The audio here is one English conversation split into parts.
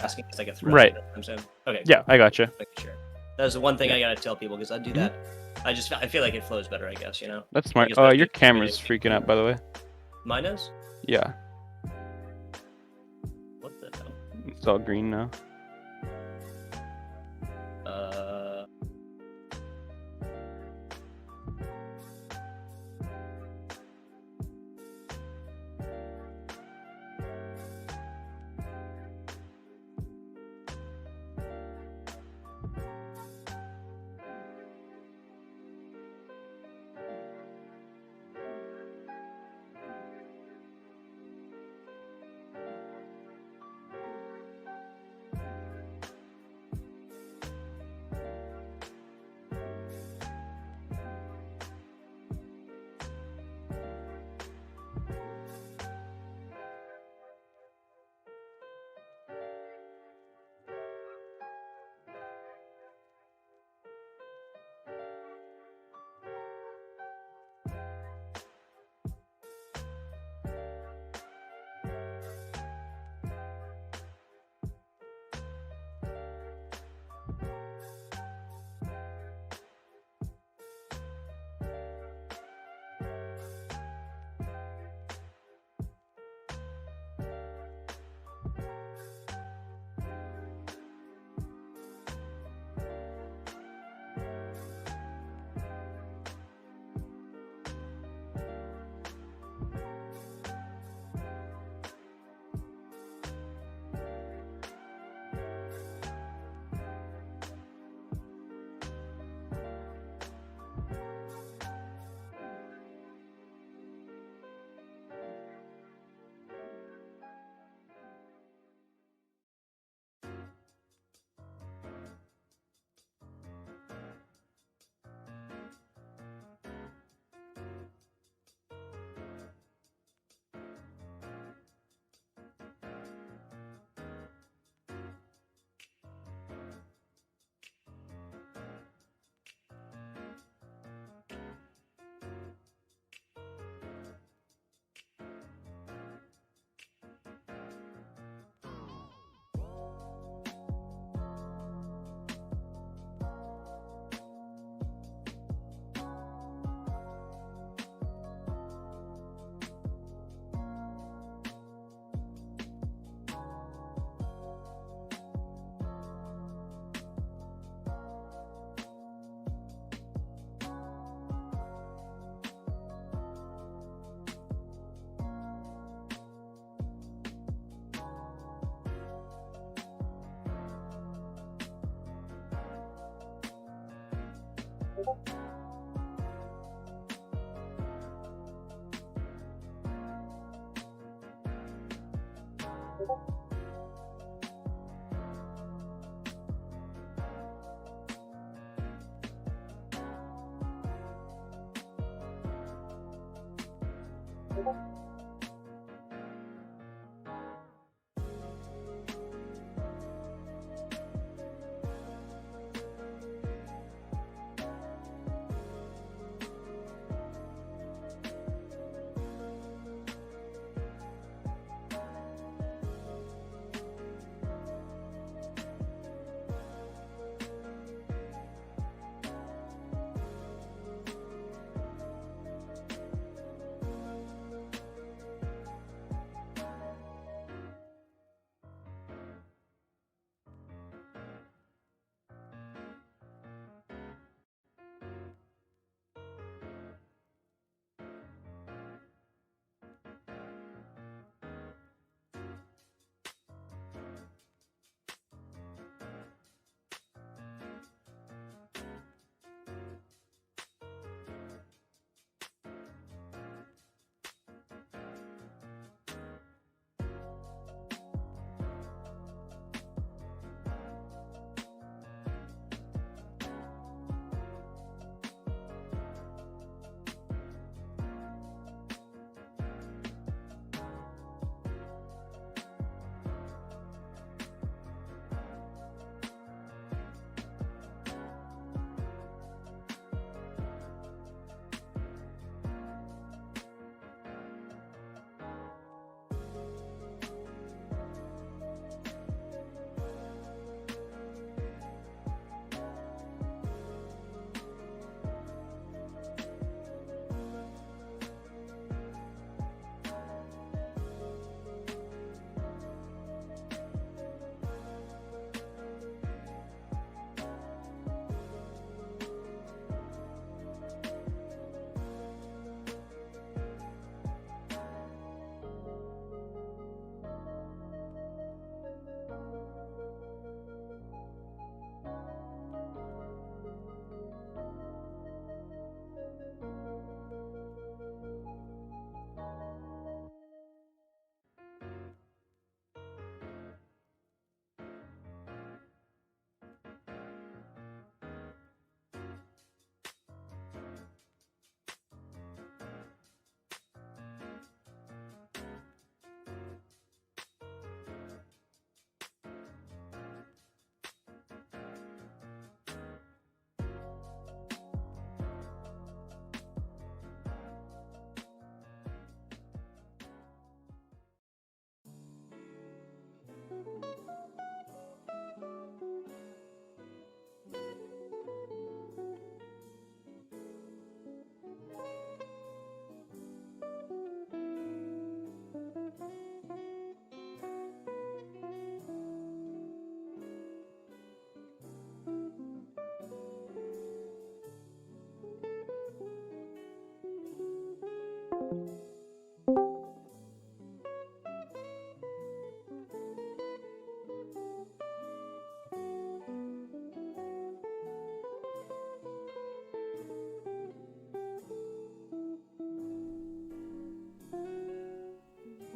Asking as I get through. Right. Okay. Yeah, I got you. Sure. That's the one thing Yeah. I gotta tell people because I do that. I feel like it flows better. I guess That's smart. Like, Oh, your especially camera's if you freaking out, by the way. Mine is. Yeah, What the hell? it's all green now.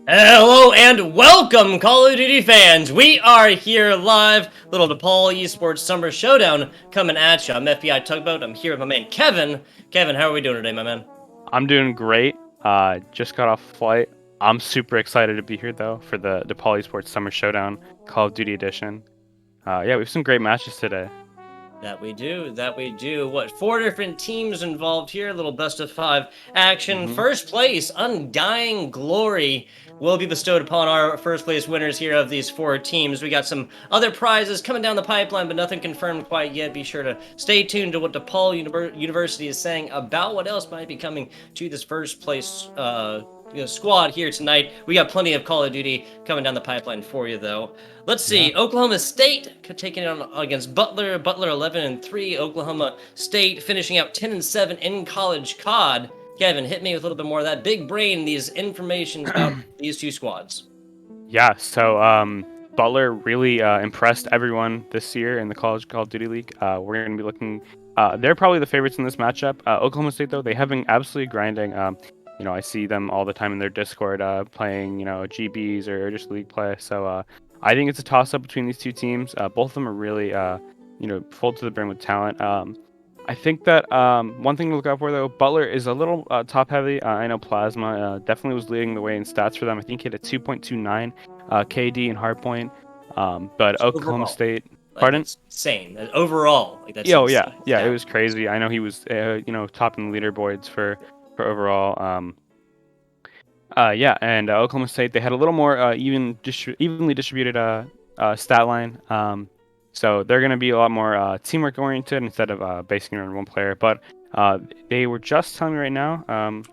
Hello and welcome, Call of Duty fans! We are here live, little DePaul Esports Summer Showdown coming at you. I'm FBI Tugboat. I'm here with my man Kevin. Kevin, how are we doing today, my man? I'm doing great. Just got off flight. I'm super excited to be here though for the DePaul Esports Summer Showdown Call of Duty Edition. Yeah, we have some great matches today. That we do. What, 4 different teams involved here, a little best of 5 action. First place, Undying Glory, will be bestowed upon our first place winners here of these 4 teams. We got some other prizes coming down the pipeline, but nothing confirmed quite yet. Be sure to stay tuned to what DePaul University is saying about what else might be coming to this first place squad here tonight. We got plenty of Call of Duty coming down the pipeline for you, though. Let's see. Yeah. Oklahoma State taking it on against Butler. Butler 11-3. Oklahoma State finishing out 10-7 in college COD. Kevin, hit me with a little bit more of that big brain, these information about these two squads. Yeah, so Butler really impressed everyone this year in the College Call of Duty League. We're going to be looking. They're probably the favorites in this matchup. Oklahoma State, though, they have been absolutely grinding. I see them all the time in their Discord playing, GBs or just league play. So I think it's a toss-up between these two teams. Both of them are really, full to the brim with talent. I think that one thing to look out for, though, Butler is a little top-heavy. I know Plasma definitely was leading the way in stats for them. I think he had a 2.29 KD and hardpoint. But Just Oklahoma overall, State, like pardon? that's insane. Overall, like that's Oh insane yeah, it stat. was crazy. I know he was top in the leaderboards for overall. Yeah, and Oklahoma State, they had a little more evenly distributed stat line. So they're going to be a lot more teamwork oriented instead of basing it on one player. But they were just telling me right now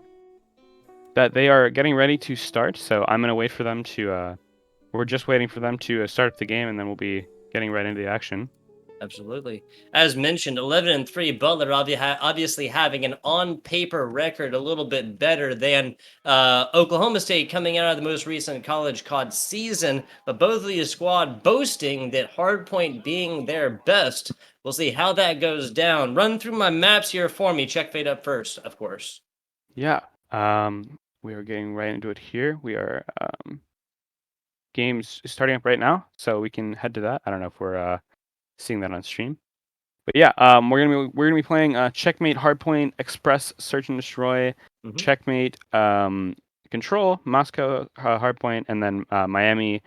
that they are getting ready to start. So I'm going to wait for them to. We're just waiting for them to start the game, and then we'll be getting right into the action. Absolutely. As mentioned, 11-3 Butler obviously having an on-paper record a little bit better than Oklahoma State coming out of the most recent college COD season, but both of these squad boasting that Hardpoint being their best. We'll see how that goes down. Run through my maps here for me. Check fade up first, of course. Yeah. We are getting right into it here. We are games starting up right now, so we can head to that. I don't know if we're seeing that on stream. But yeah, we're gonna be playing Checkmate, Hardpoint, Express, Search and Destroy, Mhm. Checkmate, Control, Moscow, Hardpoint, and then Miami,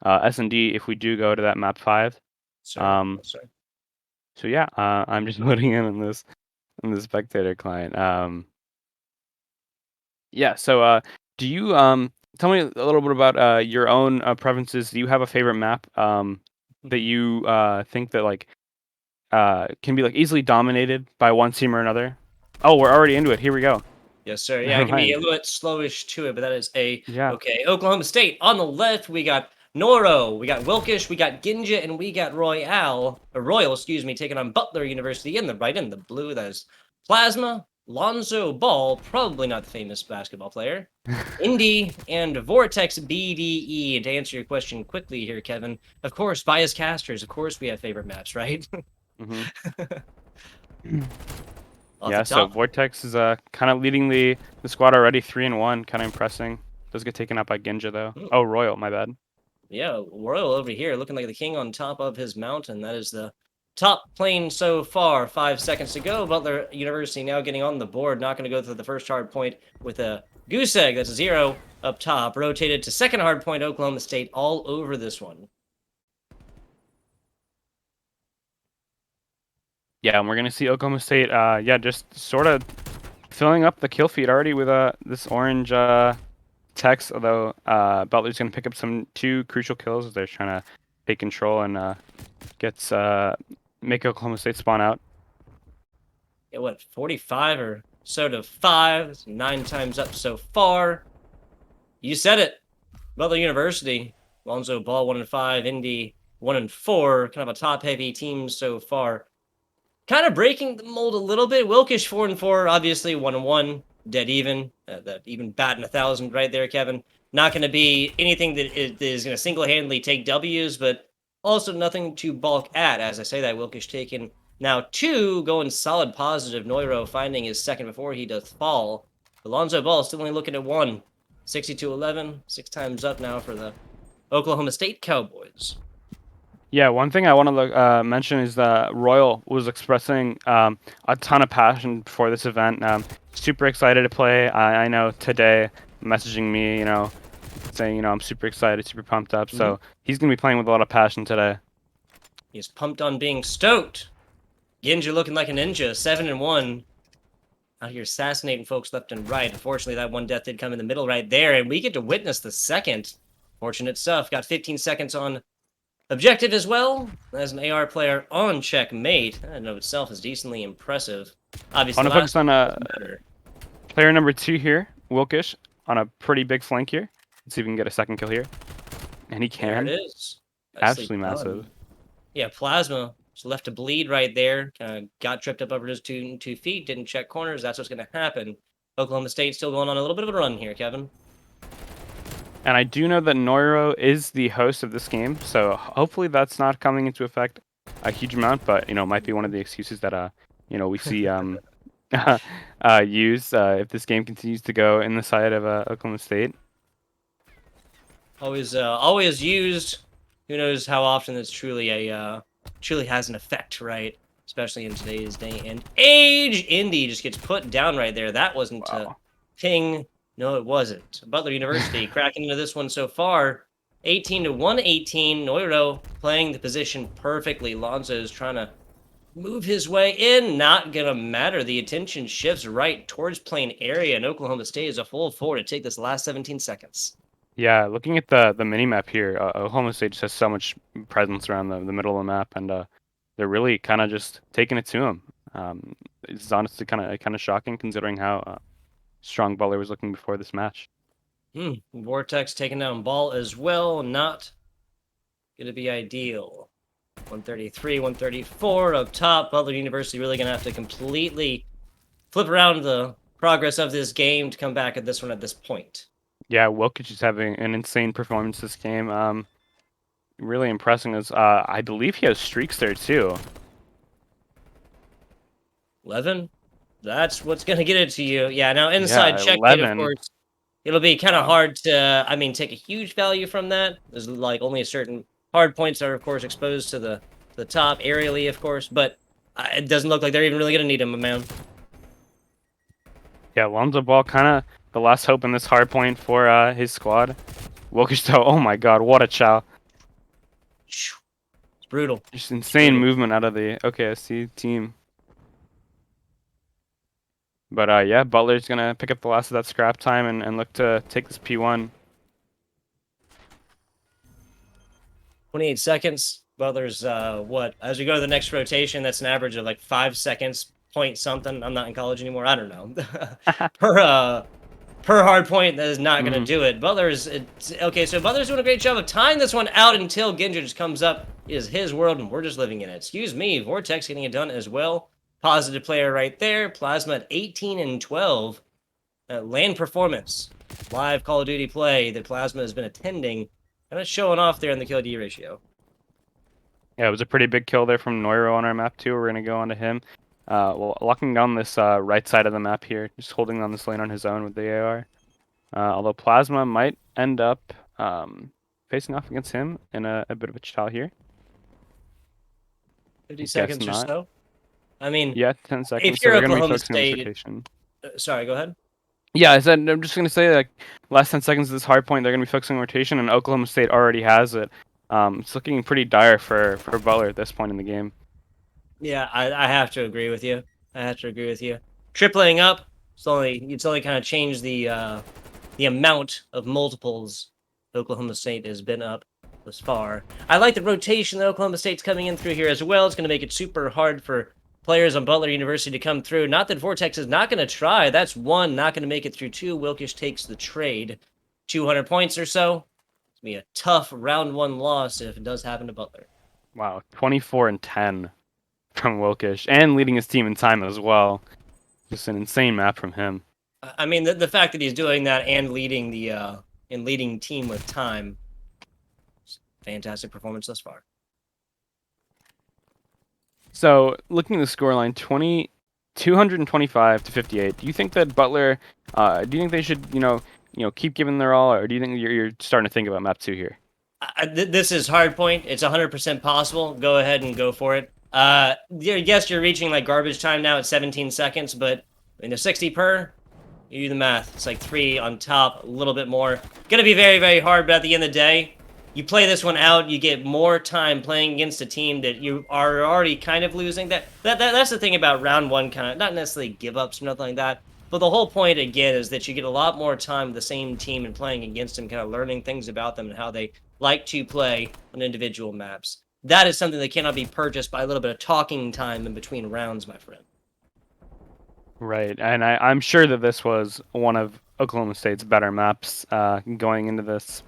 S&D if we do go to that map 5. Sir, Um, yes, sir. so yeah, I'm just loading in on the spectator client. Yeah, so do you tell me a little bit about your own preferences? Do you have a favorite map that you think that like can be like easily dominated by one team or another? Oh, we're already into it. Here we go. Yes, sir. Yeah, I Never can be a mind. little bit slowish to it, but that is a Yeah. okay. Oklahoma State on the left, we got Noro, we got Wilkish, we got Ginja, and we got Royal, excuse me, taking on Butler University in the right in the blue. That is Plasma, Lonzo Ball, probably not the famous basketball player, Indy, and Vortex BDE. And to answer your question quickly here, Kevin, of course, bias casters. Of course, we have favorite maps, right? hmm Off the Yeah. So top. Vortex is kind of leading the squad already, 3-1, kind of impressing. Does get taken out by Ginja though. Hmm. Oh, Royal, my bad. Yeah, Royal over here looking like the king on top of his mountain. That is the top plane so far. 5 seconds to go. Butler University now getting on the board. Not going to go through the first hard point with a goose egg. That's a 0 up top. Rotated to second hard point. Oklahoma State all over this one. Yeah, and we're gonna see Oklahoma State. Yeah, just sort of filling up the kill feed already with this orange text. Although Butler's gonna pick up some 2 crucial kills as they're trying to take control and gets make Oklahoma State spawn out. Yeah, what, 45 or so to 5? That's 9 times up so far. You said it. Butler University. Lonzo Ball 1-5. Indy 1-4. Kind of a top-heavy team so far. Kind of breaking the mold a little bit. Wilkish 4-4, obviously 1-1, dead even. That even batting 1,000 right there, Kevin. Not going to be anything that is going to single-handedly take W's, but also nothing to balk at. As I say that, Wilkish taking now 2, going solid positive. Neuro finding his second before he does fall. Alonzo Ball still only looking at 1. 60-11, 6 times up now for the Oklahoma State Cowboys. Yeah, one thing I want to mention is that Royal was expressing a ton of passion for this event. Super excited to play. I know today messaging me, saying, I'm super excited, super pumped up. So he's going to be playing with a lot of passion today. He's pumped on being stoked. Ginja looking like a ninja, 7-1. Out here assassinating folks left and right. Unfortunately, that one death did come in the middle right there, and we get to witness the second. Fortunate stuff. Got 15 seconds on objective as well. As an AR player on checkmate, that in of itself is decently impressive. Obviously, I want to focus on better. player number 2 here, Wilkish, on a pretty big flank here. Let's see if we can get a second kill here. And he There it can. is. Absolutely massive. Yeah, Plasma just left to bleed right there. Got tripped up over his 2 feet. Didn't check corners. That's what's going to happen. Oklahoma State still going on a little bit of a run here, Kevin. And I do know that Noiro is the host of this game, so hopefully that's not coming into effect a huge amount. But it might be one of the excuses that we see use if this game continues to go in the side of Oklahoma State. Always used. Who knows how often this truly has an effect, right? Especially in today's day and age. Indy just gets put down right there. That wasn't Wow. ping. No, it wasn't. Butler University cracking into this one so far. 18 to 118. Noiro playing the position perfectly. Lonzo is trying to move his way in. Not gonna matter. The attention shifts right towards plain area, and Oklahoma State is a full forward to take this last 17 seconds. Yeah, looking at the mini map here, Oklahoma State just has so much presence around the middle of the map, and they're really kind of just taking it to them. It's honestly kind of shocking considering how strong Butler was looking before this match. Vortex taking down ball as well. Not going to be ideal. 133, 134 up top. Butler University really going to have to completely flip around the progress of this game to come back at this one at this point. Yeah, Wilkich is having an insane performance this game. Really impressing us. I believe he has streaks there too. 11? That's what's going to get it to you. Yeah, now inside check 11. of course. It'll be kind of hard to, take a huge value from that. There's like only a certain hard points are, of course, exposed to the top aerially, of course, but it doesn't look like they're even really going to need him, man. Yeah, Lonzo Ball kind of the last hope in this hard point for his squad. Wilkich though, oh my god, what a chow. It's brutal. Just insane movement out of the OKSC team. But yeah, Butler's going to pick up the last of that scrap time and look to take this P1. 28 seconds. Butler's, as we go to the next rotation, that's an average of like 5 seconds, point something. I'm not in college anymore. I don't know. per hard point, that is not going to do it. Okay, so Butler's doing a great job of tying this one out until Ginger just comes up. It is his world, and we're just living in it. Excuse me, Vortex getting it done as well. Positive player right there. Plasma at 18 and 12. LAN performance. Live Call of Duty play that Plasma has been attending. And it's showing off there in the kill-D ratio. Yeah, it was a pretty big kill there from Noiro on our map too. We're going to go on to him. Locking down this right side of the map here. Just holding on this lane on his own with the AR. Although Plasma might end up facing off against him in a bit of a chow here. 50 seconds or so. Yeah, 10 seconds. If you're Oklahoma State, sorry, go ahead. Yeah, I'm just gonna say like last 10 seconds of this hard point, they're gonna be focusing rotation, and Oklahoma State already has it. It's looking pretty dire for Butler at this point in the game. Yeah, I have to agree with you. Tripling up, it's only kind of changed the amount of multiples Oklahoma State has been up thus far. I like the rotation that Oklahoma State's coming in through here as well. It's going to make it super hard for players on Butler University to come through. Not that Vortex is not going to try. That's one, not going to make it through two. Wilkich takes the trade. 200 points or so. It's going to be a tough round one loss if it does happen to Butler. Wow, 24 and 10 from Wilkich, and leading his team in time as well. Just an insane map from him. I mean, the fact that he's doing that and leading the leading team with time, fantastic performance thus far. So, looking at the scoreline, 225 to 58. Do you think that Butler? Do you think they should, keep giving their all, or do you think you're starting to think about map 2 here? This is hard point. It's 100% possible. Go ahead and go for it. Yes, you're reaching like garbage time now at 17 seconds, but in a 60 per, you do the math. It's like 3 on top, a little bit more. Gonna be very, very hard, but at the end of the day, you play this one out, you get more time playing against a team that you are already kind of losing. That's the thing about round one, kind of, not necessarily give-ups or nothing like that, but the whole point, again, is that you get a lot more time with the same team and playing against them, kind of learning things about them and how they like to play on individual maps. That is something that cannot be purchased by a little bit of talking time in between rounds, my friend. Right, and I'm sure that this was one of Oklahoma State's better maps going into this.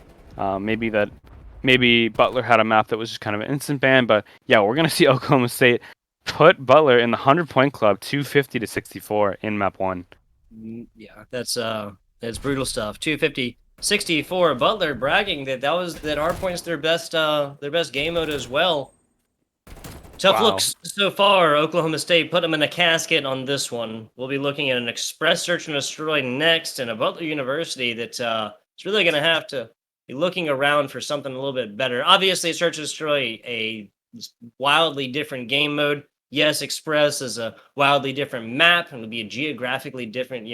Maybe Butler had a map that was just kind of an instant ban, but yeah, we're going to see Oklahoma State put Butler in the 100-point club, 250 to 64 in map 1. Yeah, that's brutal stuff. 250 64. Butler bragging that that hardpoint's their best game mode as well. Tough Wow. looks so far. Oklahoma State put them in a casket on this one. We'll be looking at an express search and destroy next, and a Butler University that is really going to have to be looking around for something a little bit better. Obviously, search and destroy a wildly different game mode. Yes, Express is a wildly different map, and it'll be a geographically different,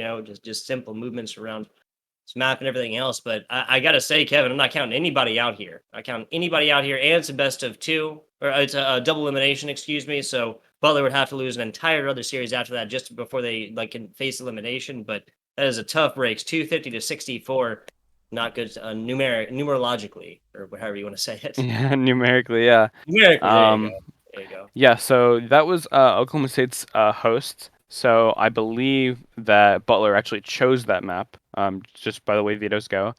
just simple movements around this map and everything else. But I gotta say, Kevin, I'm not counting anybody out here. I count anybody out here, and it's a best of two, or it's a double elimination, excuse me. So Butler would have to lose an entire other series after that, just before they can face elimination. But that is a tough breaks, 250 to 64. Not good numerologically, or however you want to say it. Yeah, numerically, yeah. Numerically, there you go. Um, There you go. yeah, so that was Oklahoma State's host. So I believe that Butler actually chose that map, just by the way vetoes go.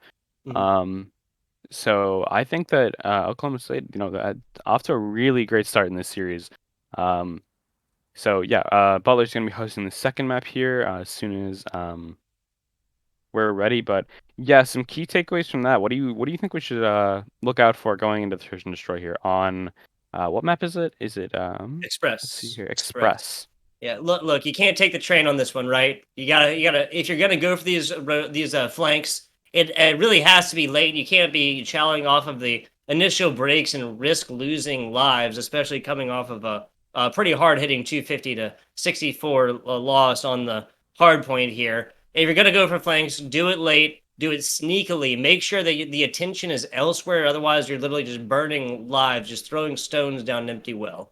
Mhm. Um, so I think that Oklahoma State, off to a really great start in this series. Um, so yeah, Butler's gonna be hosting the second map here as soon as we're ready. But yeah, some key takeaways from that. What do you think we should look out for going into the search and destroy here on what map is it? Is it let's see Express, here, express. Express. Yeah, look, you can't take the train on this one, right? You gotta, if you're gonna go for these flanks, it really has to be late. You can't be chowing off of the initial breaks and risk losing lives, especially coming off of a pretty hard hitting 250 to 64 loss on the hard point here. If you're gonna go for flanks, do it late, do it sneakily. Make sure that the attention is elsewhere. Otherwise, you're literally just burning lives, just throwing stones down an empty well.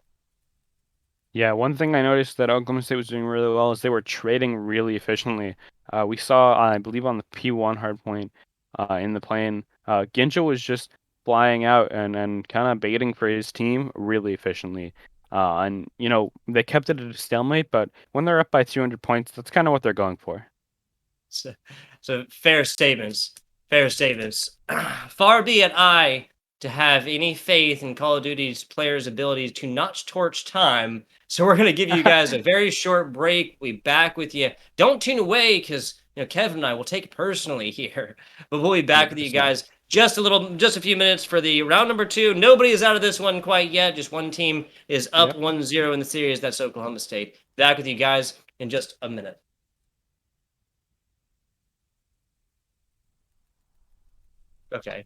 Yeah, one thing I noticed that Oklahoma State was doing really well is they were trading really efficiently. We saw, I believe, on the P1 hardpoint in the plane, Ginja was just flying out and kind of baiting for his team really efficiently. And, they kept it at a stalemate, but when they're up by 200 points, that's kind of what they're going for. So, so fair statements. Fair statements. Far be it I to have any faith in Call of Duty's players' abilities to not torch time. So we're gonna give you guys a very short break. We back with you. Don't tune away because Kevin and I will take it personally here. But we'll be back with you 100%. guys just a few minutes for the round number 2. Nobody is out of this one quite yet. Just one team is up Yep. 1-0 in the series. That's Oklahoma State. Back with you guys in just a minute. Okay.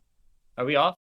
Are we off?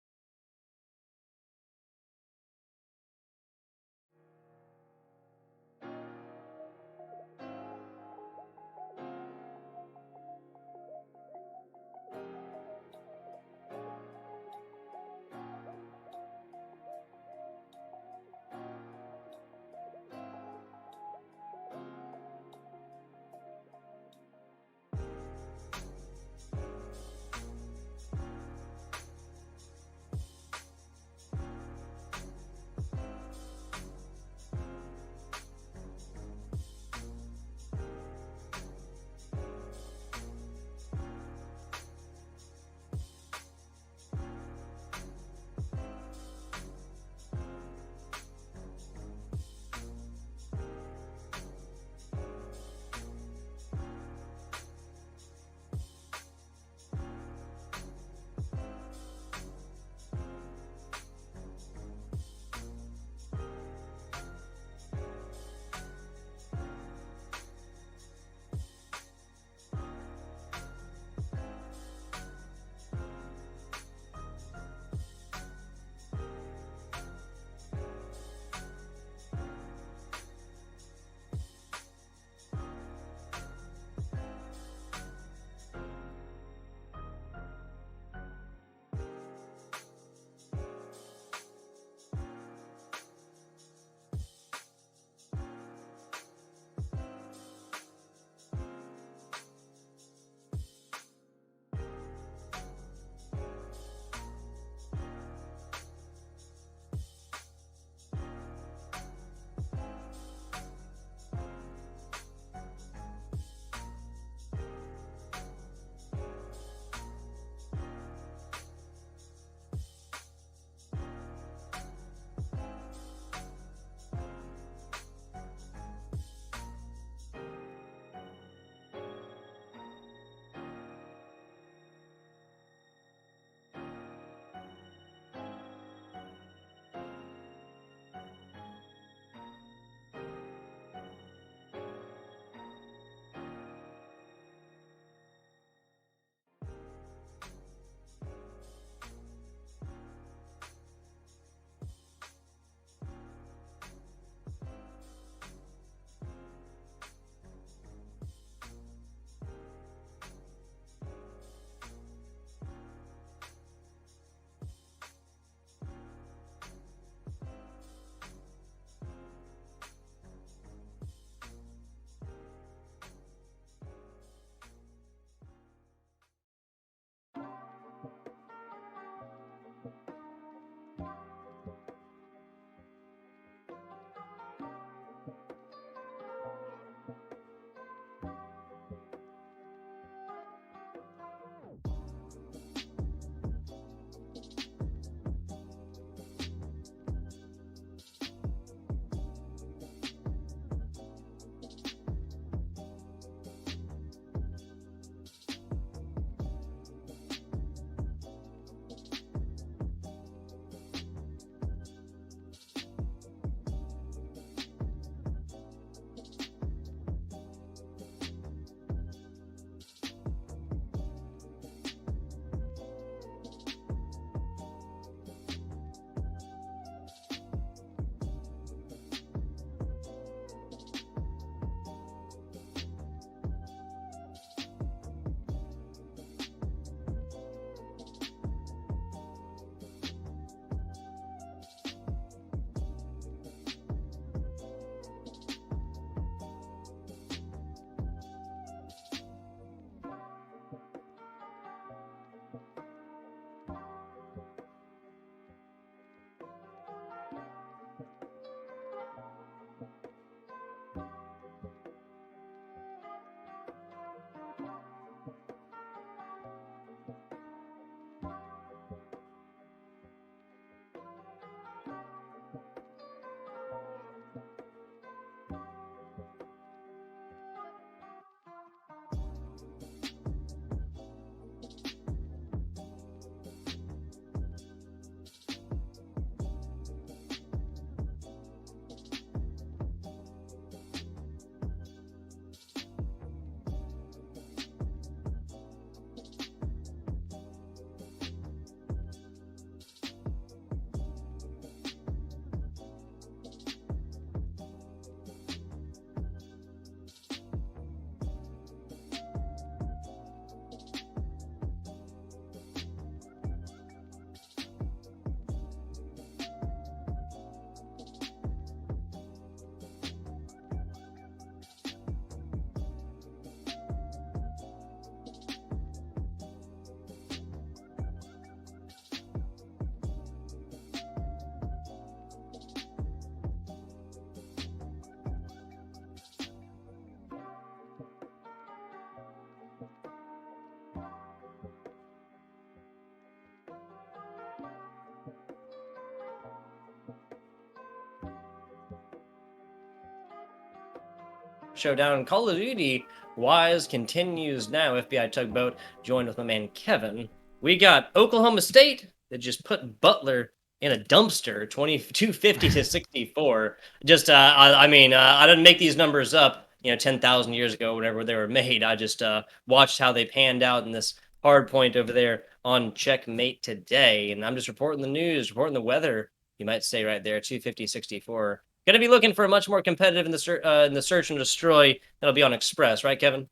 Showdown. Call of Duty wise continues now. FBI Tugboat joined with my man Kevin. We got Oklahoma State that just put Butler in a dumpster, 2250 to 64. Just, I didn't make these numbers up, 10,000 years ago, whenever they were made. I just watched how they panned out in this hard point over there on Checkmate today. And I'm just reporting the news, reporting the weather, you might say right there, 250, 64. Going to be looking for a much more competitive in the search and destroy. That'll be on Express, right, Kevin?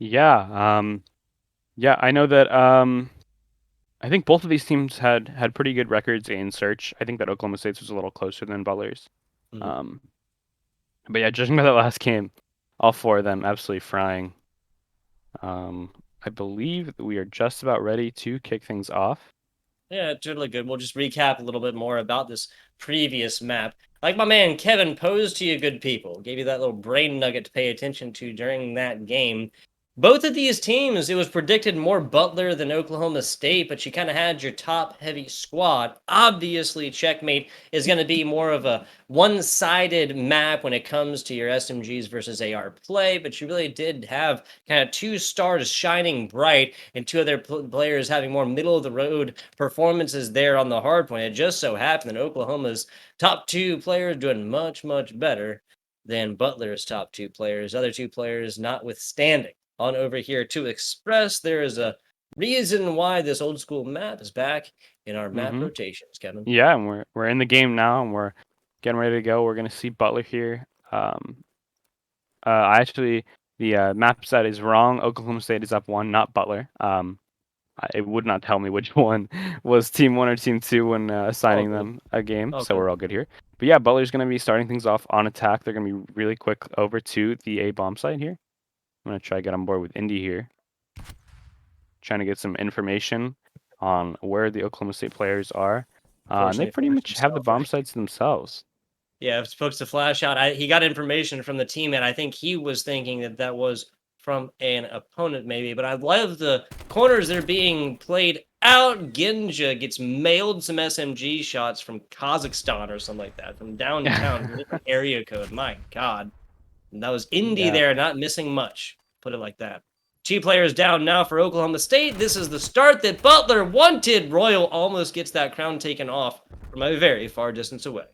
Yeah. Yeah, I know that I think both of these teams had pretty good records in search. I think that Oklahoma State's was a little closer than Butler's. Mhm. Um, but yeah, judging by that last game, all four of them absolutely frying. I believe that we are just about ready to kick things off. Yeah, totally good. We'll just recap a little bit more about this previous map. Like my man Kevin posed to you, good people, gave you that little brain nugget to pay attention to during that game. Both of these teams, it was predicted more Butler than Oklahoma State, but you kind of had your top heavy squad. Obviously, Checkmate is going to be more of a one sided map when it comes to your SMGs versus AR play, but you really did have kind of two stars shining bright and two other players having more middle of the road performances there on the hard point. It just so happened that Oklahoma's top two players doing much, much better than Butler's top two players, other two players notwithstanding. On over here to Express, there is a reason why this old school map is back in our map Mm-hmm. rotations, Kevin. Yeah, and we're in the game now, and we're getting ready to go. We're gonna see Butler here. Actually, the map set is wrong. Oklahoma State is up 1, not Butler. It would not tell me which one was Team 1 or Team 2 when All assigning good. them a game, All so good. we're all good here. But yeah, Butler's gonna be starting things off on attack. They're gonna be really quick over to the A bomb site here. I'm gonna try to get on board with Indy here. Trying to get some information on where the Oklahoma State players are. And they Unfortunately pretty for much have the himself, bomb right? sites themselves. Yeah, if supposed to flash out. He got information from the team, and I think he was thinking that that was from an opponent, maybe. But I love the corners that are being played out. Ginja gets mailed some SMG shots from Kazakhstan or something like that, from downtown, from a different area code. My God. And that was Indy Yeah. there, not missing much. Put it like that. Two players down now for Oklahoma State. This is the start that Butler wanted. Royal almost gets that crown taken off from a very far distance away.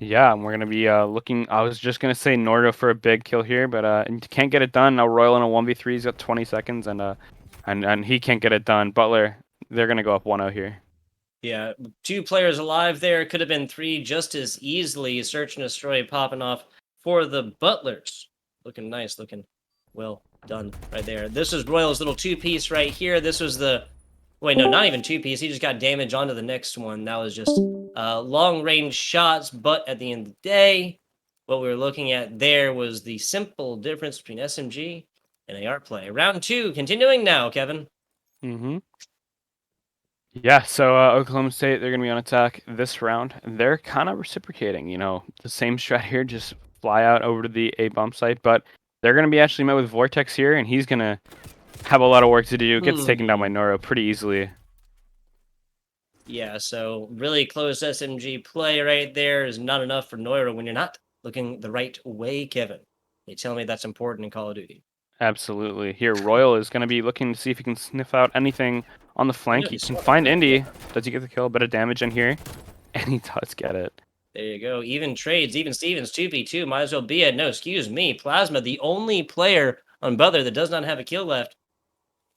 Yeah, and we're gonna be looking. I was just gonna say Nordo for a big kill here, but can't get it done. Now Royal in a 1v3, he's got 20 seconds, and he can't get it done. Butler, they're gonna go up 1-0 here. Yeah, two players alive there. Could have been three just as easily. Search and destroy popping off for the Butlers. Looking nice, looking well done right there. This is Royal's little two-piece right here. This was the... Wait, no, not even two-piece. He just got damage onto the next one. That was just long-range shots, but at the end of the day, what we were looking at there was the simple difference between SMG and AR play. Round two, continuing now, Kevin. Mm-hmm. Yeah, so Oklahoma State, they're going to be on attack this round. They're kind of reciprocating, the same strat here, just fly out over to the A-bomb site, but they're going to be actually met with Vortex here, and he's going to have a lot of work to do. Gets taken down by Noro pretty easily. Yeah, so really close SMG play right there is not enough for Neuro when you're not looking the right way, Kevin. You tell me that's important in Call of Duty. Absolutely. Here, Royal is going to be looking to see if he can sniff out anything on the flank. He He can saw find that. Indy. Does he get the kill? A bit of damage in here. And he does get it. There you go. Even trades, even Stevens, 2v2, might as well be it. No, excuse me. Plasma, the only player on Butler that does not have a kill left,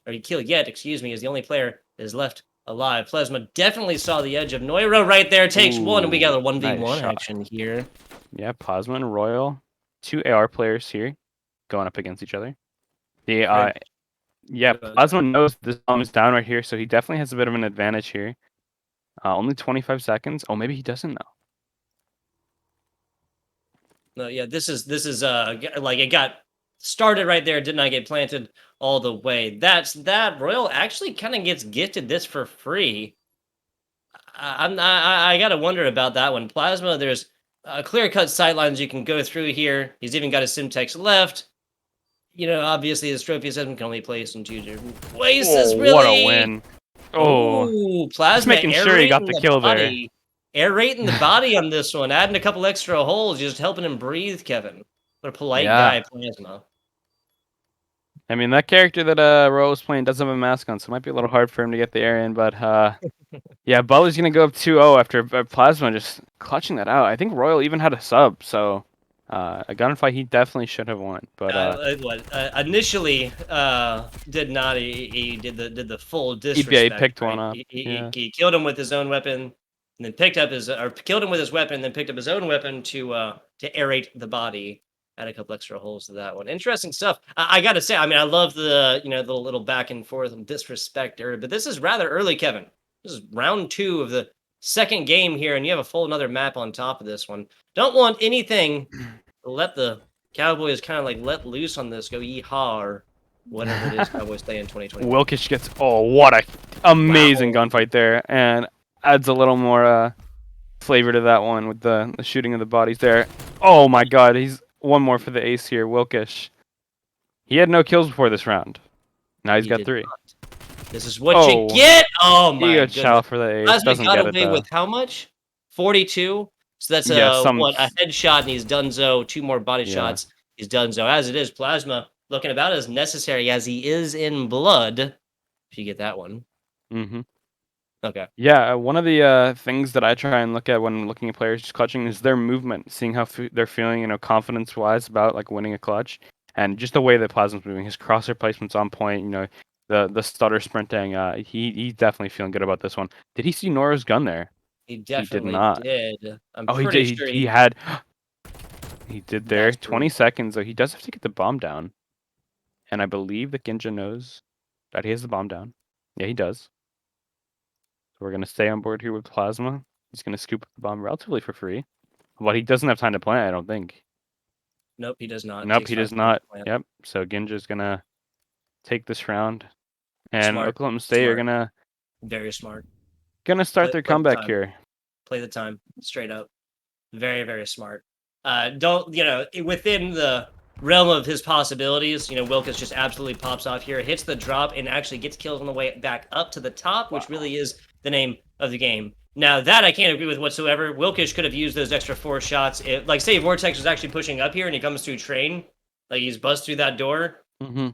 or a kill yet, excuse me, is the only player that is left alive. Plasma definitely saw the edge of Neuro right there. Takes one, and we got a Ooh, nice 1v1 shot. action here. Yeah, Plasma and Royal. 2 AR players here going up against each other. The yeah, Plasma knows this bomb is down right here, so he definitely has a bit of an advantage here. Only 25 seconds. Oh, maybe he doesn't know. No, yeah, this is like it got started right there, did not get planted all the way. That's that. Royal actually kind of gets gifted this for free. I gotta wonder about that one. Plasma, there's clear cut sightlines you can go through here. He's even got a Simtex left. Obviously his trophy assessment can only place in two different places. Oh, what a Really? win! Oh, Oh, just Plasma making sure he got aerating the the kill there. body. Aerating the body on this one, adding a couple extra holes, just helping him breathe, Kevin. What a polite Yeah. guy, Plasma. I mean, that character that Royal was playing does have a mask on, so it might be a little hard for him to get the air in. But yeah, Butler's gonna go up 2-0 after Plasma just clutching that out. I think Royal even had a sub, so a gunfight he definitely should have won. But Initially did not. He did the full he disrespect. picked one Right? up. Yeah. He killed him with his own weapon, and then picked up his or killed him with his weapon, then picked up his own weapon to aerate the body. Add a couple extra holes to that one. Interesting stuff. I got to say, I mean, I love the the little back and forth and disrespect area, but this is rather early, Kevin. This is round 2 of the second game here, and you have a full another map on top of this one. Don't want anything to let the Cowboys kind of like let loose on this, go yeehaw or whatever it is Cowboys say in 2020. Wilkish gets what a amazing Wow. gunfight there, and adds a little more flavor to that one with the shooting of the bodies there. Oh my God, he's one more for the ace here, Wilkish. He had no kills before this round. Now he's He got did 3. not. This is what you Oh, get. Oh he my got goodness. chow for the ace. Plasma Doesn't got get it away with though. how much? 42. So that's Yeah, a headshot and he's donezo. 2 more body yeah. shots. He's donezo. As it is, Plasma looking about as necessary as he is in blood. If you get that one. Mm-hmm. Okay. Yeah, one of the things that I try and look at when looking at players just clutching is their movement, seeing how they're feeling, confidence-wise about like winning a clutch, and just the way that Plasma's moving. His crosshair placement's on point. The stutter sprinting. He's definitely feeling good about this one. Did he see Nora's gun there? He He did definitely not. did. I'm Oh, he pretty did. sure He he had. He did there. That's brutal. 20 seconds though. He does have to get the bomb down, and I believe that Ginja knows that he has the bomb down. Yeah, he does. So we're gonna stay on board here with Plasma. He's gonna scoop up the bomb relatively for free. Well, he doesn't have time to plant, I don't think. Nope, he does not. Nope, Takes he 5 does seconds not. to plant. Yep. So Ginja's gonna take this round, and Smart. Oklahoma State are Smart. gonna Very smart. start their Play the comeback time. here. Play the time. Straight up. Very, very smart. Don't, within the realm of his possibilities, Wilkes just absolutely pops off here, hits the drop, and actually gets kills on the way back up to the top, which really is the name of the game. Now, that I can't agree with whatsoever. Wilkish could have used those extra 4 shots. Like, say Vortex was actually pushing up here and he comes through train, like he's buzzed through that door. Mm-hmm.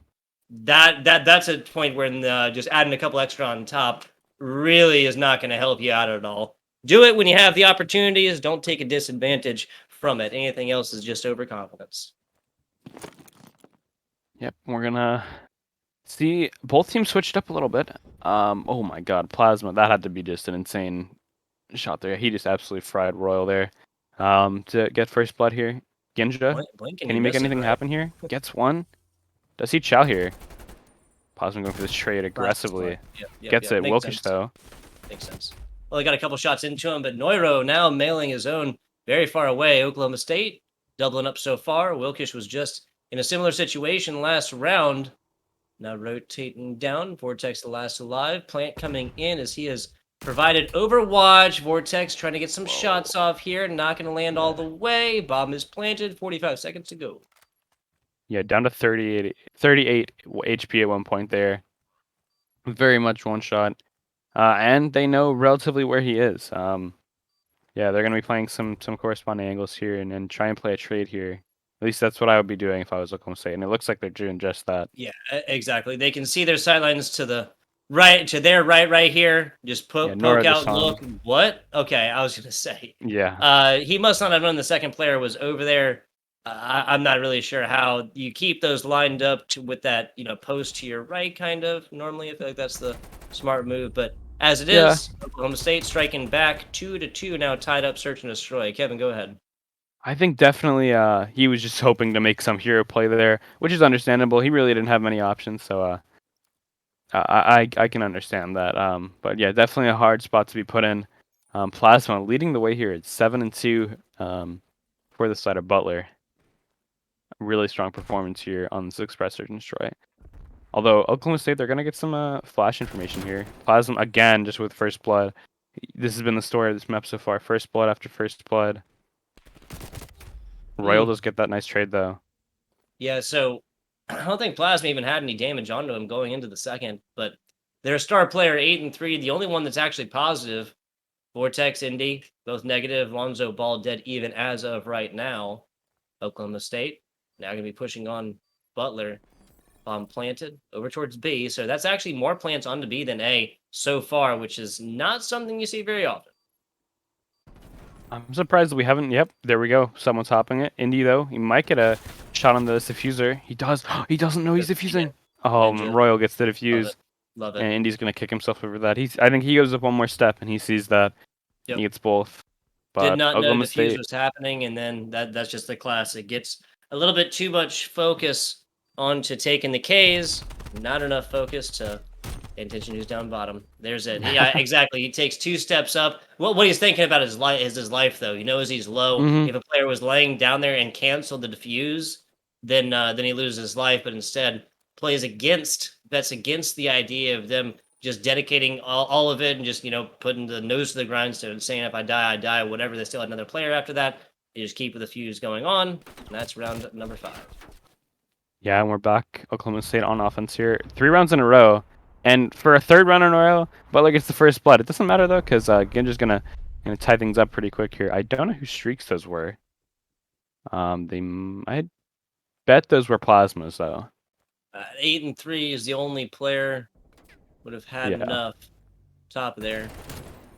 That's a point where just adding a couple extra on top really is not going to help you out at all. Do it when you have the opportunities. Don't take a disadvantage from it. Anything else is just overconfidence. Yep, we're gonna see both teams switched up a little bit. Oh my God, Plasma, that had to be just an insane shot there. He just absolutely fried Royal there. To get first blood here. Ginja, Blink and can you he make miss it, anything right? happen here? Gets one. Does he chow here? Plasma going for this trade Last one. aggressively. Yep. Gets it. Makes Wilkish sense. though. Makes sense. Well, he got a couple shots into him, but Neuro now mailing his own very far away. Oklahoma State doubling up so far. Wilkish was just in a similar situation last round. Now rotating down. Vortex the last alive. Plant coming in as he has provided overwatch. Vortex trying to get some shots off here. Not going to land all the way. Bomb is planted. 45 seconds to go. Yeah, down to 38 HP at one point there. Very much one shot. And they know relatively where he is. Yeah, they're gonna be playing some corresponding angles here and try and play a trade here. At least that's what I would be doing if I was Oklahoma State, and it looks like they're doing just that. Yeah, exactly. They can see their sidelines to the right, to their right here. Just Yeah, poke Nora just out, saw look. him. What? Okay, I was gonna say. Yeah. He must not have known the second player was over there. I'm not really sure how you keep those lined up with that, post to your right, kind of. Normally, I feel like that's the smart move, but as it Yeah. is, Oklahoma State striking back 2-2 now, tied up, search and destroy. Kevin, go ahead. I think definitely he was just hoping to make some hero play there, which is understandable. He really didn't have many options, so I can understand that. But yeah, definitely a hard spot to be put in. Plasma leading the way here at 7-2 for the side of Butler. Really strong performance here on this Express Search and Destroy. Although Oklahoma State, they're gonna get some flash information here. Plasma again, just with first blood. This has been the story of this map so far. First blood after first blood. Royal does get that nice trade though. Yeah, so I don't think Plasma even had any damage onto him going into the second, but their star player 8-3, the only one that's actually positive. Vortex, Indy, both negative. Lonzo Ball dead even as of right now. Oklahoma State now going to be pushing on Butler. Bomb planted over towards B. So that's actually more plants onto B than A so far, which is not something you see very often. I'm surprised that we haven't. Yep, there we go. Someone's hopping it. Indy, though, he might get a shot on the diffuser. He does. He doesn't know he's diffusing. Oh, Ninja. Royal gets the Love diffuse. it. Love it. And Indy's going to kick himself over that. I think he goes up one more step and he sees that. Yep. He gets both. Did But not know Oklahoma diffuse State. was happening, and then that's just the classic. Gets a little bit too much focus onto taking the Ks, not enough focus to pay attention who's down bottom. There's it. Yeah, exactly. He takes 2 steps up. What he's thinking about is his life, though. He knows he's low. If a player was laying down there and canceled the diffuse, then he loses his life. But instead, bets against the idea of them just dedicating all of it and just, putting the nose to the grindstone and saying, if I die, I die, whatever. They still had another player after that. They just keep the fuse going on. And that's round number 5. Yeah, and we're back. Oklahoma State on offense here. 3 rounds in a row. And for a 3rd round in a row, Butler gets the first blood. It doesn't matter, though, because Ginger's going to tie things up pretty quick here. I don't know whose streaks those were. I bet those were plasmas, though. 8 and 3 is the only player would have had Yeah. enough. Top there.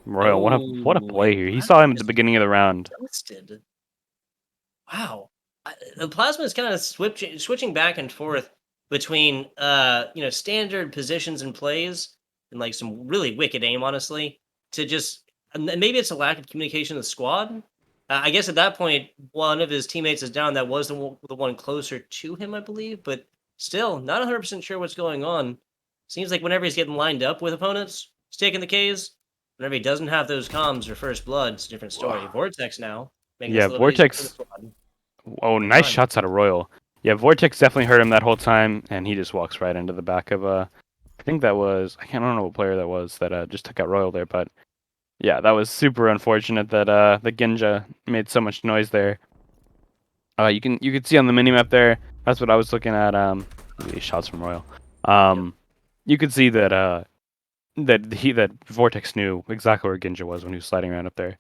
Royal, what a play here. He saw him at the beginning of the round. Dusted. Wow. The plasma is kind of switching back and forth between standard positions and plays and like some really wicked aim, honestly, to just and maybe it's a lack of communication in the squad. I guess at that point, one of his teammates is down. That was the one closer to him, I believe, but still not 100% sure what's going on. Seems like whenever he's getting lined up with opponents, he's taking the Ks. Whenever he doesn't have those comms or first blood, it's a different story. Wow. Vortex now. Yeah, Vortex. Oh, nice shots out of Royal. Yeah, Vortex definitely hurt him that whole time, and he just walks right into the back of I think that was, I don't know what player that was that just took out Royal there, but yeah, that was super unfortunate that the Ginja made so much noise there. You could see on the minimap there. That's what I was looking at. These shots from Royal. You could see that that Vortex knew exactly where Ginja was when he was sliding around up there.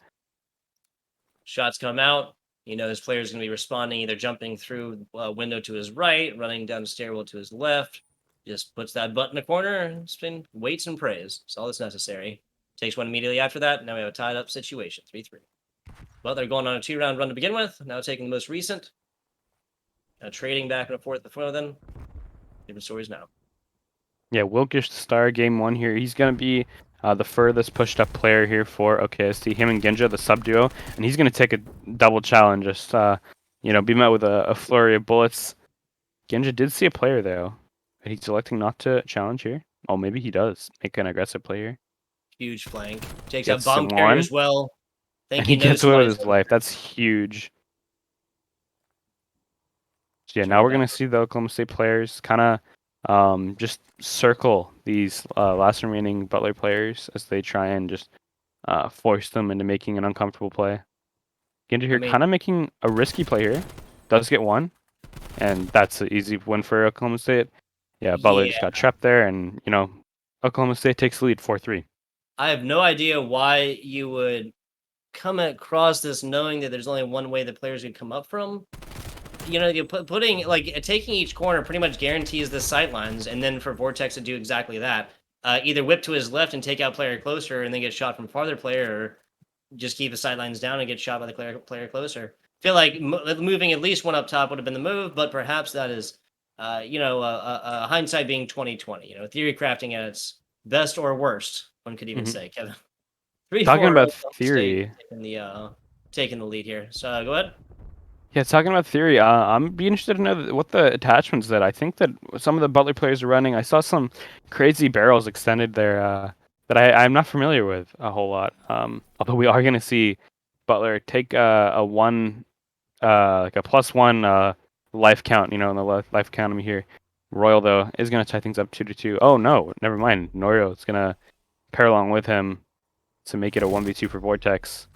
Shots come out. His player is going to be responding, either jumping through a window to his right, running down the stairwell to his left. Just puts that butt in the corner and waits and prays. That's all that's necessary. Takes one immediately after that. Now we have a tied up situation, 3-3. Well, they're going on a 2-round run to begin with. Now taking the most recent. Trading back and forth before then. Different stories now. Yeah, Wilkish to start game 1 here. He's going to be the furthest pushed up player here for OKST. Him and Ginja, the sub duo. And he's going to take a double challenge. Just, be met with a flurry of bullets. Ginja did see a player, though. But he's electing not to challenge here. Oh, maybe he does make an aggressive play here. Huge flank. Takes out bomb carrier as well. And he gets away with his life. That's huge. So yeah, now we're going to see the Oklahoma State players kind of just circle these last remaining Butler players as they try and just force them into making an uncomfortable play. Ginja here kind of making a risky play here. Does get one. And that's an easy win for Oklahoma State. Yeah, Butler just got trapped there, and, Oklahoma State takes the lead 4-3. I have no idea why you would come across this knowing that there's only one way the players could come up from. You're taking each corner pretty much guarantees the sightlines, and then for Vortex to do exactly that. Either whip to his left and take out player closer and then get shot from farther player, or just keep the sidelines down and get shot by the player closer. I feel like moving at least one up top would have been the move, but perhaps that is, hindsight being 2020. Theory crafting at its best or worst, one could even say, Kevin. Talking about theory, taking the lead here. So go ahead. Yeah, talking about theory, I'm be interested to know what the attachments that I think that some of the Butler players are running. I saw some crazy barrels extended there that I'm not familiar with a whole lot. Although we are going to see Butler take a +1 life count, in the life economy here. Royal, though, is going to tie things up 2-2. Oh, no, never mind. Norio is going to pair along with him to make it a 1v2 for Vortex.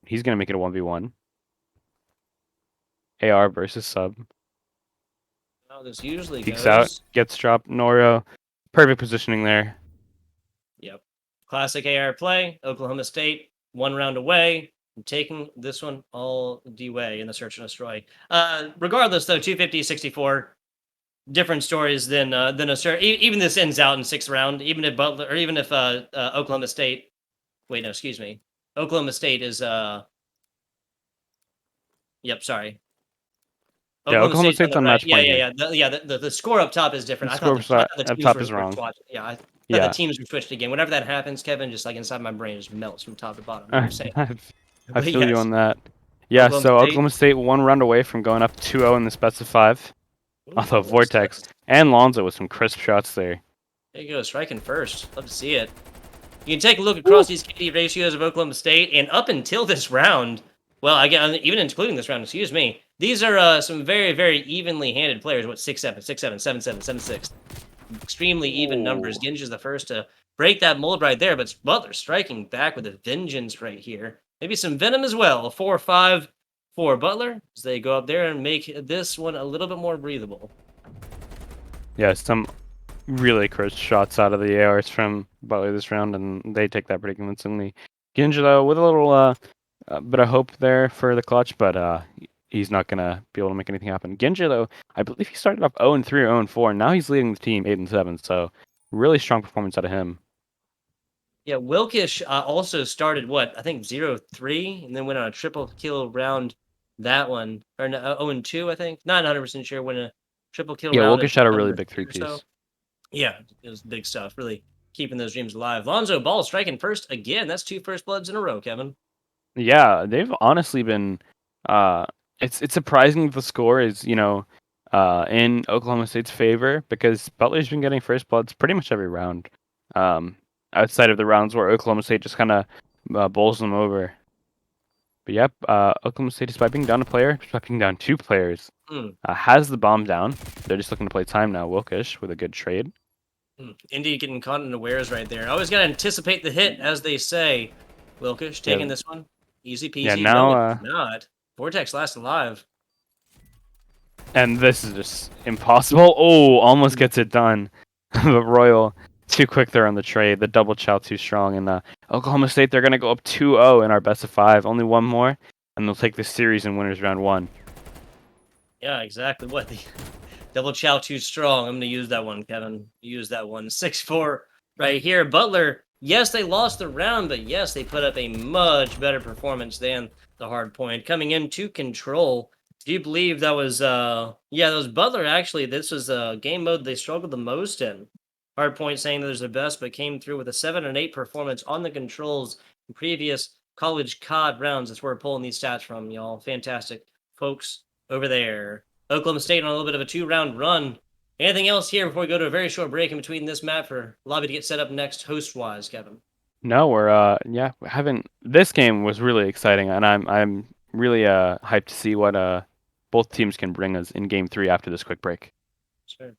He's going to make it a 1v1. AR versus sub. Oh, this usually Peeks out, gets dropped. Norio, perfect positioning there. Yep. Classic AR play. Oklahoma State, 1 round away. I'm taking this one all the way in the search and destroy. Regardless, though, 250-64, different stories than even this ends out in 6th round. Even if Butler, or even if Oklahoma State. Wait, no, excuse me. Oklahoma State is Yep, sorry. Yeah, Oklahoma Oklahoma State's on State's the on right. match Yeah, point yeah, here. yeah. The score up top is different. The I thought score the up teams top were is wrong. swatched. Yeah, I thought the Yeah, teams were switched again. Whenever that happens, Kevin, just like inside my brain, just melts from top to bottom. You know what I'm saying? I But feel you yes, on that. Yeah, Oklahoma so State. Oklahoma State 1 round away from going up 2-0 in the best of 5. Although Ooh, Vortex and Lonzo with some crisp shots there. there you go, striking first. Love to see it. You can take a look Woo. across these KD ratios of Oklahoma State, and up until this round, well, again, even including this round, excuse me, these are some very, very evenly handed players. What, 6-7, 6-7, 7-7, 7-6. Extremely even numbers. Ooh. Ginge is the first to break that mold right there, but Butler striking back with a vengeance right here. Maybe some venom as well. 4-5 for Butler as they go up there and make this one a little bit more breathable. Yeah, some really crisp shots out of the ARs from Butler this round, and they take that pretty convincingly. Ginge, though, with a little bit of hope there for the clutch, but he's not going to be able to make anything happen. Ginge, though, I believe he started off 0-3 or 0-4, and now he's leading the team 8-7, so really strong performance out of him. Yeah, Wilkish also started what I think 0-3, and then went on a triple kill round. That one or 0-2, I think. Not 100% sure when a triple kill Yeah, round Wilkish at had a really number big 3 or so. 3-piece. Yeah, it was big stuff. Really keeping those dreams alive. Lonzo Ball striking first again. That's 2 first bloods in a row, Kevin. Yeah, they've honestly been. Uh, it's surprising the score is in Oklahoma State's favor because Butler's been getting first bloods pretty much every round. Um, Outside of the rounds where Oklahoma State just kind of bowls them over. But yep, Oklahoma State, despite being down a player, despite being down 2 players, Mm, has the bomb down. They're just looking to play time now. Wilkish with a good trade. Indy getting caught in unawares right there. Always got to anticipate the hit, as they say. Wilkish taking Yeah, this one. Easy yeah. peasy. No, Now, it's not. Vortex last alive. and this is just impossible. Oh, almost gets it done. But Royal too quick there on the trade. The double chow too strong. And Oklahoma State, they're going to go up 2-0 in our best of 5. Only one more, and they'll take this series in winners round 1. Yeah, exactly. What? The double chow too strong. I'm going to use that one, Kevin. Use that one. 6-4 right here. Butler, yes, they lost the round, but yes, they put up a much better performance than the hard point. Coming into control. Do you believe that was, yeah, that was Butler, actually. This was a game mode they struggled the most in. Hard point saying that there's the best, but came through with a 7 and 8 performance on the controls in previous college COD rounds. That's where we're pulling these stats from, y'all. Fantastic folks over there. Oklahoma State on a little bit of a 2-round run. Anything else here before we go to a very short break in between this map for Lobby to get set up next host-wise, Kevin? No, we're having this game was really exciting, and I'm really hyped to see what both teams can bring us in game 3 after this quick break. Sure.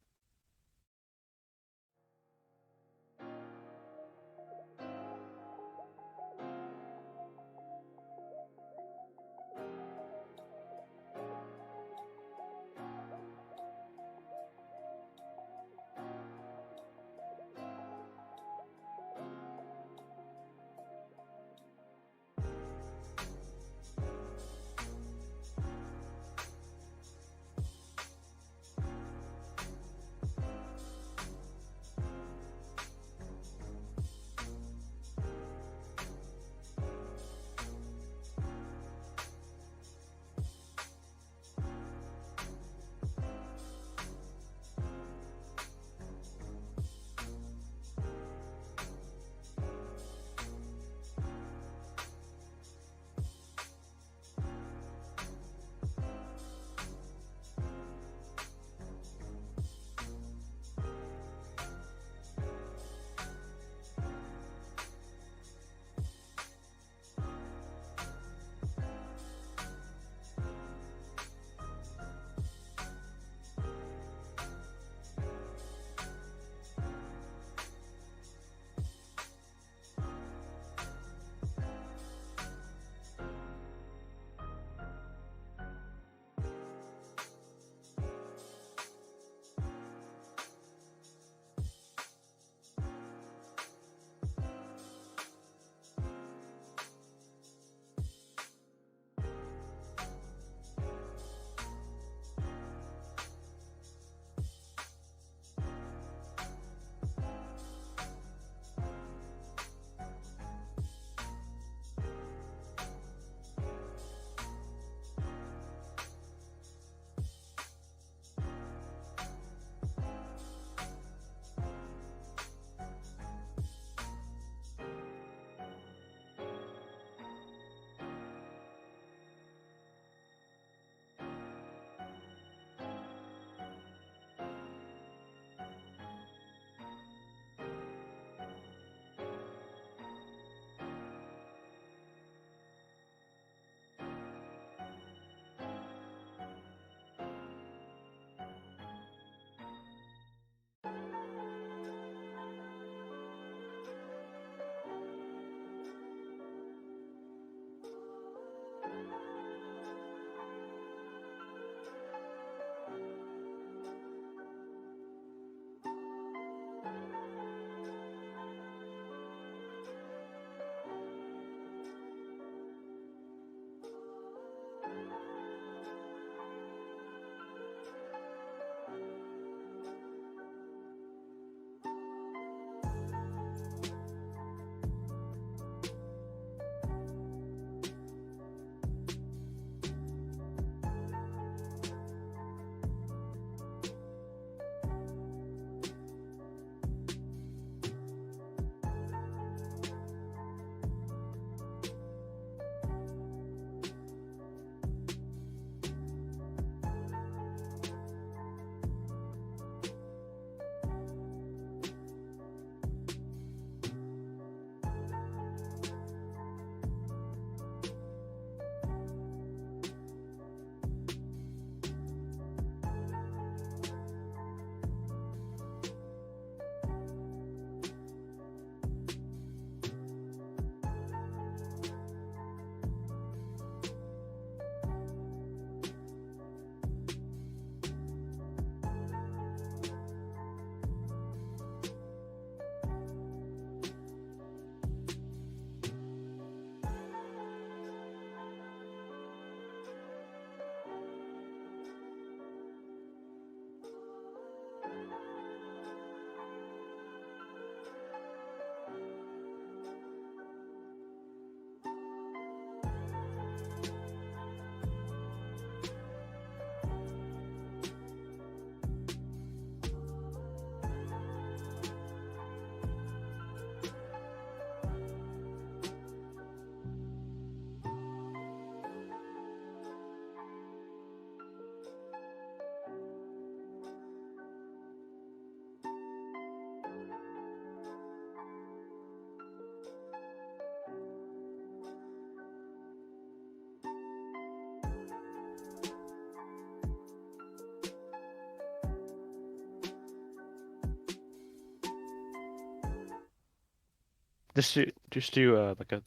Just do like a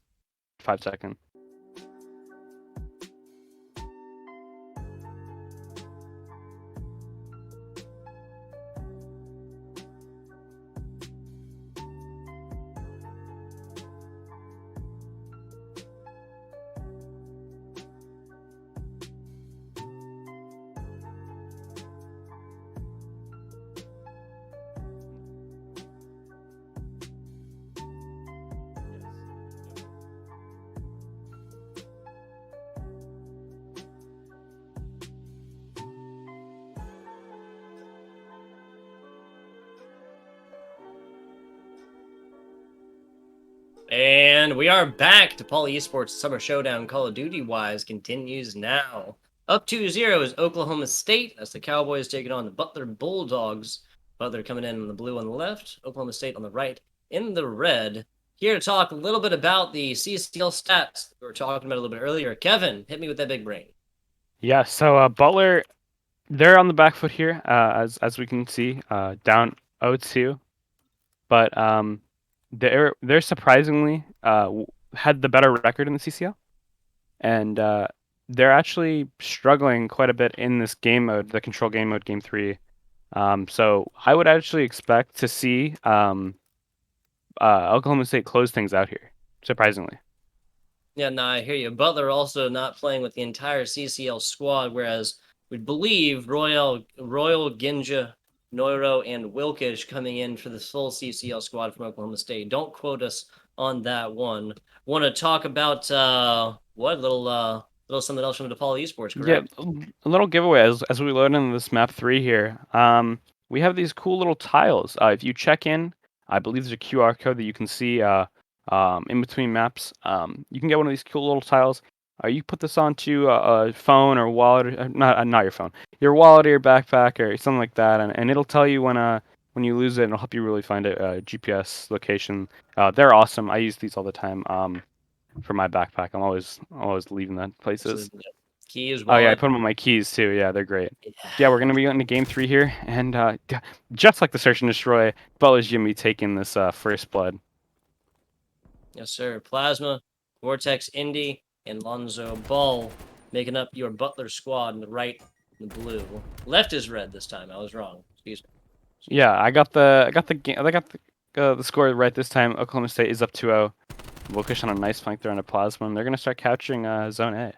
5-second. And we are back. DePaul Esports Summer Showdown Call of Duty wise continues now. Up 2-0 is Oklahoma State. That's the Cowboys taking on the Butler Bulldogs. Butler coming in the blue on the left, Oklahoma State on the right in the red. Here to talk a little bit about the CCL stats we were talking about a little bit earlier. Kevin, hit me with that big brain. Yeah, so Butler, they're on the back foot here, as we can see, down 0-2, but they're surprisingly had the better record in the CCL, and they're actually struggling quite a bit in this game mode, the control game mode, game 3. So I would actually expect to see Oklahoma State close things out here, surprisingly. Yeah, no, I hear you. Butler also not playing with the entire CCL squad, whereas we believe Royal Ginja, Noiro, and Wilkish coming in for the full CCL squad from Oklahoma State. Don't quote us on that one. Want to talk about what little something else from DePaul Esports, Yeah, correct? a little giveaway as we load into this map 3 here. We have these cool little tiles. If you check in, I believe there's a QR code that you can see in between maps. You can get one of these cool little tiles. You put this onto a phone or wallet, not your phone, your wallet or your backpack or something like that, and it'll tell you when you lose it, and it'll help you really find a GPS location. They're awesome. I use these all the time. For my backpack, I'm always leaving that places. Keys, Oh yeah, I wallet. put them on my keys too. Yeah, they're great. Yeah. Yeah, we're gonna be into game 3 here, and just like the search and destroy, Butler's gonna be taking this first blood. Yes, sir. Plasma, Vortex, Indy. and Lonzo Ball making up your Butler squad in the right and the blue. Left is red this time. I was wrong. Excuse me. Yeah, I got the score right this time. Oklahoma State is up 2-0. Wilkish on a nice flank there on a plasma, and they're gonna start couching zone A.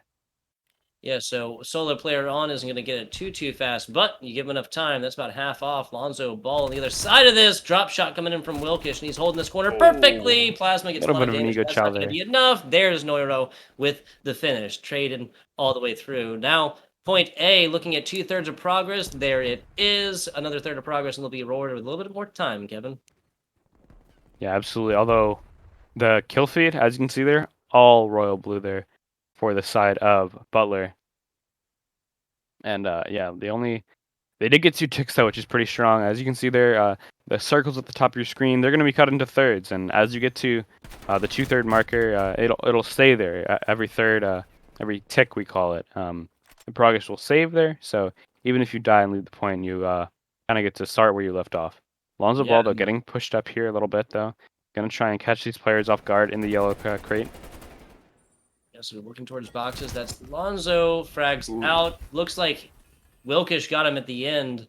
Yeah, so solo player on isn't going to get it too fast, but you give him enough time. That's about half off. Lonzo Ball on the other side of this. Drop shot coming in from Wilkish, and he's holding this corner perfectly. Oh, Plasma a gets a little lot bit of of an damage. ego That's chow not going to there. be enough. There's Noiro with the finish. Traded all the way through. Now, point A, looking at 2/3 of progress. There it is. Another third of progress, and they'll be rewarded with a little bit more time, Kevin. Yeah, absolutely. Although the kill feed, as you can see there, all royal blue there for the side of Butler. And yeah, they did get 2 ticks though, which is pretty strong. As you can see there, the circles at the top of your screen, they're going to be cut into thirds, and as you get to the 2/3 marker, it'll stay there. Every third, every tick we call it, the progress will save there. So even if you die and leave the point, you kind of get to start where you left off. Lonzo Yeah, Ball though getting pushed up here a little bit though, gonna try and catch these players off guard in the yellow crate. yeah, so working towards boxes. That's Lonzo. Frags Ooh. out. Looks like Wilkish got him at the end.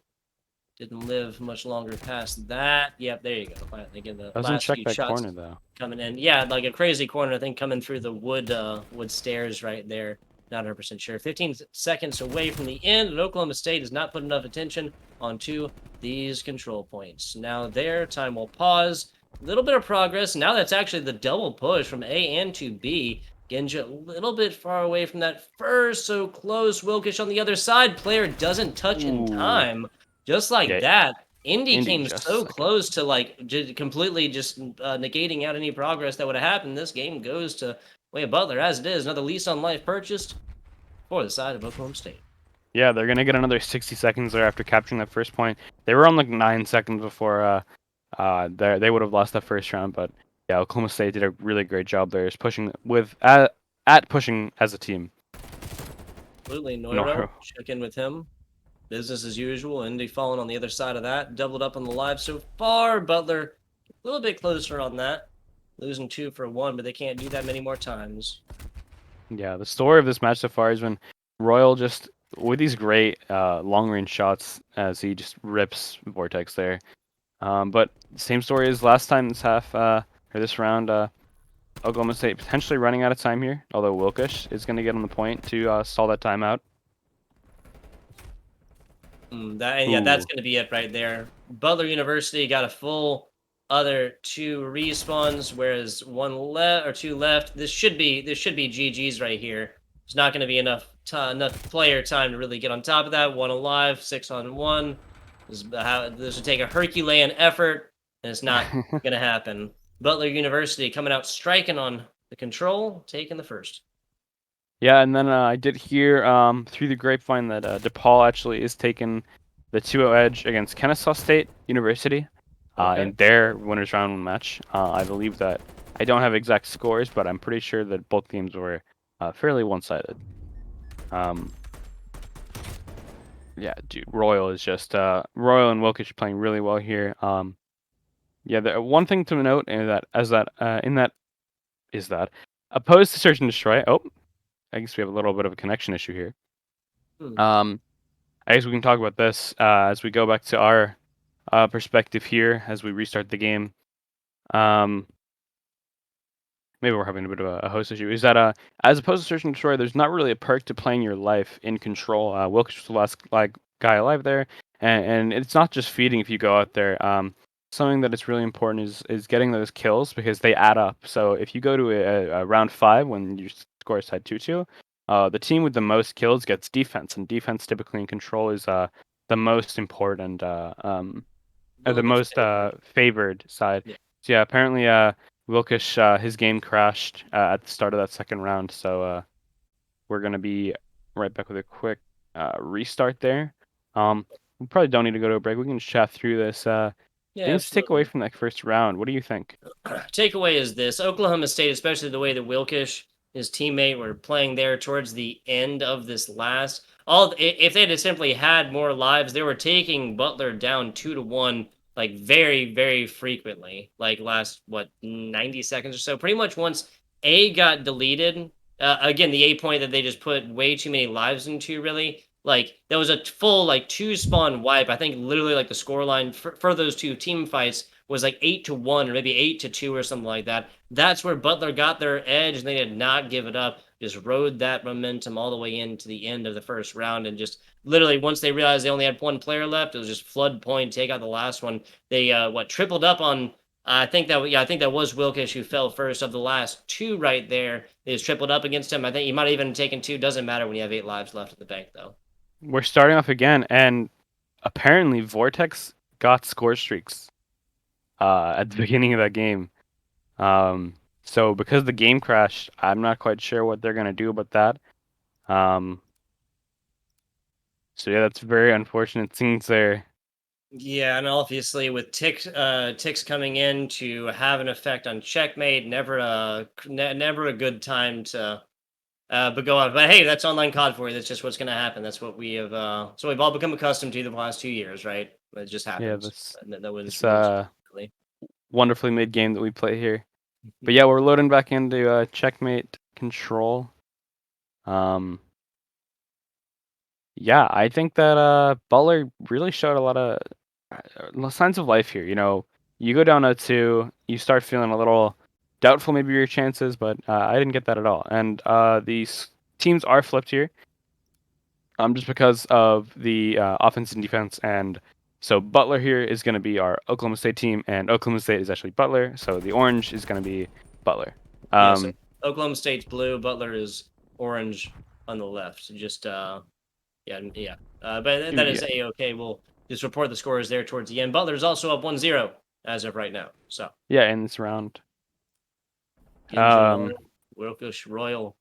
Didn't live much longer past that. Yep, there you go. Finally, again, the Doesn't last check few that shots corner though. coming in. Yeah, like a crazy corner. I think coming through the wood stairs right there. Not 100% sure. 15 seconds away from the end, and Oklahoma State has not put enough attention onto these control points. Now their time will pause. A little bit of progress. Now that's actually the double push from A and to B. Genja a little bit far away from that first, so close. Wilkish on the other side. Player doesn't touch in Ooh. time. Just like Yeah, that, Indy Indy came just a so second. close to like completely just negating out any progress that would have happened. This game goes to way of Butler as it is. Another lease on life purchased for the side of Oklahoma State. Yeah, they're gonna get another 60 seconds there after capturing that first point. They were on like 9 seconds before they would have lost that first round, but yeah, Oklahoma State did a really great job there, is pushing with at pushing as a team. Absolutely, Noiro, No, check in with him. Business as usual. Indy falling on the other side of that. Doubled up on the live so far. Butler a little bit closer on that. Losing 2 for 1, but they can't do that many more times. yeah, the story of this match so far has been Royal just with these great long range shots as he just rips Vortex there. But same story as last time this half or this round. Oklahoma State potentially running out of time here, although Wilkish is going to get on the point to stall that timeout. Yeah, that's Ooh, going to be it right there. Butler University got a full other 2 respawns, whereas 1 left or 2 left. This should be GG's right here. There's not going to be enough player time to really get on top of that. 1 alive, 6 on 1. This would take a Herculean effort, and it's not going to happen. Butler University coming out striking on the control, taking the first. yeah, and then I did hear through the grapevine that DePaul actually is taking the 2-0 edge against Kennesaw State University Okay. in their winners round match. I believe that I don't have exact scores, but I'm pretty sure that both games were fairly one-sided. Um, yeah, dude, Royal is just Royal and Wilkish playing really well here. Yeah, the one thing to note is that opposed to search and destroy. Oh, I guess we have a little bit of a connection issue here. Hmm. I guess we can talk about this as we go back to our perspective here as we restart the game. Um, maybe we're having a bit of a host issue. Is that as opposed to search and destroy, there's not really a perk to playing your life in control. Wilkes was the last guy alive there, and it's not just feeding if you go out there. Something that is really important is getting those kills because they add up. So if you go to a round 5 when your score is tied 2-2, the team with the most kills gets defense, and defense typically in control is the most important, A little the bit most favored. favored side. Yeah. So yeah, apparently Wilkish his game crashed at the start of that second round, so we're gonna be right back with a quick restart there. We probably don't need to go to a break. We can just chat through this. Yeah, Things to take away absolutely. from that first round. What do you think? Takeaway is this: Oklahoma State, especially the way that Wilkish, his teammate, were playing there towards the end of this last. If they had simply had more lives, they were taking Butler down 2-1, like very frequently, like last 90 seconds or so. Pretty much once A got deleted, again, the 8 point that they just put way too many lives into, really. Like, there was a full, like, 2-spawn wipe. I think literally, like, the scoreline for those two team fights was like 8-1 or maybe 8-2 or something like that. That's where Butler got their edge, and they did not give it up. Just rode that momentum all the way into the end of the first round, and just literally once they realized they only had one player left, it was just flood point, take out the last one. They tripled up on. I think that was Wilkish who fell first of the last two right there. They just tripled up against him. I think he might have even taken two. Doesn't matter when you have 8 lives left in the bank, though. We're starting off again, and apparently Vortex got score streaks at the beginning of that game. So because the game crashed, I'm not quite sure what they're gonna do about that. So yeah, that's very unfortunate things there. Yeah, and obviously with ticks coming in to have an effect on checkmate, never a good time to but go on. But hey, that's online COD for you. That's just what's going to happen. That's what we have. So we've all become accustomed to the last 2 years, right? It just Yeah, happens. this That was this really specifically. wonderfully made game that we play here. But yeah, we're loading back into checkmate control. Yeah, I think that Butler really showed a lot of signs of life here. You know, you go down 0-2, you start feeling a little doubtful maybe your chances, but I didn't get that at all. And these teams are flipped here, just because of the offense and defense. And so Butler here is going to be our Oklahoma State team, and Oklahoma State is actually Butler. So the orange is going to be Butler. Yeah, so Oklahoma State's blue, Butler is orange on the left. So just yeah. But that is Yeah. a-okay. We'll just report the scores there towards the end. Butler's also up 1-0 as of right now. So Yeah, in this round. Gingermo, Wilkish, Royal,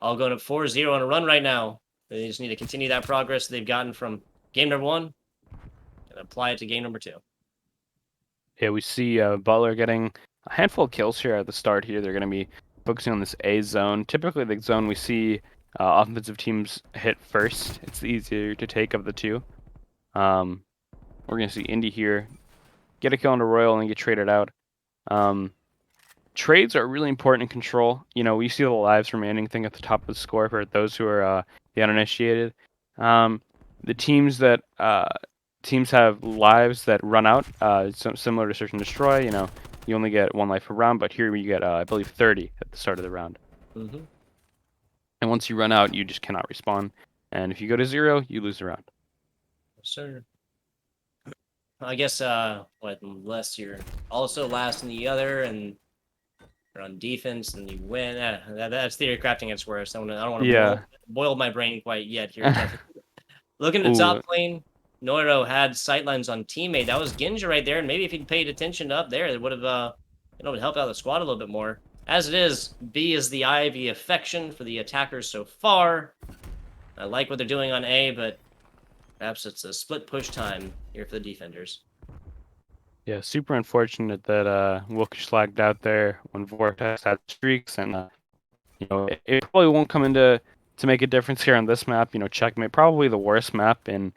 all going up 4-0 on a run right now. They just need to continue that progress they've gotten from game number 1 and apply it to game number 2. Yeah, we see Butler getting a handful of kills here at the start here. They're going to be focusing on this A zone. Typically, the zone we see offensive teams hit first. It's easier to take of the two. We're going to see Indy here get a kill into Royal and get traded out. Trades are really important in control. You know, we see the lives remaining thing at the top of the score for those who are the uninitiated. The teams have lives that run out, similar to Search and Destroy. You know, you only get 1 life per round, but here you get, I believe, 30 at the start of the round. Mm-hmm. And once you run out, you just cannot respawn. And if you go to 0, you lose the round. Sir. I guess, unless you're also last in the other and you're on defense and you win. That's theory crafting. It's worse. I don't want to boil my brain quite yet here. Looking at the top lane, Noiro had sightlines on teammate. That was Ginja right there, and maybe if he'd paid attention up there, it would have helped out the squad a little bit more. As it is, B is the Ivy affection for the attackers so far. I like what they're doing on A, but perhaps it's a split push time here for the defenders. Yeah, super unfortunate that Wilkish flagged out there when Vortex had streaks, and you know, it probably won't come into to make a difference here on this map. You know, checkmate, probably the worst map in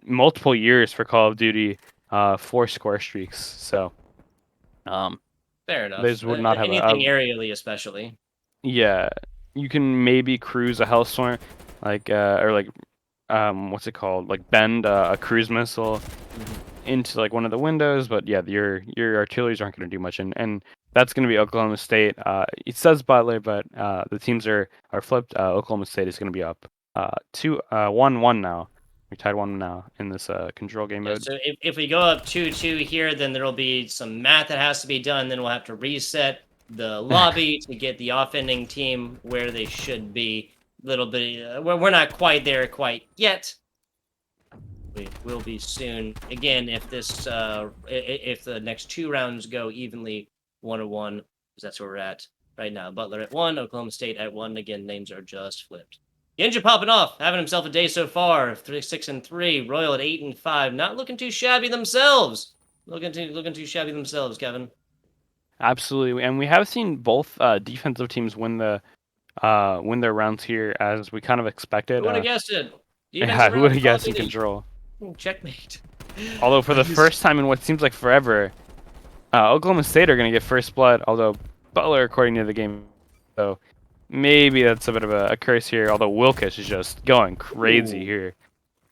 multiple years for Call of Duty, 4 score streaks. So, fair enough. This would not have anything aerially, especially. Yeah, you can maybe cruise a Hellstorm, like or like what's it called? Like bend a cruise missile into like one of the windows, but yeah, your artilleries aren't going to do much, and that's going to be Oklahoma State. It says Butler, but the teams are flipped. Oklahoma State is going to be up 1-1 now. We're tied 1 now in this control game mode. So if we go up 2-2 here, then there'll be some math that has to be done. Then we'll have to reset the lobby to get the offending team where they should be. Little bit. We're not quite there quite yet. We will be soon. Again, if if the next 2 rounds go evenly 1-1, because that's where we're at right now. Butler at 1, Oklahoma State at 1. Again, names are just flipped. Genja popping off, having himself a day so far. 6-3. Royal at 8-5. Not looking too shabby themselves. Looking too shabby themselves, Kevin. Absolutely, and we have seen both defensive teams win their rounds here, as we kind of expected. Who would have guessed it? Yeah, who would have guessed in control? Checkmate. Although for the first time in what seems like forever, Oklahoma State are going to get first blood. Although Butler, according to the game, so maybe that's a bit of a curse here. Although Wilkish is just going crazy Ooh, here.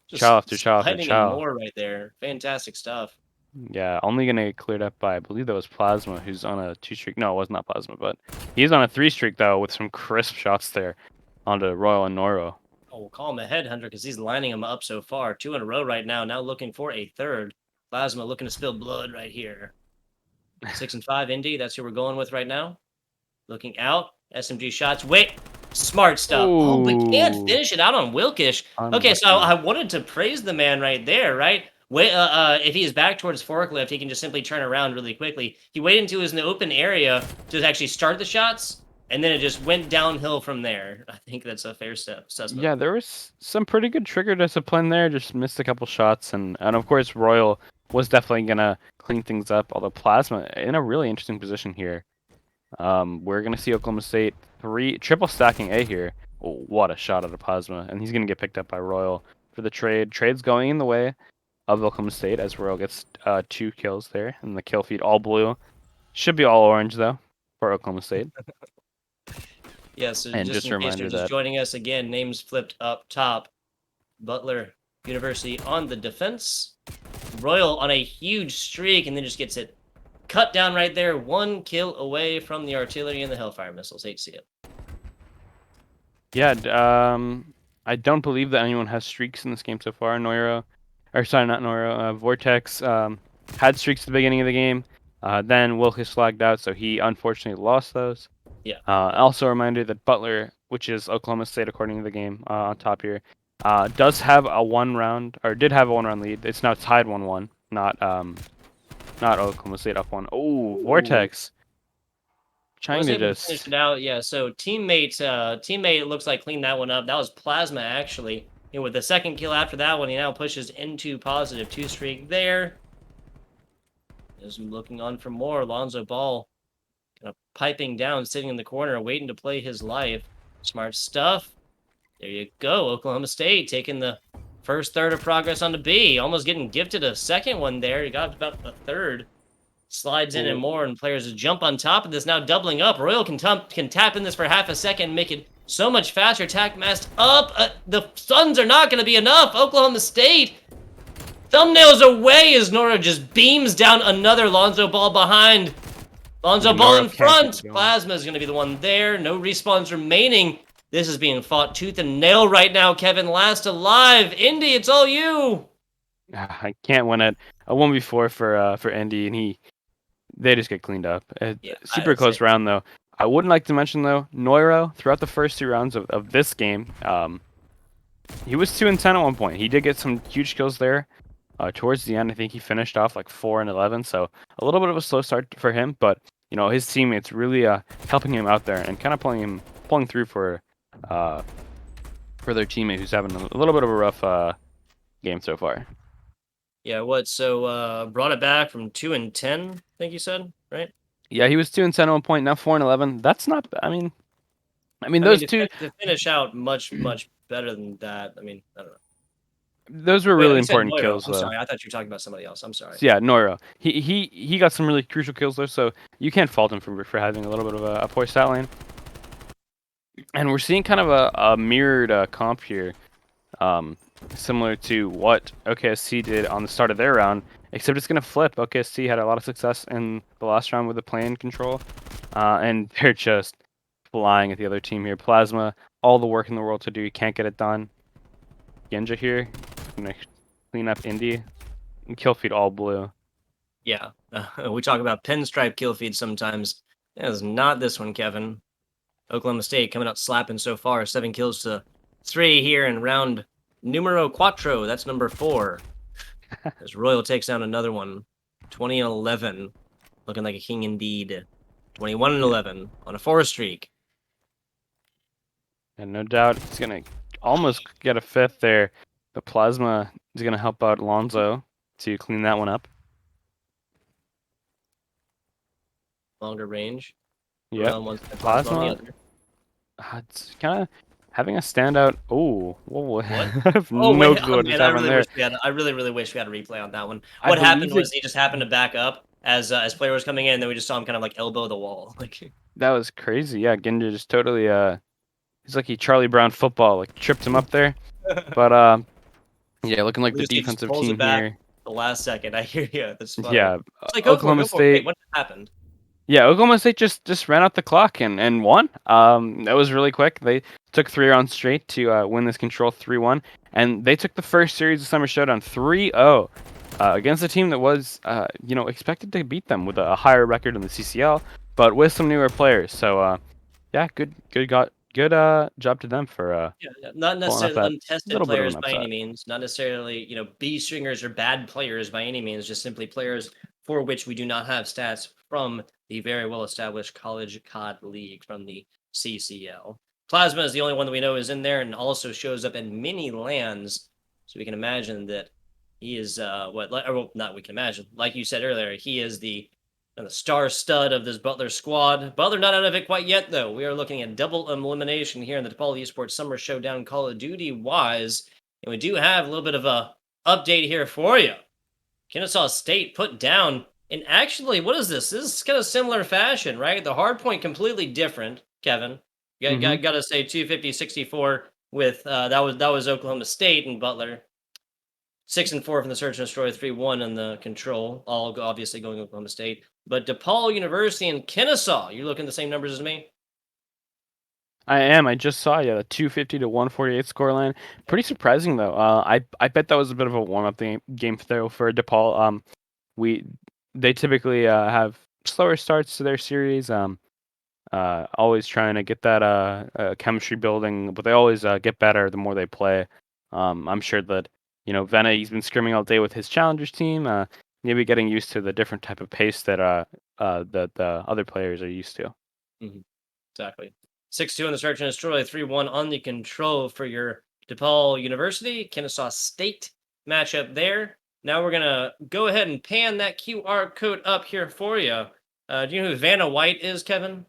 Chow just after chow after sliding and chow. more right there. Fantastic stuff. Yeah, only gonna get cleared up by, I believe that was Plasma, who's on a 2 streak. No, it was not Plasma, but he's on a 3 streak though, with some crisp shots there onto Royal and Noro. Oh, we'll call him a headhunter because he's lining him up so far. 2 in a row right now. Now looking for a third. Plasma looking to spill blood right here. 6 and 5 Indy. That's who we're going with right now. Looking out. SMG shots. Wait. Smart stuff. Oh, but can't Ooh, finish it out on Wilkish. Okay, so unlucky. I wanted to praise the man right there, right? Wait, if he is back towards forklift, he can just simply turn around really quickly. He waited until he was in the open area to actually start the shots, and then it just went downhill from there. I think that's a fair assessment. Yeah, there was some pretty good trigger discipline there. Just missed a couple shots, and of course Royal was definitely gonna clean things up. Although Plasma in a really interesting position here. We're gonna see Oklahoma State triple stacking A here. Oh, what a shot at a Plasma, and he's gonna get picked up by Royal for the trade. Trade's going in the way of Oklahoma State as Royal gets 2 kills there, and the kill feed all blue. Should be all orange though for Oklahoma State. Yeah, so And just just a in case you're reminder just that joining us again, names flipped up top. Butler University on the defense. Royal on a huge streak, and then just gets it cut down right there. 1 kill away from the artillery and the Hellfire missiles. Hate to see it. yeah, I don't believe that anyone has streaks in this game so far. Sorry, not Noiro. Vortex had streaks at the beginning of the game. Then Wilkes flagged out, so he unfortunately lost those. Yeah. Also a reminder that Butler, which is Oklahoma State according to the game on top here, does have a 1-round, or did have a 1-round lead. It's now tied 1-1, not Oklahoma State up 1. Oh, Ooh. Vortex trying Was to able to finish just. it out. Yeah, so teammate looks like cleaned that one up. That was Plasma, actually. And with the second kill after that one, he now pushes into positive 2 streak there. Is looking on for more. Alonzo Ball kind of piping down, sitting in the corner, waiting to play his life. Smart stuff. There you go. Oklahoma State taking the first third of progress onto B. Almost getting gifted a second one there. He got about the third. Slides in and more, and players jump on top of this, now doubling up. Royal can tap in this for half a second, make it so much faster. Attack mast up. The Suns are not going to be enough. Oklahoma State. Thumbnails away as Nora just beams down another Lonzo Ball behind. Lonzo Ball in front. Plasma is going to be the one there. No respawns remaining. This is being fought tooth and nail right now, Kevin. Last alive. Indy, it's all you. I can't win it. A 1v4 for Indy, and they just get cleaned up. Yeah, Super close round though. I wouldn't like to mention though, Noiro throughout the first 2 rounds of this game, he was 2 and 10 at one point. He did get some huge kills there. Towards the end, I think he finished off like 4 and 11, so a little bit of a slow start for him. But you know, his teammates really helping him out there and kind of pulling through for their teammate who's having a little bit of a rough game so far. Yeah, what? So brought it back from 2 and 10, I think you said, right? Yeah, he was 2 and 10 at one point. Now 4 and 11. That's not. I mean, those two. To finish out much better than that. I mean, I don't know. Those were Wait, really you said important Noiro. kills, I'm though. sorry. I thought you were talking about somebody else. I'm sorry. So, yeah, Noiro. He got some really crucial kills there, so you can't fault him for having a little bit of a poor stat line. And we're seeing kind of a mirrored comp here, similar to what OKSC did on the start of their round, except it's going to flip. OKSC had a lot of success in the last round with the plane control, and they're just flying at the other team here. Plasma, all the work in the world to do, you can't get it done. Genja here, gonna clean up Indy, and kill feed all blue. Yeah, we talk about pinstripe kill feed sometimes. That is not this one, Kevin. Oklahoma State coming out slapping so far. 7 kills to 3 here in round numero cuatro. That's number 4. As Royal takes down another one. 20 and 11. Looking like a king indeed. 21 and 11 on a 4 streak. And no doubt he's gonna almost get a 5th there. The Plasma is gonna help out Lonzo to clean that one up. Longer range. Yeah, Plasma. It's kind of having a standout. Oh, whoa! What? I have Oh, no wait, clue what just happened there. I really wish we had a replay on that one. What happened was he just happened to back up as player was coming in, and then we just saw him kind of like elbow the wall. Like, That was crazy. Yeah, Ginger just totally he's like he Charlie Brown football, like tripped him up there. But yeah, looking like the Lucy just defensive pulls team it back here. the last second. I hear you. That's funny. Yeah, It's like, go for it, Oklahoma go for it. Wait, State. what happened? Yeah, Oklahoma State just ran out the clock and won. That was really quick. They took 3 rounds straight to win this control 3-1, and they took the first series of Summer Showdown 3-0 against a team that was expected to beat them with a higher record in the CCL, but with some newer players. So yeah, good job to them for Yeah, not pulling off necessarily that untested little bit of players an by any upset. means, not necessarily, B stringers or bad players by any means, just simply players for which we do not have stats from the very well established College COD League from the CCL. Plasma is the only one that we know is in there and also shows up in many lands. So we can imagine that he is well, not we can imagine. Like you said earlier, he is the star stud of this Butler squad. Butler not out of it quite yet, though. We are looking at double elimination here in the DePaul Esports Summer Showdown Call of Duty wise. And we do have a little bit of a update here for you. Kennesaw State put down, and actually, what is this? This is kind of similar fashion, right? The hard point completely different, Kevin. Hmm. Gotta say 250-64 with that was Oklahoma State and Butler. 6-4 from the search and destroy, 3-1 in the control, obviously going Oklahoma State. But DePaul University and Kennesaw, you're looking at the same numbers as me? I am. I just saw the 250 to 148 scoreline. Pretty surprising though. I bet that was a bit of a warm up game though for DePaul. We they typically have slower starts to their series. Always trying to get that chemistry building, but they always get better the more they play. I'm sure that Vena, he's been scrimming all day with his challengers team. Maybe getting used to the different type of pace that that the other players are used to. Mhm. Exactly. 6-2 in the search and destroy, 3-1 on the control for your DePaul University, Kennesaw State matchup there. Now we're going to go ahead and pan that QR code up here for you. Do you know who Vanna White is, Kevin?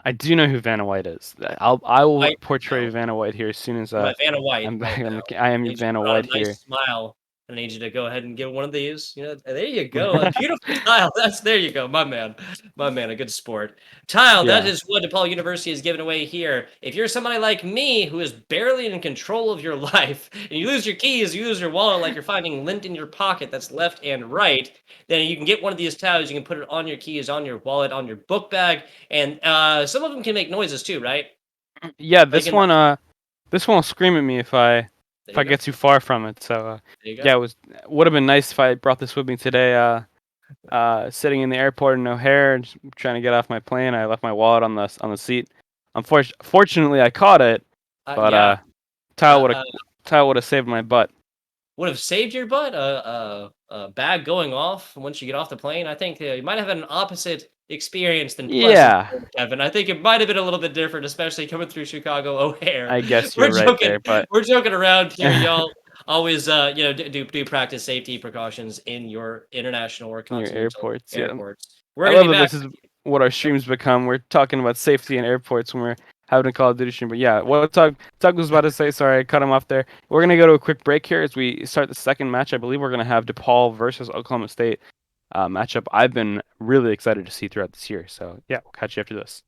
I do know who Vanna White is. I will Right portray now. Vanna White here as soon as My Vanna White I'm right back now. I am I your need you to Vanna put on White a nice here. smile. I need you to go ahead and get one of these. There you go. A beautiful tile. There you go, my man. My man, a good sport. Tile, that Yeah. is what DePaul University is giving away here. If you're somebody like me who is barely in control of your life, and you lose your keys, you lose your wallet like you're finding lint in your pocket that's left and right, then you can get one of these tiles. You can put it on your keys, on your wallet, on your book bag, and some of them can make noises too, right? Yeah, Like in this one will scream at me there if I you go. get too far from it. So There you go. yeah, it would have been nice if I brought this with me today. Sitting in the airport in O'Hare, just trying to get off my plane, I left my wallet on the seat. Fortunately, I caught it, but Yeah. Tile would have Uh, Tile would have saved my butt. would have saved your butt a bag going off once you get off the plane. I think you might have had an opposite experience than pleasant, Yeah, Kevin. I think it might have been a little bit different, especially coming through Chicago O'Hare. I guess We're you're right joking. there, but We're joking around here, y'all. Always, do practice safety precautions in your international or near continental airports, yeah. airports. We're I gonna love be that back. this is what our streams become. We're talking about safety in airports when we're having a Call of Duty stream. But yeah, what Tug was about to say, sorry, I cut him off there. We're gonna go to a quick break here as we start the second match. I believe we're gonna have DePaul versus Oklahoma State matchup. I've been really excited to see throughout this year. So yeah, we'll catch you after this.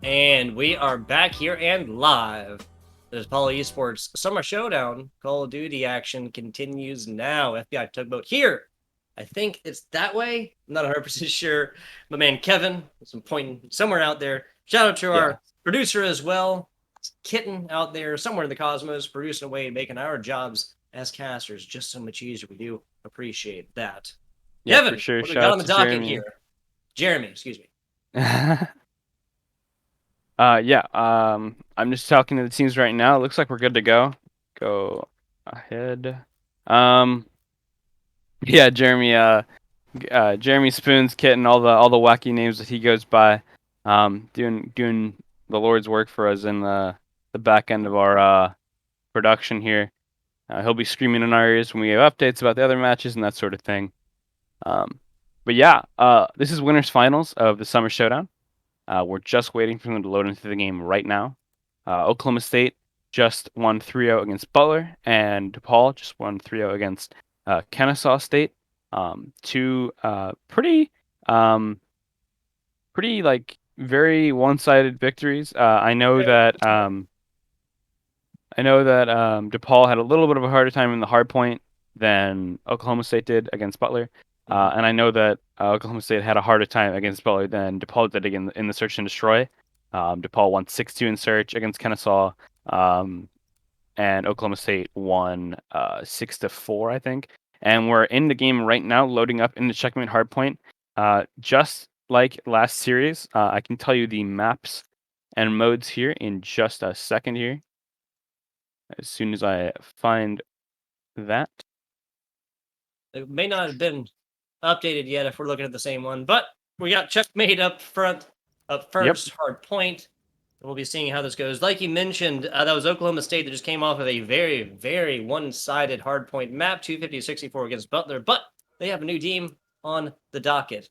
And we are back here and live. The DePaul Esports Summer Showdown Call of Duty action continues now. FBI tugboat here. I think it's that way. I'm not 100% sure. My man Kevin is pointing somewhere out there. Shout out to our producer as well. Kitten out there somewhere in the cosmos, producing away and making our jobs as casters just so much easier. We do appreciate that. Yeah, Kevin, for sure. what do we Shout got out on the to docket Jeremy. here? Jeremy, excuse me. I'm just talking to the teams right now. It looks like we're good to go. Go ahead. Um, yeah, Jeremy. Jeremy Spoon's Kitten, all the wacky names that he goes by. Doing the Lord's work for us in the back end of our production here. He'll be screaming in our ears when we have updates about the other matches and that sort of thing. But yeah, this is winners finals of the Summer Showdown. We're just waiting for them to load into the game right now. Oklahoma State just won 3-0 against Butler, and DePaul just won 3-0 against Kennesaw State. Two pretty like very one-sided victories. I know that DePaul had a little bit of a harder time in the hard point than Oklahoma State did against Butler. And I know that Oklahoma State had a harder time against Butler than DePaul did in the search and destroy. DePaul won 6-2 in search against Kennesaw, and Oklahoma State won 6-4, I think. And we're in the game right now, loading up in the checkmate hardpoint. Just like last series, I can tell you the maps and modes here in just a second here. As soon as I find that. It may not have been updated yet if we're looking at the same one, but we got checkmate up first, hard point. We'll be seeing how this goes. Like you mentioned, that was Oklahoma State that just came off of a very, very one-sided hard point map, 250-64 against Butler, but they have a new team on the docket.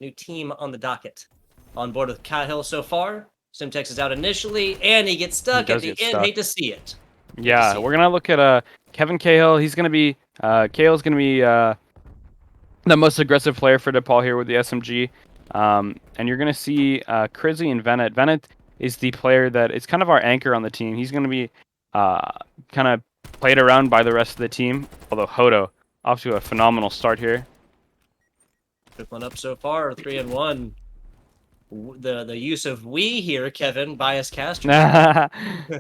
On board with Cahill so far. Simtex is out initially, and he gets stuck at the end. Stuck. Hate to see it. Yeah, we're gonna look at Kevin Cahill. He's gonna be Cahill's gonna be the most aggressive player for DePaul here with the SMG. And you're gonna see Crizzy and Venet. Venet is the player that is kind of our anchor on the team. He's gonna be kind of played around by the rest of the team. Although Hodo off to a phenomenal start here. Good one up so far, 3-1. The use of we here, Kevin, bias caster.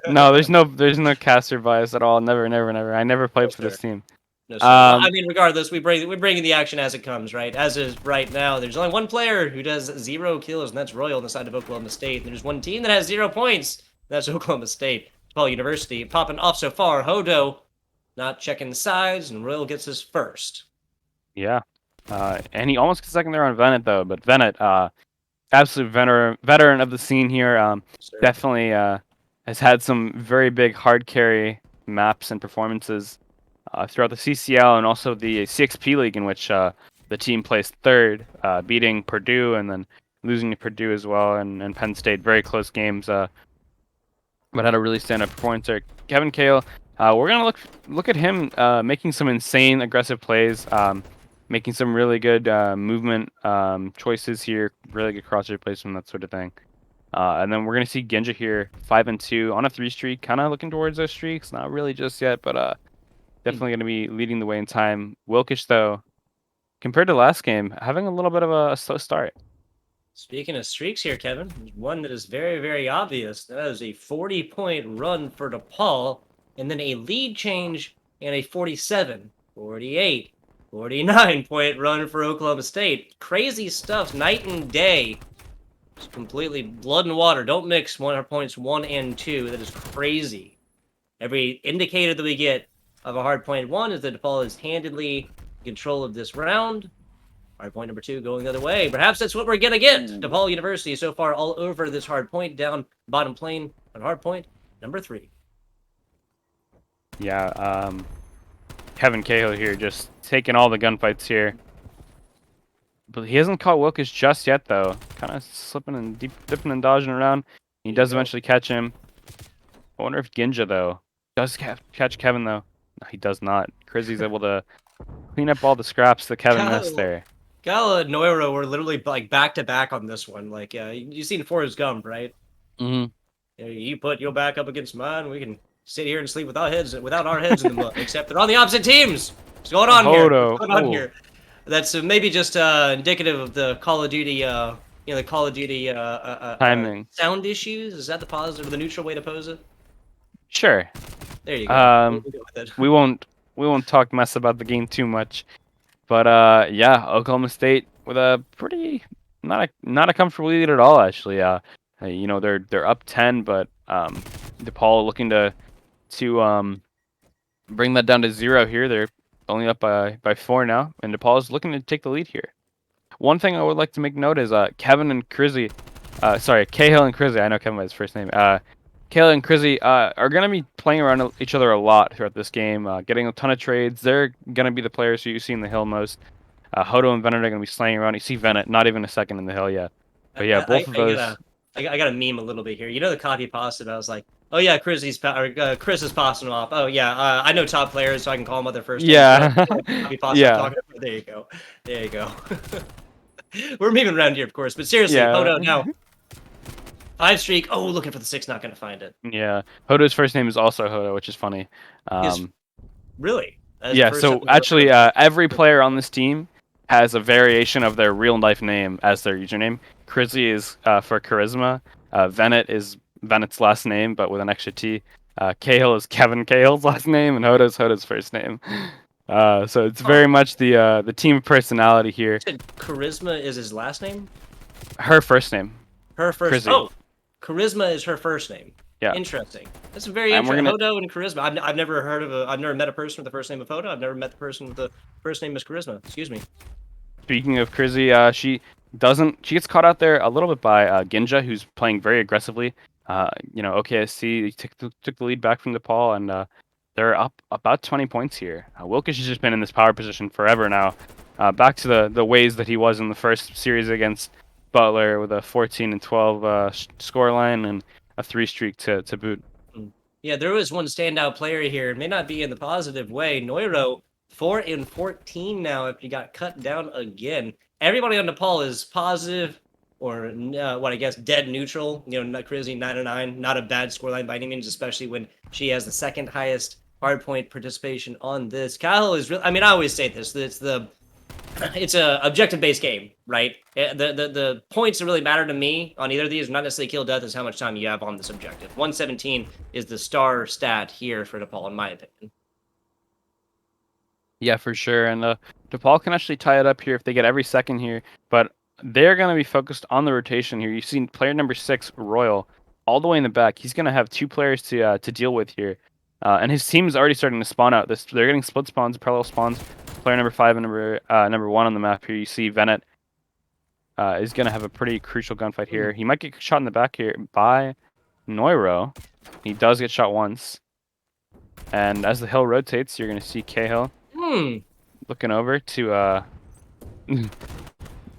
No, there's no caster bias at all. Never. I never played for this team. No, I mean, regardless, we're bringing the action as it comes, right? As is right now, there's only one player who does 0 kills, and that's Royal on the side of Oklahoma State. And there's one team that has 0 points. That's Oklahoma State. DePaul University popping off so far. Hodo not checking the sides, and Royal gets his first. Yeah, and he almost gets second there on Venet though. But Venet, absolute veteran of the scene here. Definitely has had some very big hard carry maps and performances throughout the CCL and also the CXP League, in which the team placed third, beating Purdue and then losing to Purdue as well, and Penn State. Very close games, but had a really stand-up performance there. Kevin Cahill, we're gonna look at him making some insane aggressive plays, making some really good movement choices here, really good crosshair placement, that sort of thing. And then we're gonna see Ginja here, 5-2 on a 3 streak, kind of looking towards those streaks. Not really just yet, but definitely gonna be leading the way in time. Wilkish though, compared to last game, having a little bit of a slow start. Speaking of streaks here, Kevin, one that is very, very obvious. That is a 40-point run for DePaul, and then a lead change and a 47, 48, 49-point run for Oklahoma State. Crazy stuff, night and day. It's completely blood and water. Don't mix points 1 and 2. That is crazy. Every indicator that we get of a hard point 1 is that DePaul is handedly in control of this round. Hard point number 2 going the other way. Perhaps that's what we're going to get. DePaul University so far all over this hard point, down bottom plane on hard point number 3. Yeah, Kevin Cahill here just taking all the gunfights here. But he hasn't caught Wilkes just yet, though. Kind of slipping and dipping and dodging around. He does eventually catch him. I wonder if Ginja, though, does catch Kevin, though. No, he does not. Crizzy's able to clean up all the scraps that Kevin missed there. Gala and Noiro were literally like back-to-back on this one. Like, you've seen Forrest Gump, right? Mm-hmm. You put your back up against mine. We can sit here and sleep without our heads in the mud. Except they're on the opposite teams. What's going on here? Hodo. What's going on Ooh. here? That's maybe just indicative of the Call of Duty, the Call of Duty Timing. sound issues. Is that the positive or the neutral way to pose it? Sure. There you go. We'll go with it. We won't talk mess about the game too much. But yeah, Oklahoma State with a pretty not a comfortable lead at all, actually. You know, they're up 10, but DePaul looking to bring that down to 0 here. They're only up by 4 now, and DePaul is looking to take the lead here. One thing I would like to make note is Kevin and Crizzy, Cahill and Crizzy. I know Kevin by his first name. Cahill and Crizzy are going to be playing around each other a lot throughout this game, getting a ton of trades. They're going to be the players who you see in the hill most. Hodo and Venet are going to be slaying around. You see Venet, not even a second in the hill yet. But yeah, both of those. I got a meme a little bit here. You know the copy pasta, but I was like, oh yeah, Chris is passing him off. Oh yeah, I know top players, so I can call them other first names. Yeah. Copy pasta. Yeah. I'm talking about. There you go. There you go. We're moving around here, of course, but seriously, Yeah. Hodo now. 5 streak. Oh, looking for the 6, not gonna find it. Yeah. Hodo's first name is also Hodo, which is funny. Really? Yeah. So actually, every player on this team has a variation of their real life name as their username. Crizzy is for charisma. Venet is Venet's last name, but with an extra T. Cahill is Kevin Cahill's last name, and Hodo's first name. So it's very much the team personality here. You said charisma is his last name? Her first name. Her first. Crizzy. Oh, charisma is her first name. Yeah. Interesting. That's a very interesting. Hodo and charisma. I've never heard of I've never met a person with the first name of Hodo. I've never met the person with the first name as charisma. Excuse me. Speaking of Crizzy, she gets caught out there a little bit by Ginja, who's playing very aggressively. You know, OKSC took the lead back from DePaul, and they're up about 20 points here. Wilkes has just been in this power position forever now. Back to the ways that he was in the first series against Butler with a 14-12 scoreline and a 3 streak to boot. Yeah, there was one standout player here. It may not be in the positive way. Noiro, 4-14 now after he got cut down again. Everybody on DePaul is positive or what I guess dead neutral. You know, Crizzy 9-9, not a bad scoreline by any means, especially when she has the second highest hardpoint participation on this. Kyle is really. I mean, I always say this. It's a objective based game, right? The points that really matter to me on either of these, not necessarily kill death, is how much time you have on this objective. 117 is the star stat here for DePaul, in my opinion. Yeah, for sure. And DePaul can actually tie it up here if they get every second here, but they're going to be focused on the rotation here. You've seen player number 6, Royal, all the way in the back. He's going to have 2 players to deal with here. And his team's already starting to spawn out. They're getting split spawns, parallel spawns. Player number 5 and number 1 on the map here. You see Venet is going to have a pretty crucial gunfight here. He might get shot in the back here by Noiro. He does get shot once. And as the hill rotates, you're going to see Cahill looking over to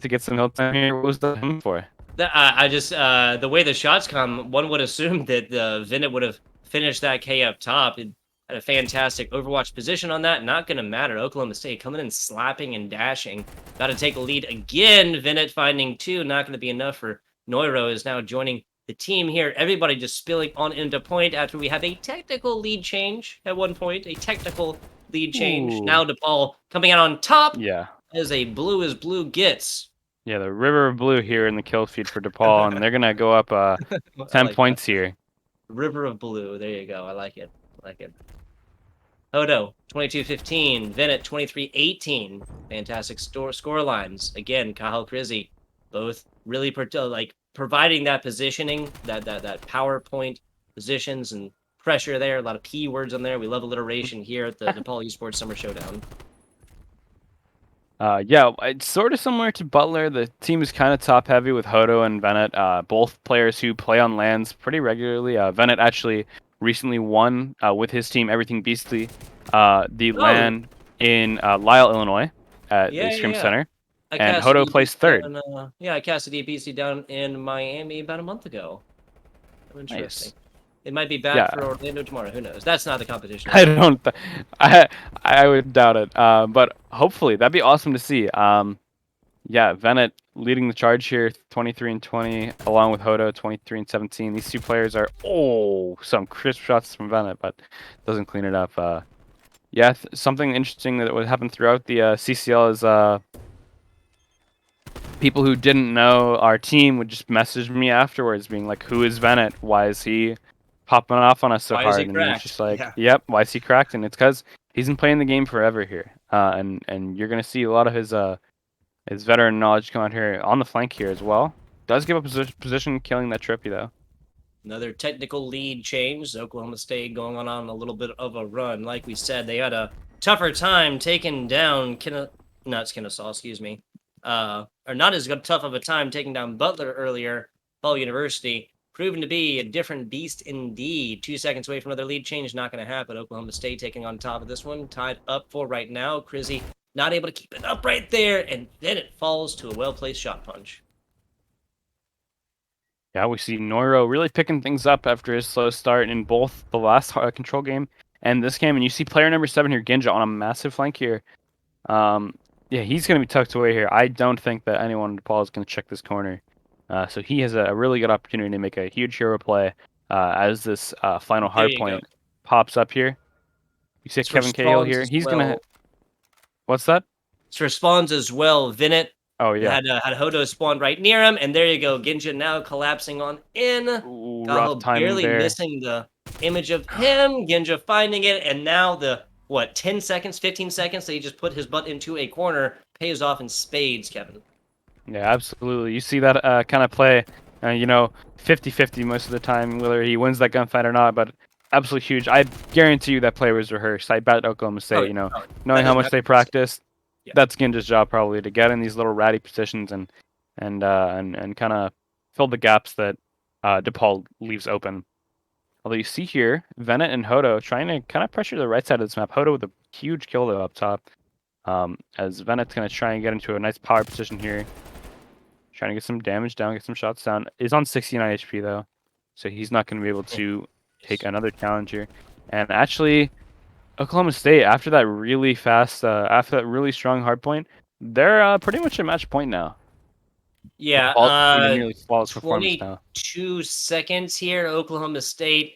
get some hill time here. What was that him for? I just the way the shots come, one would assume that Venet would have finished that K up top. It had a fantastic Overwatch position on that. Not going to matter. Oklahoma State coming in slapping and dashing. Got to take a lead again. Venet finding 2. Not going to be enough for Noiro is now joining the team here. Everybody just spilling on into point after we have a technical lead change at one point. A technical lead change. Ooh. Now DePaul coming out on top. Yeah. As blue as blue gets. Yeah, the river of blue here in the kill feed for DePaul, and they're going to go up 10 points here. River of blue. There you go. I like it. I like it. Hodo, 22-15. Venet, 23-18. Fantastic score lines. Again, Cahill Crizzy, both really providing that positioning, that PowerPoint positions and pressure there. A lot of keywords on there. We love alliteration here at the DePaul Esports Summer Showdown. Yeah, it's sort of similar to Butler. The team is kind of top heavy with Hodo and Venet, both players who play on LANs pretty regularly. Venet actually recently won with his team Everything Beastly the LAN in Lisle, Illinois at the Scrim Center. And Hodo placed 3rd. I cast a DPC down in Miami about a month ago. Interesting. Nice. It might be back for Orlando tomorrow. Who knows? That's not the competition. I would doubt it. But hopefully that'd be awesome to see. Yeah, Venet leading the charge here, 23-20, along with Hodo, 23-17. These two players are some crisp shots from Venet, but doesn't clean it up. Yeah, something interesting that would happen throughout the CCL is people who didn't know our team would just message me afterwards, being like, "Who is Venet? Why is he popping off on us so Why is he hard?" And it's cracked? just like, Yeah. "Yep, why is he cracked?" And it's because he's been playing the game forever here, and you're gonna see a lot of his veteran knowledge come out here on the flank here as well. Does give up position, killing that trippy though. Another technical lead change. Oklahoma State going on a little bit of a run. Like we said, they had a tougher time taking down not Kennesaw, excuse me. Or not as tough of a time taking down Butler earlier. Paul University proven to be a different beast indeed. 2 seconds away from another lead change, not going to happen. Oklahoma State taking on top of this one, tied up for right now. Crizzy not able to keep it up right there, and then it falls to a well-placed shot punch. Yeah, we see Noiro really picking things up after his slow start in both the last control game and this game. And you see player number 7 here, Ginja, on a massive flank here. Yeah, he's going to be tucked away here. I don't think that anyone in DePaul is going to check this corner. So he has a really good opportunity to make a huge hero play as this final There hard you go. point pops up here. You see This Kevin Cahill responds here. as He's going to... well. What's that? This responds as well. Vinet Oh, yeah. had Hodo spawn right near him, and there you go. Ginja now collapsing on in. Ooh, rough Gaho timing barely there. missing the image of him. Ginja finding it, and now the 10 seconds, 15 seconds that he just put his butt into a corner pays off in spades, Kevin. Yeah, absolutely. You see that kind of play, 50-50 most of the time, whether he wins that gunfight or not, but absolutely huge. I guarantee you that play was rehearsed. I bet Oklahoma State, knowing how much they practiced, Yeah. that's Ginja's job probably to get in these little ratty positions and kind of fill the gaps that DePaul leaves open. Although you see here, Venet and Hodo trying to kind of pressure the right side of this map. Hodo with a huge kill though up top. As Venet's going to try and get into a nice power position here. Trying to get some damage down, get some shots down. Is on 69 HP though, so he's not going to be able to take another challenge here. And actually, Oklahoma State, after that really fast, after that really strong hard point, they're pretty much at match point now. Yeah, Nearly flawless performance now. 22 seconds here, Oklahoma State.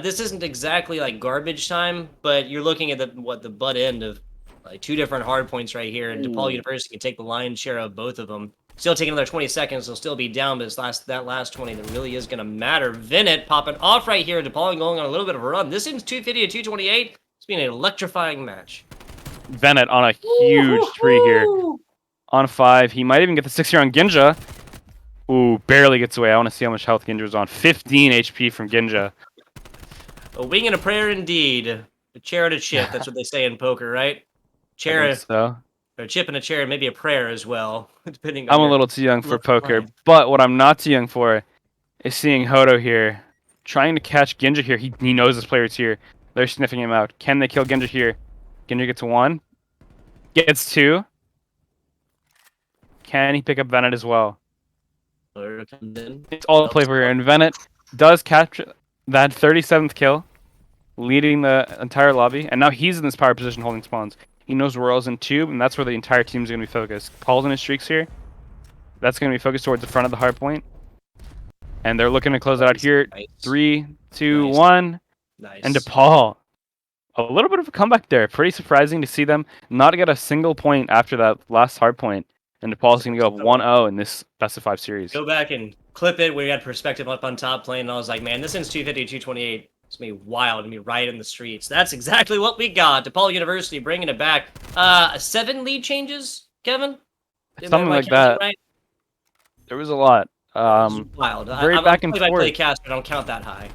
This isn't exactly like garbage time, but you're looking at the butt end of like 2 different hard points right here, and DePaul University can take the lion's share of both of them. Still taking another 20 seconds, they'll still be down, but that last 20 that really is going to matter. Vinet popping off right here, DePaul going on a little bit of a run. This is 250 to 228. It's been an electrifying match. Venet on a huge 3 here. On 5, he might even get the 6 here on Ginja. Ooh, barely gets away. I want to see how much health Ginja's on. 15 HP from Ginja. A wing and a prayer indeed. A chair and a chip. That's what they say in poker, right? Chair, I think so. a chip and a chair, and maybe a prayer as well, depending on I'm a your little too young for look poker, play. but what I'm not too young for is seeing Hodo here, trying to catch Ginja here. He knows this player's here. They're sniffing him out. Can they kill Ginja here? Ginja gets 1. Gets 2. Can he pick up Venet as well? It's all the play for here, and Venet does capture that 37th kill, leading the entire lobby, and now he's in this power position holding spawns. He knows Royal's in tube, and that's where the entire team's going to be focused. Paul's in his streaks here. That's going to be focused towards the front of the hard point. And they're looking to close it out here. Nice. 3, 2, 1. Nice. And DePaul. A little bit of a comeback there. Pretty surprising to see them not get a single point after that last hard point. And DePaul's going to go up 1-0 in this best of 5 series. Go back and clip it. We had perspective up on top playing, and I was like, man, this is 250, 228. It's going to be wild and be right in the streets. That's exactly what we got. DePaul University bringing it back. 7 lead changes, Kevin? Something like that. Right? There was a lot. Wild. Very back and forth. Play cast, but I don't count that high.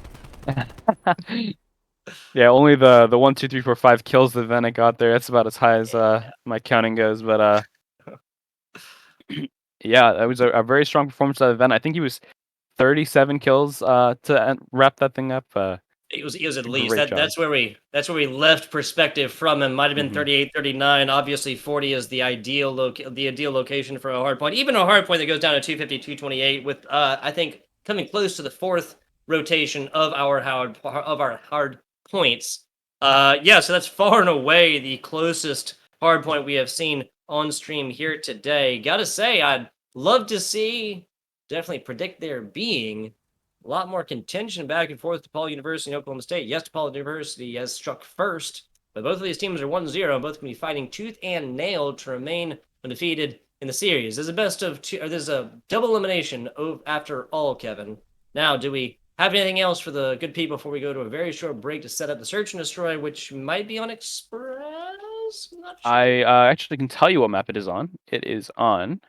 Yeah, only the 1, 2, 3, 4, 5 kills that Venet got there. That's about as high as my counting goes. But yeah, that was a very strong performance out of Venet. I think he was 37 kills to wrap that thing up. He was at least. That's where we left perspective from him. Might have been 38, 39. Obviously, 40 is the ideal location for a hard point. Even a hard point that goes down to 250, 228 with I think coming close to the 4th rotation of our hard points. Yeah, so that's far and away the closest hard point we have seen on stream here today. Gotta say, I'd love to see, definitely predict there being a lot more contention back and forth. DePaul University and Oklahoma State. Yes, DePaul University has struck first, but both of these teams are 1-0, and both can be fighting tooth and nail to remain undefeated in the series. There's a best of two, or there's a double elimination after all, Kevin. Now, do we have anything else for the good people before we go to a very short break to set up the search and destroy, which might be on Express? I'm not sure. I actually can tell you what map it is on. It is on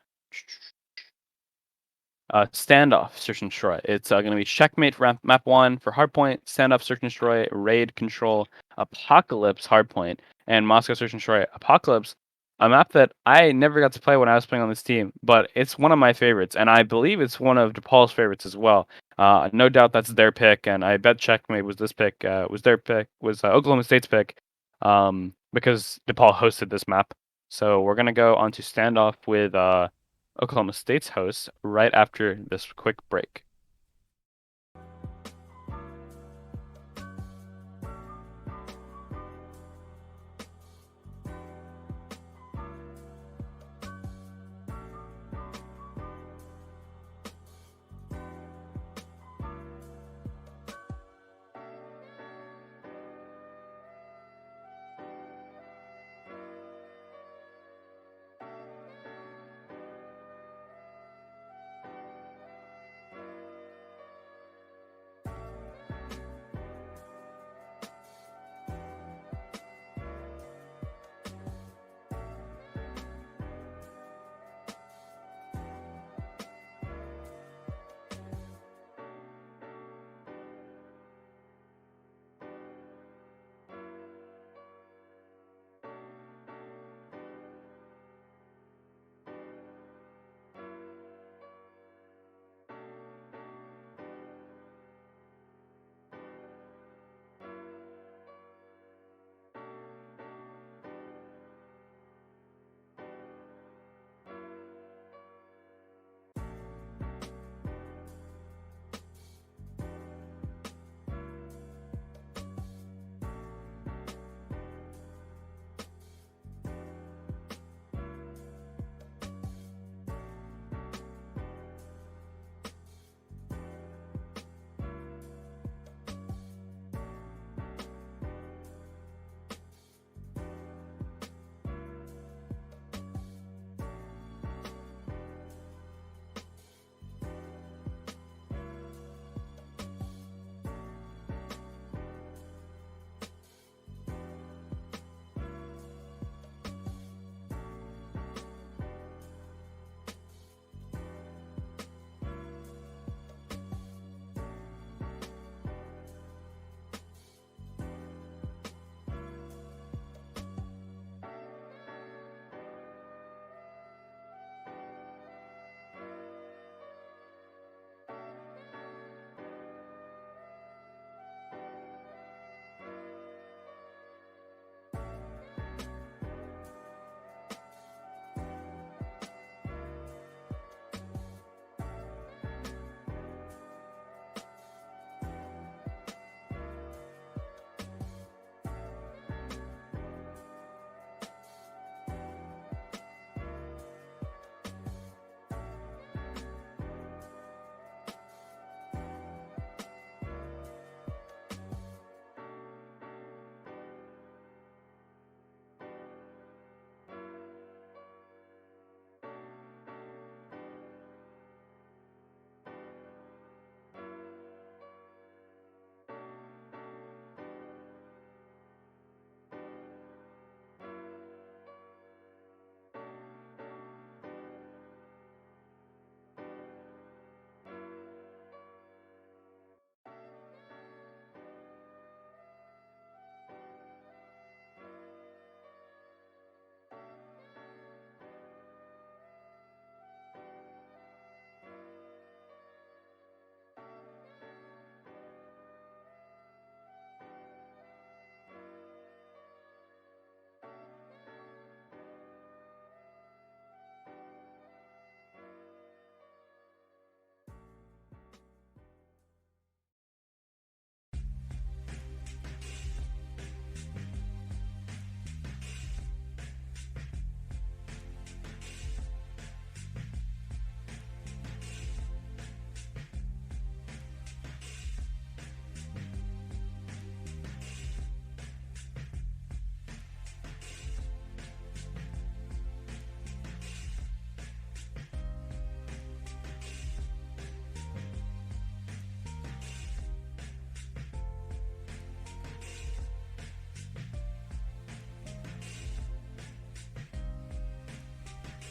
Standoff, Search and Destroy. It's going to be Checkmate for map 1 for Hardpoint, Standoff, Search and Destroy, Raid, Control, Apocalypse, Hardpoint, and Moscow, Search and Destroy. Apocalypse, a map that I never got to play when I was playing on this team, but it's one of my favorites, and I believe it's one of DePaul's favorites as well. No doubt that's their pick, and I bet Checkmate was this pick, was their pick, was Oklahoma State's pick, because DePaul hosted this map. So we're going to go on to Standoff with Oklahoma State's hosts right after this quick break.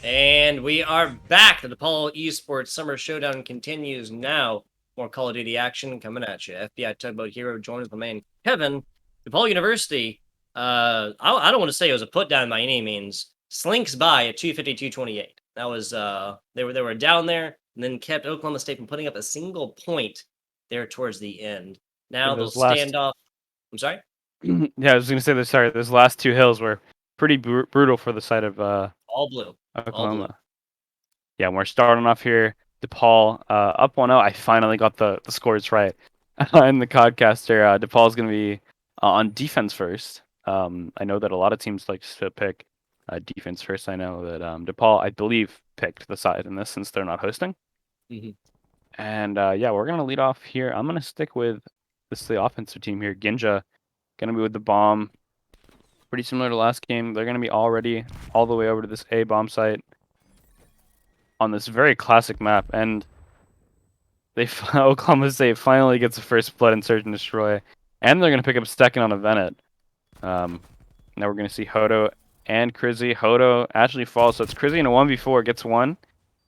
And we are back. The DePaul Esports Summer Showdown continues now. More Call of Duty action coming at you. FBI Tugboat Hero joins the man Kevin. DePaul University, I don't want to say it was a put down by any means. Slinks by at 252-28. That was they were down there and then kept Oklahoma State from putting up a single point there towards the end. Yeah, Now they'll those stand last. off. I'm sorry. Yeah, I was gonna say this. Sorry, those last two hills were pretty brutal for the side of All blue. All blue. Oklahoma. Yeah, we're starting off here. DePaul up 1-0. I finally got the scores right. In the codcaster, DePaul's going to be on defense first. I know that a lot of teams like to pick defense first. I know that DePaul, I believe, picked the side in this since they're not hosting. Mhm. And yeah, we're going to lead off here. I'm going to stick with the offensive team here. Ginja going to be with the bomb. Pretty similar to last game. They're going to be already all the way over to this A bomb site on this very classic map. And Oklahoma State finally gets the first blood in Search and Destroy, and they're gonna pick up second on a Venet. Now we're gonna see Hodo and Crizzy. Hodo actually falls, so it's Crizzy in a 1v4, gets one.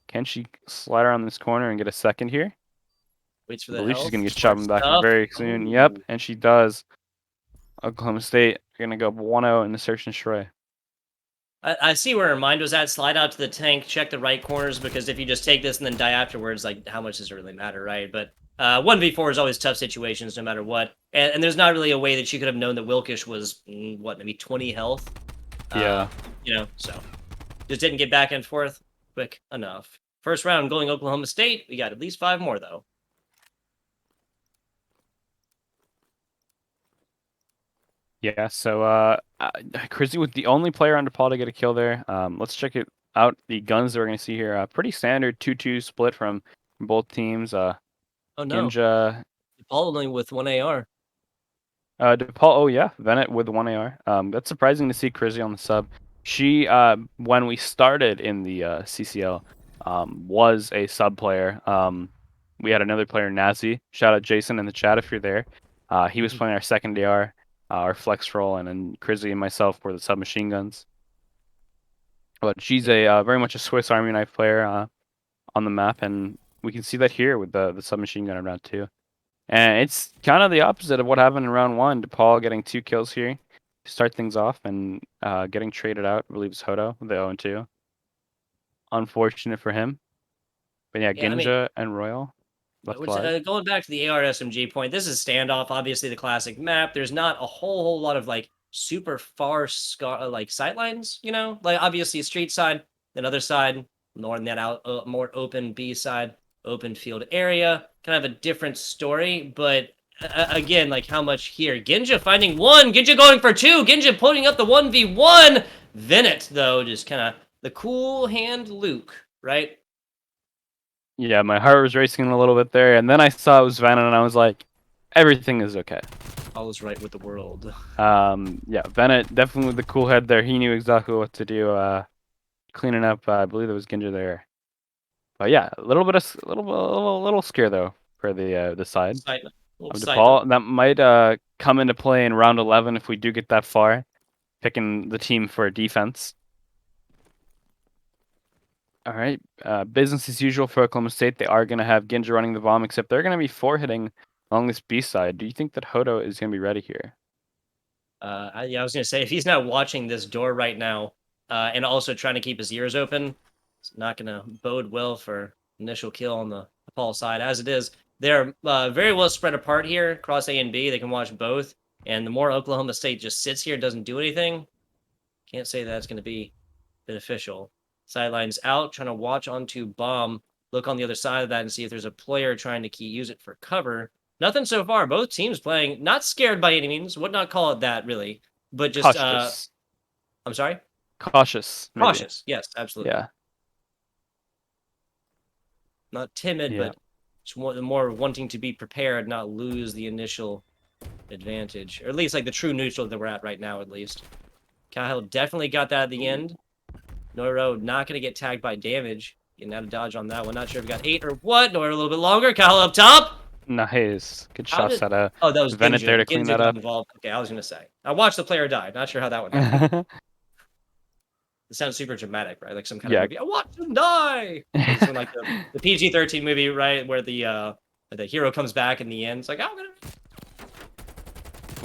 Can she slide around this corner and get a second here? Waits for I the believe she's health. gonna get Smart chopping back stuff. very soon. Yep, and she does. Oklahoma State are gonna go 1-0 in the Search and Destroy. I see where her mind was at. Slide out to the tank, check the right corners, because if you just take this and then die afterwards, like, how much does it really matter, right? But 1v4 is always tough situations no matter what. And there's not really a way that you could have known that Wilkish was, maybe 20 health? Yeah. So just didn't get back and forth quick enough. First round going Oklahoma State. We got at least 5 more, though. Yeah, so Crizzy was the only player on DePaul to get a kill there. Let's check it out. The guns that we're going to see here, pretty standard 2-2 split from both teams. Oh, no. Ginja, DePaul only with 1 AR. DePaul, oh yeah, Venet with 1 AR. That's surprising to see Crizzy on the sub. She, when we started in the CCL, was a sub player. We had another player, Nazi. Shout out Jason in the chat if you're there. He was playing our second AR. Our flex roll, and then Crizzy and myself were the submachine guns. But she's a very much a Swiss Army knife player on the map, and we can see that here with the submachine gun in round 2. And it's kind of the opposite of what happened in round 1. DePaul getting 2 kills here to start things off, and getting traded out, I believe it's Hodo, the 0-2. Unfortunate for him. But yeah, Yeah, Ginja and Royal left alive. Going back to the AR SMG point, this is standoff. Obviously, the classic map. There's not a whole lot of like super far like sightlines. Like obviously street side, then other side, more than that out, more open B side, open field area. Kind of a different story, but again, like how much here? Ginja finding one. Ginja going for two. Ginja putting up the 1v1. Venet though, just kind of the cool hand Luke, right? Yeah, my heart was racing a little bit there, and then I saw it was Venom, and I was like, everything is okay. All is right with the world. Yeah, Bennett definitely with the cool head there. He knew exactly what to do. Cleaning up. I believe there was Ginja there. But yeah, a little scare though for the side of DePaul. That might come into play in round 11 if we do get that far, picking the team for defense. All right, business as usual for Oklahoma State. They are going to have Ginja running the bomb, except they're going to be 4 hitting along this B side. Do you think that Hodo is going to be ready here? Yeah, I was gonna say if he's not watching this door right now, and also trying to keep his ears open, it's not gonna bode well for initial kill on the Paul side. As it is, they're very well spread apart here across A and B. They can watch both, and the more Oklahoma State just sits here, doesn't do anything, can't say that's gonna be beneficial. Sidelines out, trying to watch onto bomb. Look on the other side of that and see if there's a player trying to use it for cover. Nothing so far. Both teams playing not scared by any means. Would not call it that really, but just Cautious. I'm sorry. Cautious. Maybe. Cautious. Yes, absolutely. Yeah. Not timid, but just more wanting to be prepared, not lose the initial advantage, or at least like the true neutral that we're at right now. At least Kyle definitely got that at the end. Noro not going to get tagged by damage. Getting out of dodge on that one. Not sure if he got 8 or what. Noro a little bit longer. Kyle up top. Nice. Good shots at that was Venet there to clean that up. Involved. Okay, I was gonna say. I watched the player die. Not sure how that one happened. It sounds super dramatic, right? Like some kind of movie. I watch him die. Like something like the PG-13 movie, right? Where the hero comes back in the end. It's like, I'm gonna.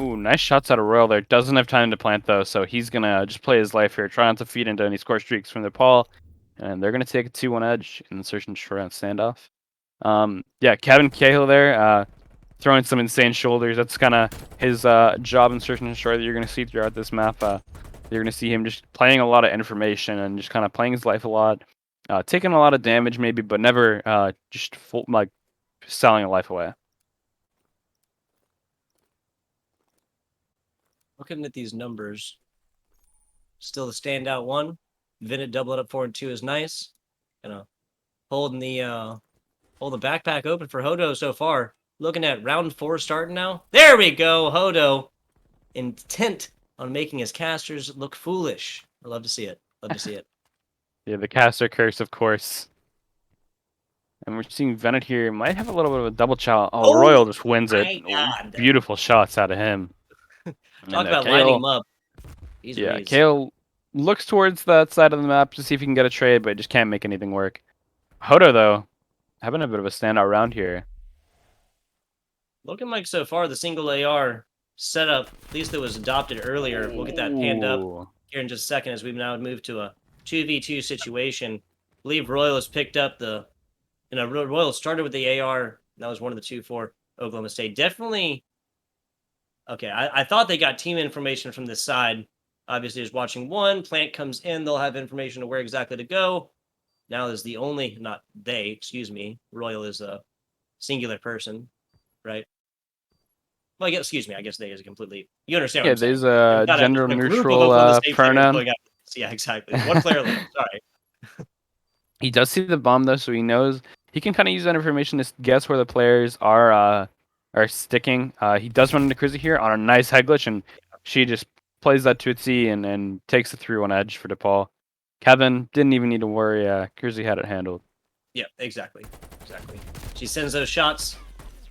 Ooh, nice shots out of Royal there. Doesn't have time to plant though, so he's gonna just play his life here, try not to feed into any score streaks from DePaul, and they're gonna take a 2-1 edge in the search and short standoff. Yeah, Kevin Cahill there, throwing some insane shoulders. That's kind of his job in search and short that you're gonna see throughout this map. You're gonna see him just playing a lot of information and just kind of playing his life a lot, taking a lot of damage maybe, but never just full, like selling a life away. Looking at these numbers, still the standout one. Vinnet doubling up 4 and 2 is nice. You know, holding the backpack open for Hodo so far. Looking at round 4 starting now. There we go, Hodo, intent on making his casters look foolish. I love to see it. Love to see it. Yeah, the caster curse, of course. And we're seeing Venet here. Might have a little bit of a double challenge. Oh, Royal just wins it. My God. Beautiful shots out of him. Talk about lining him up. Yeah, Kale looks towards that side of the map to see if he can get a trade, but just can't make anything work. Hodo, though, having a bit of a standout round here. Looking like so far the single AR setup, at least that was adopted earlier. We'll get that panned up here in just a second as we now move to a 2v2 situation. I believe Royal has picked up Royal started with the AR. That was one of the 2 for Oklahoma State. Definitely. Okay, I thought they got team information from this side. Obviously, just watching one. Plant comes in, they'll have information of where exactly to go. Now is the only, not they, excuse me. Royal is a singular person, right? Well, I guess they is a completely. You understand? Yeah, what I'm there's saying. a gender neutral pronoun. Yeah, exactly. One player left. Sorry. He does see the bomb though, so he knows he can kind of use that information to guess where the players are sticking. He does run into Crizzy here on a nice head glitch, and she just plays that to a T and takes the 3-1 edge for DePaul. Kevin didn't even need to worry. Crizzy had it handled. Yeah, exactly. She sends those shots.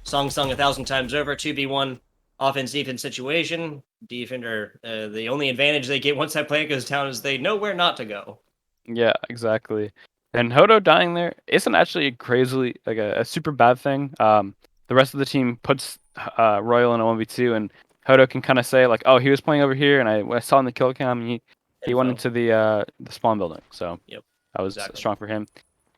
Song sung 1,000 times over. 2v1 offense-defense situation. Defender, the only advantage they get once that plant goes down is they know where not to go. Yeah, exactly. And Hodo dying there isn't actually crazily like a super bad thing. The rest of the team puts Royal in a 1v2, and Hodo can kind of say like, "Oh, he was playing over here, and I saw in the kill cam, and he went into the spawn building." So yep, that was strong for him.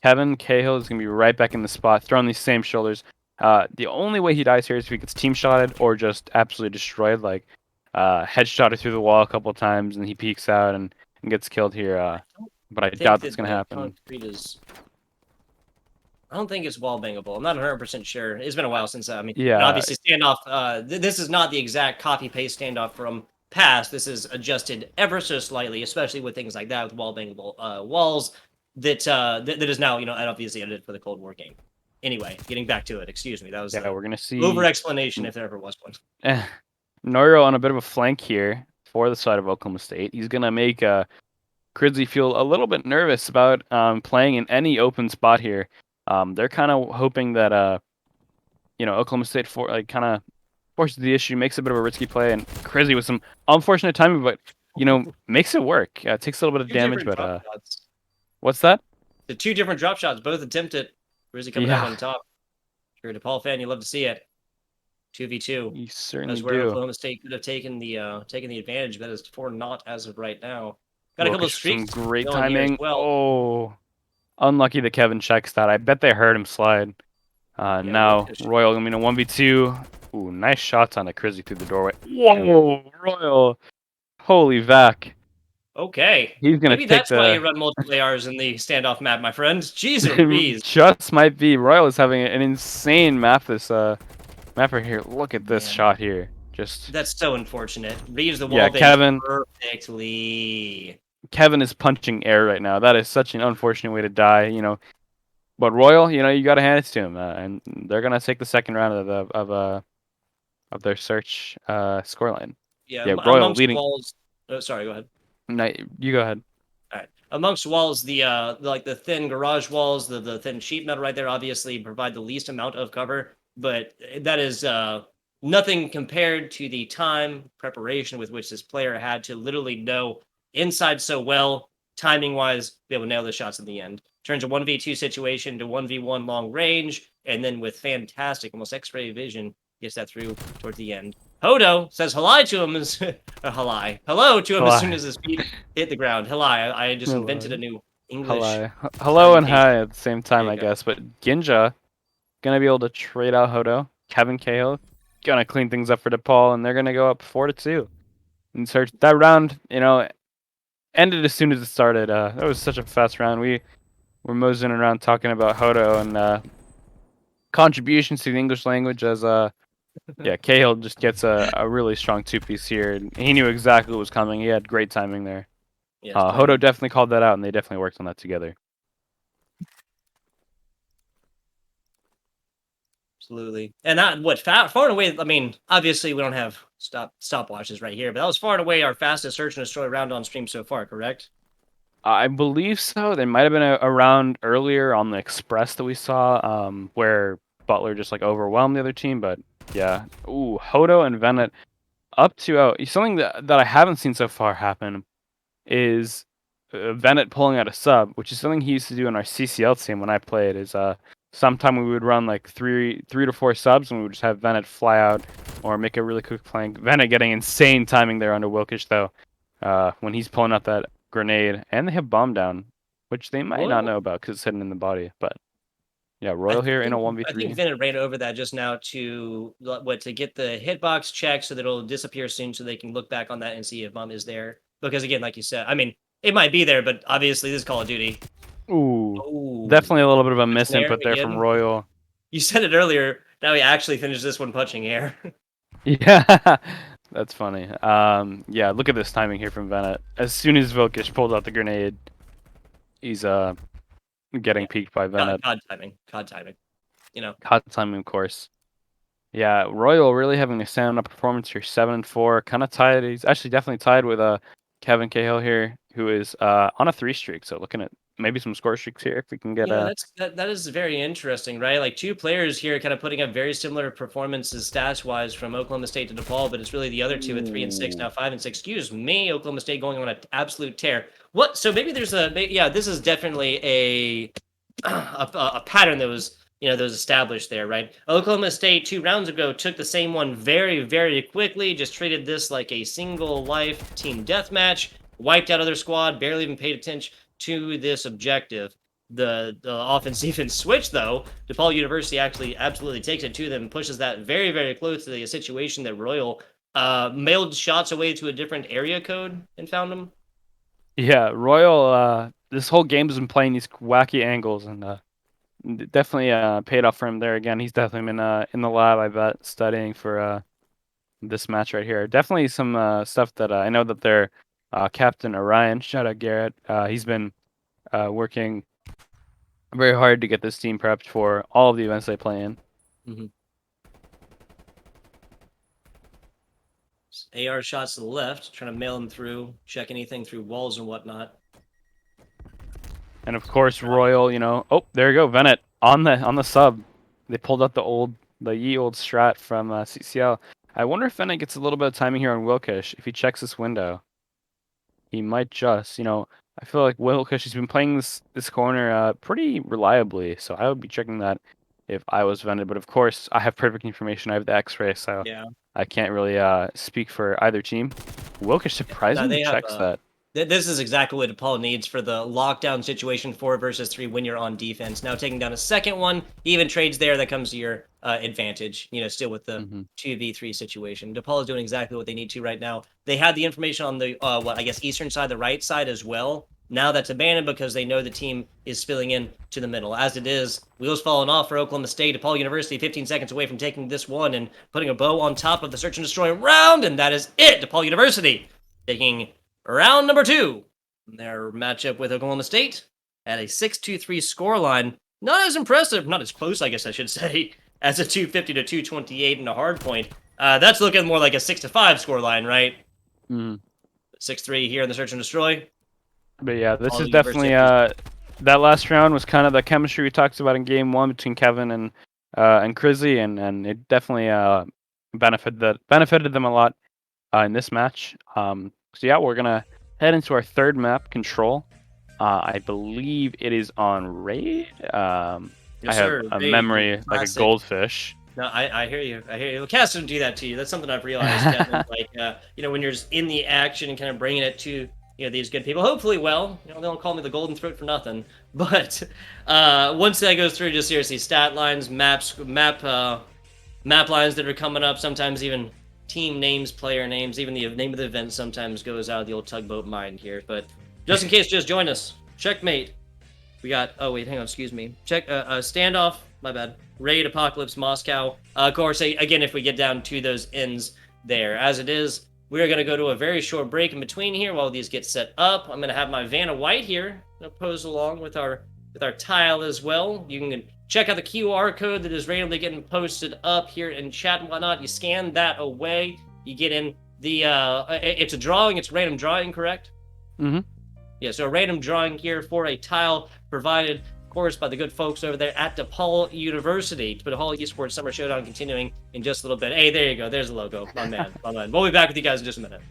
Kevin Cahill is gonna be right back in the spot, throwing these same shoulders. The only way he dies here is if he gets team shotted or just absolutely destroyed, like headshotted through the wall a couple of times, and he peeks out and gets killed here. But I doubt that's going to happen. I don't think it's wall bangable. I'm not 100% sure. It's been a while since yeah. Obviously standoff. This is not the exact copy paste standoff from past. This is adjusted ever so slightly, especially with things like that with wall bangable walls. That is now and obviously edited for the Cold War game. Anyway, getting back to it. Excuse me. That was we're gonna see over explanation if there ever was one. Noiro on a bit of a flank here for the side of Oklahoma State. He's gonna make Crizzy feel a little bit nervous about playing in any open spot here. They're kind of hoping that Oklahoma State kind of forces the issue, makes a bit of a risky play, and Crizzy with some unfortunate timing, but makes it work. It takes a little bit of damage, but what's that? The 2 different drop shots, both attempted. Crizzy coming out on top. If you're a DePaul fan, you love to see it. 2v2. You certainly That's where Oklahoma State could have taken the advantage, but is for not as of right now. Got a couple of streaks. Some great timing. Well. Oh, unlucky that Kevin checks that. I bet they heard him slide. Now Royal gonna be in a 1v2. Ooh, nice shots on the Crizzy through the doorway. Whoa, Royal. Holy vac. Okay. He's gonna Maybe that's why you run multiple ARs in the standoff map, my friend. Jeez Louise. Just might be. Royal is having an insane map this map right here. Look at this shot here. That's so unfortunate. Reads the wall Kevin perfectly. Kevin is punching air right now. That is such an unfortunate way to die, But Royal, you got to hand it to him, and they're gonna take the second round of their search scoreline. Yeah, Royal leading. Walls, sorry, go ahead. No, you go ahead. All right. Amongst walls, the thin garage walls, the thin sheet metal right there, obviously provide the least amount of cover, but that is nothing compared to the time preparation with which this player had to literally know inside so well timing-wise, be able to nail the shots in the end. Turns a 1v2 situation to 1v1 long range, and then with fantastic, almost X-ray vision, gets that through towards the end. Hodo says hello to him as hello to him as soon as his feet hit the ground. Hello, I just invented a new English Hello and salutation. hi at the same time, There I you go. guess. But Ginja gonna be able to trade out Hodo. Kevin Cahill gonna clean things up for DePaul, and they're gonna go up 4-2. And search that round, ended as soon as it started. That was such a fast round. We were moseying around talking about Hodo and contributions to the English language as yeah, Cahill just gets a really strong two-piece here. And he knew exactly what was coming. He had great timing there. Yes, Hodo definitely called that out, and they definitely worked on that together. Absolutely. And that far and away, I mean, obviously we don't have stopwatches right here, but that was far and away our fastest search and destroy round on stream so far, correct? I believe so. There might have been a round earlier on the Express that we saw, where Butler just like overwhelmed the other team. But yeah, ooh, Hodo and Venet up to something that I haven't seen so far happen is Venet pulling out a sub, which is something he used to do in our CCL team when I played. Is sometime we would run like three to four subs, and we would just have Venet fly out or make a really quick flank. Venet getting insane timing there under Wilkish though, when he's pulling out that grenade, and they have bomb down, which they might not know about because it's hidden in the body. But yeah, Royal here in a I think 1v3. Vin ran over that just now to get the hitbox check so that it'll disappear soon so they can look back on that and see if bomb is there. Because again, like you said, I mean, it might be there, but obviously this is Call of Duty. Ooh, Oh, definitely a little bit of a punching air misinput there from again. Royal. You said it earlier. Now he actually finished this one punching air. Yeah, that's funny. Yeah, look at this timing here from Venet. As soon as Vilkish pulled out the grenade, he's getting Yeah. peeked by Venet. COD timing. COD timing. You know. Hot timing, of course. Yeah, Royal really having a stand-up performance here, 7-4, kind of tied. He's actually definitely tied with Kevin Cahill here, who is on a 3 streak. So looking at maybe some score streaks here if we can get Yeah, that is very interesting, right? Like two players here kind of putting up very similar performances stats wise from Oklahoma State to DePaul, but it's really the other two at 3 and 6, now 5 and 6. Excuse me, Oklahoma State going on an absolute tear. What? So maybe there's yeah, this is definitely a pattern that was that was established there, right? Oklahoma State 2 rounds ago took the same one very, very quickly, just treated this like a single life team deathmatch, wiped out other squad, barely even paid attention to this objective. The offense even switch though. DePaul University actually absolutely takes it to them and pushes that very, very close to the situation that Royal mailed shots away to a different area code and found them. Yeah, Royal. This whole game has been playing these wacky angles, and definitely paid off for him there. Again, he's definitely been in the lab, I bet, studying for this match right here. Definitely some stuff that I know that their captain Orion, shout out Garrett. He's been working very hard to get this team prepped for all of the events they play in. Mm-hmm. AR shots to the left, trying to mail them through, check anything through walls and whatnot. And of course, Royal, oh, there you go, Venet on the sub. They pulled out the ye old strat from CCL. I wonder if Venet gets a little bit of timing here on Wilkish. If he checks this window, he might just, I feel like Wilkish has been playing this corner pretty reliably, so I would be checking that if I was Venet. But of course, I have perfect information. I have the X-ray, so Yeah. I can't really speak for either team. Wilkish surprisingly They have checks that. this is exactly what DePaul needs for the lockdown situation 4 versus 3 when you're on defense. Now taking down a second one, even trades there, that comes to your advantage, still with the 2v3 situation. DePaul is doing exactly what they need to right now. They had the information on the, eastern side, the right side as well. Now that's abandoned because they know the team is spilling in to the middle. As it is, wheels falling off for Oklahoma State. DePaul University 15 seconds away from taking this one and putting a bow on top of the search and destroy round, and that is it. DePaul University taking round number 2. Their matchup with Oklahoma State at a 6-2-3 scoreline. Not as impressive, not as close, I guess I should say, as a 250 to 228 and a hard point. That's looking more like a 6-5 scoreline, right? 6-3 here in the search and destroy. But yeah, this is definitely that last round was kind of the chemistry we talked about in game 1 between Kevin and Crisley, and it definitely benefited them a lot in this match. So yeah, we're gonna head into our third map, Control. I believe it is on Raid. I Yes, have sir. a Raid, the memory like a classic. goldfish. No, I hear you. I hear you. Well, cats don't do that to you. That's something I've realized, Kevin. Like, when you're just in the action and kind of bringing it to these good people. Hopefully, well, they don't call me the Golden Throat for nothing. But once that goes through, just seriously, stat lines, map lines that are coming up. Sometimes even team names, player names, even the name of the event sometimes goes out of the old tugboat mind here. But just in case, just join us. Checkmate. We got. Oh wait, hang on. Excuse me. Check. Standoff. My bad. Raid, Apocalypse, Moscow. Of course, again, if we get down to those ends there, as it is, we are going to go to a very short break in between here while these get set up. I'm going to have my Vanna White here pose along with our tile as well. You can check out the QR code that is randomly getting posted up here in chat and whatnot. You scan that away. You get in the. It's a drawing. It's a random drawing, correct? Mm-hmm. Yeah, so a random drawing here for a tile provided, of course, by the good folks over there at DePaul University. DePaul Esports Summer Showdown continuing in just a little bit. Hey, there you go. There's the logo. My man. My man. We'll be back with you guys in just a minute.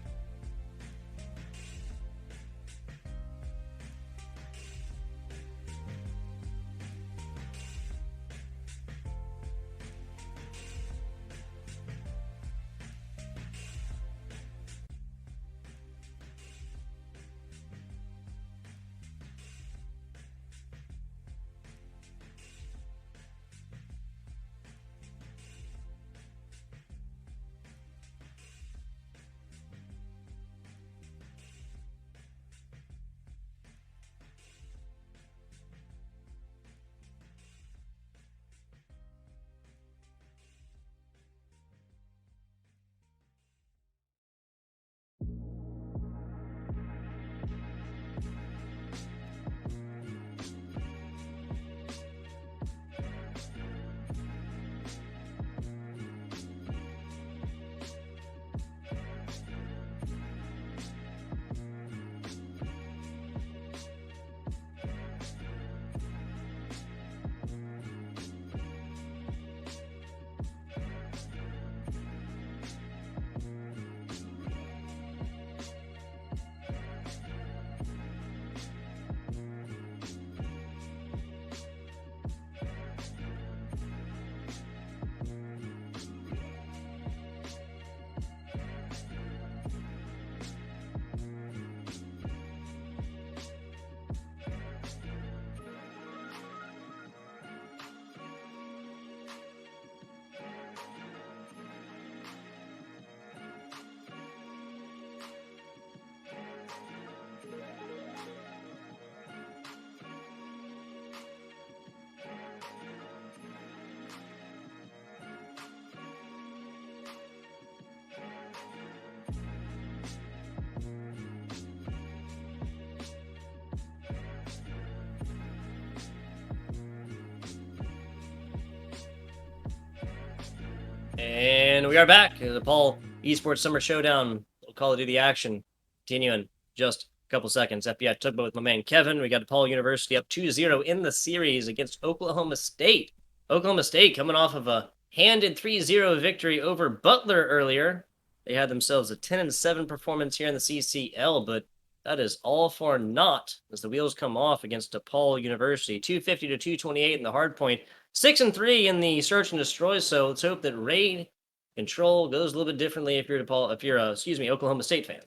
And we are back. The DePaul Esports Summer Showdown. Call of Duty action. Continuing just a couple seconds. FBI Tugboat with my man Kevin. We got DePaul University up 2-0 in the series against Oklahoma State. Oklahoma State coming off of a handed 3-0 victory over Butler earlier. They had themselves a 10-7 performance here in the CCL, but that is all for naught as the wheels come off against DePaul University. 250 to 228 in the hard point. 6-3 in the search and destroy. So let's hope that raid control goes a little bit differently if you're Oklahoma State fan.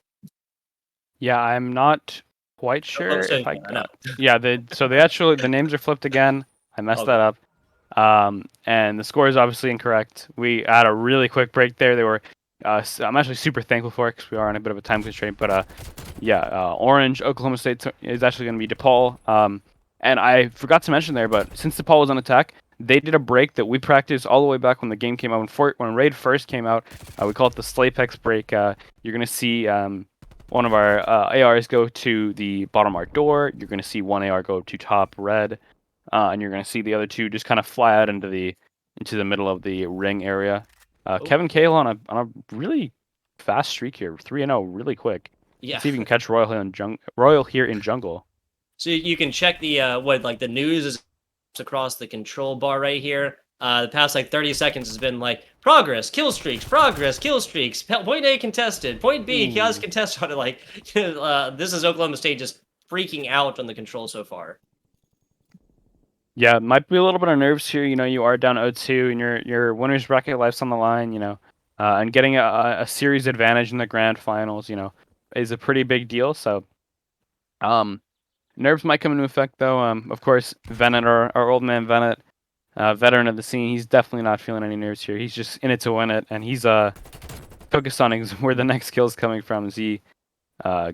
Yeah, I'm not quite sure if I know. Yeah, the names are flipped again. I messed that up. And the score is obviously incorrect. We had a really quick break there. They were I'm actually super thankful for it because we are on a bit of a time constraint. But orange Oklahoma State is actually going to be DePaul. And I forgot to mention there, but since DePaul was on attack, they did a break that we practiced all the way back when the game came out. When Raid first came out, we call it the Slapex break. You're going to see one of our ARs go to the bottom art door. You're going to see one AR go to top red. And you're going to see the other two just kind of fly out into the middle of the ring area. Kevin Cale on a really fast streak here, 3-0, really quick. Yeah. Let's see if we can catch Royal here in jungle. So you can check the the news is across the control bar right here. The past 30 seconds has been progress, kill streaks, point A contested, point B, chaos contested. This is Oklahoma State just freaking out on the control so far. Yeah, it might be a little bit of nerves here. You are down 0-2, and your winner's bracket life's on the line. And getting a series advantage in the grand finals, is a pretty big deal. So, nerves might come into effect though. Of course, Venet, our old man Venet, veteran of the scene, he's definitely not feeling any nerves here. He's just in it to win it, and he's focused on where the next kill is coming from as he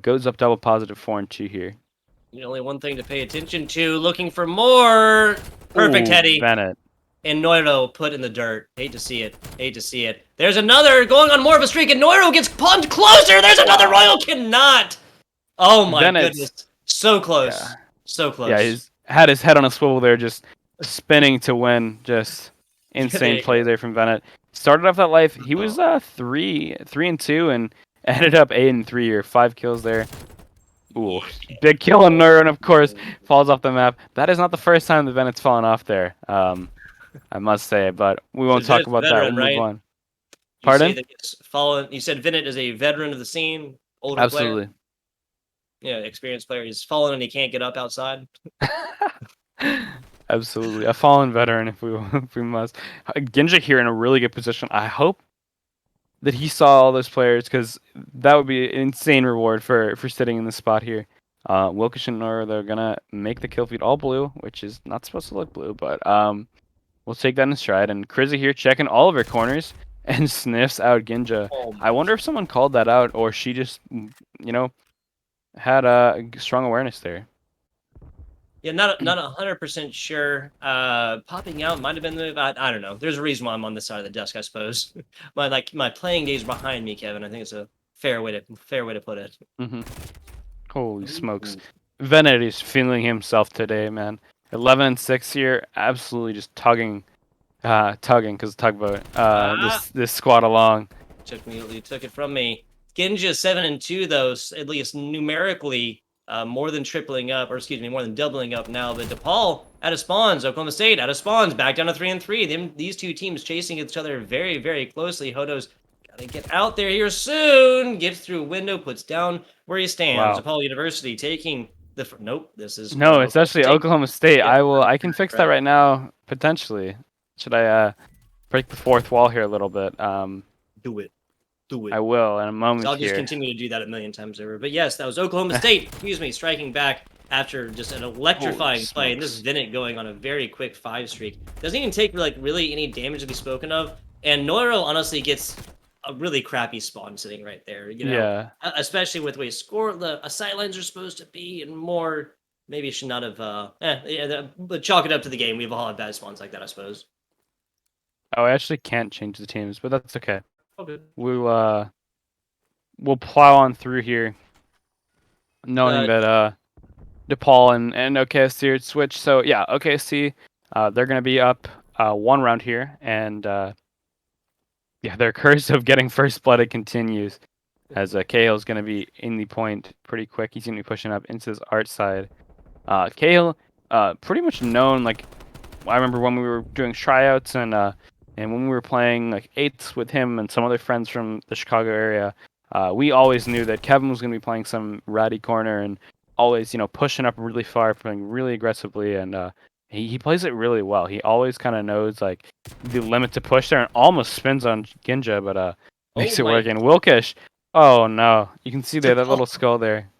goes up double positive 4-2 here. Only one thing to pay attention to, looking for more. Perfect heady. Venet. And Noiro put in the dirt. Hate to see it. Hate to see it. There's another going on more of a streak, and Noiro gets pumped closer. There's another Royal cannot. Oh my goodness. So close. Yeah. So close. Yeah, he's had his head on a swivel there, just spinning to win. Just insane play there from Venet. Started off that life. He was 3-2 and ended up 8-3 or 5 kills there. Ooh, big kill on Noiro, and of course falls off the map. That is not the first time the Venet's fallen off there. I must say, but we won't talk about that. We'll move on. Pardon? You said Venet is a veteran of the scene, older Absolutely. player. Yeah, experienced player. He's fallen and he can't get up outside. Absolutely, a fallen veteran if we must. Ginja here in a really good position. I hope that he saw all those players, because that would be an insane reward for sitting in the spot here. Wilkish and Nora, they're gonna make the kill feed all blue, which is not supposed to look blue, but we'll take that in stride. And Krizzy here checking all of her corners and sniffs out Ginja. I wonder if someone called that out, or she just, had a strong awareness there. Yeah, not 100% sure. Popping out might have been the I don't know. There's a reason why I'm on this side of the desk, I suppose. my playing days behind me, Kevin. I think it's a fair way to put it. Holy smokes, Venet is feeling himself today, man. 11-6 here, absolutely just tugging because tugboat. This squad along. Took it from me. Ginja 7-2 though, at least numerically. More than doubling up now. But DePaul out of spawns, Oklahoma State out of spawns, back down to 3-3. These two teams chasing each other very, very closely. Hodo's gotta get out there here soon. Gets through a window, puts down where he stands. Wow. DePaul University taking the nope. This is it's actually Oklahoma State. I can fix that right now potentially. Should I break the fourth wall here a little bit? Do it. I will in a moment. So I'll just continue to do that a million times over. But yes, that was Oklahoma State, striking back after just an electrifying play. And this is Venet going on a very quick 5 streak. Doesn't even take really any damage to be spoken of. And Noiro honestly gets a really crappy spawn sitting right there. Yeah. Especially with the way the sidelines are supposed to be, and more maybe should not have. But chalk it up to the game. We've all had bad spawns like that, I suppose. Oh, I actually can't change the teams, but that's okay. Okay. We'll plow on through here, knowing that DePaul and OKSC are switch. So yeah, OKSC, they're gonna be up 1 round here, and their curse of getting first blooded continues, as Cahill's gonna be in the point pretty quick. He's gonna be pushing up into his art side. Cahill, pretty much known. I remember when we were doing tryouts and when we were playing 8s with him and some other friends from the Chicago area, we always knew that Kevin was going to be playing some ratty corner and always, pushing up really far, playing really aggressively, and he plays it really well. He always kind of knows the limit to push there and almost spins on Ginja, but makes it work. And Wilkish, oh no, you can see there that little skull there.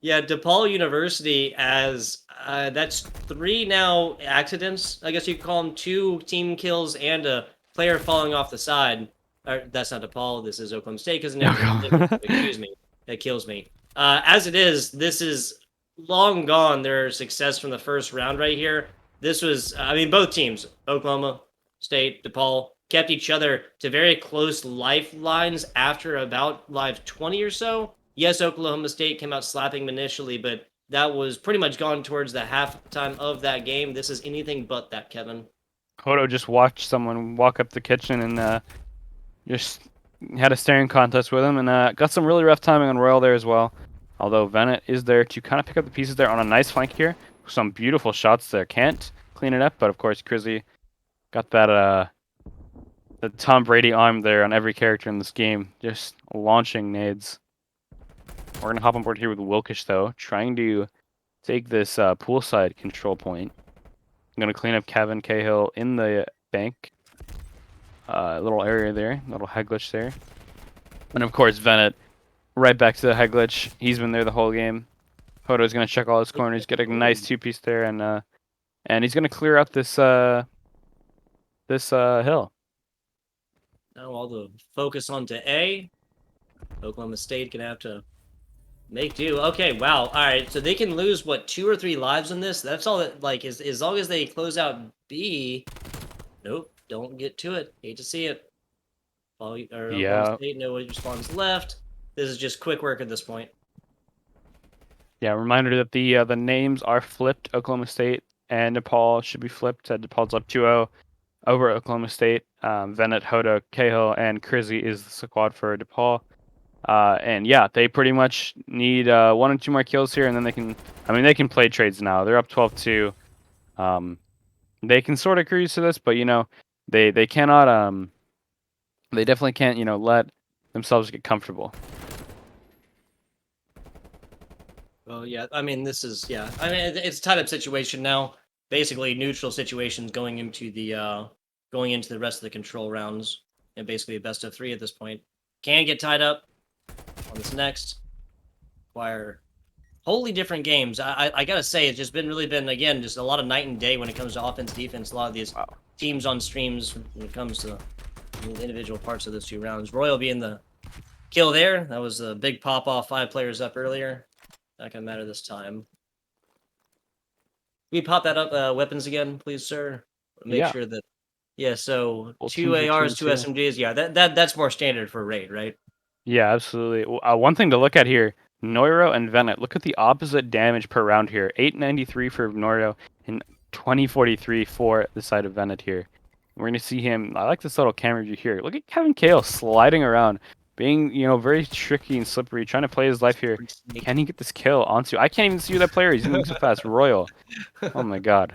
Yeah, DePaul University as that's 3 now accidents. I guess you could call them 2 team kills and a player falling off the side. That's not DePaul. This is Oklahoma State because excuse me, that kills me. As it is, this is long gone. Their success from the first round right here. This was, both teams, Oklahoma State, DePaul, kept each other to very close lifelines after about live 20 or so. Yes, Oklahoma State came out slapping initially, but that was pretty much gone towards the halftime of that game. This is anything but that, Kevin. Hodo just watched someone walk up the kitchen and just had a staring contest with him, and got some really rough timing on Royal there as well. Although Venet is there to kind of pick up the pieces there on a nice flank here. Some beautiful shots there. Can't clean it up, but of course Krizzy got that the Tom Brady arm there on every character in this game, just launching nades. We're going to hop on board here with Wilkish, though, trying to take this poolside control point. I'm going to clean up Kevin Cahill in the bank. Little area there, little head glitch there. And of course, Venet right back to the head glitch. He's been there the whole game. Hodo's going to check all his corners, get a nice 2-piece there, and he's going to clear up this hill. Now all the focus onto A. Oklahoma State gonna have to make do. Okay, wow. All right, so they can lose what 2 or 3 lives in this. That's all that like is as long as they close out B. Nope, don't get to it. Hate to see it. Oklahoma State no response left. This is just quick work at this point. Yeah, reminder that the names are flipped. Oklahoma State and DePaul should be flipped. DePaul's up 2-0 over Oklahoma State. Venet, Hodo, Cahill, and Crizzy is the squad for DePaul. And yeah, they pretty much need 1 or 2 more kills here, and then they can. I mean, they can play trades now. They're up 12-2. They can sort of cruise to this, but they cannot. They definitely can't let themselves get comfortable. Well, yeah. I mean, this is I mean, it's a tied-up situation now. Basically, neutral situations going into the rest of the control rounds, and basically a best of 3 at this point. Can get tied up on this next. Acquire wholly different games. I gotta say, it's just really been again just a lot of night and day when it comes to offense, defense. A lot of these teams on streams when it comes to the individual parts of those 2 rounds. Royal being the kill there. That was a big pop off. 5 players up earlier. Not gonna matter this time. Can we pop that up weapons again, please, sir? Make sure that so 2 ARs, 2 SMGs. Yeah, that's more standard for raid, right? Yeah, absolutely. One thing to look at here, Noiro and Venet. Look at the opposite damage per round here. 893 for Noiro and 2043 for the side of Venet here. We're going to see him. I like this little camera view here. Look at Kevin Cahill sliding around, being, very tricky and slippery, trying to play his life here. Can he get this kill onto? I can't even see that player. He's moving so fast. Royal. Oh my god.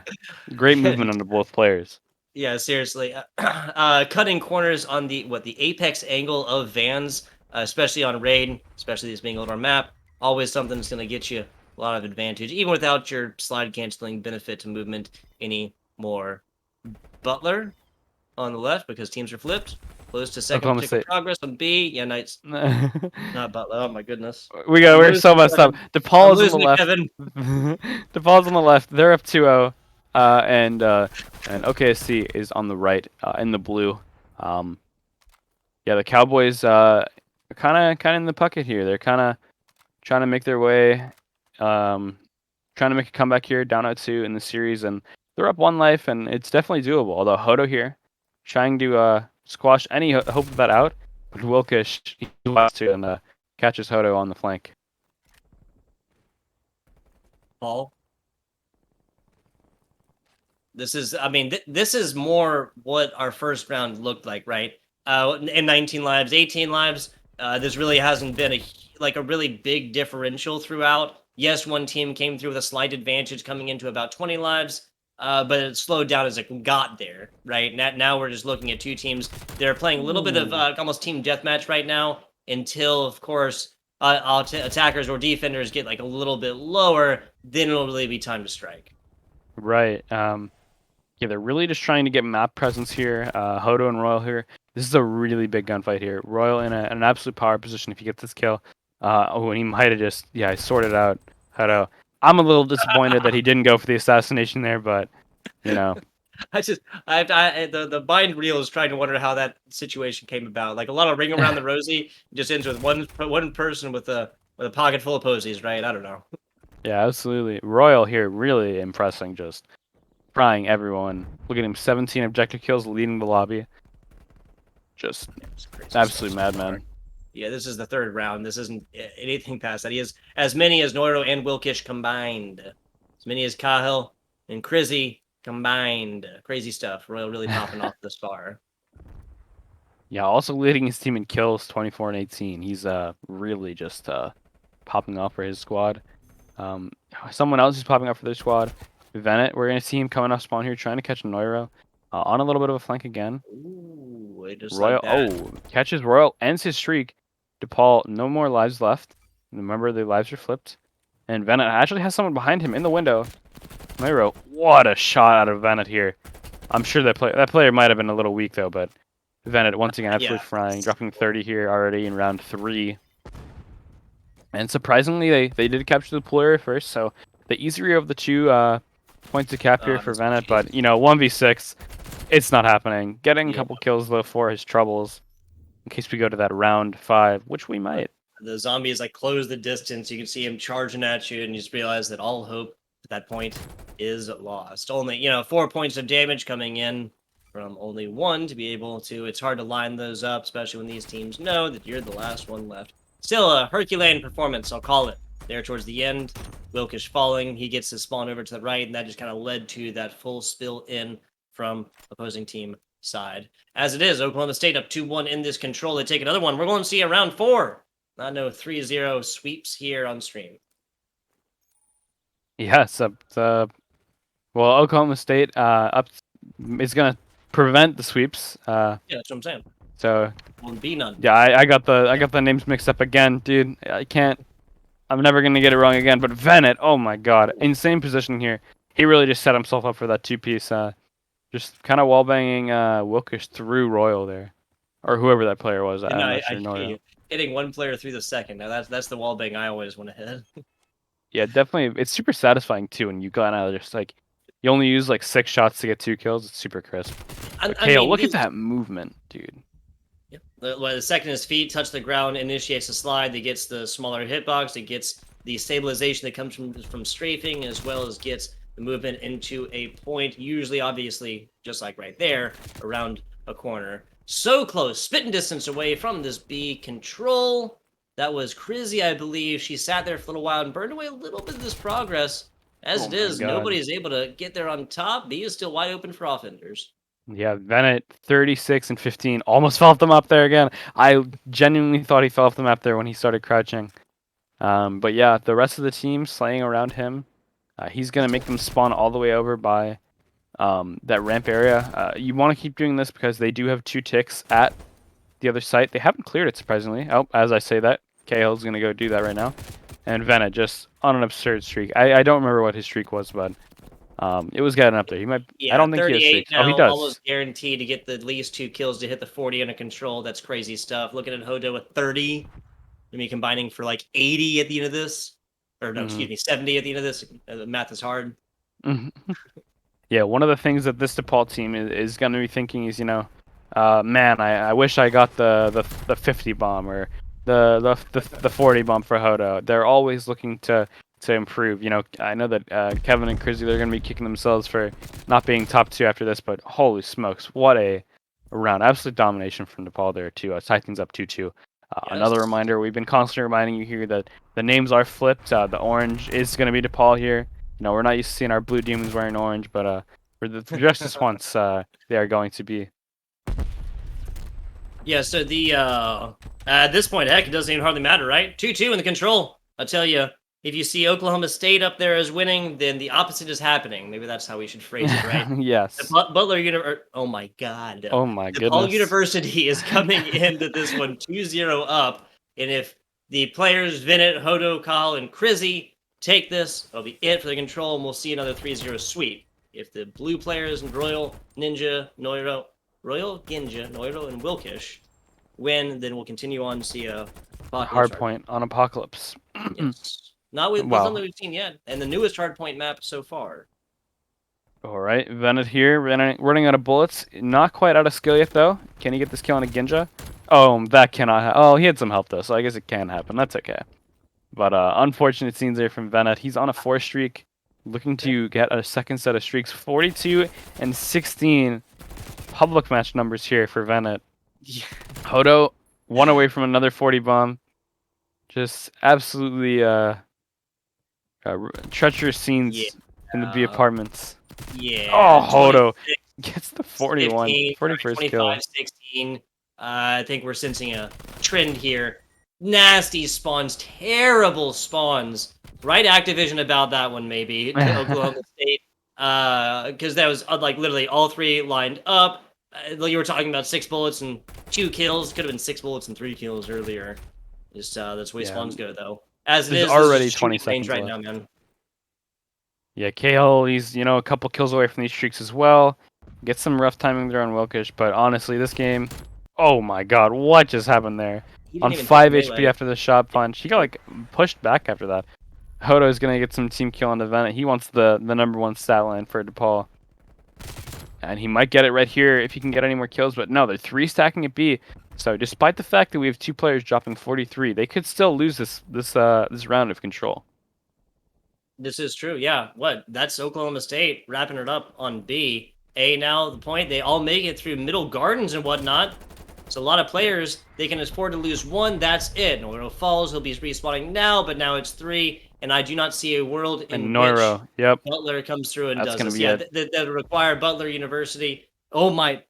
Great movement under both players. Yeah, seriously. Cutting corners on the apex angle of Vans, especially on raid, especially this being on our map, always something that's going to get you a lot of advantage, even without your slide canceling benefit to movement anymore. Butler on the left because teams are flipped. Close to second particular progress on B. Yeah, Knights. Not Butler. Oh my goodness. We're so messed up. DePaul is on the left. DePaul's on the left. They're up 2-0. And OKSC is on the right in the blue. Yeah, the Cowboys are kind of in the pocket here. They're kind of trying to make their way, trying to make a comeback here, down 0-2 in the series, and they're up 1 life, and it's definitely doable. Although Hodo here trying to squash any hope of that out, but Wilkish he wants to and catches Hodo on the flank. Paul. This is, I mean, this is more what our first round looked like, right? In 19 lives, 18 lives, this really hasn't been a really big differential throughout. Yes, one team came through with a slight advantage coming into about 20 lives, but it slowed down as it got there, right? Now we're just looking at 2 teams. They're playing a little bit of almost team deathmatch right now until, of course, attackers or defenders get like a little bit lower. Then it'll really be time to strike. Right. Yeah, they're really just trying to get map presence here. Hodo and Royal here. This is a really big gunfight here. Royal in an absolute power position if he gets this kill. And he might have just, sorted out Hodo. I'm a little disappointed that he didn't go for the assassination there, but, the mind reel is trying to wonder how that situation came about. Like a lot of ring around the rosy just ends with one person with a pocket full of posies, right? I don't know. Yeah, absolutely. Royal here really impressing, just frying everyone. Look at him, 17 objective kills, leading the lobby. Just absolute madman. Yeah, this is the 3rd round. This isn't anything past that. He has as many as Noiro and Wilkish combined. As many as Cahill and Crizzy combined. Crazy stuff. Royal really popping off this far. Yeah, also leading his team in kills, 24 and 18. He's really just popping off for his squad. Someone else is popping up for their squad. Venet, we're going to see him coming off spawn here, trying to catch Noiro. On a little bit of a flank again. Ooh, Royal, like catches Royal, ends his streak. DePaul, no more lives left. Remember, the lives are flipped. And Venet actually has someone behind him in the window. Myro, what a shot out of Venet here. I'm sure that player might have been a little weak though, but Venet once again absolutely frying, dropping 30 here already in round 3. And surprisingly, they did capture the pool area first, so the easier of the two points to cap here for Venet, but you know, 1v6, it's not happening. Getting a couple kills though for his troubles, in case we go to that round 5, which we might. The zombies like close the distance. You can see him charging at you, and you just realize that all hope at that point is lost. Only 4 points of damage coming in from only 1 to be able to. It's hard to line those up, especially when these teams know that you're the last one left. Still a Herculean performance, I'll call it. There towards the end, Wilkish falling. He gets to spawn over to the right, and that just kind of led to that full spill in from opposing team side. As it is, Oklahoma State up 2-1 in this control. They take another one. We're going to see a round 4. Not no 3-0 sweeps here on stream. Yes, well, Oklahoma State up is gonna prevent the sweeps. Yeah, that's what I'm saying. So will be none. Yeah, I got the names mixed up again, dude. I'm never gonna get it wrong again. But Venet, oh my god, insane position here. He really just set himself up for that 2-piece. Just kind of wall banging Wilkish through Royal there, or whoever that player was. I hitting one player through the second. Now that's the wall bang I always want to hit. Yeah, definitely. It's super satisfying too, and you got out just like you only use like 6 shots to get 2 kills. It's super crisp. Kale, look at that movement, dude. Yep. The second his feet touch the ground, initiates the slide. That gets the smaller hitbox. It gets the stabilization that comes from strafing, as well as gets the movement into a point. Usually, obviously, just like right there, around a corner. So close, spitting distance away from this B control. That was Crizzy, I believe. She sat there for a little while and burned away a little bit of this progress. As it is, nobody is able to get there on top. B is still wide open for offenders. Yeah, Venet 36 and 15 almost fell off the map there again. I genuinely thought he fell off the map there when he started crouching. But yeah, the rest of the team slaying around him. He's going to make them spawn all the way over by that ramp area. You want to keep doing this because they do have 2 ticks at the other site. They haven't cleared it, surprisingly. Oh, as I say that, KL's going to go do that right now. And Venet just on an absurd streak. I don't remember what his streak was, but it was getting up there. He might. Yeah, I don't think he has streaks. Now, oh, he does. Almost guaranteed to get the least 2 kills to hit the 40 under control. That's crazy stuff. Looking at Hodo with 30. I mean, combining for like 80 at the end of this. Or no, excuse me, 70 at the end of this. The math is hard. Yeah, one of the things that this DePaul team is going to be thinking is, man, I wish I got the 50 bomb or the 40 bomb for Hodo. They're always looking to improve. I know that Kevin and Crizzy, they're going to be kicking themselves for not being top 2 after this, but holy smokes, what a round. Absolute domination from DePaul there, too. Tie things up 2-2. Another reminder, we've been constantly reminding you here that the names are flipped. The orange is going to be DePaul here. We're not used to seeing our blue demons wearing orange, but for just this once, they are going to be. Yeah, so at this point, heck, it doesn't even hardly matter, right? 2-2 in the control. I'll tell you, if you see Oklahoma State up there as winning, then the opposite is happening. Maybe that's how we should phrase it, right? Yes. The Butler University. Oh my God. Oh my goodness. DePaul University is coming into this one 2-0 up, and if the players Venet, Hodo, Kyle, and Crizzy take this, it'll be it for the control, and we'll see another 3-0 sweep. If the blue players and Royal, Ginja, Noiro, and Wilkish win, then we'll continue on to see a hard point on Apocalypse. Yes. Not with something we've seen yet, and the newest hardpoint map so far. All right, Venet here, running out of bullets. Not quite out of skill yet, though. Can he get this kill on a Ginja? Oh, that cannot oh, he had some help, though, so I guess it can happen. That's okay. But unfortunate scenes there from Venet. He's on a 4 streak, looking to get a second set of streaks. 42 and 16 public match numbers here for Venet. Hodo, 1 away from another 40 bomb. Just absolutely treacherous scenes in the B apartments. Yeah. Oh, Hodo gets the 41, 41st kill. 16. I think we're sensing a trend here. Nasty spawns, terrible spawns. Write Activision about that one, maybe, to Oklahoma State. Because that was like literally all 3 lined up. You were talking about 6 bullets and 2 kills. Could have been 6 bullets and 3 kills earlier. Just that's the way spawns go, though. As it There's is, this already is 20 shooting range seconds right left. now, man. Yeah, Cahill, he's, a couple kills away from these streaks as well. Gets some rough timing there on Wilkish, but honestly, this game, oh my god, what just happened there? He On didn't even take 5 the HP melee. after the shot punch, he got like pushed back after that. Hodo is gonna get some team kill on the Venet. He wants the #1 stat line for DePaul. And he might get it right here if he can get any more kills, but no, they're 3 stacking at B. So despite the fact that we have 2 players dropping 43, they could still lose this round of control. This is true. Yeah. What? That's Oklahoma State wrapping it up on B. A now, the point, they all make it through middle gardens and whatnot. So a lot of players, they can afford to lose one. That's it. Nordo falls. He'll be respawning now, but now it's 3. And I do not see a world in And which Neuro, yep, Butler comes through and that's does gonna this. be Yeah, it. that require Butler University. Oh my.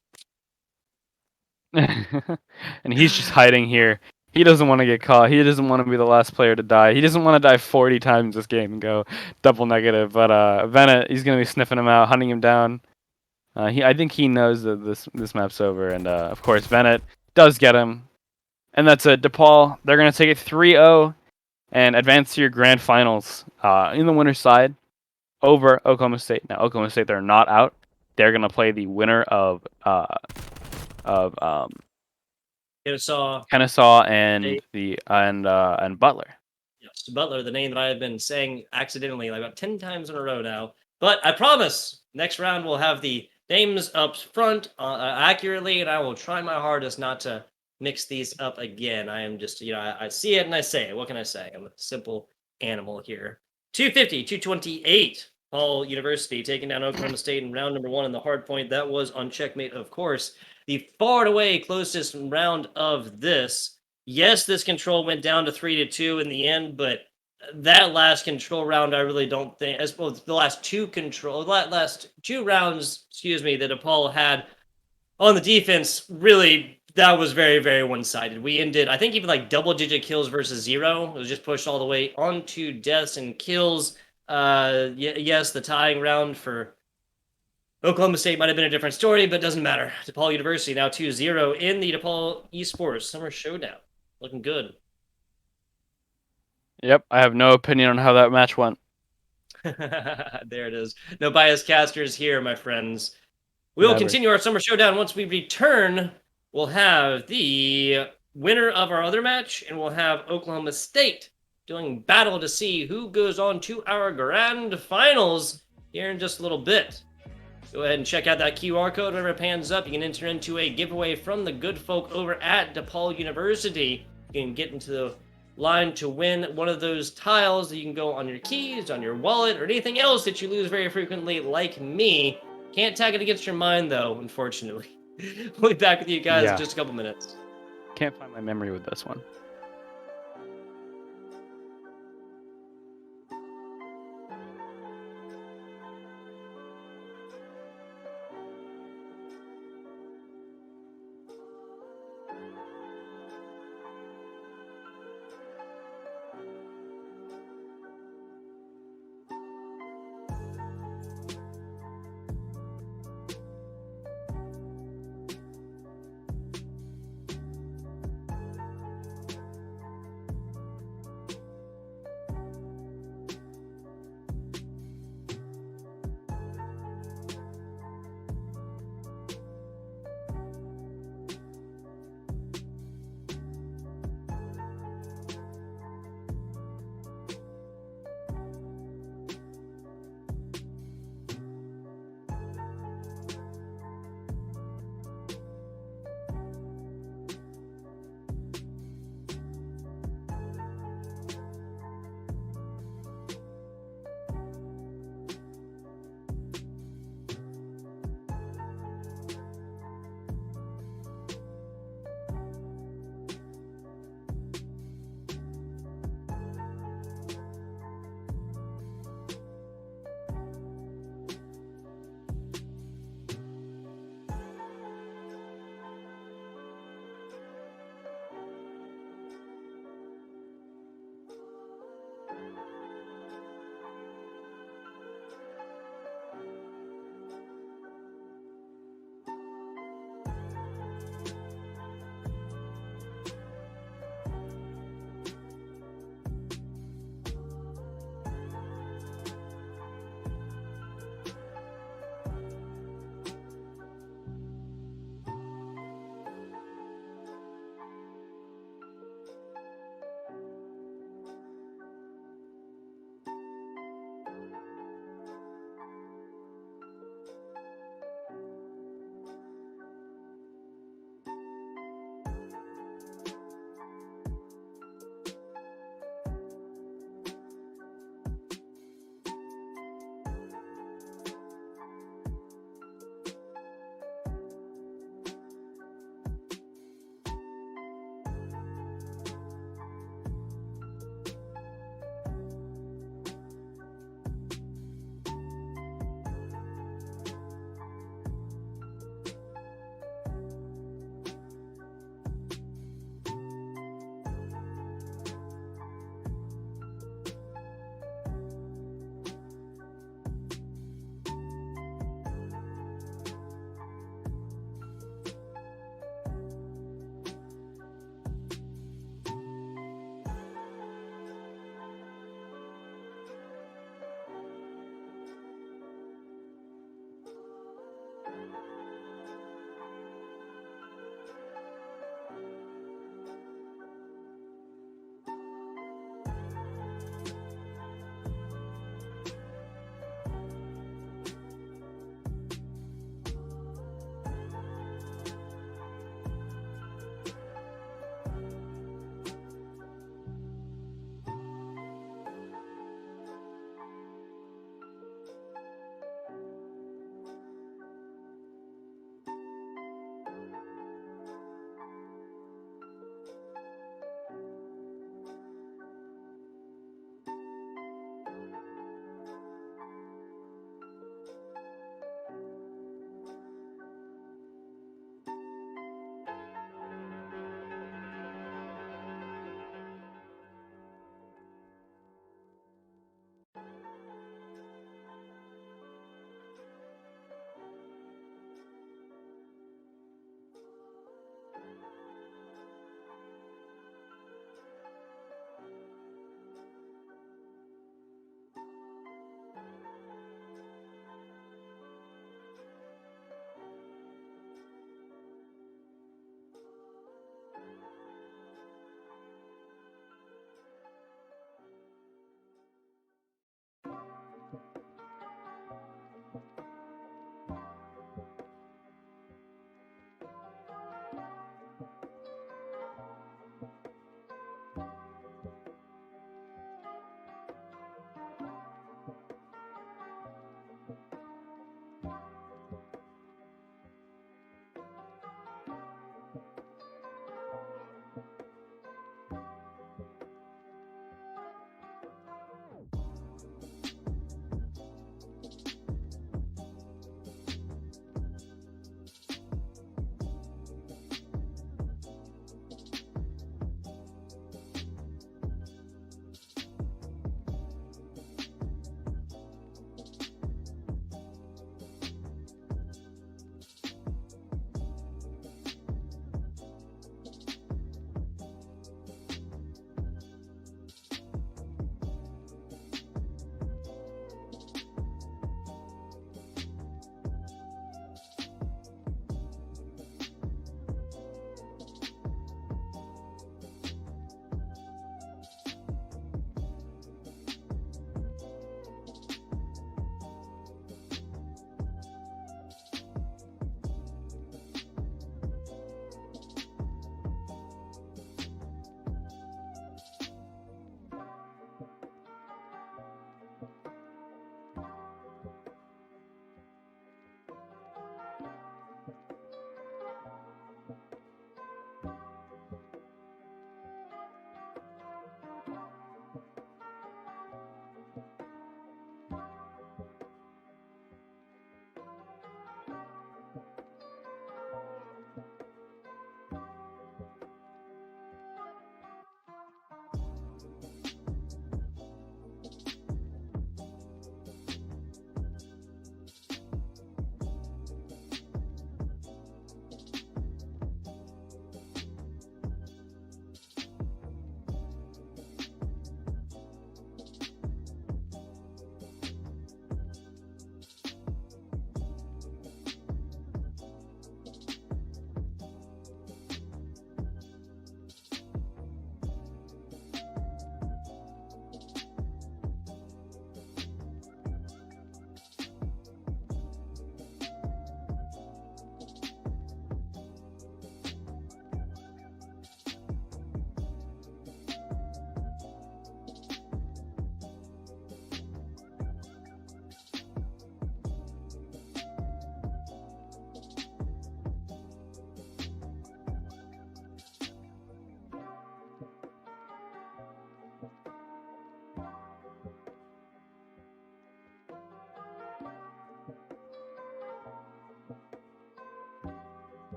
And he's just hiding here. He doesn't want to get caught. He doesn't want to be the last player to die. He doesn't want to die 40 times this game and go double negative. But Venet, he's gonna be sniffing him out, hunting him down. I think he knows that this map's over, and of course Venet does get him, and that's it. DePaul, they're gonna take it 3-0 and advance to your grand finals in the winner's side over Oklahoma State. Now Oklahoma State, they're not out. They're gonna play the winner of Kennesaw and Butler. Yes, Butler, the name that I have been saying accidentally like about 10 times in a row now. But I promise, next round we'll have the names up front accurately, and I will try my hardest not to mix these up again. I am just, I see it and I say it. What can I say? I'm a simple animal here. 250, 228. Paul University taking down Oklahoma State in round number 1 in the hard point. That was on checkmate, of course. The far and away closest round of this. Yes, this control went down to 3-2 in the end, but that last control round, I really don't think, as well, the last two rounds, excuse me, that DePaul had on the defense, really, that was very, very one-sided. We ended, I think, even like double-digit kills versus 0. It was just pushed all the way onto deaths and kills. Yes, the tying round for Oklahoma State might have been a different story, but it doesn't matter. DePaul University now 2-0 in the DePaul Esports Summer Showdown. Looking good. Yep, I have no opinion on how that match went. There it is. No bias casters here, my friends. We will continue our Summer Showdown. Once we return, we'll have the winner of our other match, and we'll have Oklahoma State doing battle to see who goes on to our grand finals here in just a little bit. Go ahead and check out that QR code whenever it pans up. You can enter into a giveaway from the good folk over at DePaul University. You can get into the line to win one of those tiles that you can go on your keys, on your wallet, or anything else that you lose very frequently, like me. Can't tag it against your mind, though, unfortunately. We'll be back with you guys in just a couple minutes. Can't find my memory with this one.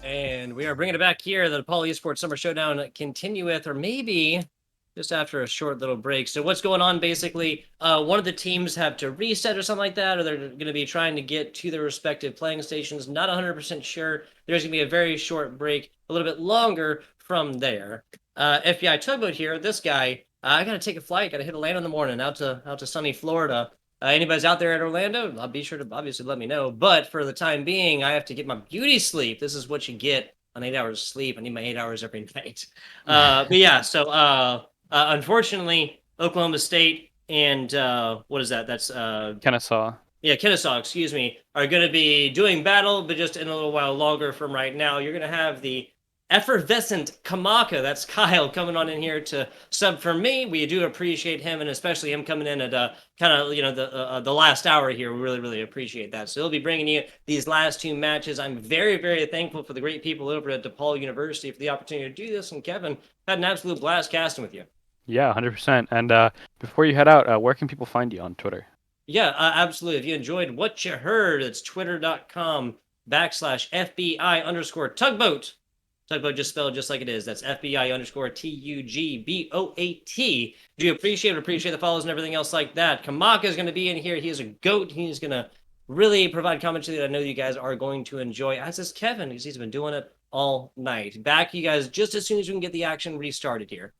And we are bringing it back here. The DePaul Esports Summer Showdown continueth, or maybe just after a short little break. So what's going on? Basically, one of the teams have to reset or something like that, or they're going to be trying to get to their respective playing stations. Not 100% sure. There's going to be a very short break, a little bit longer from there. FBI Tugboat here. This guy, I got to take a flight. Got to hit Atlanta in the morning, out to sunny Florida. Anybody's out there at Orlando, I'll be sure to obviously let me know. But for the time being, I have to get my beauty sleep. This is what you get on 8 hours of sleep. I need my 8 hours every night. But yeah, so unfortunately, Oklahoma State and what is that? That's Kennesaw. Yeah, Kennesaw, excuse me, are going to be doing battle, but just in a little while longer from right now. You're going to have the effervescent Kamaka. That's Kyle coming on in here to sub for me. We do appreciate him, and especially him coming in at kind of the last hour here. We really appreciate that. So he'll be bringing you these last two matches. I'm very thankful for the great people over at DePaul University for the opportunity to do this. And Kevin, had an absolute blast casting with you. Yeah, 100%. And before you head out, where can people find you on Twitter? Yeah, absolutely. If you enjoyed what you heard, it's twitter.com/FBI_tugboat. Tugboat just spelled just like it is. That's FBI_TUGBOAT. Do you appreciate the follows and everything else like that? Kamaka is going to be in here. He is a goat. He's going to really provide commentary that I know you guys are going to enjoy, as is Kevin, because he's been doing it all night. Back, you guys, just as soon as we can get the action restarted here.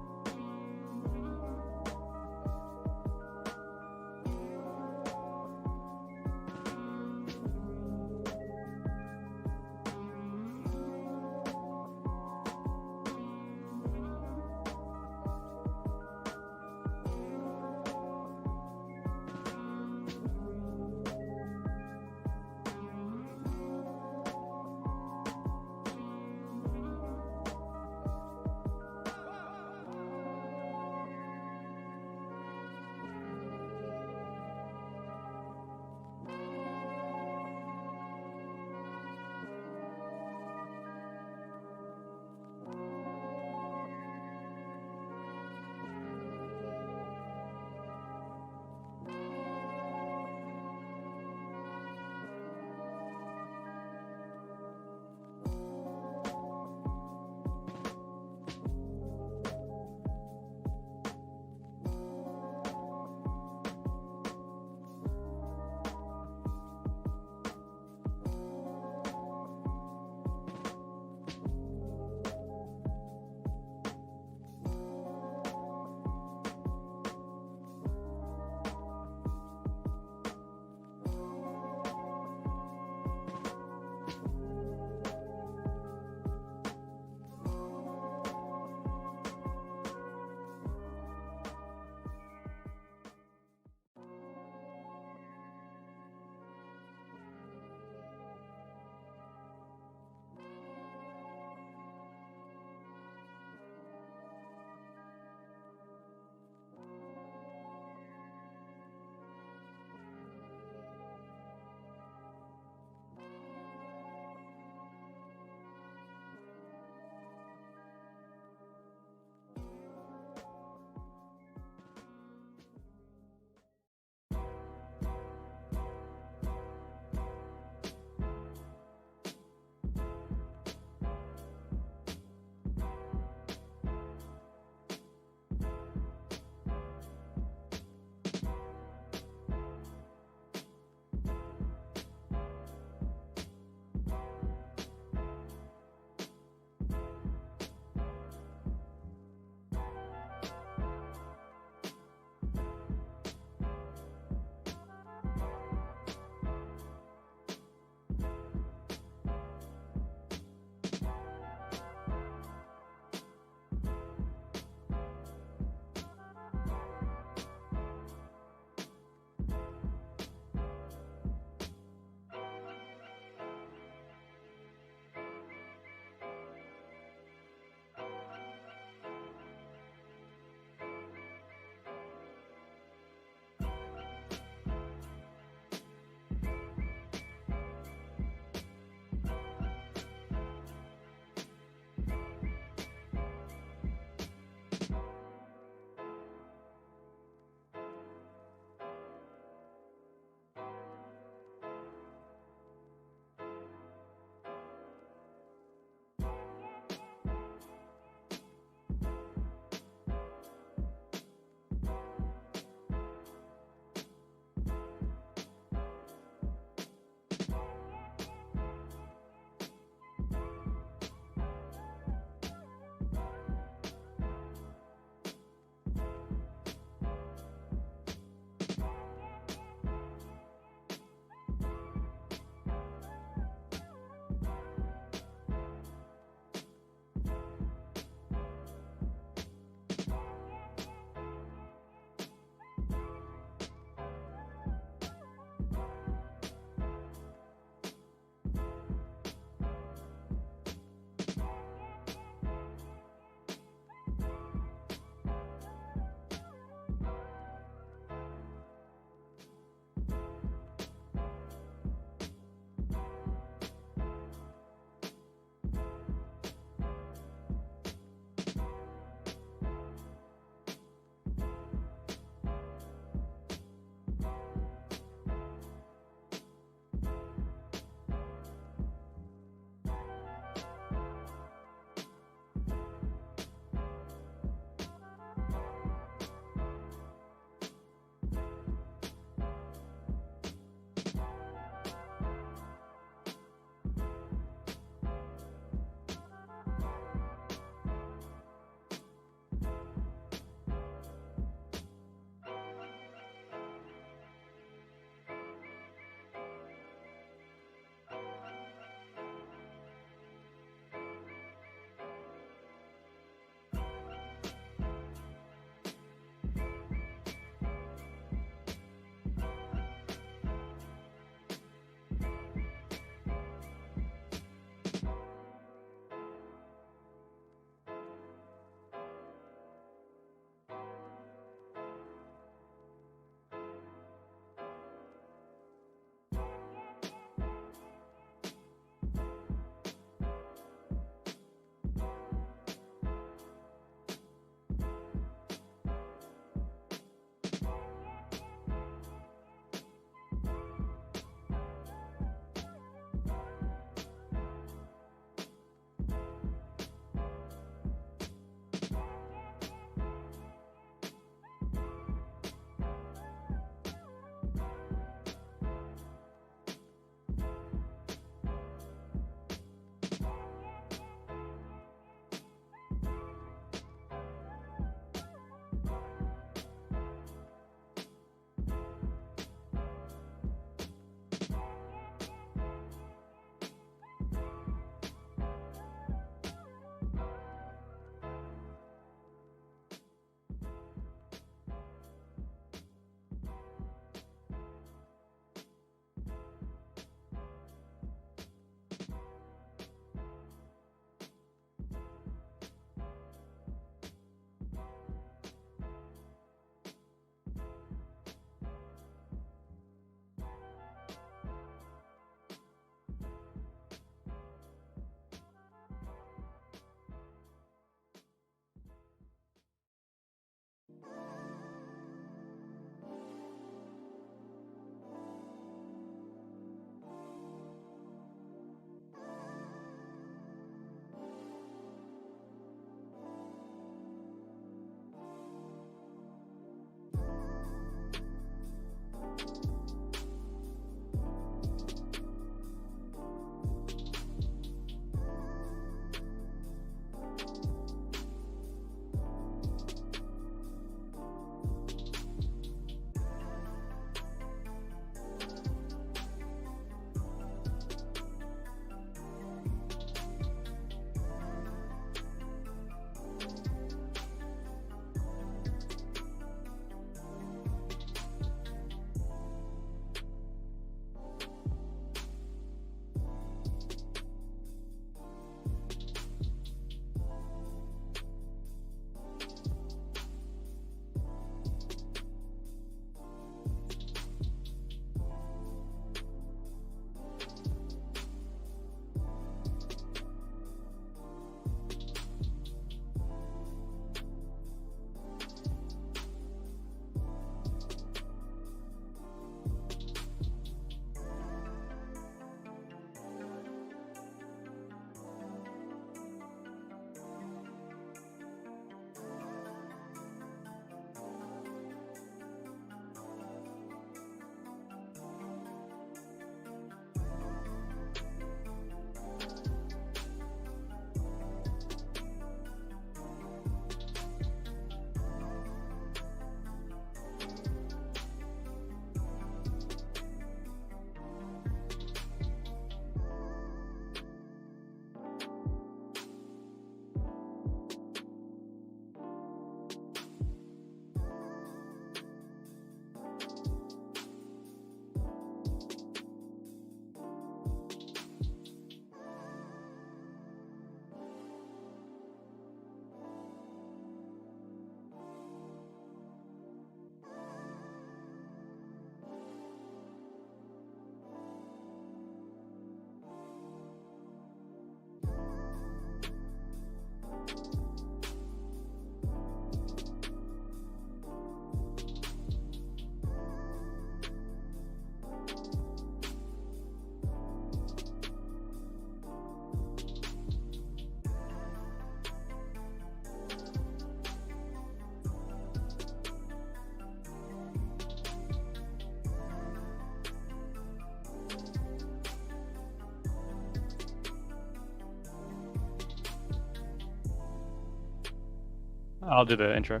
I'll do the intro.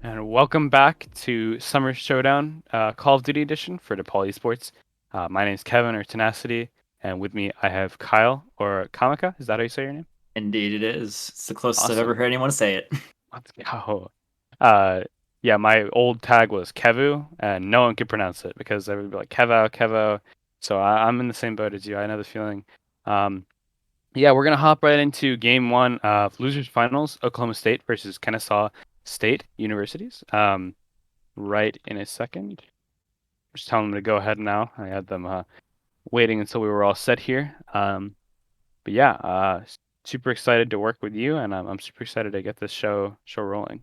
And welcome back to Summer Showdown, Call of Duty edition for DePaul Esports. My name is Kevin, or Tenacity, and with me I have Kyle, or Kamika. Is that how you say your name? Indeed it is. It's the closest I've Awesome. ever heard anyone say it. Let's go. Yeah, my old tag was Kevu, and no one could pronounce it because everybody would be like Kevo, Kevo. So I'm in the same boat as you. I know the feeling. Yeah, we're gonna hop right into game one of losers finals, Oklahoma State versus Kennesaw State Universities. Right in a second. Just telling them to go ahead now. I had them waiting until we were all set here. But yeah, super excited to work with you, and I'm super excited to get this show rolling.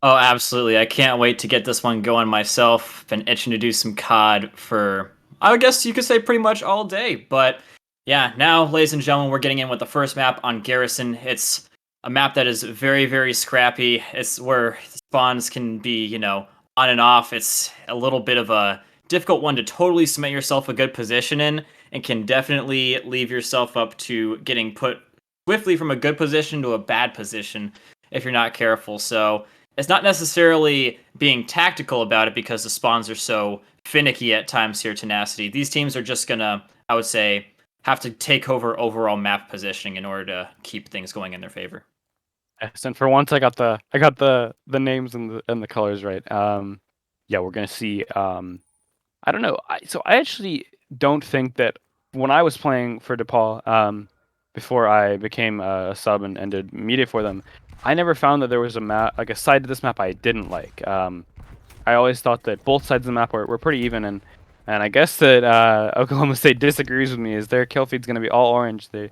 Oh, absolutely. I can't wait to get this one going myself. Been itching to do some COD for, I guess you could say, pretty much all day. But yeah, now, ladies and gentlemen, we're getting in with the first map on Garrison. It's a map that is very, very scrappy. It's where spawns can be, on and off. It's a little bit of a difficult one to totally cement yourself a good position in, and can definitely leave yourself up to getting put swiftly from a good position to a bad position if you're not careful. So it's not necessarily being tactical about it because the spawns are so finicky at times here, Tenacity. These teams are just gonna, I would say, have to take over overall map positioning in order to keep things going in their favor. Yes, and for once I got the names and the colors right. Yeah, we're gonna see. I don't know. So I actually don't think that when I was playing for DePaul, before I became a sub and did media for them, I never found that there was a map, like a side to this map I didn't like. I always thought that both sides of the map were pretty even, and I guess that Oklahoma State disagrees with me. Is their kill feed's going to be all orange? They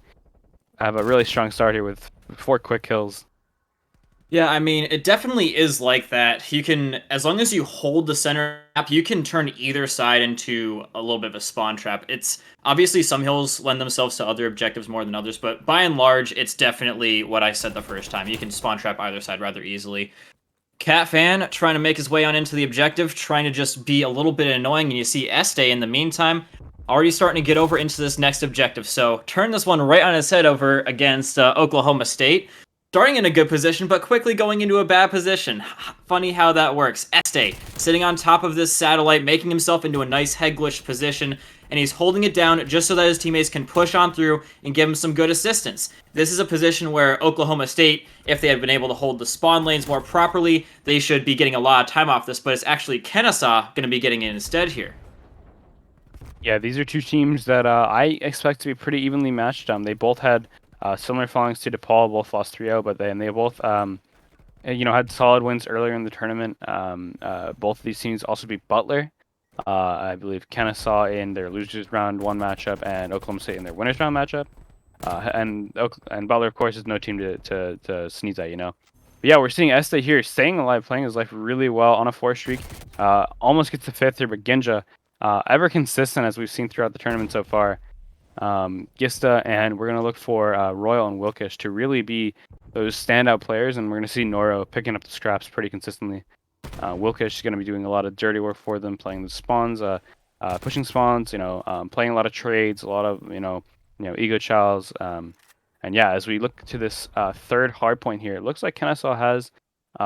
have a really strong start here with 4 quick kills. Yeah, I mean, it definitely is like that. You can, as long as you hold the center map, you can turn either side into a little bit of a spawn trap. It's obviously some hills lend themselves to other objectives more than others, but by and large, it's definitely what I said the first time. You can spawn trap either side rather easily. Cat Fan trying to make his way on into the objective, trying to just be a little bit annoying, and you see Este in the meantime already starting to get over into this next objective. So turn this one right on his head over against Oklahoma State. Starting in a good position, but quickly going into a bad position. Funny how that works. Este sitting on top of this satellite, making himself into a nice head glitch position, and he's holding it down just so that his teammates can push on through and give him some good assistance. This is a position where Oklahoma State, if they had been able to hold the spawn lanes more properly, they should be getting a lot of time off this, but it's actually Kennesaw going to be getting it instead here. Yeah, these are two teams that I expect to be pretty evenly matched. They both had similar followings to DePaul, both lost 3-0, but they both had solid wins earlier in the tournament. Both of these teams also beat Butler. I believe Kennesaw in their losers round 1 matchup and Oklahoma State in their winners round matchup. And Butler, of course, is no team to sneeze at, But yeah, we're seeing Este here staying alive, playing his life really well on a 4 streak. Almost gets to 5th here, but Ginja, ever consistent as we've seen throughout the tournament so far. Gista, and we're going to look for Royal and Wilkish to really be those standout players, and we're going to see Noro picking up the scraps pretty consistently. Wilkish is going to be doing a lot of dirty work for them, playing the spawns, pushing spawns, playing a lot of trades, a lot of, ego chows. And yeah, as we look to this third hard point here, it looks like Kennesaw has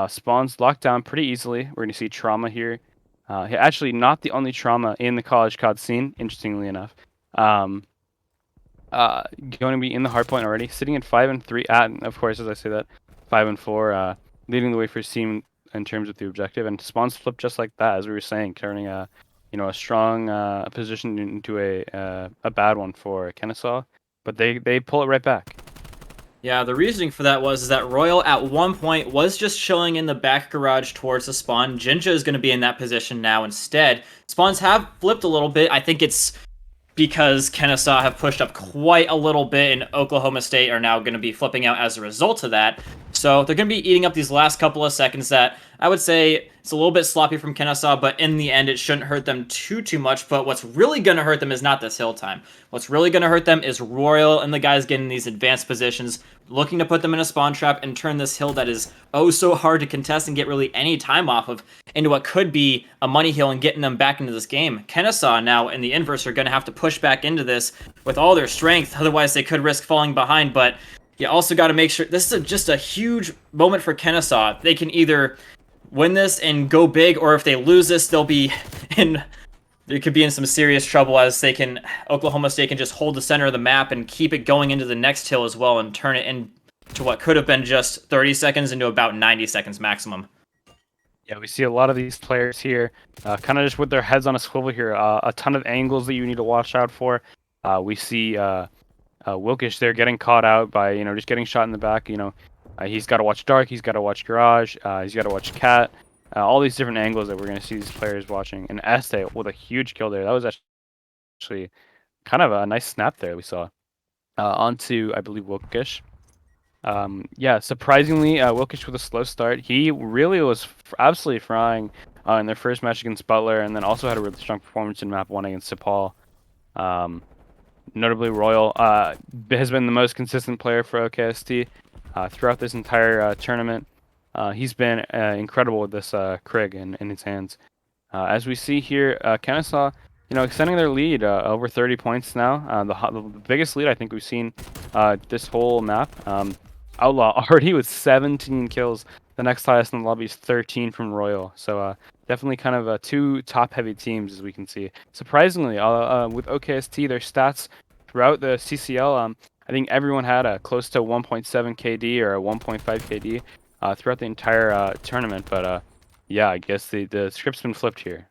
spawns locked down pretty easily. We're going to see Trauma here. Actually, not the only Trauma in the college COD scene, interestingly enough. Going to be in the hard point already, sitting at 5-3. Of course, as I say that, 5-4, leading the way for his team in terms of the objective, and spawns flip just like that, as we were saying, turning a strong position into a bad one for Kennesaw, but they pull it right back. Yeah, the reasoning for that was that Royal at one point was just chilling in the back garage towards the spawn. Jinja is going to be in that position now instead. Spawns have flipped a little bit. I think it's because Kennesaw have pushed up quite a little bit, and Oklahoma State are now going to be flipping out as a result of that. So they're going to be eating up these last couple of seconds that I would say it's a little bit sloppy from Kennesaw, but in the end, it shouldn't hurt them too much. But what's really going to hurt them is not this hill time. What's really going to hurt them is Royal and the guys getting these advanced positions, looking to put them in a spawn trap and turn this hill that is oh so hard to contest and get really any time off of into what could be a money hill and getting them back into this game. Kennesaw now in the inverse are going to have to push back into this with all their strength, otherwise they could risk falling behind. But you also got to make sure this is just a huge moment for Kennesaw. They can either win this and go big, or if they lose this, they could be in some serious trouble, as Oklahoma State can just hold the center of the map and keep it going into the next hill as well and turn it into what could have been just 30 seconds into about 90 seconds maximum. Yeah, we see a lot of these players here kind of just with their heads on a swivel here. A ton of angles that you need to watch out for. We see Wilkish there getting caught out by, just getting shot in the back. He's got to watch Dark, he's got to watch Garage, he's got to watch Cat. All these different angles that we're going to see these players watching. And Este with a huge kill there. That was actually kind of a nice snap there we saw. Onto, I believe, Wilkish. Yeah, surprisingly, Wilkish with a slow start. He really was absolutely frying in their first match against Butler, and then also had a really strong performance in map 1 against DePaul. Notably, Royal has been the most consistent player for OKST throughout this entire tournament. He's been incredible with this Krig in his hands. As we see here, Kennesaw, extending their lead over 30 points now. The biggest lead I think we've seen this whole map. Outlaw already with 17 kills. The next highest in the lobby is 13 from Royal. So definitely kind of 2 top-heavy teams, as we can see. Surprisingly, with OKST, their stats throughout the CCL, I think everyone had a close to 1.7 KD or a 1.5 KD throughout the entire tournament. But yeah, I guess the script's been flipped here.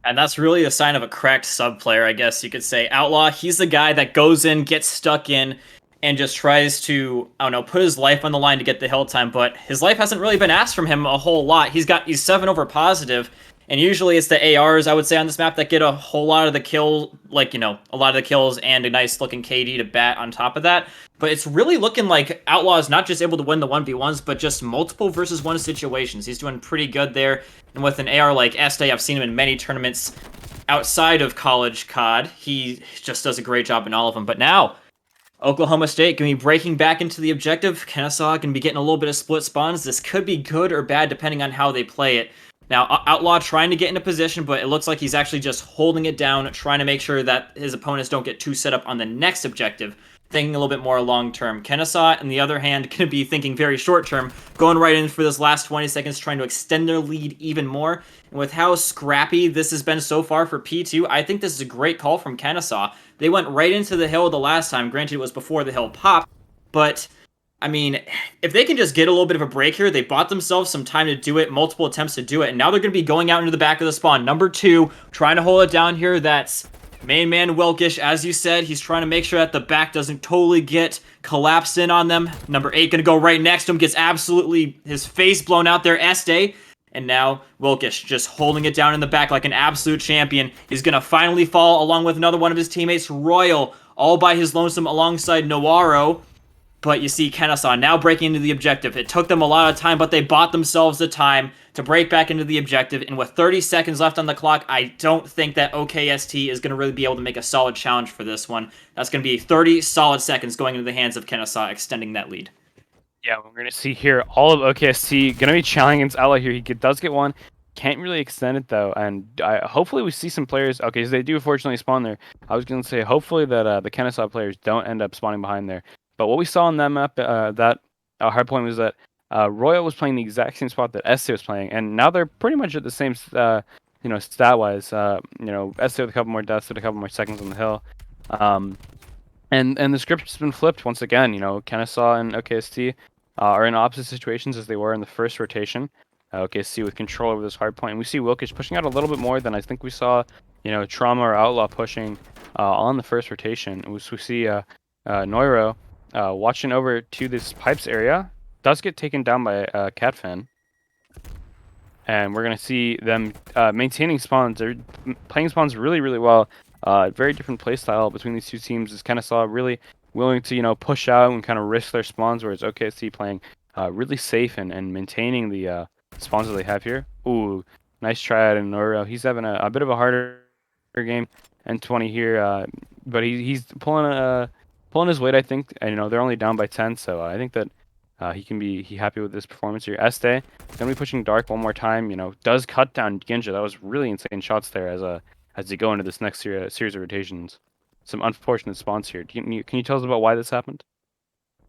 And that's really a sign of a cracked sub player, I guess you could say. Outlaw, he's the guy that goes in, gets stuck in, and just tries to, put his life on the line to get the hill time, but his life hasn't really been asked from him a whole lot. He's 7 over positive, and usually it's the ARs, I would say, on this map that get a whole lot of the kill, a lot of the kills and a nice looking KD to bat on top of that. But it's really looking like Outlaw is not just able to win the 1v1s, but just multiple versus 1 situations. He's doing pretty good there, and with an AR like Este, I've seen him in many tournaments outside of college COD. He just does a great job in all of them. But now, Oklahoma State going to be breaking back into the objective. Kennesaw going to be getting a little bit of split spawns. This could be good or bad depending on how they play it. Now, Outlaw trying to get into position, but it looks like he's actually just holding it down, trying to make sure that his opponents don't get too set up on the next objective, thinking a little bit more long-term. Kennesaw, on the other hand, going to be thinking very short-term, going right in for this last 20 seconds, trying to extend their lead even more. And with how scrappy this has been so far for P2, I think this is a great call from Kennesaw. They went right into the hill the last time. Granted, it was before the hill popped, but I mean, if they can just get a little bit of a break here, they bought themselves some time to do it, multiple attempts to do it, and now they're going to be going out into the back of the spawn. Number 2, trying to hold it down here. That's main man Wilkish, as you said. He's trying to make sure that the back doesn't totally get collapsed in on them. Number 8 going to go right next to him, gets absolutely his face blown out there. Este. And now Wilkish just holding it down in the back like an absolute champion. He's going to finally fall along with another one of his teammates, Royal, all by his lonesome alongside Noiro. But you see Kennesaw now breaking into the objective. It took them a lot of time, but they bought themselves the time to break back into the objective. And with 30 seconds left on the clock, I don't think that OKST is going to really be able to make a solid challenge for this one. That's going to be 30 solid seconds going into the hands of Kennesaw, extending that lead. Yeah, we're going to see here all of OKST going to be challenging against Outlaw here. He does get one. Can't really extend it, though. And hopefully we see some players. Okay, so they do fortunately spawn there. I was going to say hopefully that the Kennesaw players don't end up spawning behind there. But what we saw on that map, that hardpoint was that Royal was playing the exact same spot that Este was playing. And now they're pretty much at the same, stat-wise. Este with a couple more deaths, with a couple more seconds on the hill. And the script's been flipped once again. Kennesaw and OKST are in opposite situations as they were in the first rotation. OKST with control over this hard point. And we see Wilkish pushing out a little bit more than I think we saw, Trauma or Outlaw pushing on the first rotation. We see Noiro watching over to this pipes area. Does get taken down by Catfin. And we're going to see them maintaining spawns. They're playing spawns really, really well. Very different playstyle between these two teams. Is Kennesaw really willing to, push out and kind of risk their spawns, whereas OKST playing really safe and maintaining the spawns that they have here. Ooh, nice try out in Noiro. He's having a bit of a harder game. N20 here, but he's pulling his weight, I think. And, they're only down by 10, so I think that he can be happy with this performance here. Este gonna be pushing Dark one more time. Does cut down Ginja. That was really insane shots there as they go into this next series of rotations. Some unfortunate spawns here. Can you tell us about why this happened?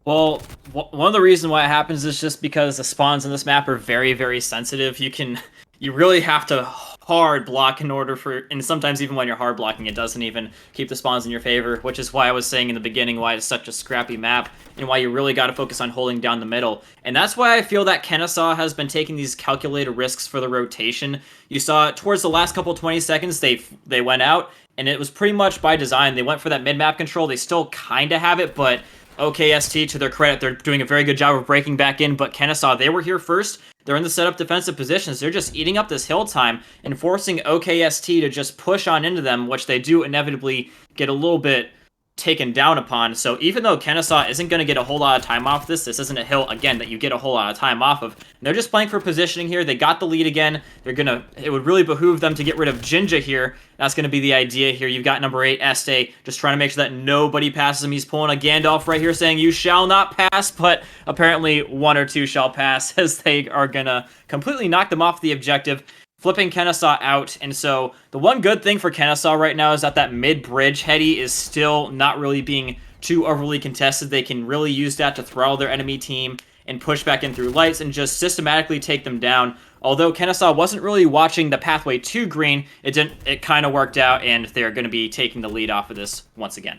Well, one of the reasons why it happens is just because the spawns in this map are very, very sensitive. You really have to hard block in order for, and sometimes even when you're hard blocking, it doesn't even keep the spawns in your favor, which is why I was saying in the beginning why it's such a scrappy map and why you really got to focus on holding down the middle. And that's why I feel that Kennesaw has been taking these calculated risks for the rotation. You saw towards the last couple 20 seconds, they went out, and it was pretty much by design. They went for that mid-map control. They still kind of have it, but OKST, to their credit, they're doing a very good job of breaking back in, but Kennesaw, they were here first. They're in the setup defensive positions. They're just eating up this hill time and forcing OKST to just push on into them, which they do inevitably get a little bit taken down upon. So even though Kennesaw isn't going to get a whole lot of time off this isn't a hill, again, that you get a whole lot of time off of. They're just playing for positioning here. They got the lead again. It would really behoove them to get rid of Jinja here. That's going to be the idea here. You've got number 8, Este, just trying to make sure that nobody passes him. He's pulling a Gandalf right here saying, you shall not pass, but apparently 1 or 2 shall pass as they are going to completely knock them off the objective, flipping Kennesaw out. And so the one good thing for Kennesaw right now is that mid-bridge heady is still not really being too overly contested. They can really use that to throttle their enemy team and push back in through lights and just systematically take them down. Although Kennesaw wasn't really watching the pathway to green, it kind of worked out, and they're going to be taking the lead off of this once again.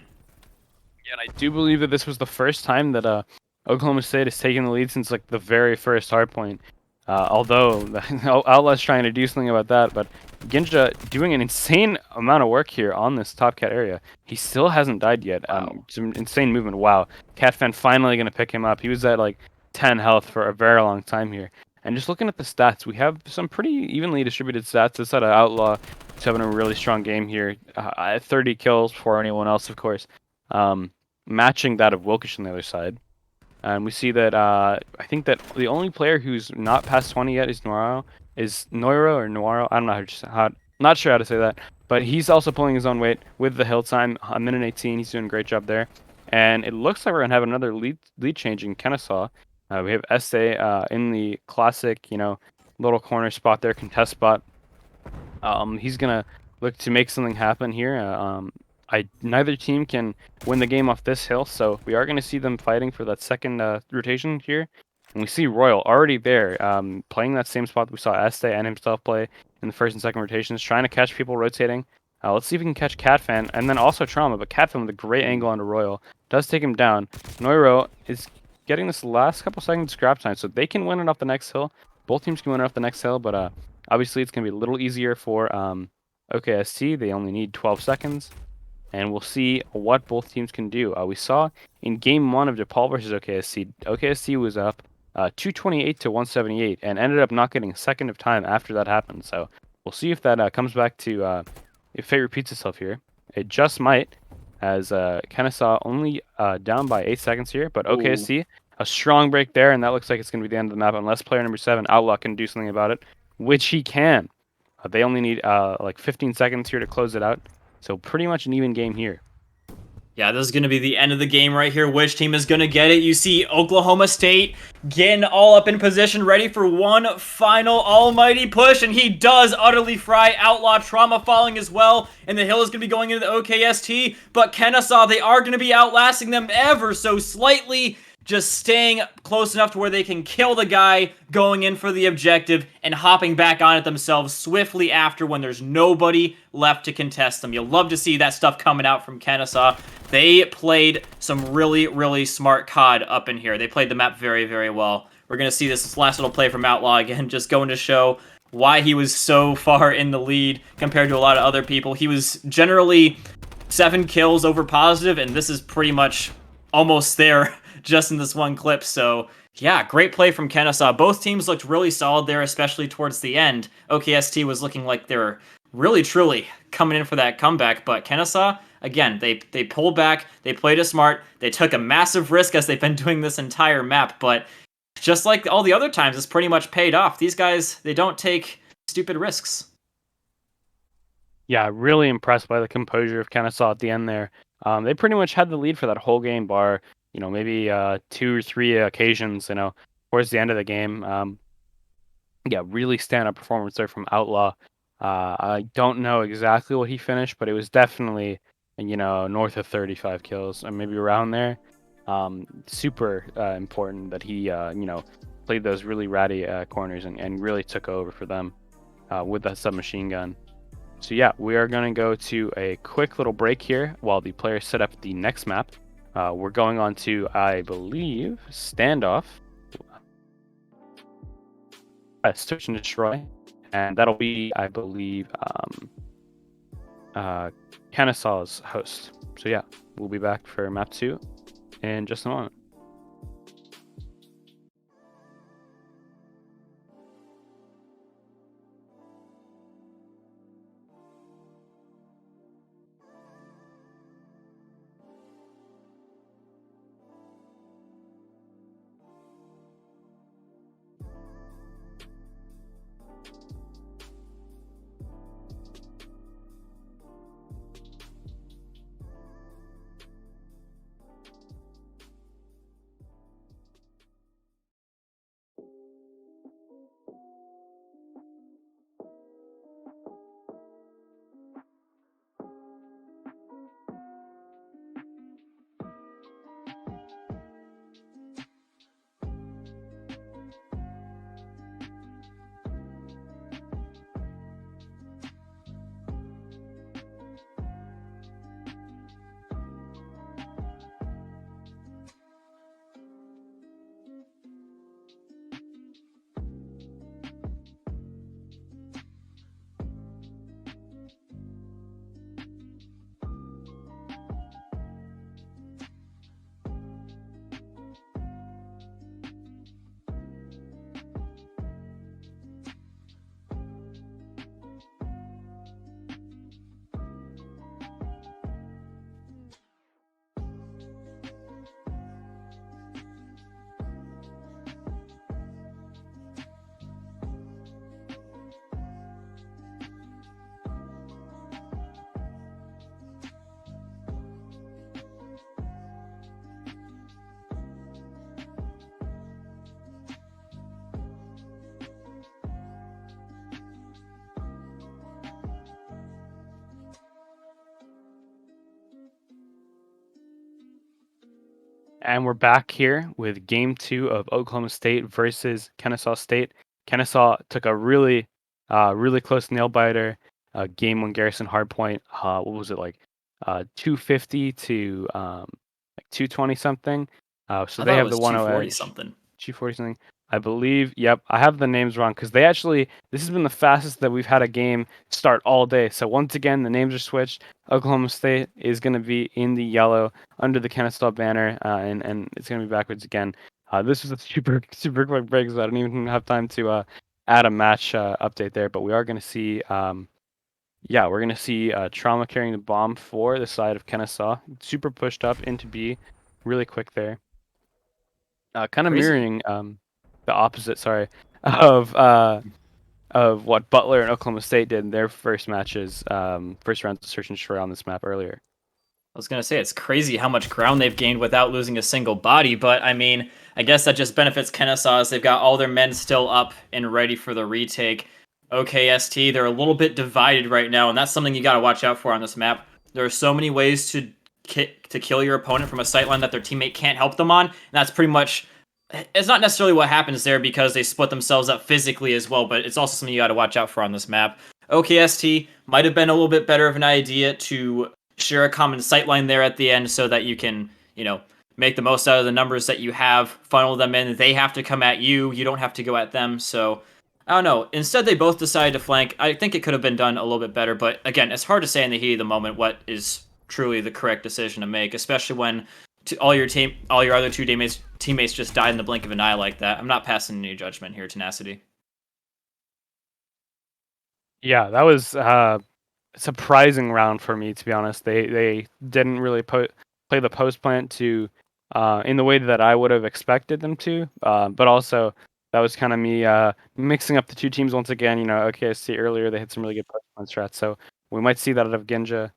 Yeah, and I do believe that this was the first time that Oklahoma State has taken the lead since the very first hardpoint. Although Outlaw's trying to do something about that, but Ginja doing an insane amount of work here on this top cat area. He still hasn't died yet. Some insane movement. Wow. Catfan finally going to pick him up. He was at 10 health for a very long time here. And just looking at the stats, we have some pretty evenly distributed stats. This side of Outlaw is having a really strong game here. 30 kills before anyone else, of course. Matching that of Wilkish on the other side. And we see that I think that the only player who's not past 20 yet is Noiro. I don't know not sure how to say that. But he's also pulling his own weight with the hill time. 1:18. He's doing a great job there. And it looks like we're gonna have another lead change in Kennesaw. We have SA in the classic, little corner spot there, contest spot. He's gonna look to make something happen here. Neither team can win the game off this hill, so we are gonna see them fighting for that second rotation here. And we see Royal already there, playing that same spot that we saw Este and himself play in the first and second rotations, trying to catch people rotating. Let's see if we can catch Catfan, and then also Trauma, but Catfan with a great angle onto Royal does take him down. Noiro is getting this last couple seconds scrap time, so they can win it off the next hill. Both teams can win it off the next hill, but obviously it's going to be a little easier for OKST. They only need 12 seconds, and we'll see what both teams can do. We saw in Game 1 of DePaul versus OKST, OKST was up 228 to 178 and ended up not getting a second of time after that happened. So we'll see if that comes back to, if fate repeats itself here. It just might, as Kennesaw only down by 8 seconds here, but OKST, a strong break there, and that looks like it's going to be the end of the map unless player number 7, Outlaw, can do something about it, which he can. They only need like 15 seconds here to close it out, so pretty much an even game here. Yeah, this is going to be the end of the game right here. Which team is going to get it? You see Oklahoma State getting all up in position, ready for one final almighty push, and he does utterly fry Outlaw. Trauma falling as well, and the hill is going to be going into the OKST, but Kennesaw, they are going to be outlasting them ever so slightly, just staying close enough to where they can kill the guy going in for the objective and hopping back on it themselves swiftly after when there's nobody left to contest them. You'll love to see that stuff coming out from Kennesaw. They played some really, really smart COD up in here. They played the map very, very well. We're going to see this last little play from Outlaw again, just going to show why he was so far in the lead compared to a lot of other people. He was generally 7 kills over positive, and this is pretty much almost there just in this one clip. So yeah, great play from Kennesaw. Both teams looked really solid there, especially towards the end. OKST was looking like they were really, truly coming in for that comeback, but Kennesaw, again, they pulled back, they played it smart, they took a massive risk as they've been doing this entire map, but just like all the other times, it's pretty much paid off. These guys, they don't take stupid risks. Yeah, really impressed by the composure of Kennesaw at the end there. They pretty much had the lead for that whole game, bar maybe 2 or 3 occasions, towards the end of the game. Yeah, really stand-up performance there from Outlaw. I don't know exactly what he finished, but it was definitely, north of 35 kills, or maybe around there. Super important that he, played those really ratty corners and really took over for them with that submachine gun. So yeah, we are going to go to a quick little break here while the players set up the next map. We're going on to, I believe, Standoff. Search and Destroy. And that'll be, I believe, Kennesaw's host. So yeah, we'll be back for map 2 in just a moment. And we're back here with game 2 of Oklahoma State versus Kennesaw State. Kennesaw took a really close nail biter. Game 1 Garrison hardpoint. What was it like? 250 to like 220 something. So I they thought it have the was 1-0 240 edge. something. 240 something. I believe. Yep, I have the names wrong because this has been the fastest that we've had a game start all day. So once again, the names are switched. Oklahoma State is going to be in the yellow under the Kennesaw banner, and it's going to be backwards again. This was a super quick break, so I don't even have time to add a match update there. But we are going to see, we're going to see Trauma carrying the bomb for the side of Kennesaw. Super pushed up into B, really quick there. Kind of Crazy. mirroring the opposite, sorry, of what Butler and Oklahoma State did in their first matches, first rounds of search and destroy on this map earlier. I was gonna say it's crazy how much ground they've gained without losing a single body, but I mean, I guess that just benefits Kennesaw as they've got all their men still up and ready for the retake. OKST, they're a little bit divided right now, and that's something you got to watch out for on this map. There are so many ways to kill your opponent from a sightline that their teammate can't help them on, and that's pretty much. It's not necessarily what happens there because they split themselves up physically as well, but it's also something you got to watch out for on this map. OKST might have been a little bit better of an idea to share a common sightline there at the end so that you can, make the most out of the numbers that you have, funnel them in. They have to come at you. You don't have to go at them. So, I don't know. Instead, they both decided to flank. I think it could have been done a little bit better, but again, it's hard to say in the heat of the moment what is truly the correct decision to make, especially when all your other two teammates just died in the blink of an eye like that. I'm not passing any judgment here, Tenacity. Yeah, that was surprising round for me, to be honest. They didn't really play the post plant to in the way that I would have expected them to, but also that was kind of me mixing up the two teams once again. OKSC earlier they had some really good post plant strats, so we might see that out of Ginja.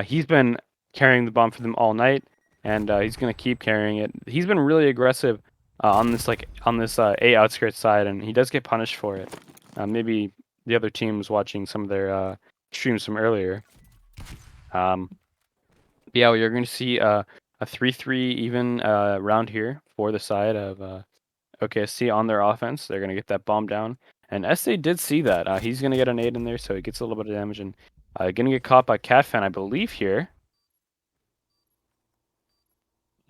He's been carrying the bomb for them all night, and he's gonna keep carrying it. He's been really aggressive on this A outskirts side, and he does get punished for it. Maybe the other team was watching some of their streams from earlier. Yeah, you're going to see a 3-3 even round here for the side of OKSC on their offense. They're going to get that bomb down. And SA did see that. He's going to get a nade in there, so he gets a little bit of damage. And going to get caught by Catfan, I believe, here.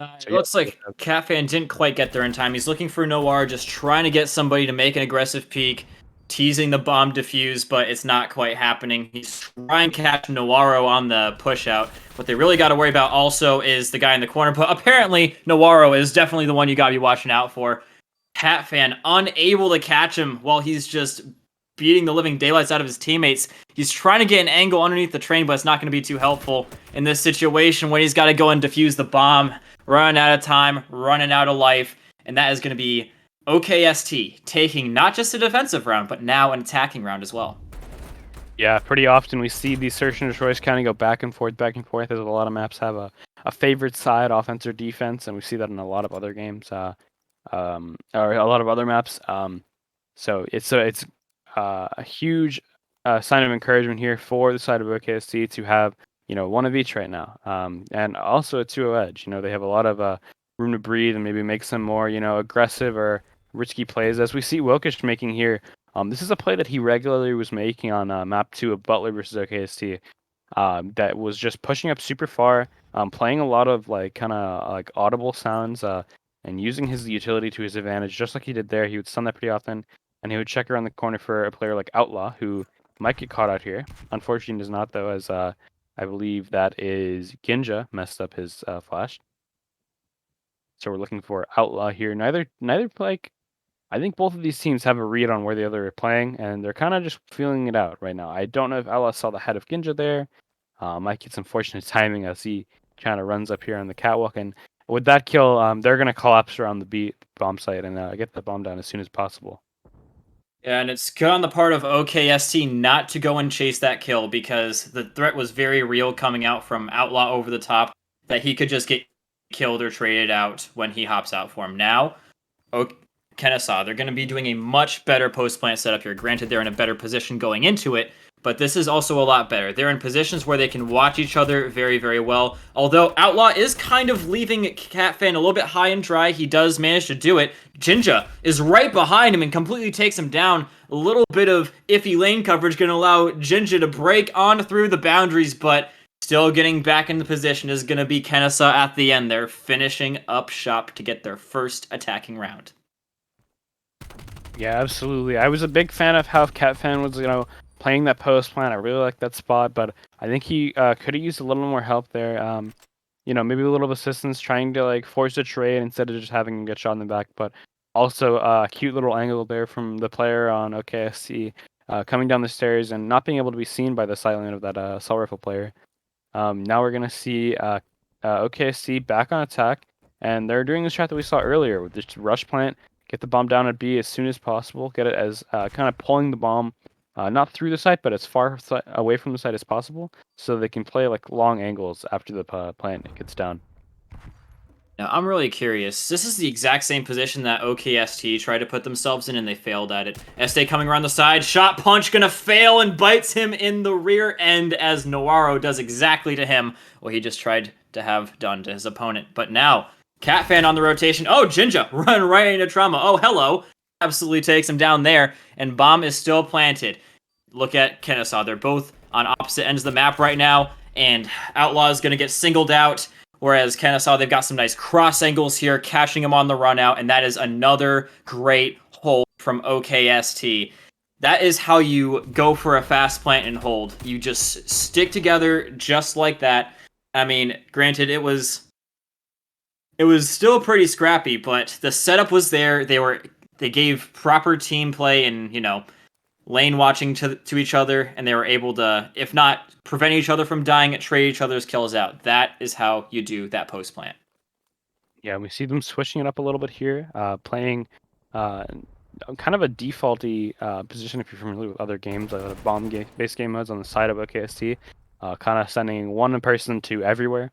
It looks like Catfan didn't quite get there in time. He's looking for Noir, just trying to get somebody to make an aggressive peek, teasing the bomb defuse, but it's not quite happening. He's trying to catch Noiro on the push out. What they really got to worry about also is the guy in the corner. But apparently, Noiro is definitely the one you got to be watching out for. Catfan unable to catch him while he's just beating the living daylights out of his teammates. He's trying to get an angle underneath the train, but it's not going to be too helpful in this situation when he's got to go and defuse the bomb. Running out of time, running out of life, and that is going to be OKST taking not just a defensive round, but now an attacking round as well. Yeah, pretty often we see these search and destroys kind of go back and forth, as a lot of maps have a favorite side, offense or defense, and we see that in a lot of other games, or a lot of other maps. So it's a huge sign of encouragement here for the side of OKST to have one of each right now, and also a 2-0 edge. They have a lot of room to breathe and maybe make some more aggressive or risky plays, as we see Wilkish making here. This is a play that he regularly was making on map 2 of Butler versus OKST. That was just pushing up super far, playing a lot of kind of audible sounds, and using his utility to his advantage, just like he did there. He would stun that pretty often, and he would check around the corner for a player like Outlaw, who might get caught out here. Unfortunately, does not, though, as I believe that is Ginja messed up his flash. So we're looking for Outlaw here. Neither I think both of these teams have a read on where the other are playing, and they're kind of just feeling it out right now. I don't know if Outlaw saw the head of Ginja there. Might get some fortunate timing as he kind of runs up here on the catwalk, and with that kill, they're going to collapse around the bomb site and get the bomb down as soon as possible. Yeah, and it's good on the part of OKST not to go and chase that kill because the threat was very real coming out from Outlaw over the top that he could just get killed or traded out when he hops out for him. Now, Kennesaw, they're going to be doing a much better post-plant setup here. Granted, they're in a better position going into it, but this is also a lot better. They're in positions where they can watch each other very, very well. Although Outlaw is kind of leaving CatFan a little bit high and dry, he does manage to do it. Jinja is right behind him and completely takes him down. A little bit of iffy lane coverage going to allow Jinja to break on through the boundaries, but still getting back in the position is going to be Kennesaw at the end. They're finishing up shop to get their first attacking round. Yeah, absolutely. I was a big fan of how CatFan was, playing that post plan. I really like that spot, but I think he could have used a little more help there. Maybe a little assistance trying to like force a trade instead of just having him get shot in the back. But also a cute little angle there from the player on OKSC coming down the stairs and not being able to be seen by the sideline of that assault rifle player. Now we're gonna see OKSC back on attack, and they're doing the strat that we saw earlier with this rush plant, get the bomb down at B as soon as possible, get it as kind of pulling the bomb. Not through the site, but as far away from the site as possible, so they can play like long angles after the plant gets down. Now, I'm really curious. This is the exact same position that OKST tried to put themselves in, and they failed at it. Este coming around the side, shot punch gonna fail and bites him in the rear end as Noiro does exactly to him what he just tried to have done to his opponent. But now, CatFan on the rotation. Oh, Jinja, run right into Trauma. Oh, hello. Absolutely takes him down there, and bomb is still planted. Look at Kennesaw. They're both on opposite ends of the map right now, and Outlaw is going to get singled out, whereas Kennesaw, they've got some nice cross angles here, catching him on the run out, and that is another great hold from OKST. That is how you go for a fast plant and hold. You just stick together just like that. I mean, granted, it was still pretty scrappy, but the setup was there. They gave proper team play and, lane watching to each other, and they were able to, if not prevent each other from dying, trade each other's kills out. That is how you do that post plant. Yeah, we see them switching it up a little bit here, playing kind of a defaulty position if you're familiar with other games, bomb-based game modes on the side of OKST, kind of sending one person to everywhere,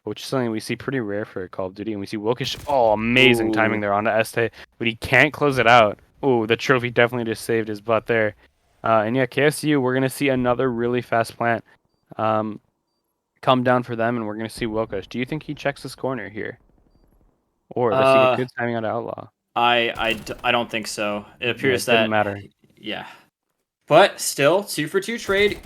which is something we see pretty rare for Call of Duty. And we see Wilkish, amazing timing there onto Este, but he can't close it out. Ooh, the trophy definitely just saved his butt there. And yeah, KSU, we're going to see another really fast plant come down for them, and we're going to see Wilkish. Do you think he checks this corner here? Or does he get good timing on Outlaw? I don't think so. It appears that didn't matter. Yeah. But still, 2-for-2 trade.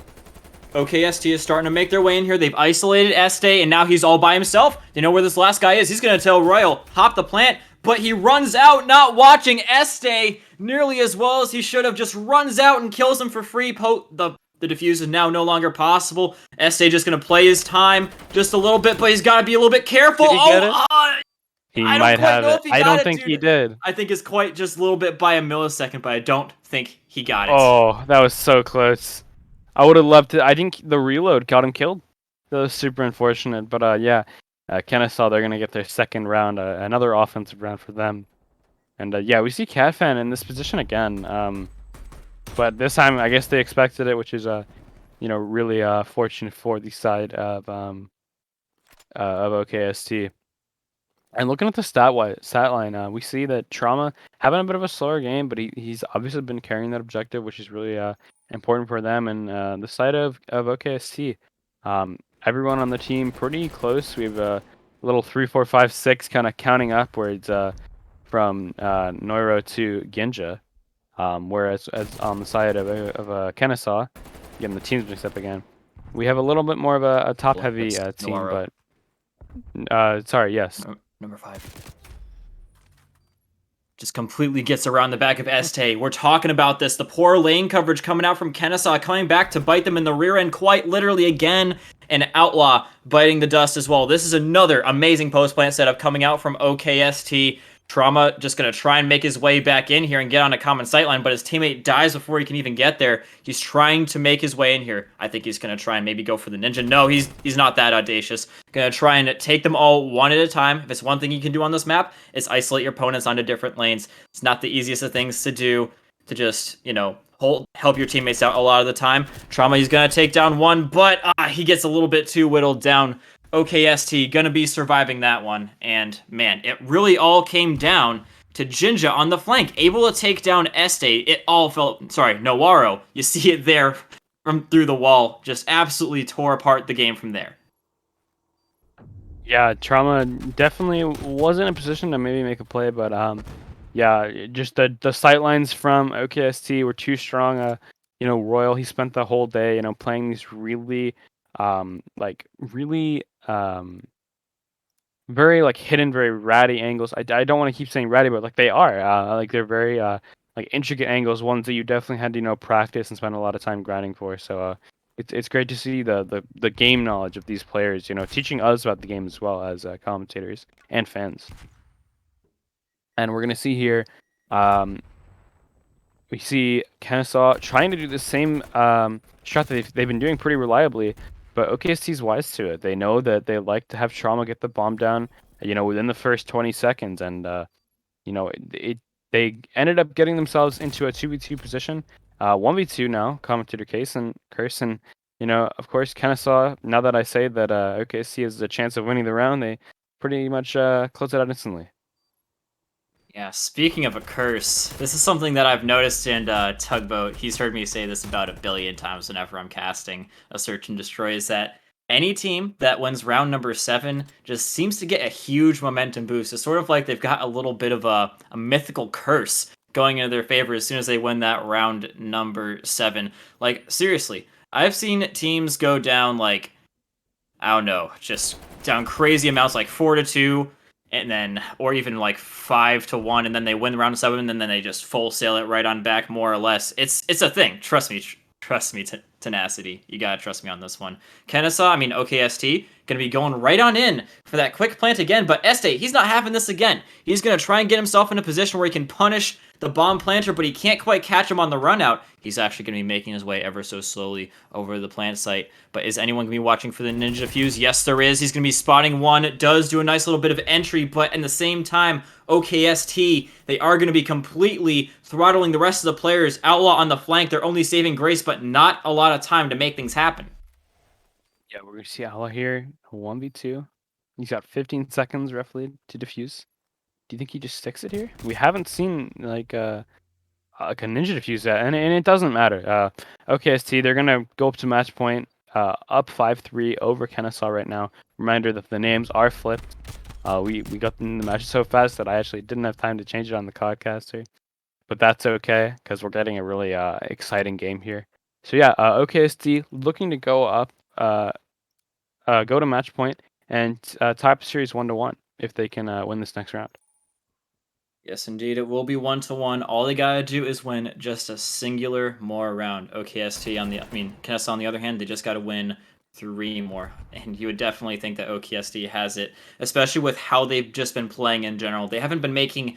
OKST is starting to make their way in here. They've isolated Este, and now he's all by himself. They know where this last guy is. He's going to tell Royal, hop the plant, but he runs out, not watching Este nearly as well as he should have. Just runs out and kills him for free. The defuse is now no longer possible. Este just going to play his time just a little bit, but he's got to be a little bit careful. Did he get it? He might have it. I don't think he did. I think it's quite just a little bit by a millisecond, but I don't think he got it. Oh, that was so close. I would have loved to. I think the reload got him killed. That was super unfortunate. But Kennesaw, they're going to get their second round, another offensive round for them. And we see CatFan in this position again. But this time, I guess they expected it, which is really fortunate for the side of OKST. And looking at the stat line, we see that Trauma having a bit of a slower game, but he's obviously been carrying that objective, which is really important for them. And the side of OKST, everyone on the team pretty close. We have a little 3, 4, 5, 6 kind of counting upwards from Noiro to Ginja. Whereas as on the side of Kennesaw, getting the teams mixed up again, we have a little bit more of a top-heavy team. Noiro. But sorry, yes. Number 5. Just completely gets around the back of Este. We're talking about this. The poor lane coverage coming out from Kennesaw, coming back to bite them in the rear end quite literally again. And Outlaw biting the dust as well. This is another amazing post-plant setup coming out from OKST. Trauma just going to try and make his way back in here and get on a common sightline, but his teammate dies before he can even get there. He's trying to make his way in here. I think he's going to try and maybe go for the ninja. No, he's not that audacious. Going to try and take them all one at a time. If it's one thing you can do on this map, it's isolate your opponents onto different lanes. It's not the easiest of things to do to just, help your teammates out a lot of the time. Trauma, he's going to take down one, but he gets a little bit too whittled down. OKST gonna be surviving that one, and man, it really all came down to Jinja on the flank, able to take down Este. It all felt, Noiro. You see it there from through the wall, just absolutely tore apart the game from there. Yeah, Trauma definitely wasn't in a position to maybe make a play, but yeah, just the sight lines from OKST were too strong. Royal, he spent the whole day, playing these really, really very like hidden, very ratty angles. I don't want to keep saying ratty, but like they are, like they're very like intricate angles, ones that you definitely had to practice and spend a lot of time grinding for. So it's great to see the game knowledge of these players, teaching us about the game as well as commentators and fans. And we're gonna see here, we see Kennesaw trying to do the same shot that they've been doing pretty reliably, but OKST's wise to it. They know that they like to have Trauma get the bomb down, within the first 20 seconds, and they ended up getting themselves into a 2v2 position, 1v2 now. Commentator Case and Curse, and of course Kennesaw. Now that I say that OKST has a chance of winning the round, they pretty much close it out instantly. Yeah, speaking of a curse, this is something that I've noticed in Tugboat. He's heard me say this about 1 billion times whenever I'm casting a Search and Destroy, is that any team that wins round number 7 just seems to get a huge momentum boost. It's sort of like they've got a little bit of a mythical curse going into their favor as soon as they win that round number 7. Like, seriously, I've seen teams go down, like, I don't know, just down crazy amounts, like 4-2, and then, or even like 5-1, and then they win the round of 7, and then they just full sail it right on back, more or less. It's a thing. Trust me, tenacity. You gotta trust me on this one. Kennesaw, OKST, gonna be going right on in for that quick plant again, but Este, he's not having this again. He's gonna try and get himself in a position where he can punish the bomb planter, but he can't quite catch him on the run out. He's actually going to be making his way ever so slowly over the plant site. But is anyone going to be watching for the Ninja Fuse? Yes, there is. He's going to be spotting one. It does do a nice little bit of entry, but in the same time, OKST, they are going to be completely throttling the rest of the players. Outlaw on the flank, they're only saving Grace, but not a lot of time to make things happen. Yeah, we're going to see Outlaw here, 1v2. He's got 15 seconds roughly to defuse. Do you think he just sticks it here? We haven't seen like a ninja defuse that, and it doesn't matter. OKST, they're gonna go up to match point, up 5-3 over Kennesaw right now. Reminder that the names are flipped. We got in the match so fast that I actually didn't have time to change it on the codcaster, but that's okay because we're getting a really exciting game here. So yeah, OKST looking to go up, go to match point and tie up the series 1-1 if they can win this next round. Yes, indeed. It will be 1-1. All they gotta do is win just a singular more round. OKST Kennesaw on the other hand, they just gotta win 3 more. And you would definitely think that OKST has it, especially with how they've just been playing in general. They haven't been making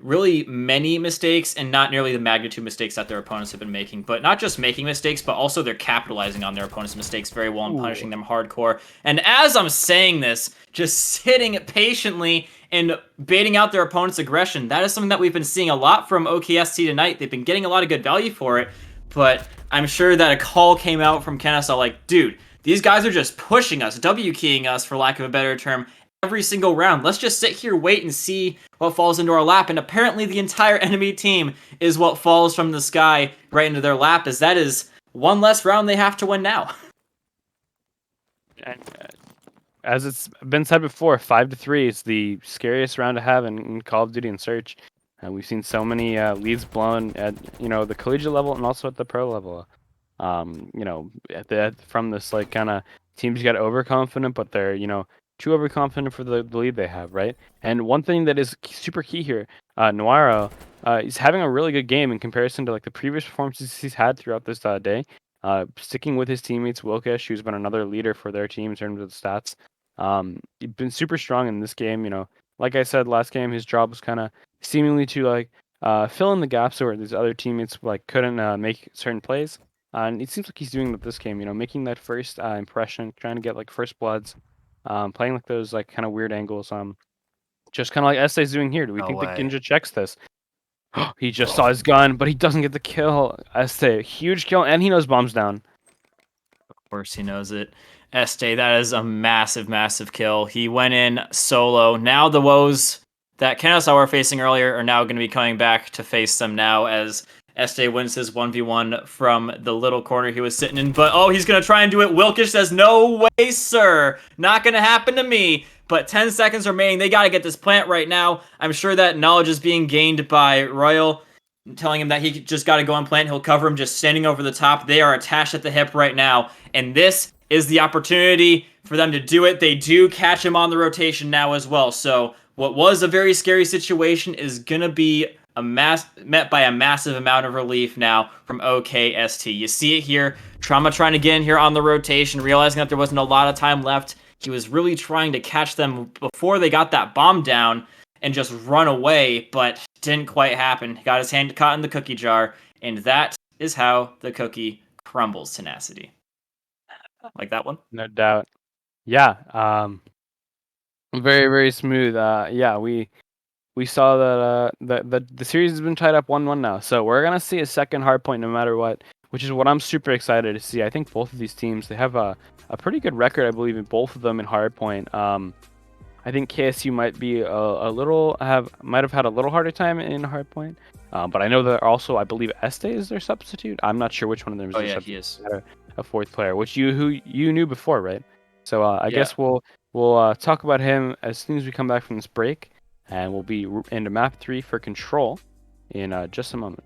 really many mistakes and not nearly the magnitude mistakes that their opponents have been making. But not just making mistakes, but also they're capitalizing on their opponents' mistakes very well and punishing them hardcore. And as I'm saying this, just sitting patiently and baiting out their opponent's aggression. That is something that we've been seeing a lot from OKST tonight. They've been getting a lot of good value for it, but I'm sure that a call came out from Kennesaw like, dude, these guys are just pushing us, W-keying us, for lack of a better term, every single round. Let's just sit here, wait, and see what falls into our lap. And apparently the entire enemy team is what falls from the sky right into their lap, as that is one less round they have to win now. And, as it's been said before, 5-3 is the scariest round to have in Call of Duty and Search. We've seen so many leads blown at the collegiate level and also at the pro level. From this like kind of teams get overconfident, but they're too overconfident for the lead they have, right? And one thing that is super key here, Noiro is having a really good game in comparison to like the previous performances he's had throughout this day. Sticking with his teammates, Wilkesh, who's been another leader for their team in terms of the stats. He's been super strong in this game. Like I said last game, his job was kind of seemingly to like fill in the gaps where these other teammates like couldn't make certain plays. And it seems like he's doing that this game. Making that first impression, trying to get like first bloods, playing like those like kind of weird angles. Just kind of like Essay's doing here. Do we think that Ginja checks this? He just saw his gun, but he doesn't get the kill. Essay, huge kill, and he knows bombs down. Of course he knows it. Este, that is a massive, massive kill. He went in solo. Now the woes that Kennesaw were facing earlier are now going to be coming back to face them now, as Este wins his 1v1 from the little corner he was sitting in, but he's going to try and do it. Wilkish says, no way, sir. Not going to happen to me. But 10 seconds remaining. They got to get this plant right now. I'm sure that knowledge is being gained by Royal, telling him that he just got to go on plant. He'll cover him just standing over the top. They are attached at the hip right now, and this is the opportunity for them to do it. They do catch him on the rotation now as well. So what was a very scary situation is going to be met by a massive amount of relief now from OKST. You see it here. Trauma trying to get in here on the rotation, realizing that there wasn't a lot of time left. He was really trying to catch them before they got that bomb down and just run away, but didn't quite happen. He got his hand caught in the cookie jar, and that is how the cookie crumbles, Tenacity. Like that one? No doubt. Yeah. Very, very smooth. Yeah, we saw that the series has been tied up 1-1 now. So we're gonna see a second hard point no matter what, which is what I'm super excited to see. I think both of these teams, they have a pretty good record, I believe, in both of them in hard point. I think KSU might be might have had a little harder time in hard point. But I know that also, I believe Este is their substitute. I'm not sure which one of them is their substitute. He is. A fourth player, which you knew before, right? So I guess we'll talk about him as soon as we come back from this break, and we'll be into map 3 for control in just a moment.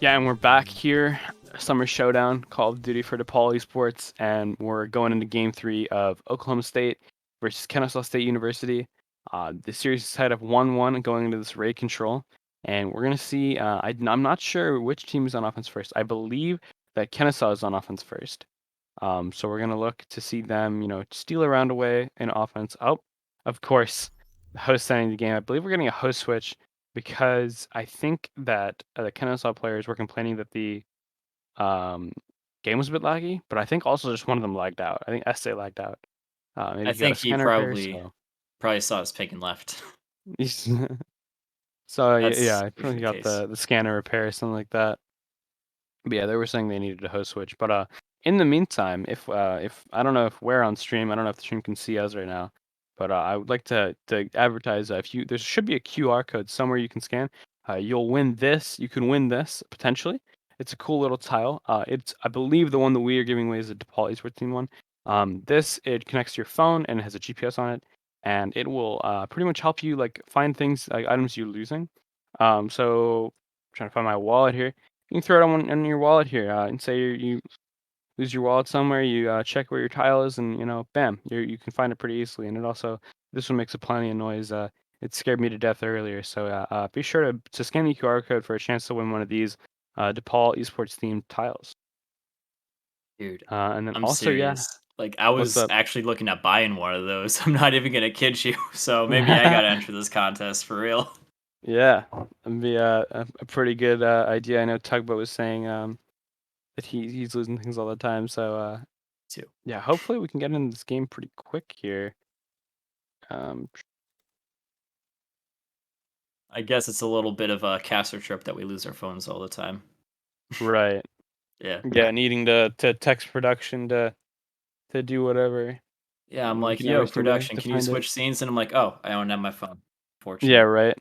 Yeah, and we're back here, Summer Showdown, Call of Duty for DePaul Esports, and we're going into Game 3 of Oklahoma State versus Kennesaw State University. The series is tied up 1-1 going into this raid control, and we're going to see, I'm not sure which team is on offense first. I believe that Kennesaw is on offense first. So we're going to look to see them, steal around away in offense. Oh, of course, the host ending the game. I believe we're getting a host switch, because I think that the Kennesaw players were complaining that the game was a bit laggy, but I think also just one of them lagged out. I think Este lagged out. Maybe I think he probably saw his pick and left. So yeah, I probably got the scanner repair or something like that. But yeah, they were saying they needed a host switch. But in the meantime, if I don't know if we're on stream, I don't know if the stream can see us right now. But I would like to advertise, there should be a QR code somewhere you can scan. You'll win this. You can win this potentially. It's a cool little tile. It's, I believe, the one that we are giving away is a DePaul Esports team one. It connects to your phone and it has a GPS on it, and it will pretty much help you like find things like items you're losing. So trying to find my wallet here. You can throw it on your wallet here, and say you lose your wallet somewhere. You check where your tile is, and bam, you can find it pretty easily. And this one makes a plenty of noise. It scared me to death earlier. So be sure to scan the QR code for a chance to win one of these DePaul Esports themed tiles. Dude, And then I'm also, yeah, serious. Like, I what's was up? actually looking at buying one of those. I'm not even gonna kid you. So maybe I gotta enter this contest for real. Yeah, that'd be a pretty good idea. I know Tugboat was saying that he's losing things all the time. So Too. yeah, hopefully we can get into this game pretty quick here. I guess it's a little bit of a caster trip that we lose our phones all the time. Right. Yeah. Yeah, needing to text production to do whatever. Yeah, I'm We like, can never yo, seem production, to can you find it. switch scenes? And I'm like, oh, I don't have my phone. Yeah, Fortunate. right.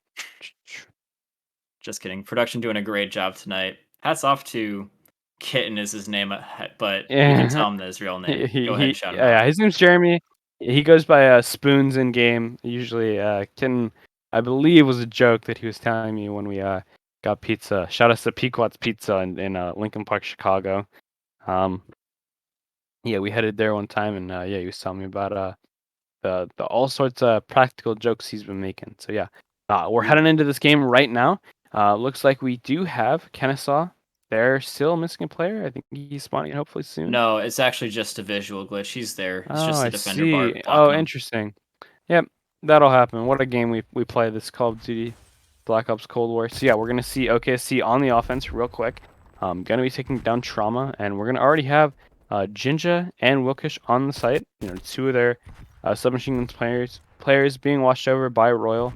Just kidding. Production doing a great job tonight. Hats off to Kitten is his name, but we can Yeah, tell him his real name. Go ahead and shout him yeah, out. his name's Jeremy. He goes by Spoons in game. Usually, Ken, I believe, was a joke that he was telling me when we got pizza. Shout out to Pequot's Pizza in Lincoln Park, Chicago. Um, yeah, we headed there one time, and yeah, he was telling me about the all sorts of practical jokes he's been making. So yeah, we're heading into this game right now. Looks like we do have Kennesaw. They're still missing a player. I think he's spawning hopefully soon. No, it's actually just a visual glitch. He's there. It's Oh, just the I defender see. blocking Oh, him. interesting. Yep, that'll happen. What a game we play this Call of Duty Black Ops Cold War. So yeah, we're gonna see OKC on the offense real quick. Gonna be taking down Trauma, and we're gonna already have Jinja and Wilkish on the site. Two of their submachine guns players being watched over by Royal.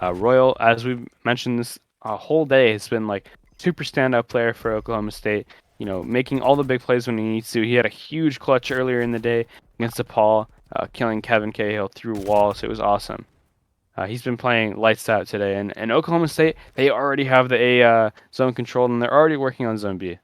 Royal, as we mentioned this whole day, has been like super standout player for Oklahoma State. Making all the big plays when he needs to. He had a huge clutch earlier in the day against DePaul, killing Kevin Cahill through walls. It was awesome. He's been playing lights out today, and Oklahoma State, they already have the A zone controlled, and they're already working on zone B.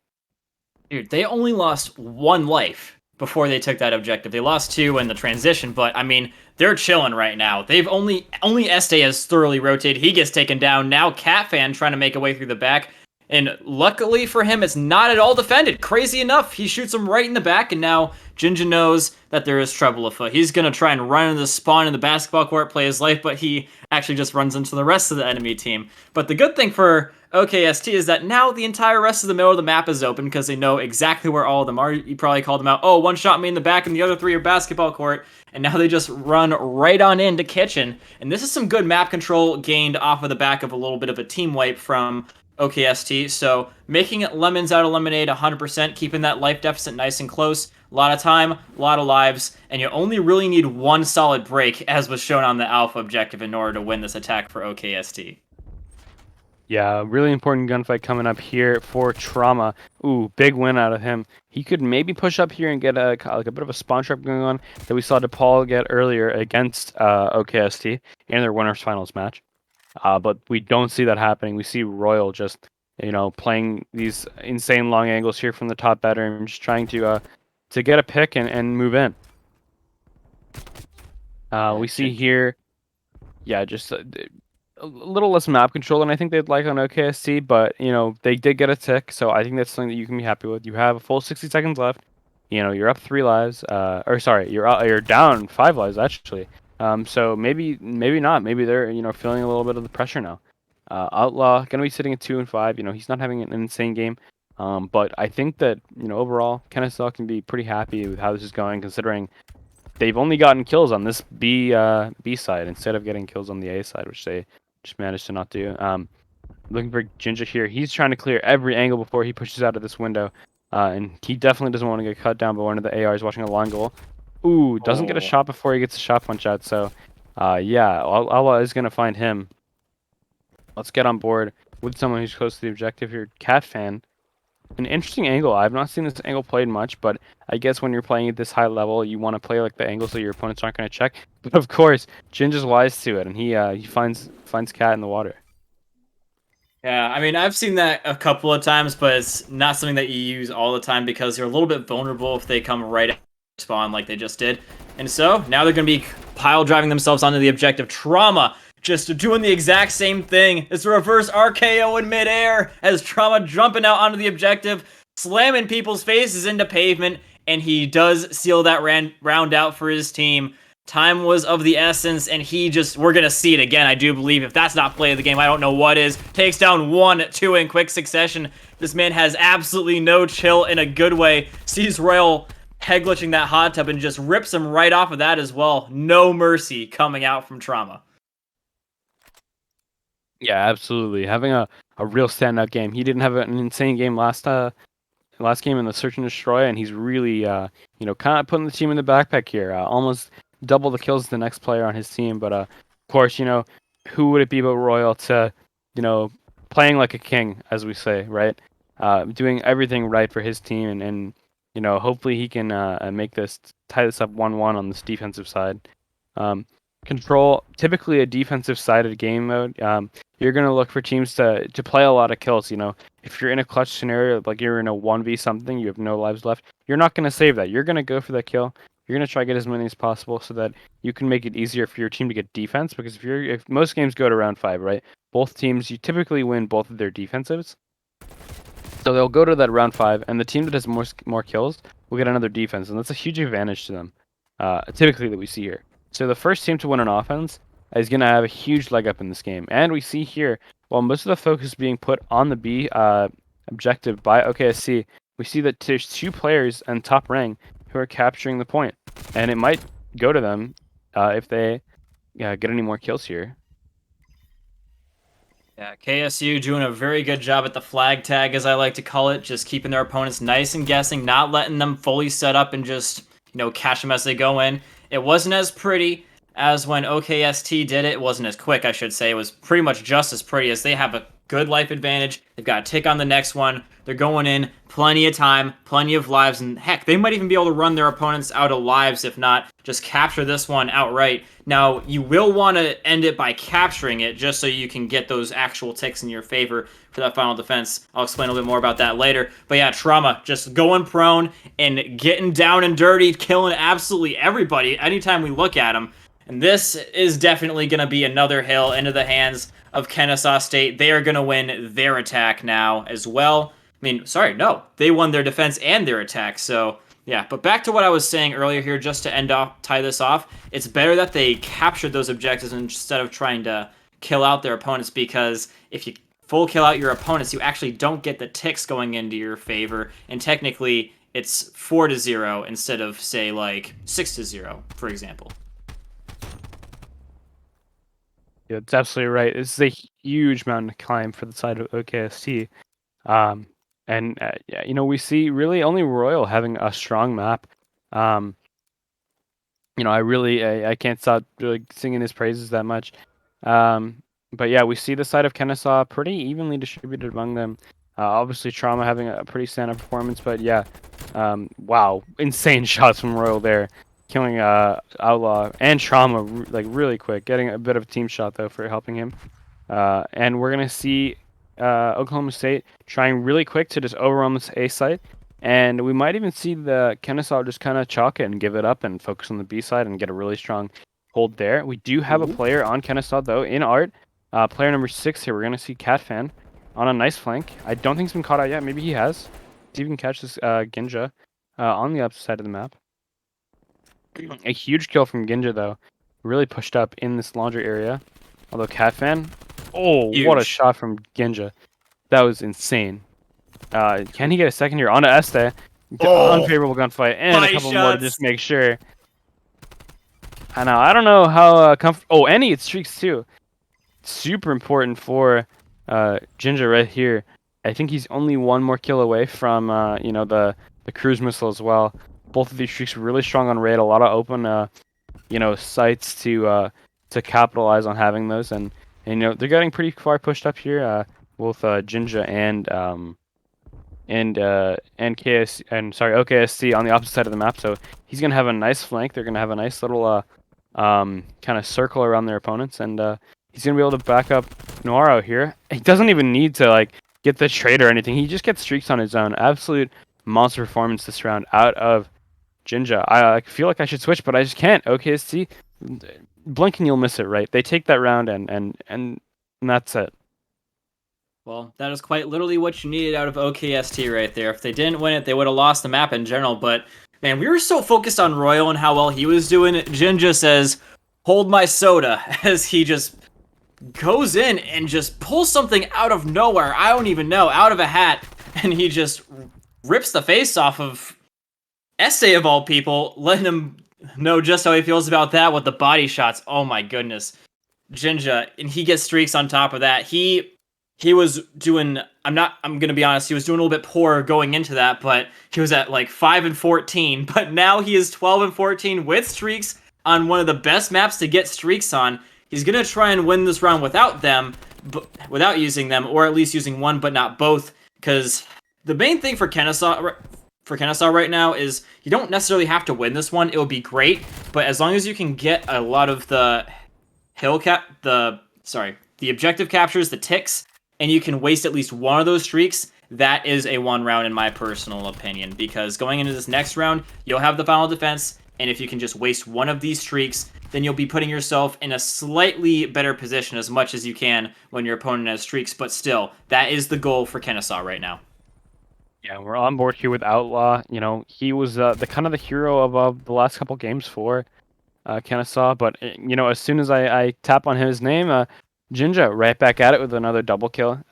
Dude, they only lost one life before they took that objective. They lost two in the transition, but I mean, they're chilling right now. They've only Este has thoroughly rotated. He gets taken down. Now Catfan trying to make a way through the back. And luckily for him, it's not at all defended. Crazy enough, he shoots him right in the back, and now Jinja knows that there is trouble afoot. He's going to try and run into the spawn in the basketball court, play his life, but he actually just runs into the rest of the enemy team. But the good thing for OKST is that now the entire rest of the middle of the map is open because they know exactly where all of them are. You probably called them out, oh, one shot me in the back and the other three are basketball court. And now they just run right on into Kitchen. And this is some good map control gained off of the back of a little bit of a team wipe from OKST. So making it lemons out of lemonade 100%, keeping that life deficit nice and close. A lot of time, a lot of lives, and you only really need one solid break, as was shown on the alpha objective, in order to win this attack for OKST. Yeah, really important gunfight coming up here for Trauma. Ooh, big win out of him. He could maybe push up here and get a bit of a spawn trap going on that we saw DePaul get earlier against OKST in their winners finals match. But we don't see that happening. We see Royal just playing these insane long angles here from the top bedroom, just trying to get a pick and move in. We see here, yeah, just a little less map control than I think they'd like on OKSC, but they did get a tick, so I think that's something that you can be happy with. You have a full 60 seconds left. You're up 3 lives, or sorry, you're down 5 lives actually. So maybe not. Maybe they're feeling a little bit of the pressure now. Outlaw gonna be sitting at 2 and 5. He's not having an insane game, but I think that overall Kennesaw can be pretty happy with how this is going, considering they've only gotten kills on this B side instead of getting kills on the A side, which they just managed to not do. Looking for Ginger here. He's trying to clear every angle before he pushes out of this window. And he definitely doesn't want to get cut down by one of the ARs watching a long goal. Ooh, doesn't get a shot before he gets a shot punch out. So, yeah, Allah is going to find him. Let's get on board with someone who's close to the objective here. Cat Fan. An interesting angle. I've not seen this angle played much, but I guess when you're playing at this high level, you want to play like the angles that your opponents aren't going to check. But of course, Ginger's wise to it, and he finds Cat in the water. Yeah, I mean, I've seen that a couple of times, but it's not something that you use all the time because you're a little bit vulnerable if they come right spawn like they just did. And so now they're going to be pile driving themselves onto the objective. Trauma just doing the exact same thing. It's a reverse RKO in midair as Trauma jumping out onto the objective, slamming people's faces into pavement, and he does seal that round out for his team. Time was of the essence, and we're going to see it again, I do believe. If that's not play of the game, I don't know what is. Takes down 1, 2 in quick succession. This man has absolutely no chill in a good way. Sees Royal head glitching that hot tub and just rips him right off of that as well. No mercy coming out from Trauma. Yeah, absolutely. Having a real standout game. He didn't have an insane game last game in the Search and Destroy, and he's really kind of putting the team in the backpack here. Almost double the kills as the next player on his team. But of course, who would it be but Royal to, playing like a king, as we say, right? Doing everything right for his team, and hopefully he can tie this up 1-1 on this defensive side. Control, typically a defensive-sided game mode. You're going to look for teams to play a lot of kills. If you're in a clutch scenario, like you're in a 1v something, you have no lives left, you're not going to save that. You're going to go for that kill. You're going to try to get as many as possible so that you can make it easier for your team to get defense, because if most games go to round 5, right, both teams, you typically win both of their defensives. So they'll go to that round 5, and the team that has more kills will get another defense, and that's a huge advantage to them, typically that we see here. So the first team to win an offense is going to have a huge leg up in this game. And we see here, while most of the focus is being put on the B objective by OKSC, we see that there's 2 players in top rank who are capturing the point. And it might go to them if they get any more kills here. Yeah, KSU doing a very good job at the flag tag, as I like to call it, just keeping their opponents nice and guessing, not letting them fully set up and just, catch them as they go in. It wasn't as pretty as when OKST did it. It wasn't as quick, I should say. It was pretty much just as pretty, as they have a good life advantage. They've got to tick on the next one. They're going in, plenty of time, plenty of lives, and heck, they might even be able to run their opponents out of lives, if not just capture this one outright. Now, you will want to end it by capturing it, just so you can get those actual ticks in your favor for that final defense. I'll explain a little bit more about that later. But yeah, Trauma just going prone and getting down and dirty, killing absolutely everybody anytime we look at him. And this is definitely going to be another hill into the hands of Kennesaw State. They are going to win their attack now as well. They won their defense and their attack. So, yeah, but back to what I was saying earlier here, just to tie this off, it's better that they captured those objectives instead of trying to kill out their opponents, because if you full kill out your opponents, you actually don't get the ticks going into your favor, and technically it's 4-0 instead of, say, like 6-0, for example. Yeah, that's absolutely right. This is a huge mountain to climb for the side of OKST. We see really only Royal having a strong map. I can't stop really singing his praises that much. But yeah, we see the side of Kennesaw pretty evenly distributed among them. Obviously, Trauma having a pretty standout performance, but yeah, wow, insane shots from Royal there, killing Outlaw and Trauma really quick, getting a bit of a team shot though for helping him. And we're gonna see Oklahoma State trying really quick to just overwhelm this A site, and we might even see the Kennesaw just kind of chalk it and give it up and focus on the B side and get a really strong hold there. We do have a player on Kennesaw though in art, player number 6 here. We're gonna see Catfan on a nice flank. I don't think he's been caught out yet. Maybe he has. See if he can catch this Ginja on the opposite side of the map. A huge kill from Ginja though, really pushed up in this laundry area. Although Catfan, Huge. What a shot from Ginja. That was insane. Can he get a second here? Onto Este. Unfavorable gunfight, and a couple more to just make sure. I don't know how and he gets streaks too. Super important for Ginja right here. I think he's only one more kill away from the cruise missile as well. Both of these streaks are really strong on raid. A lot of open sites to capitalize on having those, and they're getting pretty far pushed up here. Both Ginja and OKSC on the opposite side of the map. So he's gonna have a nice flank. They're gonna have a nice little kind of circle around their opponents, and he's gonna be able to back up Noir out here. He doesn't even need to get the trade or anything. He just gets streaks on his own. Absolute monster performance this round out of Jinja, I feel like I should switch, but I just can't. OKST, blink and you'll miss it, right? They take that round and that's it. Well, that is quite literally what you needed out of OKST right there. If they didn't win it, they would have lost the map in general. But man, we were so focused on Royal and how well he was doing. Jinja says, "Hold my soda," as he just goes in and just pulls something out of nowhere. I don't even know, out of a hat, and he just rips the face off of Essay of all people, letting him know just how he feels about that with the body shots. Oh my goodness. Jinja, and he gets streaks on top of that. He was doing, I'm gonna be honest, he was doing a little bit poor going into that, but he was at like 5 and 14, but now he is 12 and 14 with streaks on one of the best maps to get streaks on. He's gonna try and win this round without them, without using them, or at least using one but not both, because the main thing for Kennesaw right now is you don't necessarily have to win this one. It would be great, but as long as you can get a lot of the the objective captures, the ticks, and you can waste at least one of those streaks, that is a one round in my personal opinion, because going into this next round, you'll have the final defense, and if you can just waste one of these streaks, then you'll be putting yourself in a slightly better position as much as you can when your opponent has streaks, but still, that is the goal for Kennesaw right now. Yeah, we're on board here with Outlaw. You know, he was the kind of the hero of the last couple games for Kennesaw, but you know, as soon as I tap on his name, Jinja right back at it with another double kill.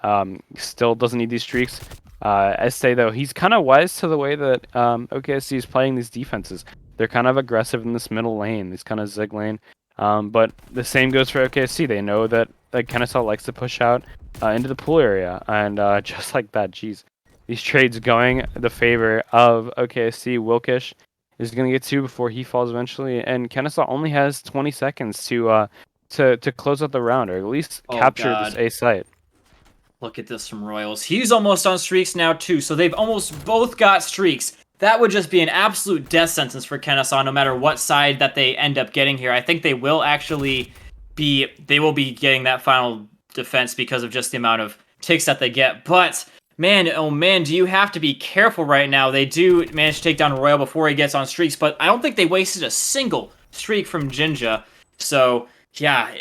Still doesn't need these streaks. Estee though, he's kind of wise to the way that OKSC is playing these defenses. They're kind of aggressive in this middle lane, this kind of zig lane. But the same goes for OKSC. They know that Kennesaw likes to push out into the pool area, and just like that, geez. These trades going the favor of OKSC. Wilkish is going to get 2 before he falls eventually, and Kennesaw only has 20 seconds to close out the round, or at least capture this A site. Look at this from Royals. He's almost on streaks now too, so they've almost both got streaks. That would just be an absolute death sentence for Kennesaw, no matter what side that they end up getting here. I think they will actually be getting that final defense because of just the amount of ticks that they get, but man, oh man, do you have to be careful right now. They do manage to take down Royal before he gets on streaks, but I don't think they wasted a single streak from Jinja. So, yeah,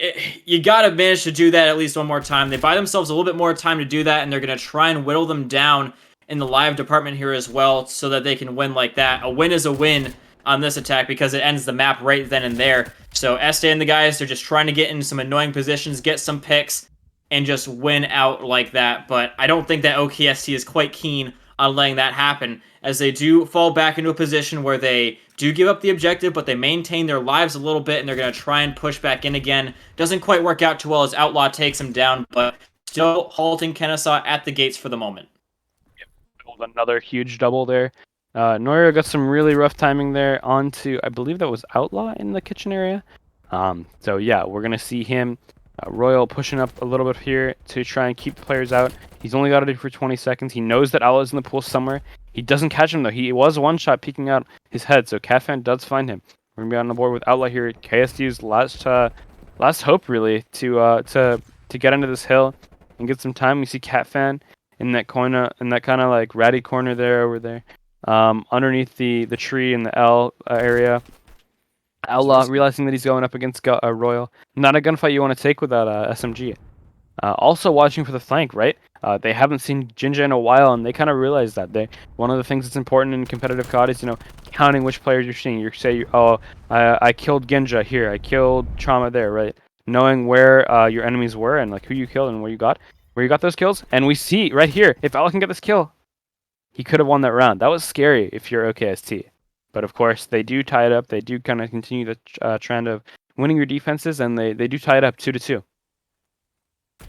you gotta manage to do that at least one more time. They buy themselves a little bit more time to do that, and they're gonna try and whittle them down in the live department here as well, so that they can win like that. A win is a win on this attack because it ends the map right then and there. So, Estee and the guys, they're just trying to get in some annoying positions, get some picks, and just win out like that. But I don't think that OKST is quite keen on letting that happen, as they do fall back into a position where they do give up the objective, but they maintain their lives a little bit, and they're going to try and push back in again. Doesn't quite work out too well as Outlaw takes him down, but still halting Kennesaw at the gates for the moment. Yep. Another huge double there. Norio got some really rough timing there onto, I believe that was Outlaw in the kitchen area. So yeah, we're going to see him Royal pushing up a little bit here to try and keep the players out. He's only got to do for 20 seconds. He knows that Outlaw is in the pool somewhere. He doesn't catch him though. He was one shot peeking out his head, so Catfan does find him. We're gonna be on the board with Outlaw here. KSD's last hope really to get into this hill and get some time. We see Catfan in that kind of like ratty corner there over there, underneath the tree in the L area. Outlaw realizing that he's going up against Royal. Not a gunfight you want to take without SMG. Also watching for the flank, right? They haven't seen Jinja in a while, and they kind of realize that. One of the things that's important in competitive COD is, counting which players you're seeing. You say, I killed Ginja here, I killed Trauma there, right? Knowing where your enemies were and like who you killed and where you got those kills. And we see right here, if Outlaw can get this kill, he could have won that round. That was scary if you're OKST. But of course, they do tie it up. They do kind of continue the trend of winning your defenses, and they do tie it up 2-2.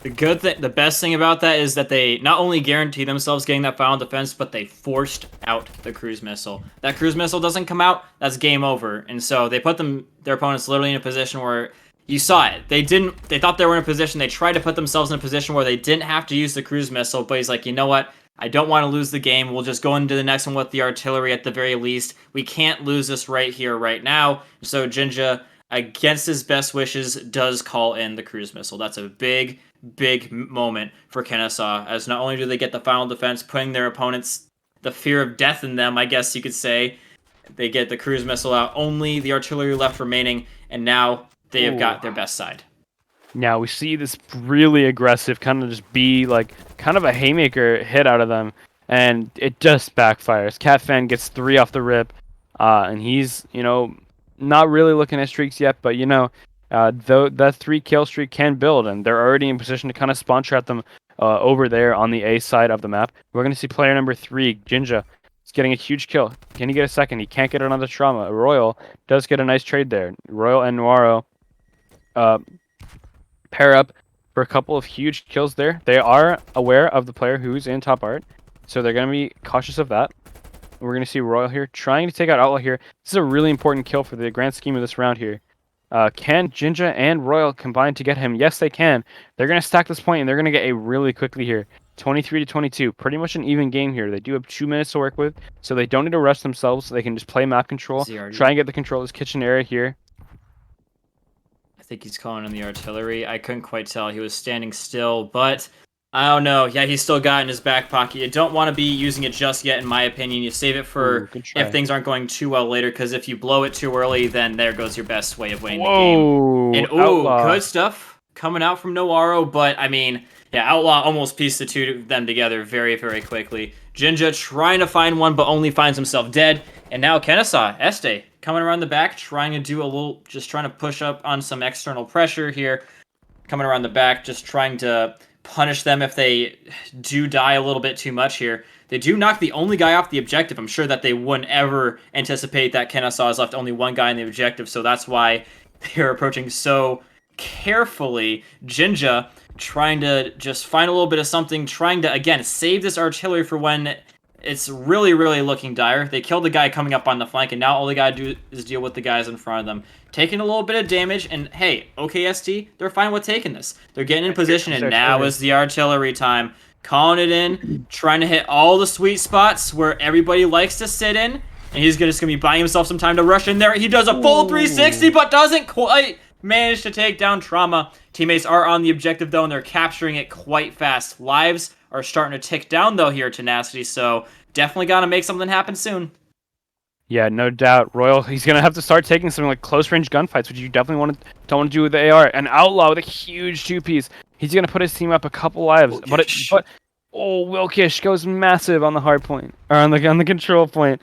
The best thing about that is that they not only guarantee themselves getting that final defense, but they forced out the cruise missile. That cruise missile doesn't come out, that's game over. And so they put their opponents literally in a position where you saw it. They thought they were in a position, they tried to put themselves in a position where they didn't have to use the cruise missile, but he's like, you know what? I don't want to lose the game. We'll just go into the next one with the artillery at the very least. We can't lose this right here, right now. So Jinja, against his best wishes, does call in the cruise missile. That's a big moment for Kennesaw, as not only do they get the final defense, putting their opponents the fear of death in them, I guess you could say, They get the cruise missile out. Only the artillery left remaining, and now they have got their best side. Now we see this really aggressive kind of just be like kind of a haymaker hit out of them, and it just backfires. Cat Fan gets 3 off the rip, and he's not really looking at streaks yet, but though that 3 kill streak can build, and they're already in position to kind of spawn trap them over there on the A side of the map. We're gonna see player number 3, Jinja. He's getting a huge kill. Can he get a second? He can't get another trauma. Royal does get a nice trade there. Royal and Noiro pair up for a couple of huge kills there. They are aware of the player who's in top art, so they're going to be cautious of that. We're going to see Royal here trying to take out Outlaw here. This is a really important kill for the grand scheme of this round here. Can Jinja and Royal combine to get him? Yes, they can. They're going to stack this point, and they're going to get a really quickly here. 23 to 22. Pretty much an even game here. They do have 2 minutes to work with, so they don't need to rush themselves. So they can just play map control, try and get the control of this kitchen area here. I think he's calling in the artillery. I couldn't quite tell. He was standing still, but I don't know. Yeah, he's still got it in his back pocket. You don't want to be using it just yet, in my opinion. You save it for if things aren't going too well later, because if you blow it too early, then there goes your best way of winning the game. And good stuff coming out from Noiro, but I mean, yeah, Outlaw almost pieced the 2 of them together very, very quickly. Jinja trying to find one, but only finds himself dead. And now Kennesaw, Este, coming around the back, trying to push up on some external pressure here. Coming around the back, just trying to punish them if they do die a little bit too much here. They do knock the only guy off the objective. I'm sure that they wouldn't ever anticipate that Kennesaw has left only 1 guy in the objective, so that's why they're approaching so carefully. Jinja trying to just find a little bit of something, trying to, again, save this artillery for when it's really, really looking dire. They killed the guy coming up on the flank, and now all they gotta do is deal with the guys in front of them. Taking a little bit of damage, and hey, OKST, they're fine with taking this. They're getting in position, and now is the artillery time. Calling it in, trying to hit all the sweet spots where everybody likes to sit in, and he's just gonna be buying himself some time to rush in there. He does a full 360, but doesn't quite manage to take down Trauma. Teammates are on the objective, though, and they're capturing it quite fast. Lives are starting to tick down, though, here at Tenacity, so definitely got to make something happen soon. Yeah, no doubt. Royal, he's going to have to start taking some like close-range gunfights, which you definitely don't want to do with the AR. An Outlaw with a huge 2-piece. He's going to put his team up a couple lives. But Wilkish goes massive on the hard point, or on the control point.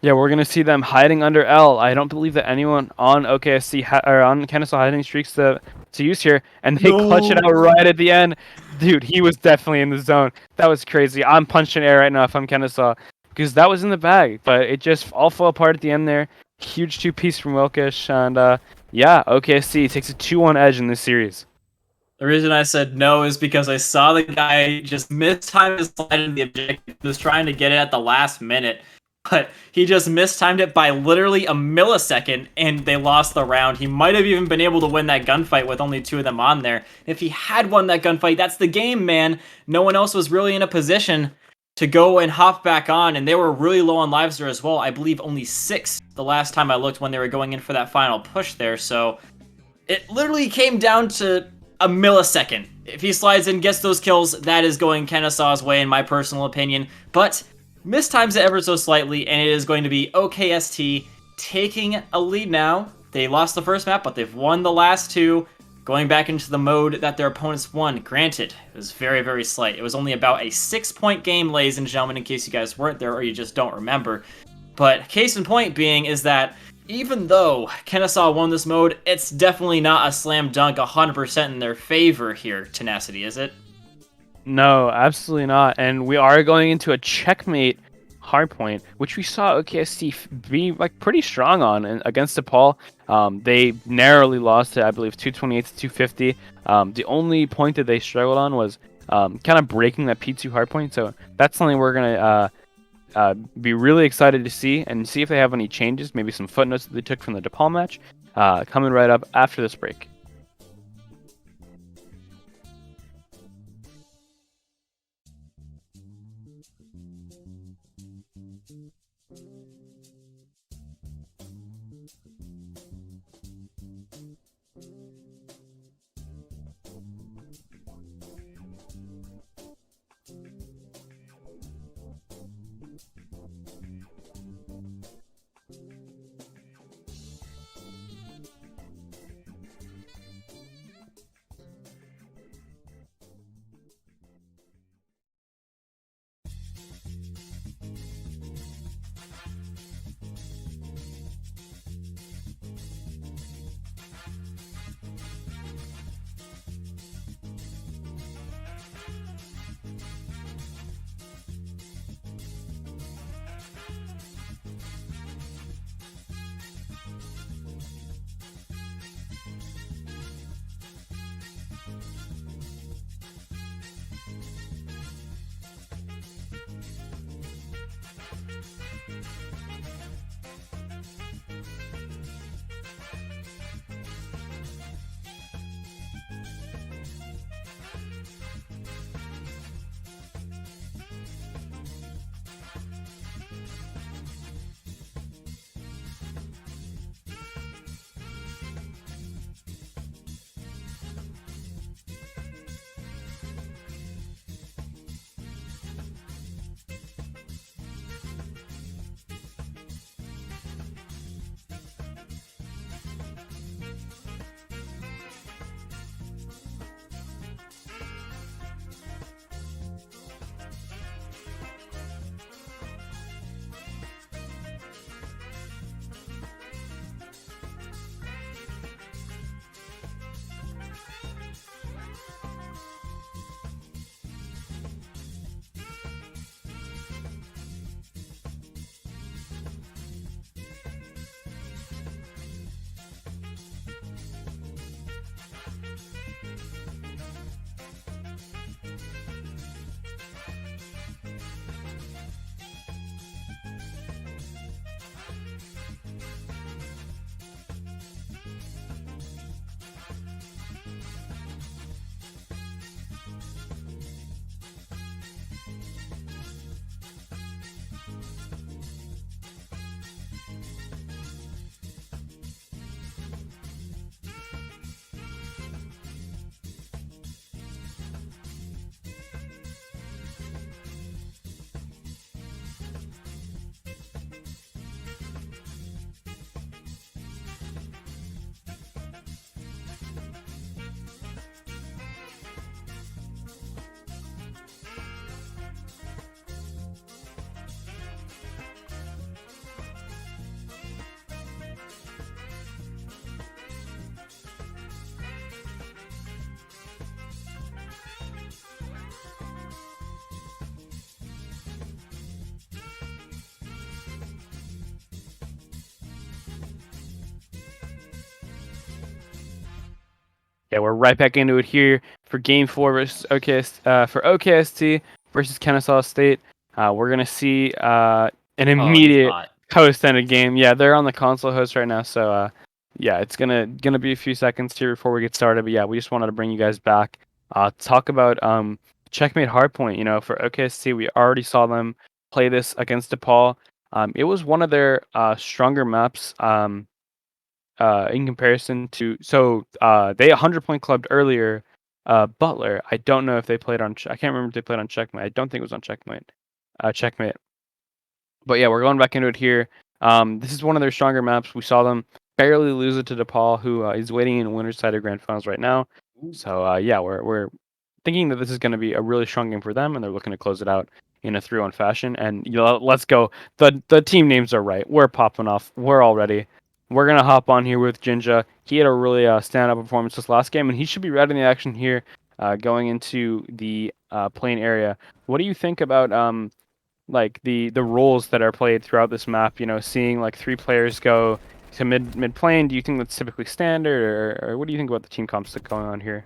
Yeah, we're going to see them hiding under L. I don't believe that anyone on OKSC or on Kennesaw had any streaks to use here, and they clutch it out right at the end. Dude, he was definitely in the zone. That was crazy. I'm punching air right now if I'm Kennesaw, because that was in the bag, but it just all fell apart at the end there. Huge 2-piece from Wilkish, and yeah, OKSC takes a 2-1 edge in this series. The reason I said no is because I saw the guy just mistime his slide into the objective. He was trying to get it at the last minute, but he just mistimed it by literally a millisecond, and they lost the round. He might have even been able to win that gunfight with only 2 of them on there. If he had won that gunfight, that's the game, man. No one else was really in a position to go and hop back on, and they were really low on lives there as well. I believe only 6 the last time I looked when they were going in for that final push there, so it literally came down to a millisecond. If he slides in, gets those kills, that is going Kennesaw's way in my personal opinion, but mistimes it ever so slightly, and it is going to be OKST taking a lead now. They lost the first map, but they've won the last 2, going back into the mode that their opponents won. Granted, it was very, very slight. It was only about a 6-point game, ladies and gentlemen, in case you guys weren't there or you just don't remember. But case in point being is that even though Kennesaw won this mode, it's definitely not a slam dunk 100% in their favor here, Tenacity, is it? No, absolutely not. And we are going into a checkmate hardpoint, which we saw OKST be like pretty strong on against DePaul. They narrowly lost it, I believe, 228 to 250. The only point that they struggled on was kind of breaking that P2 hardpoint. So that's something we're gonna be really excited to see and see if they have any changes, maybe some footnotes that they took from the DePaul match, coming right up after this break. Yeah, we're right back into it here for Game 4 versus for OKST versus Kennesaw State. We're gonna see an Oh, he's immediate hot. host-ended game. Yeah, they're on the console host right now, so yeah, it's gonna be a few seconds here before we get started. But yeah, we just wanted to bring you guys back. Talk about Checkmate Hardpoint. You know, for OKST, we already saw them play this against DePaul. It was one of their stronger maps. In comparison to they 100-point clubbed earlier Butler. I don't know if they played on I can't remember if they played on Checkmate. I don't think it was on Checkmate. But yeah, we're going back into it here. This is one of their stronger maps. We saw them barely lose it to DePaul, who is waiting in winner's side of grand finals right now. So yeah, we're thinking that this is going to be a really strong game for them, and they're looking to close it out in a 3-1 fashion. And let's go. The team names are right. We're popping off. We're all ready. We're gonna hop on here with Jinja. He had a really stand-up performance this last game, and he should be right in the action here, going into the plane area. What do you think about like the roles that are played throughout this map? You know, seeing like 3 players go to mid plane. Do you think that's typically standard, or what do you think about the team comps that going on here?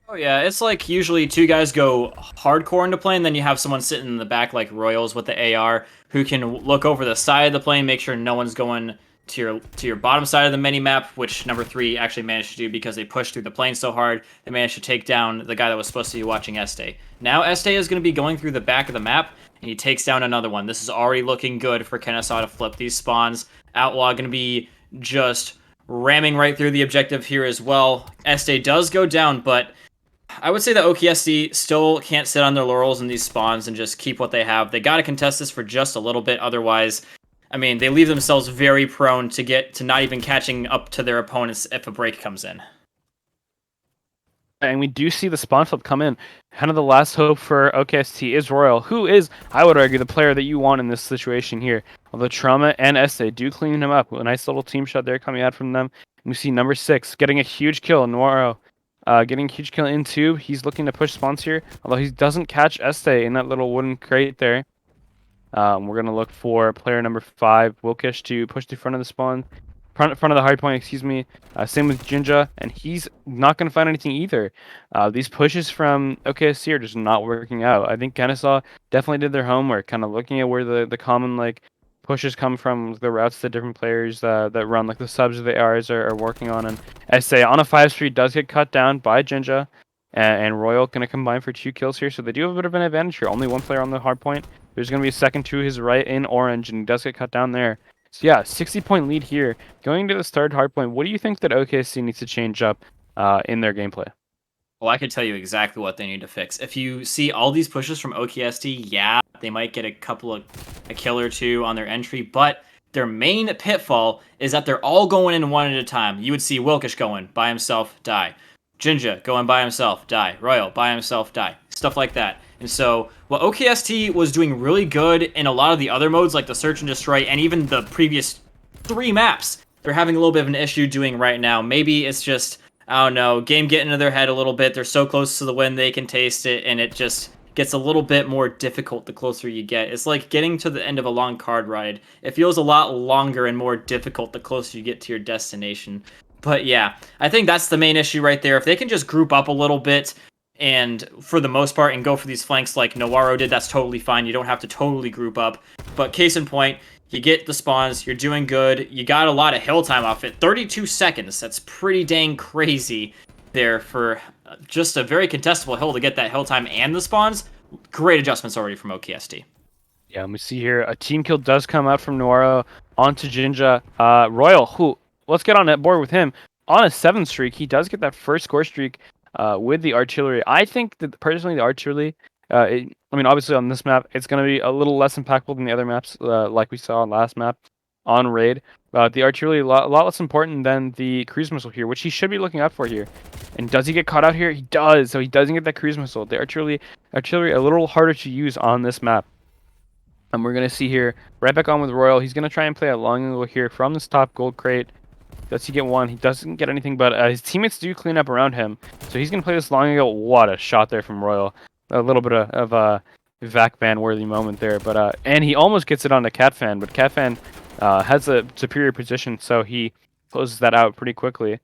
Oh yeah, it's like usually 2 guys go hardcore into plane, then you have someone sitting in the back like Royals with the AR who can look over the side of the plane, make sure no one's going to your bottom side of the mini map, which number 3 actually managed to do because they pushed through the plane so hard. They managed to take down the guy that was supposed to be watching Este. Now Este is going to be going through the back of the map, and he takes down another one. This is already looking good for Kennesaw to flip these spawns. Outlaw going to be just ramming right through the objective here as well. Este does go down, but I would say that OKSC still can't sit on their laurels in these spawns and just keep what they have. They got to contest this for just a little bit. Otherwise, I mean, they leave themselves very prone to get to not even catching up to their opponents if a break comes in. And we do see the spawn flip come in. Kind of the last hope for OKST is Royal, who is, I would argue, the player that you want in this situation here. Although Trauma and Este do clean him up. A nice little team shot there coming out from them. And we see number 6 getting a huge kill. Noiro getting a huge kill in tube. He's looking to push spawns here, although he doesn't catch Este in that little wooden crate there. We're going to look for player number 5, Wilkish, to push to front of the spawn. Front of the hard point, excuse me. Same with Jinja, and he's not going to find anything either. These pushes from OKSC are just not working out. I think Kennesaw definitely did their homework, kind of looking at where the common like pushes come from, the routes that different players that run, like the subs or the Rs are working on. And SA on a 5 street does get cut down by Jinja, and Royal going to combine for 2 kills here, so they do have a bit of an advantage here. Only 1 player on the hard point. There's going to be a second to his right in orange, and he does get cut down there. So yeah, 60-point lead here. Going to this third hardpoint, what do you think that OKC needs to change up in their gameplay? Well, I can tell you exactly what they need to fix. If you see all these pushes from OKST, yeah, they might get a kill or 2 on their entry, but their main pitfall is that they're all going in one at a time. You would see Wilkish going by himself, die. Jinja going by himself, die. Royal by himself, die. Stuff like that. And so what OKST was doing really good in a lot of the other modes, like the Search and Destroy, and even the previous 3 maps, they're having a little bit of an issue doing right now. Maybe it's just, I don't know, game getting into their head a little bit. They're so close to the win, they can taste it, and it just gets a little bit more difficult the closer you get. It's like getting to the end of a long card ride. It feels a lot longer and more difficult the closer you get to your destination. But yeah, I think that's the main issue right there. If they can just group up a little bit, and for the most part, and go for these flanks like Noiro did, that's totally fine. You don't have to totally group up. But case in point, you get the spawns, you're doing good, you got a lot of hill time off it. 32 seconds, that's pretty dang crazy there for just a very contestable hill to get that hill time and the spawns. Great adjustments already from OKST. Yeah, let me see here. A team kill does come out from Noiro onto Jinja. Royal, who, let's get on that board with him. On a 7 streak, he does get that first score streak with the artillery. I think that personally the artillery, I mean, obviously on this map, it's going to be a little less impactful than the other maps, like we saw on last map on Raid. The artillery a lot less important than the cruise missile here, which he should be looking out for here. And does he get caught out here? He does. So he doesn't get that cruise missile. The artillery a little harder to use on this map. And we're going to see here, right back on with Royal. He's going to try and play a long angle here from this top gold crate. Does he get 1? He doesn't get anything, but his teammates do clean up around him. So he's going to play this long angle. What a shot there from Royal. A little bit of a vac ban worthy moment there. But and he almost gets it onto Catfan, but Catfan has a superior position, so he closes that out pretty quickly.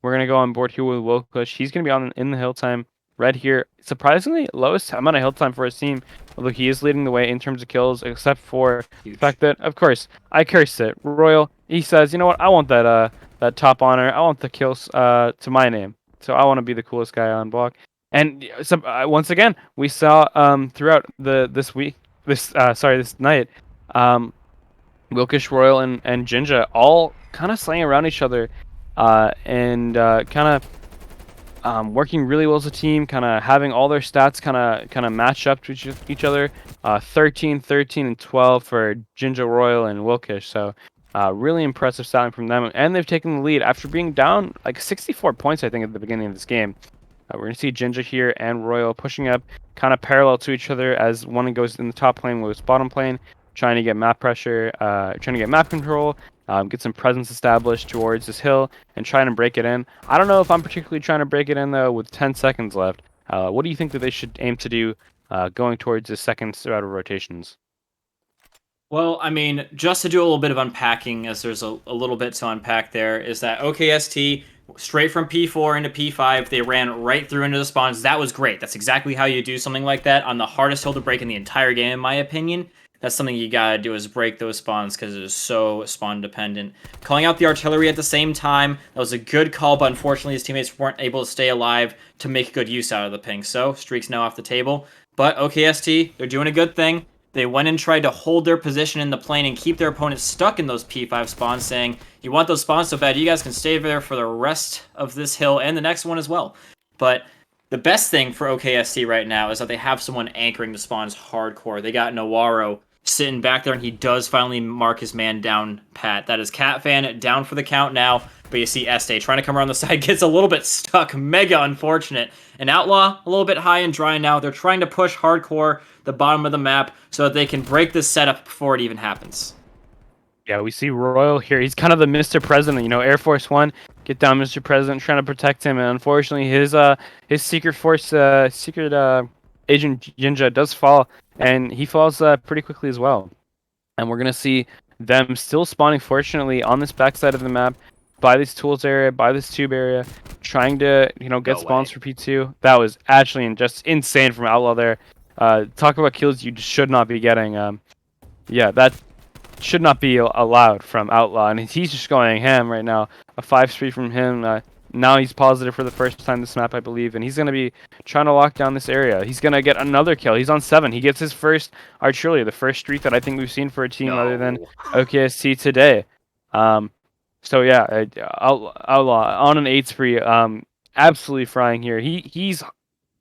We're gonna go on board here with Wilkush. He's gonna be on in the hill time right here. Surprisingly, lowest amount of hill time for his team. Although he is leading the way in terms of kills, except for the fact that, of course, I cursed it. Royal, he says, you know what? I want that top honor. I want the kills to my name. So I want to be the coolest guy on block. And once again, we saw throughout this night, Wilkish, Royal, and Jinja all kind of slaying around each other, and kind of working really well as a team, kind of having all their stats kind of match up to each other. 13, 13, and 12 for Jinja, Royal, and Wilkish. So really impressive styling from them, and they've taken the lead after being down like 64 points, I think, at the beginning of this game. We're going to see Jinja here and Royal pushing up kind of parallel to each other as one goes in the top lane, goes bottom lane, trying to get map pressure, trying to get map control, get some presence established towards this hill, and trying to break it in. I don't know if I'm particularly trying to break it in, though, with 10 seconds left. What do you think that they should aim to do going towards the second round of rotations? Well, I mean, just to do a little bit of unpacking, as there's a little bit to unpack there, is that OKST, straight from P4 into P5, they ran right through into the spawns. That was great. That's exactly how you do something like that on the hardest hill to break in the entire game, in my opinion. That's something you gotta do, is break those spawns, because it is so spawn dependent. Calling out the artillery at the same time, that was a good call, but unfortunately his teammates weren't able to stay alive to make good use out of the ping. So, streak's now off the table. But OKST, they're doing a good thing. They went and tried to hold their position in the plane and keep their opponents stuck in those P5 spawns, saying, you want those spawns so bad, you guys can stay there for the rest of this hill and the next one as well. But the best thing for OKST right now is that they have someone anchoring the spawns hardcore. They got Nawaro sitting back there, and he does finally mark his man down, Pat. That is Catfan down for the count now, but you see Este trying to come around the side, gets a little bit stuck. Mega unfortunate. And Outlaw, a little bit high and dry now. They're trying to push hardcore the bottom of the map so that they can break this setup before it even happens. Yeah, we see Royal here. He's kind of the Mr. President, Air Force One. Get down, Mr. President, trying to protect him. And unfortunately, his secret agent Jinja does fall, and he falls pretty quickly as well. And we're gonna see them still spawning, fortunately, on this backside of the map, by this tools area, by this tube area, trying to get spawns for P2. That was actually just insane from Outlaw there. Talk about kills you should not be getting. Yeah, that should not be allowed from Outlaw, and he's just going ham right now. A 5-3 from him. Now he's positive for the first time this map, I believe, and he's going to be trying to lock down this area. He's going to get another kill. He's on 7. He gets his first artillery, the first streak that I think we've seen for a team other than OKST today. So yeah, Outlaw on an 8 spree, absolutely frying here. He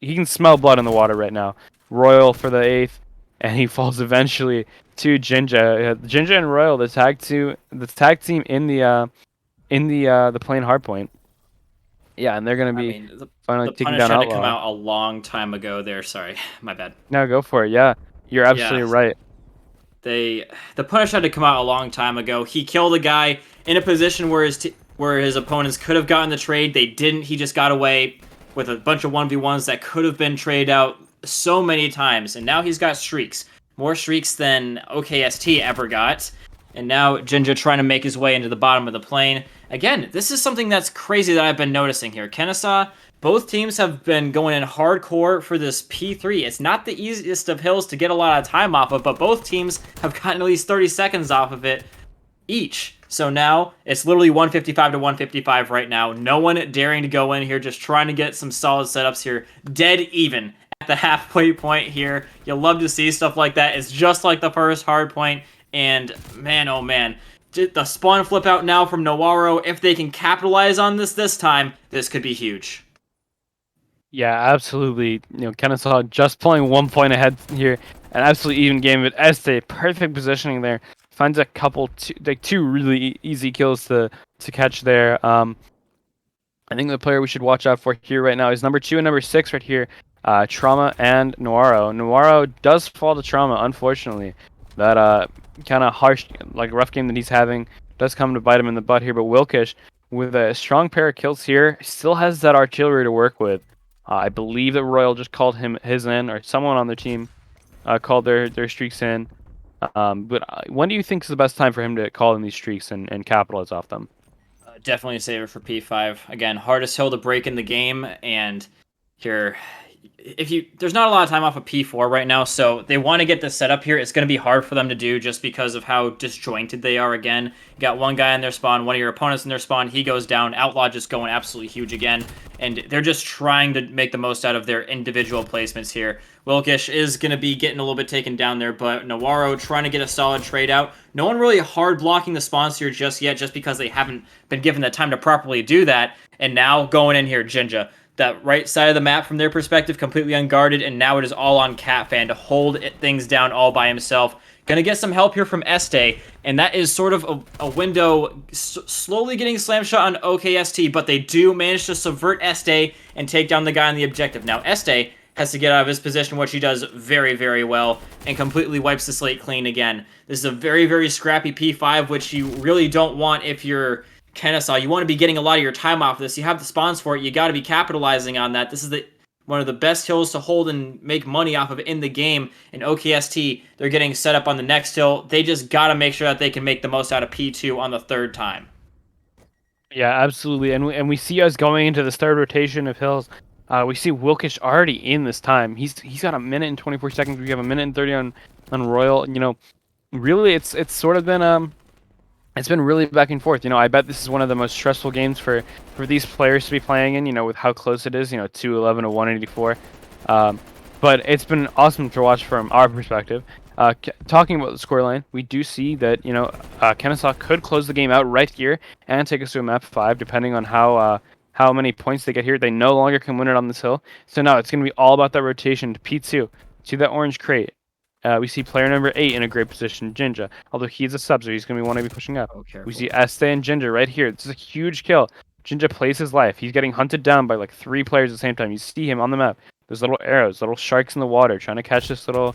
can smell blood in the water right now. Royal for the 8th, and he falls eventually to Jinja. Jinja and Royal, the tag team in the plane hardpoint. Yeah, and they're gonna be finally taking down Outlaw. The punish had to come out a long time ago there. Sorry, my bad. No, go for it. Yeah, you're absolutely right. The punish had to come out a long time ago. He killed a guy in a position where his opponents could have gotten the trade. They didn't. He just got away with a bunch of 1v1s that could have been traded out so many times. And now he's got streaks. More streaks than OKST ever got. And now Jinja trying to make his way into the bottom of the plane. Again, this is something that's crazy that I've been noticing here. Kennesaw, both teams have been going in hardcore for this P3. It's not the easiest of hills to get a lot of time off of, but both teams have gotten at least 30 seconds off of it each. So now it's literally 155 to 155 right now. No one daring to go in here, just trying to get some solid setups here. Dead even at the halfway point here. You'll love to see stuff like that. It's just like the first hard point. And man, oh man, the spawn flip out now from Nawaro. If they can capitalize on this time, this could be huge. Yeah, absolutely. Kennesaw just pulling 1 point ahead here. An absolutely even game, but Este, perfect positioning there. Finds a couple, two really easy kills to catch there. I think the player we should watch out for here right now is number 2 and number 6 right here. Trauma and Nawaro. Nawaro does fall to Trauma, unfortunately. That kind of harsh, rough game that he's having does come to bite him in the butt here. But Wilkish, with a strong pair of kills here, still has that artillery to work with. I believe that Royal just called him his in, or someone on their team called their streaks in. But when do you think is the best time for him to call in these streaks and capitalize off them? definitely save it for P5. Again, hardest hill to break in the game, and here, there's not a lot of time off of P4 right now, so they want to get this set up here. It's going to be hard for them to do just because of how disjointed they are again. You got one guy in their spawn, one of your opponents in their spawn, he goes down, Outlaw just going absolutely huge again, and they're just trying to make the most out of their individual placements here. Wilkish is going to be getting a little bit taken down there, but Nawaro trying to get a solid trade out. No one really hard blocking the spawns here just yet, just because they haven't been given the time to properly do that, and now going in here, Jinja. That right side of the map from their perspective completely unguarded, and now it is all on Catfan to hold things down all by himself. Gonna get some help here from Este, and that is sort of a window slowly getting slam shot on OKST, but they do manage to subvert Este and take down the guy on the objective. Now Este has to get out of his position, which he does very, very well, and completely wipes the slate clean again. This is a very, very scrappy P5, which you really don't want if you're Kennesaw. You want to be getting a lot of your time off this. You have the spawns for it. You got to be capitalizing on that. This is one of the best hills to hold and make money off of in the game. And OKST, they're getting set up on the next hill. They just got to make sure that they can make the most out of P2 on the third time. Yeah, absolutely. And we see us going into this third rotation of hills. We see Wilkish already in this time. He's got a minute and 24 seconds. We have a minute and 30 on Royal. You know, really, it's sort of been it's been really back and forth. You know, I bet this is one of the most stressful games for these players to be playing in, you know, with how close it is, you know, 211 to 184. But it's been awesome to watch from our perspective. Talking about the scoreline, we do see that, you know, Kennesaw could close the game out right here and take us to a map 5, depending on how many points they get here. They no longer can win it on this hill. So now it's going to be all about that rotation to P2. See that orange crate. We see player number 8 in a great position, Jinja. Although he's a sub, so he's going to want to be pushing up. We see Este and Jinja right here. This is a huge kill. Jinja plays his life. He's getting hunted down by like 3 players at the same time. You see him on the map. There's little arrows, little sharks in the water trying to catch this little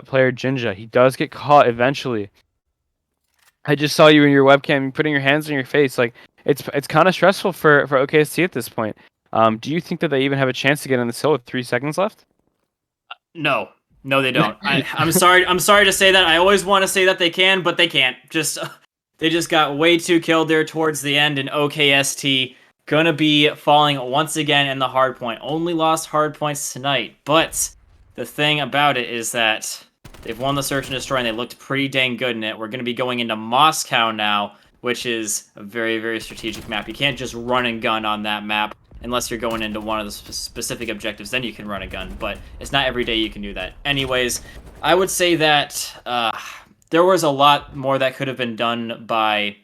player, Jinja. He does get caught eventually. I just saw you in your webcam putting your hands on your face. Like it's kind of stressful for OKST at this point. Do you think that they even have a chance to get on this hill with 3 seconds left? No. No, they don't. I'm sorry. I'm sorry to say that. I always want to say that they can, but they can't. They just got way too killed there towards the end, and OKST gonna be falling once again in the hard point. Only lost hard points tonight, but the thing about it is that they've won the Search and Destroy, and they looked pretty dang good in it. We're gonna be going into Moscow now, which is a very, very strategic map. You can't just run and gun on that map. Unless you're going into one of the specific objectives, then you can run a gun, but it's not every day you can do that. Anyways, I would say that there was a lot more that could have been done by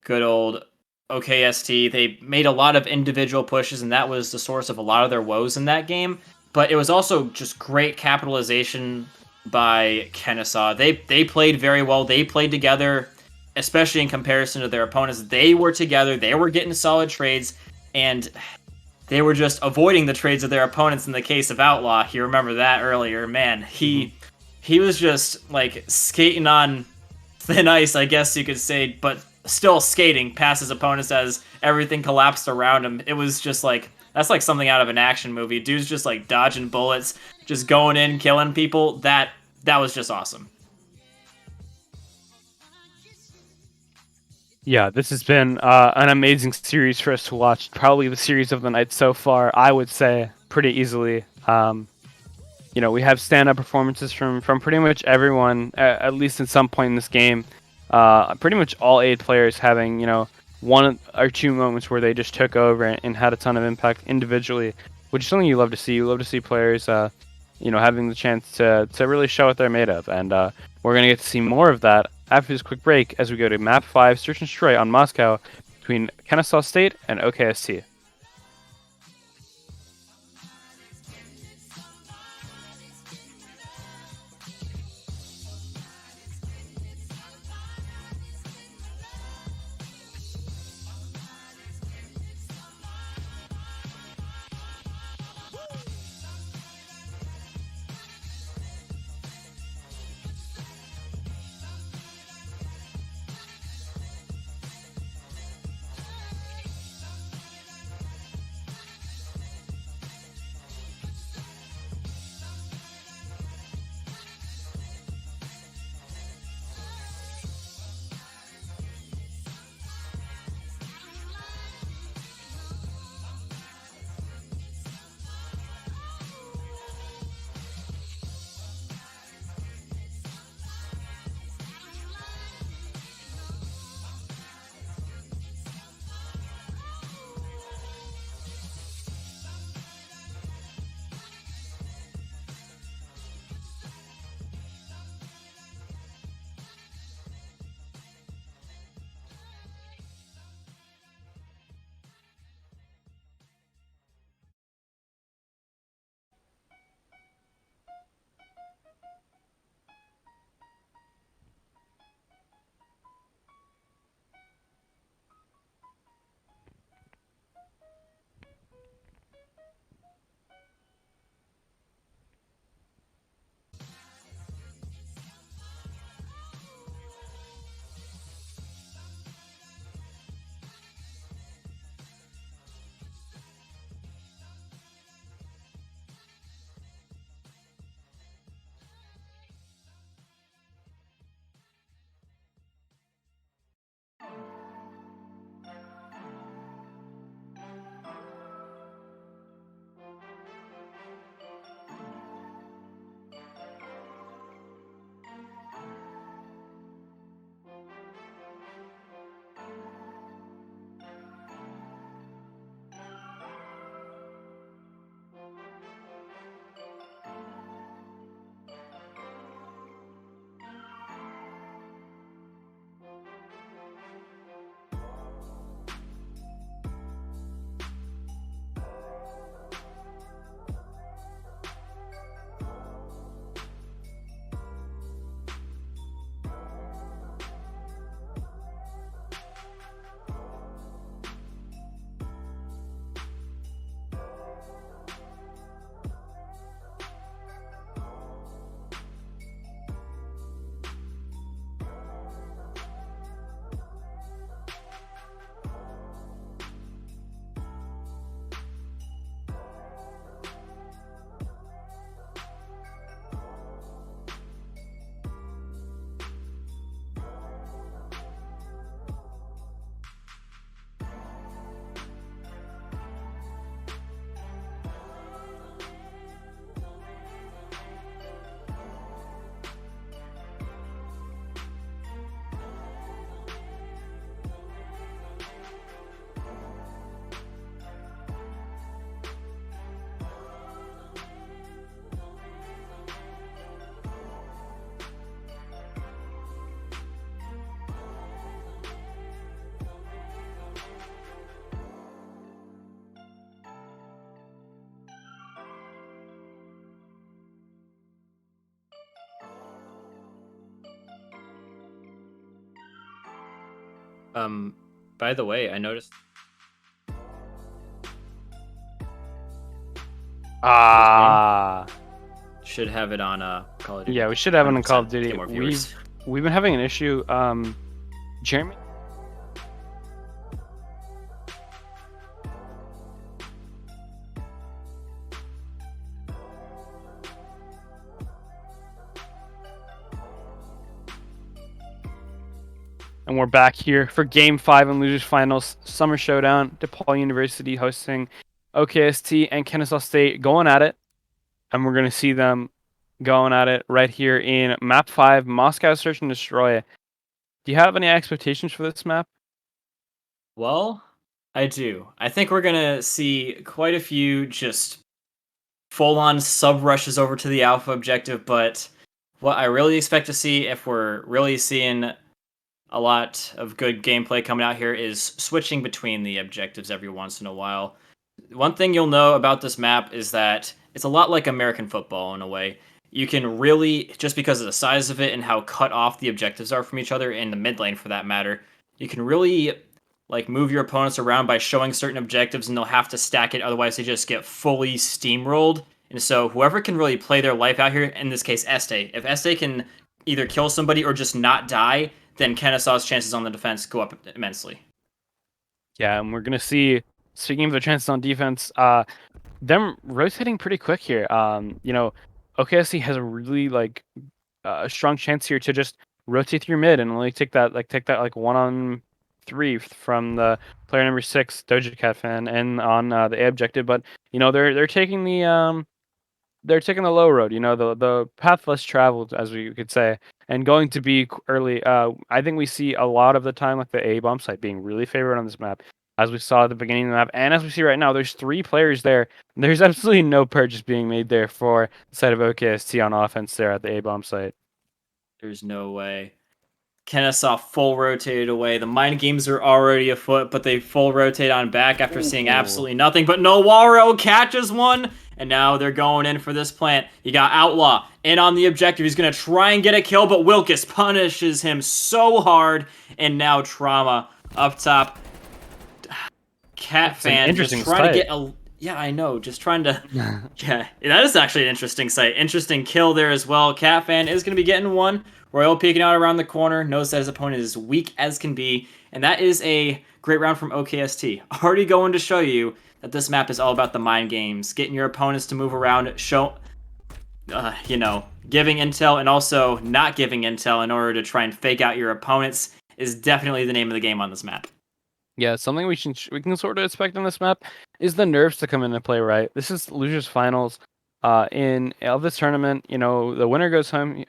good old OKST. They made a lot of individual pushes, and that was the source of a lot of their woes in that game, but it was also just great capitalization by Kennesaw. They played very well. They played together, especially in comparison to their opponents. They were together. They were getting solid trades, and they were just avoiding the trades of their opponents in the case of Outlaw. You remember that earlier. Man, he was just like skating on thin ice, I guess you could say, but still skating past his opponents as everything collapsed around him. It was just like, that's like something out of an action movie. Dude's just like dodging bullets, just going in, killing people. That was just awesome. Yeah, this has been an amazing series for us to watch. Probably the series of the night so far, I would say, pretty easily. You know, we have stand-up performances from pretty much everyone, at least at some point in this game. Pretty much all 8 players having, you know, 1 or 2 moments where they just took over and had a ton of impact individually, which is something you love to see. You love to see players, you know, having the chance to really show what they're made of. And we're going to get to see more of that after this quick break as we go to Map 5 Search and Destroy on Moscow between Kennesaw State and OKST. By the way, I noticed Ah, should have it on Call of Duty. yeah, we should have it on Call of 100%. Duty. Get more viewers. We've been having an issue. Jeremy. And we're back here for Game 5 and Losers Finals Summer Showdown. DePaul University hosting OKST and Kennesaw State going at it. And we're going to see them going at it right here in Map 5, Moscow Search and Destroy. Do you have any expectations for this map? Well, I do. I think we're gonna see quite a few just full-on sub rushes over to the alpha objective, but what I really expect to see, if we're really seeing a lot of good gameplay coming out here, is switching between the objectives every once in a while. One thing you'll know about this map is that it's a lot like American football in a way. You can really, just because of the size of it and how cut off the objectives are from each other, in the mid lane for that matter, you can really like move your opponents around by showing certain objectives, and they'll have to stack it, otherwise they just get fully steamrolled. And so whoever can really play their life out here, in this case Este, if Este can either kill somebody or just not die, then Kennesaw's chances on the defense go up immensely. Yeah, and we're going to see, speaking of the chances on defense, them rotating pretty quick here. OKSC has a really strong chance here to just rotate through mid and only take that 1-on-3 from the player number 6, Doja Cat fan, and on the A objective. But they're taking the low road. The path less traveled, as we could say, and going to be early. I think we see a lot of the time like the A bomb site being really favored on this map, as we saw at the beginning of the map, and as we see right now. There's 3 players there. There's absolutely no purchase being made there for the side of OKST on offense there at the A bomb site. There's no way. Kennesaw full rotated away. The mind games are already afoot, but they full rotate on back after seeing absolutely nothing. But Nowaro catches one, and now they're going in for this plant. You got Outlaw in on the objective. He's going to try and get a kill, but Wilkes punishes him so hard, and now Trauma up top. Cat fan just trying to get a... Yeah, I know. Just trying to... Yeah, that is actually an interesting sight. Interesting kill there as well. Cat fan is going to be getting one. Royal peeking out around the corner, knows that his opponent is weak as can be, and that is a great round from OKST. Already going to show you that this map is all about the mind games, getting your opponents to move around, giving intel and also not giving intel in order to try and fake out your opponents is definitely the name of the game on this map. Yeah, something we can sort of expect on this map is the nerfs to come into play, right? This is Losers Finals. In this tournament, the winner goes home.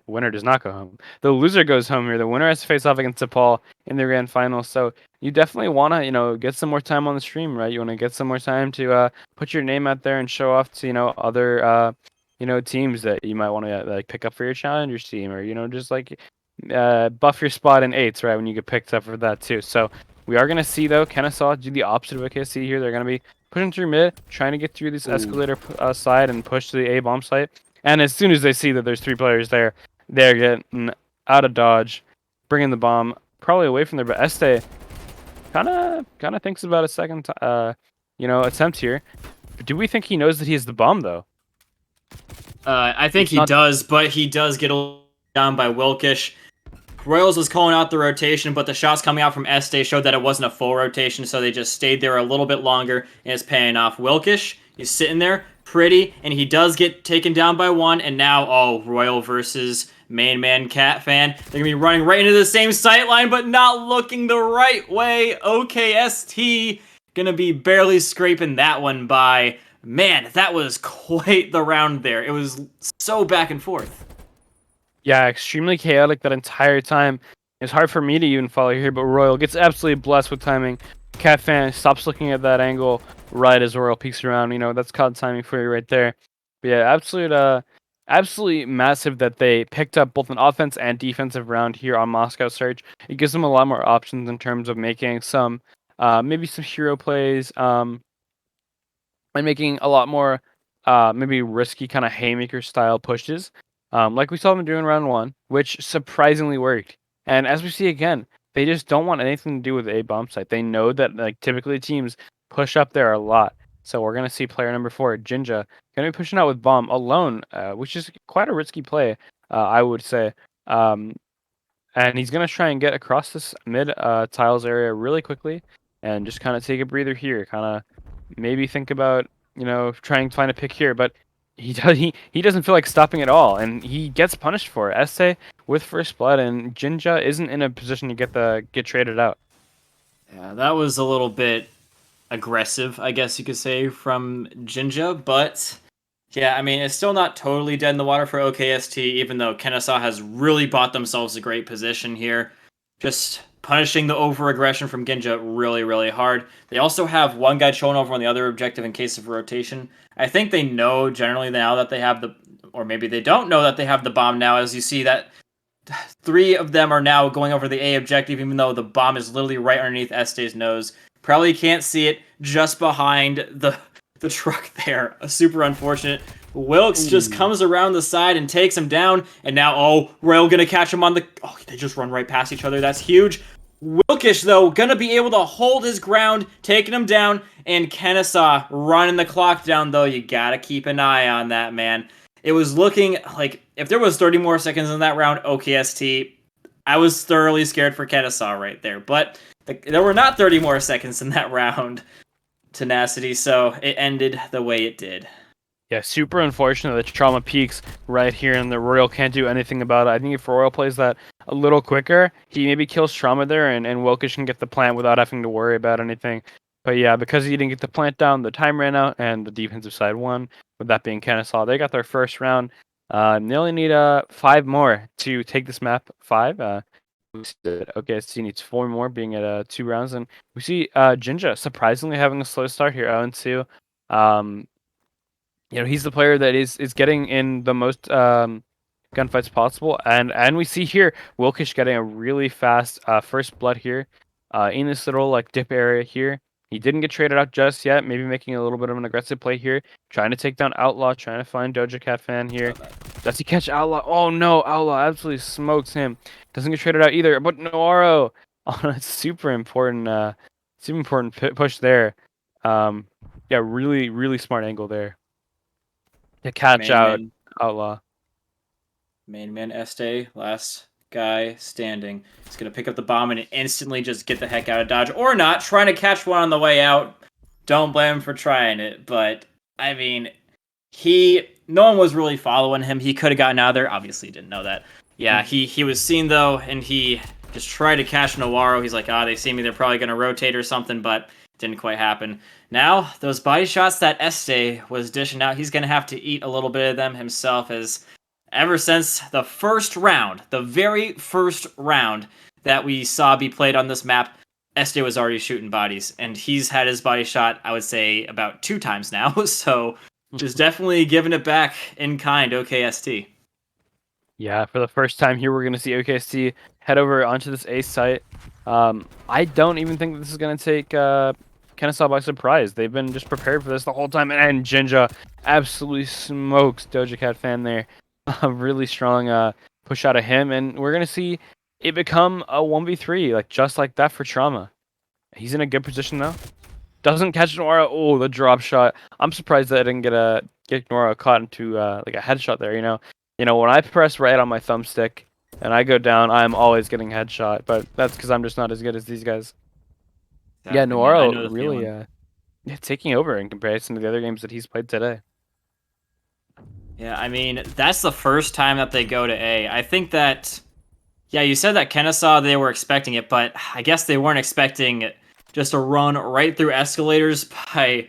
Winner does not go home. The loser goes home here. The winner has to face off against DePaul in the grand final. So you definitely want to, get some more time on the stream, right? You want to get some more time to put your name out there and show off to, other, teams that you might want to pick up for your challengers team, or just buff your spot in 8s, right? When you get picked up for that too. So we are going to see though Kennesaw do the opposite of OKC here. They're going to be pushing through mid, trying to get through this escalator side and push to the A bomb site. And as soon as they see that there's 3 players there, they're getting out of dodge, bringing the bomb probably away from there. But Este kind of thinks about a second, attempt here. But do we think he knows that he has the bomb though? I think he does, but he does get down by Wilkish. Royals was calling out the rotation, but the shots coming out from Este showed that it wasn't a full rotation, so they just stayed there a little bit longer, and it's paying off. Wilkish, he's sitting there, pretty, and he does get taken down by 1, and now, Royal versus main man Cat fan. They're going to be running right into the same sight line, but not looking the right way. OKST going to be barely scraping that one by. Man, that was quite the round there. It was so back and forth. Yeah, extremely chaotic that entire time. It's hard for me to even follow here, but Royal gets absolutely blessed with timing. Cat fan stops looking at that angle right as Royal peeks around. That's called timing for you right there. But yeah, absolutely massive that they picked up both an offense and defensive round here on Moscow Search. It gives them a lot more options in terms of making some, maybe some hero plays, and making a lot more, maybe risky kind of haymaker style pushes. Like we saw them doing round 1, which surprisingly worked. And as we see again, they just don't want anything to do with A bomb site. They know that like typically teams push up there a lot. So we're gonna see player number 4, Jinja, gonna be pushing out with bomb alone, which is quite a risky play, I would say. Um, and he's gonna try and get across this mid tiles area really quickly, and just kind of take a breather here. Kind of maybe think about trying to find a pick here, but he doesn't feel like stopping at all, and he gets punished for it. Este with first blood, and Jinja isn't in a position to get traded out. Yeah, that was a little bit aggressive, I guess you could say, from Jinja, but yeah, I mean, it's still not totally dead in the water for OKST, even though Kennesaw has really bought themselves a great position here. Just punishing the over-aggression from Ginja really, really hard. They also have one guy showing over on the other objective in case of rotation. I think they know generally now that they have the, or maybe they don't know that they have the bomb now, as you see that 3 of them are now going over the A objective, even though the bomb is literally right underneath Este's nose. Probably can't see it just behind the truck there. Super unfortunate. Wilkes just comes around the side and takes him down, and now, Royal gonna catch him on the... Oh, they just run right past each other. That's huge. Wilkish, though, gonna be able to hold his ground, taking him down, and Kennesaw running the clock down, though. You gotta keep an eye on that, man. It was looking like if there was 30 more seconds in that round, OKST, I was thoroughly scared for Kennesaw right there. But there were not 30 more seconds in that round, Tenacity, so it ended the way it did. Yeah, super unfortunate that Trauma peaks right here, and the Royal can't do anything about it. I think if Royal plays that a little quicker, he maybe kills Trauma there, and Wilkish can get the plant without having to worry about anything. But yeah, because he didn't get the plant down, the time ran out, and the defensive side won. With that being Kennesaw, they got their first round. They only need 5 more to take this map. 5. Okay, so he needs 4 more, being at 2 rounds, and we see Jinja surprisingly having a slow start here, 0-2. He's the player that is getting in the most gunfights possible, and we see here Wilkish getting a really fast first blood here in this little like dip area here. He didn't get traded out just yet, maybe making a little bit of an aggressive play here, trying to take down Outlaw, trying to find Doja Cat fan here. Does he catch Outlaw? Oh no, Outlaw absolutely smokes him. Doesn't get traded out either, but Noaro on a super important push there. Yeah, really, really smart angle there to catch out Outlaw. Main man Este, last guy standing. He's going to pick up the bomb and instantly just get the heck out of Dodge. Or not, trying to catch one on the way out. Don't blame him for trying it. But, I mean, no one was really following him. He could have gotten out of there. Obviously, didn't know that. Yeah, he was seen, though, and he just tried to catch Nawaro. He's like, they see me. They're probably going to rotate or something, but didn't quite happen. Now, those body shots that Este was dishing out, he's going to have to eat a little bit of them himself, as ever since the very first round that we saw be played on this map, Este was already shooting bodies, and he's had his body shot, I would say, about 2 times now, so just definitely giving it back in kind, OKST. Yeah, for the first time here, we're going to see OKST head over onto this A site. I don't even think this is going to take Kennesaw by surprise. They've been just prepared for this the whole time, and Jinja absolutely smokes Doja Cat fan there. A really strong push out of him, and we're going to see it become a 1v3, just like that for Trauma. He's in a good position, though. Doesn't catch Nora. Oh, the drop shot. I'm surprised that I didn't get Nora caught into a headshot there, when I press right on my thumbstick and I go down, I'm always getting headshot, but that's because I'm just not as good as these guys. Exactly. Yeah, Noaro really taking over in comparison to the other games that he's played today. Yeah, I mean, that's the first time that they go to A. I think that, yeah, you said that Kennesaw, they were expecting it, but I guess they weren't expecting just a run right through escalators by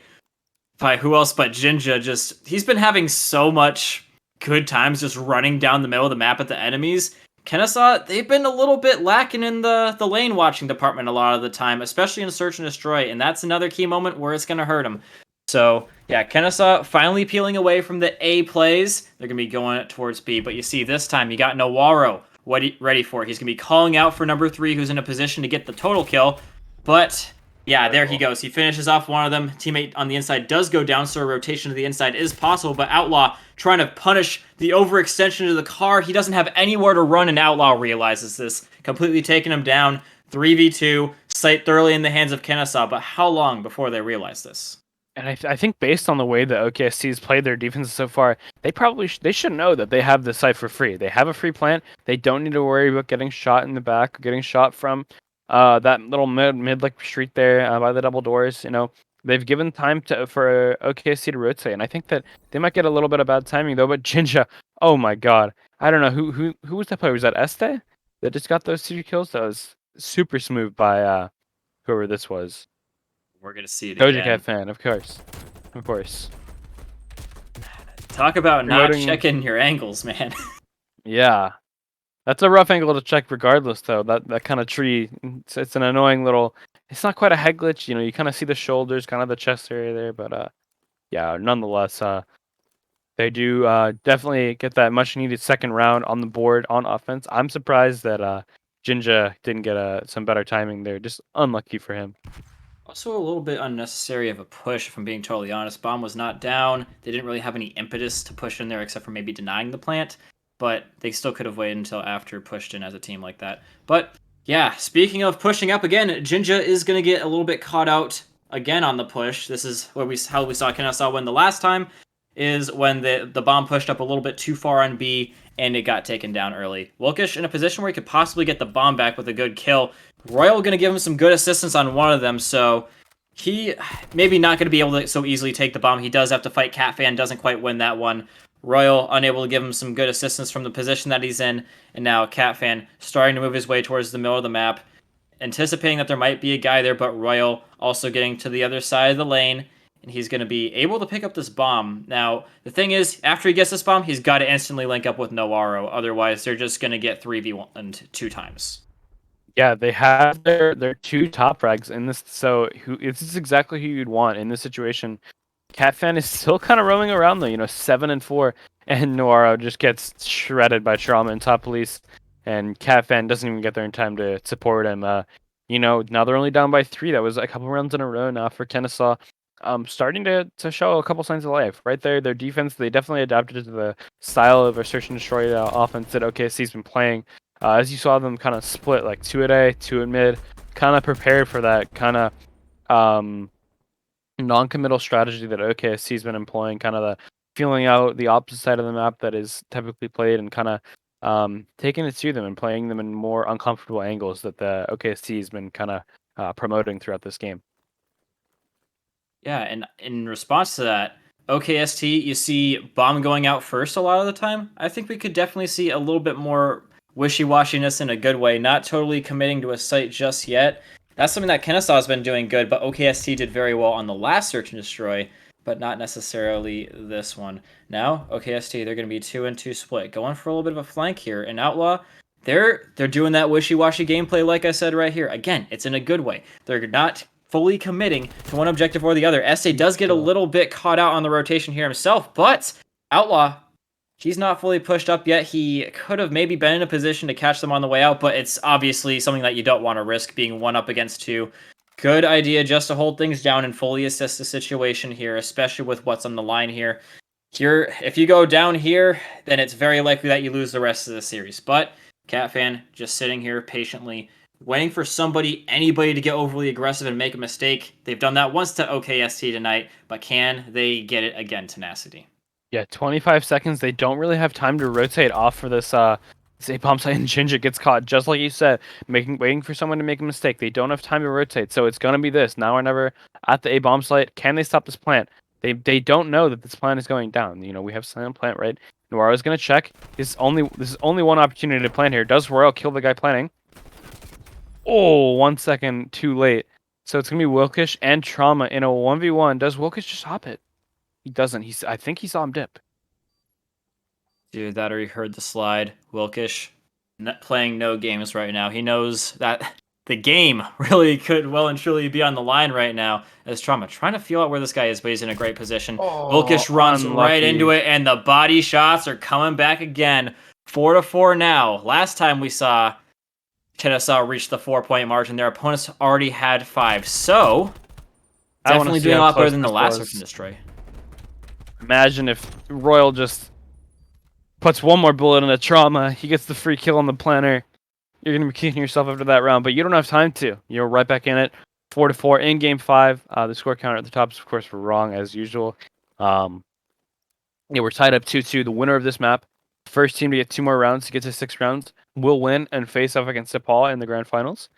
who else but Jinja. He's been having so much good times just running down the middle of the map at the enemies. Kennesaw, they've been a little bit lacking in the lane watching department a lot of the time, especially in Search and Destroy, and that's another key moment where it's going to hurt them. So, yeah, Kennesaw finally peeling away from the A plays. They're going to be going towards B, but you see this time you got Nawaro ready for it. He's going to be calling out for number 3, who's in a position to get the total kill, but yeah, there he goes. He finishes off one of them. Teammate on the inside does go down, so a rotation to the inside is possible, but Outlaw trying to punish the overextension of the car. He doesn't have anywhere to run, and Outlaw realizes this, completely taking him down. 3v2, sight thoroughly in the hands of Kennesaw, but how long before they realize this? And I think based on the way that OKSC has played their defense so far, they probably they should know that they have the site for free. They have a free plant. They don't need to worry about getting shot in the back, or getting shot from that little mid like street there by the double doors. They've given time for OKSC to rotate, and I think that they might get a little bit of bad timing though. But Jinja, oh my god, I don't know who was that player? Was that Este that just got those 2 kills? That was super smooth by whoever this was. We're going to see it Doja again. Cat fan, of course. Of course. Talk about not Promoting- checking your angles, man. Yeah. That's a rough angle to check regardless, though. That kind of tree, it's an annoying little... It's not quite a head glitch, you kind of see the shoulders, kind of the chest area there, but yeah, nonetheless, they do definitely get that much-needed second round on the board on offense. I'm surprised that Jinja didn't get some better timing there. Just unlucky for him. Also a little bit unnecessary of a push, if I'm being totally honest. Bomb was not down. They didn't really have any impetus to push in there except for maybe denying the plant, but they still could have waited until after pushed in as a team like that. But yeah, speaking of pushing up again, Jinja is going to get a little bit caught out again on the push. This is how we saw Kennesaw win the last time, is when the bomb pushed up a little bit too far on B and it got taken down early. Wilkish in a position where he could possibly get the bomb back with a good kill. Royal going to give him some good assistance on one of them, so he maybe not going to be able to so easily take the bomb. He does have to fight Catfan, doesn't quite win that one. Royal unable to give him some good assistance from the position that he's in, and now Catfan starting to move his way towards the middle of the map, anticipating that there might be a guy there, but Royal also getting to the other side of the lane, and he's going to be able to pick up this bomb. Now, the thing is, after he gets this bomb, he's got to instantly link up with Noaro, otherwise they're just going to get 3v1 2 times. Yeah, they have their 2 top frags in this, so this is exactly who you'd want in this situation. Catfan is still kind of roaming around though, 7 and 4, and Noaro just gets shredded by Trauma and top police, and Catfan doesn't even get there in time to support him. Now they're only down by 3. That was a couple rounds in a row now for Kennesaw. Starting to show a couple signs of life right there. Their defense, they definitely adapted to the style of a search and destroy offense that OKSC's been playing. As you saw them kind of split like 2 at A, 2 at mid, kind of prepared for that kind of non-committal strategy that OKSC's been employing, kind of the feeling out the opposite side of the map that is typically played, and kind of taking it to them and playing them in more uncomfortable angles that the OKSC has been kind of promoting throughout this game. Yeah, and in response to that, OKST, you see Bomb going out first a lot of the time. I think we could definitely see a little bit more wishy-washiness in a good way, not totally committing to a site just yet. That's something that Kennesaw has been doing good, but OKST did very well on the last Search and Destroy, but not necessarily this one. Now, OKST, they're going to be 2 and 2 split, going for a little bit of a flank here. And Outlaw, they're doing that wishy-washy gameplay like I said right here. Again, it's in a good way. They're not fully committing to one objective or the other. Essay does get a little bit caught out on the rotation here himself, but Outlaw, he's not fully pushed up yet. He could have maybe been in a position to catch them on the way out, but it's obviously something that you don't want to risk, being 1 up against 2. Good idea just to hold things down and fully assess the situation here, especially with what's on the line here. If you go down here, then it's very likely that you lose the rest of the series. But Catfan just sitting here patiently, waiting for anybody to get overly aggressive and make a mistake. They've done that once to OKST tonight, but can they get it again, Tenacity? Yeah, 25 seconds. They don't really have time to rotate off for this A-bomb site, and Jinja gets caught, just like you said, waiting for someone to make a mistake. They don't have time to rotate, so it's going to be this. Now or never at the A-bomb site. Can they stop this plant? They don't know that this plant is going down. We have silent plant, right? Noira's going to check. This is only one opportunity to plant here. Does Royal kill the guy planting? Oh, 1 second too late. So it's going to be Wilkish and Trauma in a 1v1. Does Wilkish just hop it? He doesn't. I think he saw him dip. Dude, that already heard the slide. Wilkish playing no games right now. He knows that the game really could well and truly be on the line right now as Trauma trying to feel out where this guy is, but he's in a great position. Wilkish runs right into it, and the body shots are coming back again. 4-4 now. Last time we saw Kennesaw reach the 4-point margin, their opponents already had 5. So, definitely doing a lot better than the last Search and Destroy. Imagine if Royal just puts one more bullet in a Trauma. He gets the free kill on the planner. you're going to be kicking yourself after that round, but you don't have time to. You're right back in it. 4-4 in Game 5. The score counter at the top is, of course, wrong as usual. We're tied up 2-2. The winner of this map, first team to get 2 more rounds to get to 6 rounds, will win and face off against DePaul in the grand finals.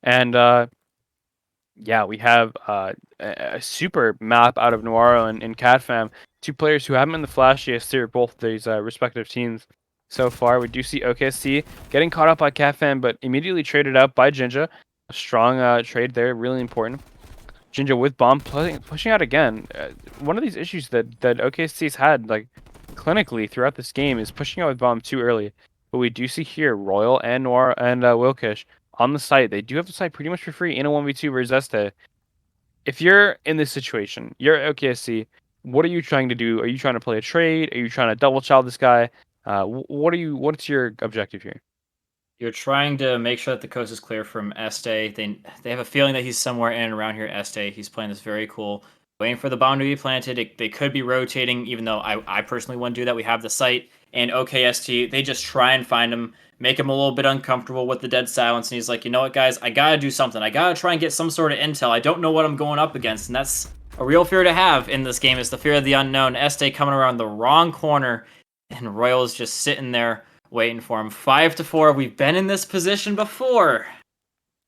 And we have a super map out of Noiro and CatFam. 2 players who haven't been the flashiest here at both these respective teams so far. We do see OKC getting caught up by CatFam, but immediately traded out by Jinja. A strong trade there, really important. Jinja with bomb pushing out again. One of these issues that OKC's had like clinically throughout this game is pushing out with bomb too early. But we do see here Royal and Noir and Wilkish on the site. They do have the site pretty much for free in a 1v2 versus Este. If you're in this situation, you're OKC, what are you trying to do? Are you trying to play a trade? Are you trying to double chow this guy? What's your objective here? You're trying to make sure that the coast is clear from Este. They have a feeling that he's somewhere in and around here. Este, he's playing this very cool, waiting for the bomb to be planted. They could be rotating, even though I personally wouldn't do that. We have the site and OKST. They just try and find him, make him a little bit uncomfortable with the dead silence, and he's like, you know what, guys, I gotta do something. I gotta try and get some sort of intel. I don't know what I'm going up against, and that's a real fear to have in this game. Is the fear of the unknown. Este coming around the wrong corner, and Royal is just sitting there waiting for him. 5-4. We've been in this position before.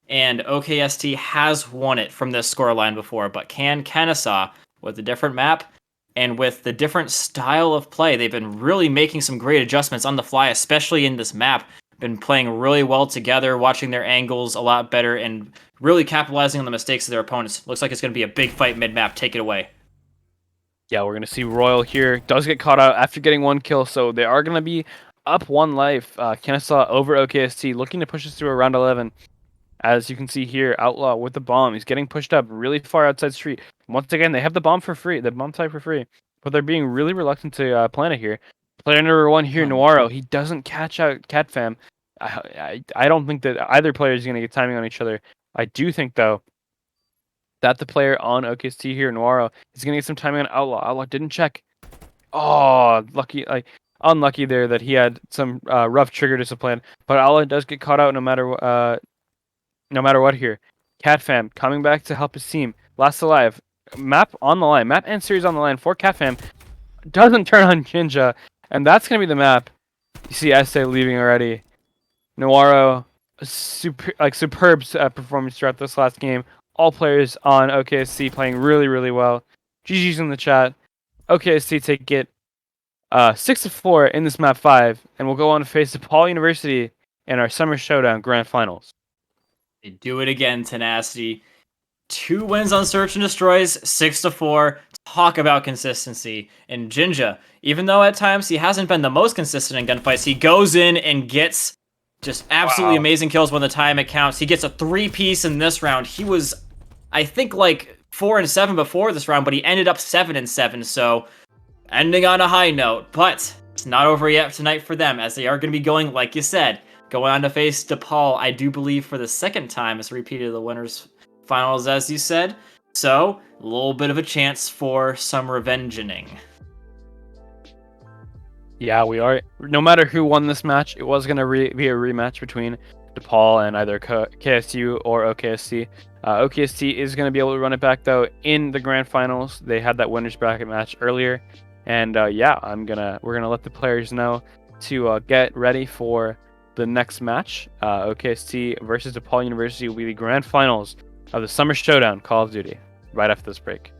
And OKST has won it from this scoreline before. But can Kennesaw, with a different map and with the different style of play, they've been really making some great adjustments on the fly, especially in this map. Been playing really well together, watching their angles a lot better, and really capitalizing on the mistakes of their opponents. Looks like it's going to be a big fight mid-map. Take it away. Yeah, we're going to see Royal here. Does get caught out after getting 1 kill, so they are going to be up 1 life. Kennesaw over OKST, looking to push us through around 11. As you can see here, Outlaw with the bomb. He's getting pushed up really far outside street. Once again, they have the bomb for free, the bomb type for free, but they're being really reluctant to plant it here. Player number 1 here, Noiro. He doesn't catch out CatFam. I don't think that either player is going to get timing on each other. I do think, though, that the player on OKST here, Noiro, is going to get some timing on Outlaw. Outlaw didn't check. Oh, unlucky there that he had some rough trigger discipline, but Outlaw does get caught out no matter what here. CatFam coming back to help his team. Last alive. Map on the line. Map and series on the line for CatFam. Doesn't turn on Jinja, and that's going to be the map. You see Este leaving already. Noiro, superb performance throughout this last game. All players on OKSC playing really, really well. GG's in the chat. OKSC take it 6-4 in this map 5, and we'll go on to face DePaul University in our Summer Showdown Grand Finals. They do it again, Tenacity. 2 wins on Search and Destroys, 6-4. Talk about consistency. And Jinja, even though at times he hasn't been the most consistent in gunfights, he goes in and gets just absolutely amazing kills when the time it counts. He gets a 3-piece in this round. He was, I think, like 4-7 before this round, but he ended up 7-7, so ending on a high note. But it's not over yet tonight for them, as they are going to be going, like you said, going on to face DePaul, I do believe, for the 2nd time. It's repeated the winners finals, as you said. So, a little bit of a chance for some revenging. Yeah, we are. No matter who won this match, it was going to be a rematch between DePaul and either KSU or OKSC. OKSC is going to be able to run it back, though, in the grand finals. They had that winners bracket match earlier. And we're gonna let the players know to get ready for the next match. OKST versus DePaul University will be the grand finals of the Summer Showdown Call of Duty right after this break.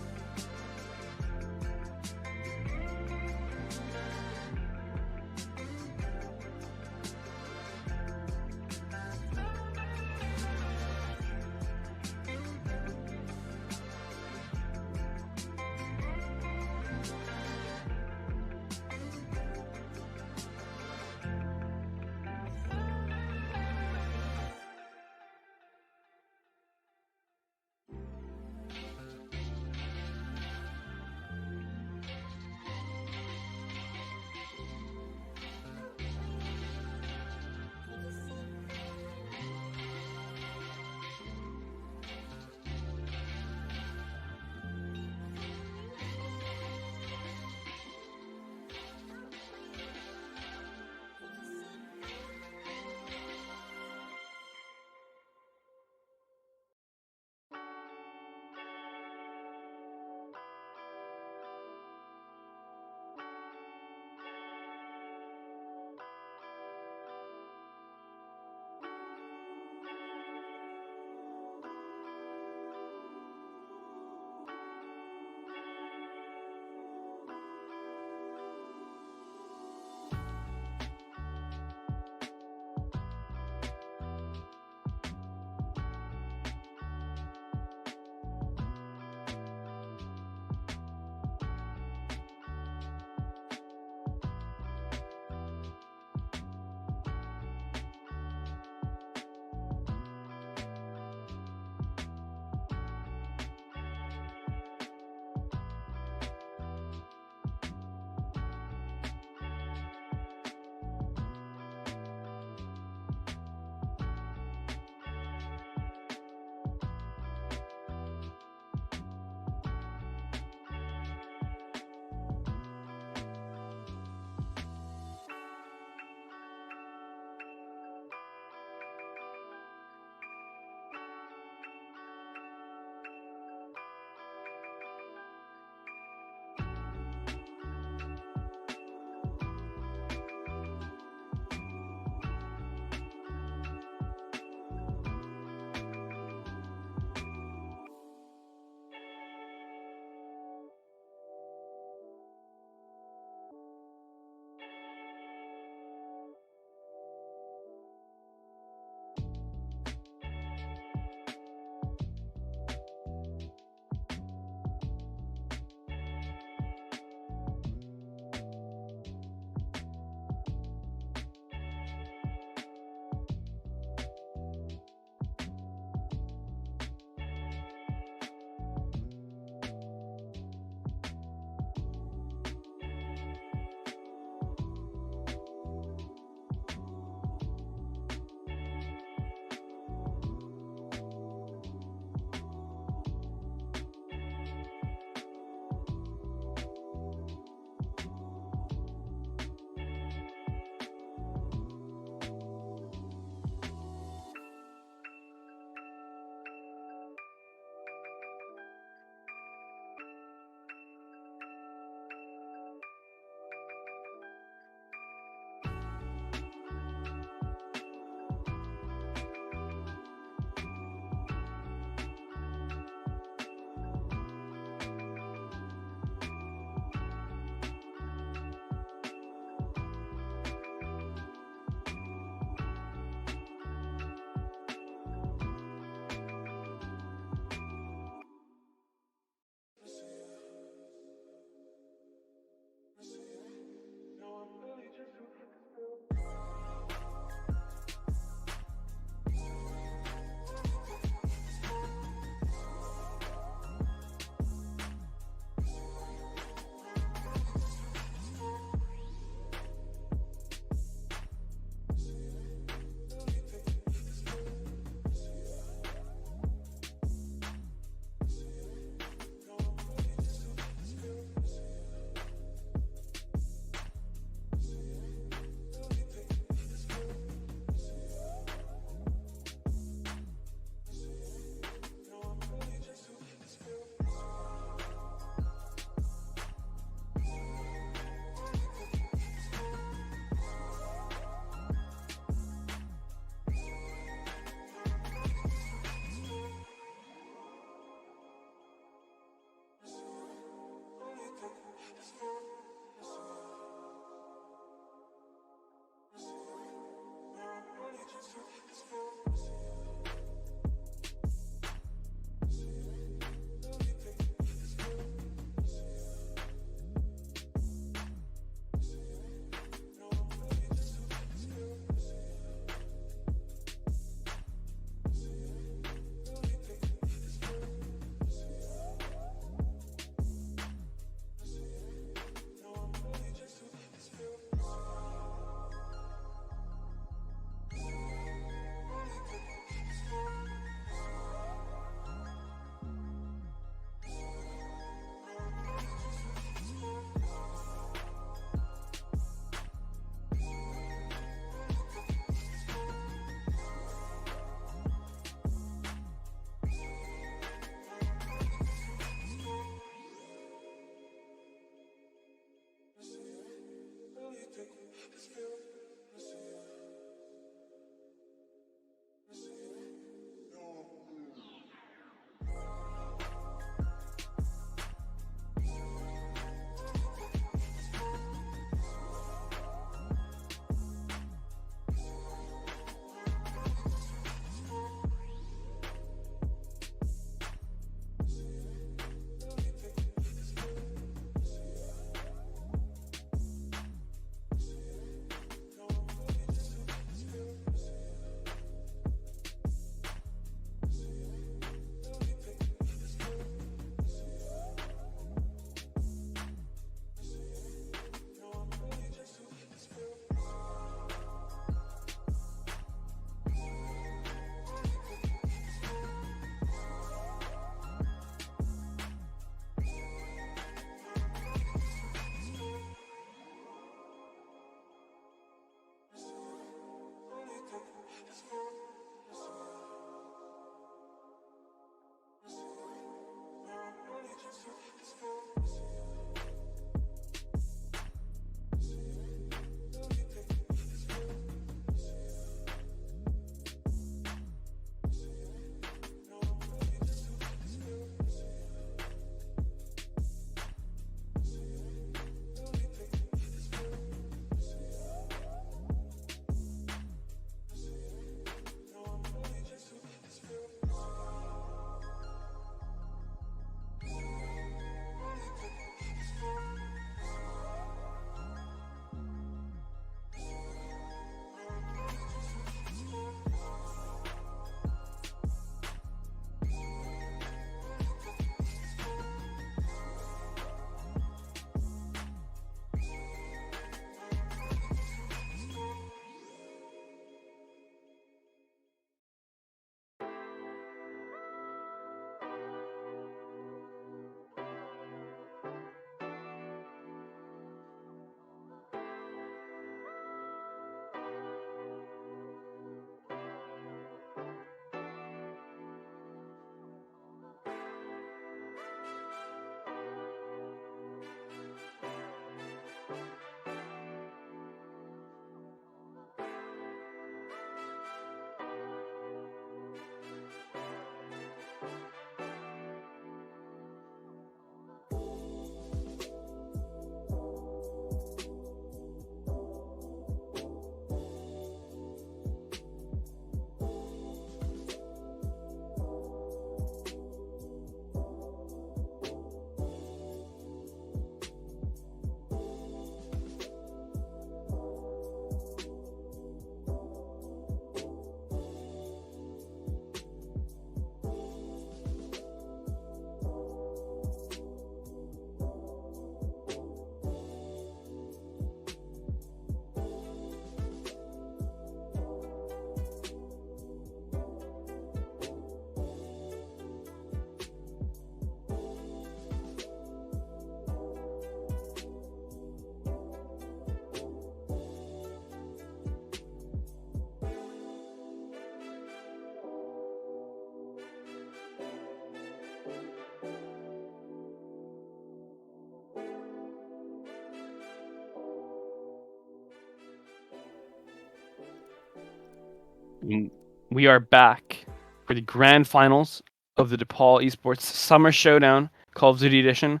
We are back for the grand finals of the DePaul Esports Summer Showdown Call of Duty Edition.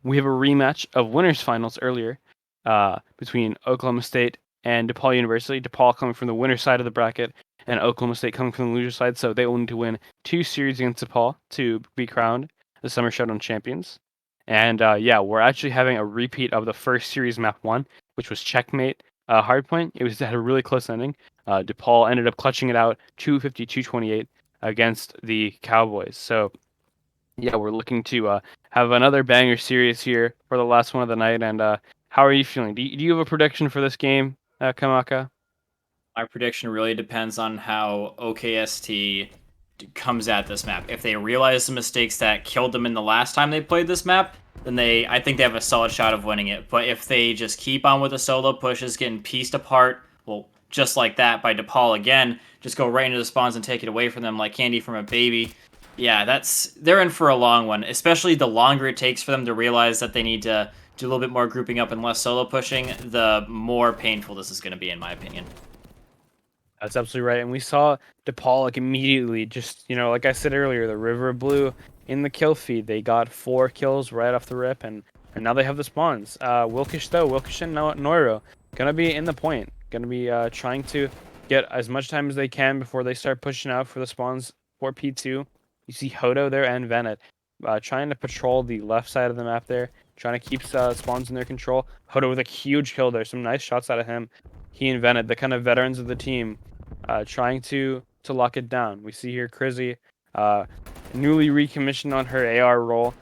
We have a rematch of winners finals earlier between Oklahoma State and DePaul University. DePaul coming from the winner side of the bracket and Oklahoma State coming from the loser side. So they will need to win 2 series against DePaul to be crowned the Summer Showdown champions. And we're actually having a repeat of the first series map 1, which was Checkmate Hardpoint. It had a really close ending. DePaul ended up clutching it out 250-228 against the Cowboys. So yeah, we're looking to have another banger series here for the last one of the night. And how are you feeling? Do you have a prediction for this game, Kamaka? My prediction really depends on how OKST comes at this map. If they realize the mistakes that killed them in the last time they played this map, then I think they have a solid shot of winning it. But if they just keep on with the solo pushes, getting pieced apart, well, just like that by DePaul again, just go right into the spawns and take it away from them like candy from a baby. Yeah, they're in for a long one, especially the longer it takes for them to realize that they need to do a little bit more grouping up and less solo pushing, the more painful this is going to be, in my opinion. That's absolutely right. And we saw DePaul immediately, just, like I said earlier, the River of Blue in the kill feed. They got 4 kills right off the rip, and now they have the spawns. Wilkish and Noiro going to be in the point. Going to be trying to get as much time as they can before they start pushing out for the spawns for P2. You see Hodo there and Venet trying to patrol the left side of the map there, trying to keep spawns in their control. Hodo with a huge kill there. Some nice shots out of him. He and Venet, the kind of veterans of the team, trying to lock it down. We see here Crizzy, newly recommissioned on her AR role,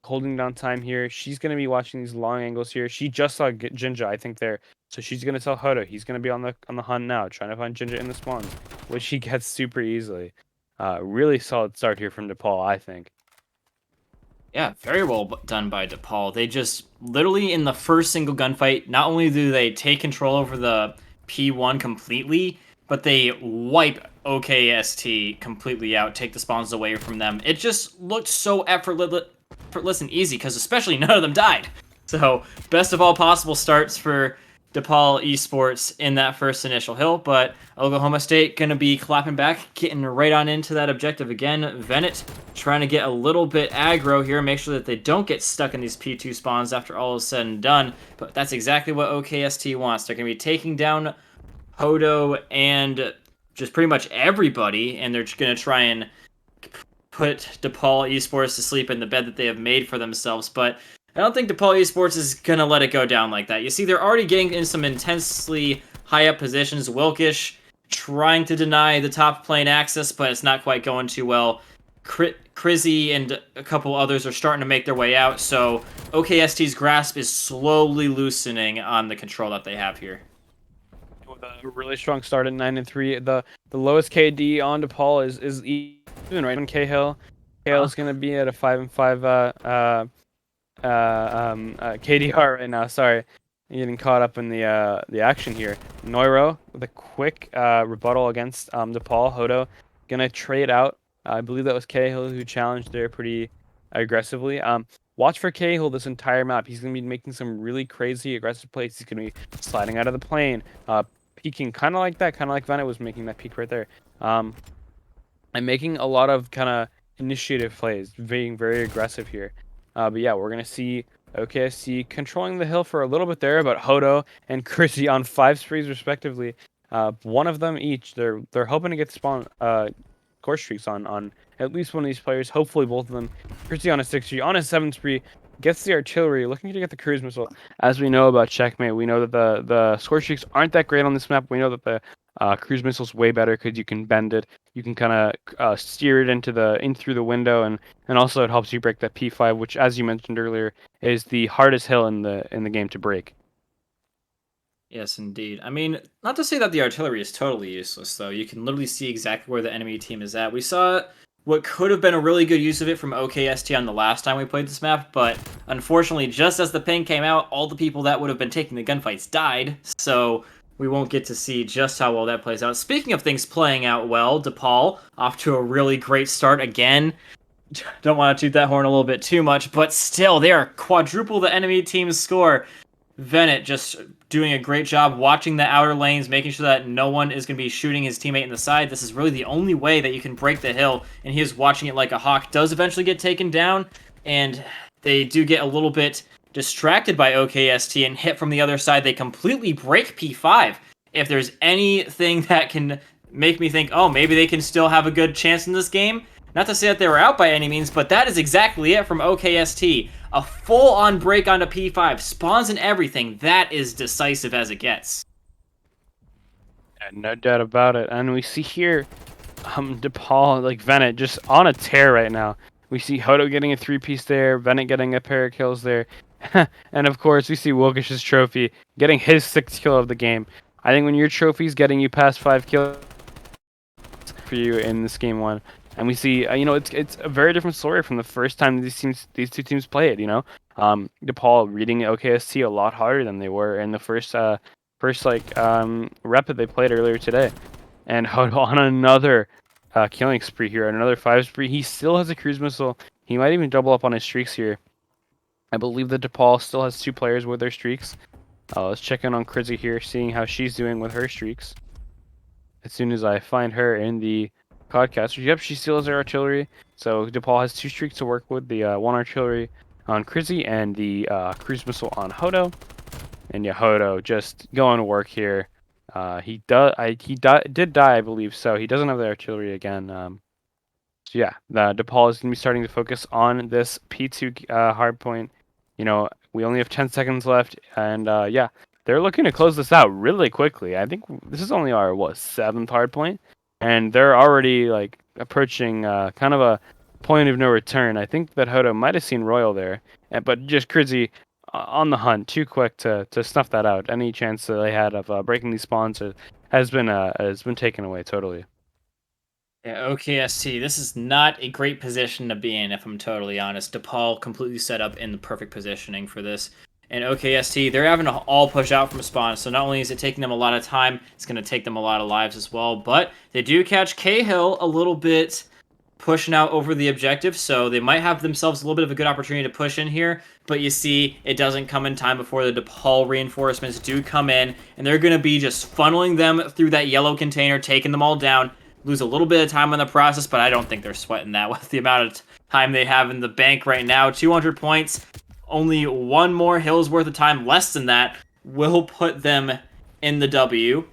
holding down time here. She's going to be watching these long angles here. She just saw Jinja, I think, there. So she's going to tell Hodo. He's going to be on the hunt now, trying to find Jinja in the spawns, which he gets super easily. Really solid start here from DePaul, I think. Yeah, very well done by DePaul. They just literally in the first single gunfight, not only do they take control over the P1 completely, but they wipe OKST completely out, take the spawns away from them. It just looked so effortless and easy because especially none of them died. So best of all possible starts for DePaul Esports in that first initial hill, but Oklahoma State going to be clapping back, getting right on into that objective again. Venet trying to get a little bit aggro here, make sure that they don't get stuck in these P2 spawns after all is said and done, but that's exactly what OKST wants. They're going to be taking down Hodo and just pretty much everybody, and they're going to try and put DePaul Esports to sleep in the bed that they have made for themselves, but I don't think DePaul Esports is going to let it go down like that. You see, they're already getting in some intensely high-up positions. Wilkish trying to deny the top plane access, but it's not quite going too well. Crizzy and a couple others are starting to make their way out, so OKST's grasp is slowly loosening on the control that they have here. With a really strong start at 9-3. The lowest KD on DePaul is even right on Cahill. Cahill's going to be at a 5-5 KDR right now. Sorry, I'm getting caught up in the action here. Noiro with a quick rebuttal against DePaul. Hodo gonna trade out. I believe that was Cahill who challenged there pretty aggressively. Watch for Cahill this entire map. He's gonna be making some really crazy aggressive plays. He's gonna be sliding out of the plane, peeking kind of like that, kind of like Venet was making that peek right there. And making a lot of kind of initiative plays, being very aggressive here. But yeah, we're going to see OKST controlling the hill for a little bit there, but Hodo and Crizzy on 5 sprees respectively. One of them each. They're hoping to get spawn score streaks on at least one of these players. Hopefully both of them. Crizzy on a 6 spree, on a 7 spree, gets the artillery, looking to get the cruise missile. As we know about Checkmate, we know that the score streaks aren't that great on this map. We know that the cruise missile's way better because you can bend it. You can kind of steer it in through the window, and also it helps you break that P5, which, as you mentioned earlier, is the hardest hill in the game to break. Yes, indeed. I mean, not to say that the artillery is totally useless, though. You can literally see exactly where the enemy team is at. We saw what could have been a really good use of it from OKST on the last time we played this map, but unfortunately, just as the ping came out, all the people that would have been taking the gunfights died, so we won't get to see just how well that plays out. Speaking of things playing out well, DePaul off to a really great start again. Don't want to toot that horn a little bit too much, but still, they are quadruple the enemy team's score. Venet just doing a great job watching the outer lanes, making sure that no one is going to be shooting his teammate in the side. This is really the only way that you can break the hill, and he is watching it like a hawk. Does eventually get taken down, and they do get a little bit distracted by OKST and hit from the other side. They completely break P5. If there's anything that can make me think, oh, maybe they can still have a good chance in this game, not to say that they were out by any means, but that is exactly it from OKST. A full-on break onto P5, spawns and everything. That is decisive as it gets. Yeah, no doubt about it. And we see here, DePaul, like Venet, just on a tear right now. We see Hodo getting a 3-piece there, Venet getting a pair of kills there. And of course, we see Wilkish's trophy getting his 6th kill of the game. I think when your trophy's getting you past 5 kills for you in this game 1, and we see, it's a very different story from the first time these two teams played. DePaul reading OKST a lot harder than they were in the first rep that they played earlier today. And Hodo on another killing spree here, another 5 spree. He still has a cruise missile. He might even double up on his streaks here. I believe that DePaul still has 2 players with their streaks. Let's check in on Crizzy here, seeing how she's doing with her streaks. As soon as I find her in the podcast, yep, she still has her artillery. So DePaul has 2 streaks to work with, the 1 artillery on Crizzy and the cruise missile on Hodo. And yeah, Hodo just going to work here. He did die, I believe, so he doesn't have the artillery again. So yeah, DePaul is going to be starting to focus on this P2 hard point. We only have 10 seconds left, and yeah, they're looking to close this out really quickly. I think this is only our 7th hard point, and they're already like approaching kind of a point of no return. I think that Hodo might have seen Royal there, but just Crizzy on the hunt, too quick to snuff that out. Any chance that they had of breaking these spawns has been taken away totally. Yeah, OKST, this is not a great position to be in, if I'm totally honest. DePaul completely set up in the perfect positioning for this. And OKST, they're having to all push out from spawn, so not only is it taking them a lot of time, it's going to take them a lot of lives as well. But they do catch Cahill a little bit pushing out over the objective, so they might have themselves a little bit of a good opportunity to push in here. But you see, it doesn't come in time before the DePaul reinforcements do come in, and they're going to be just funneling them through that yellow container, taking them all down. Lose a little bit of time in the process, but I don't think they're sweating that with the amount of time they have in the bank right now. 200 points, only 1 more hill's worth of time, less than that, will put them in the W.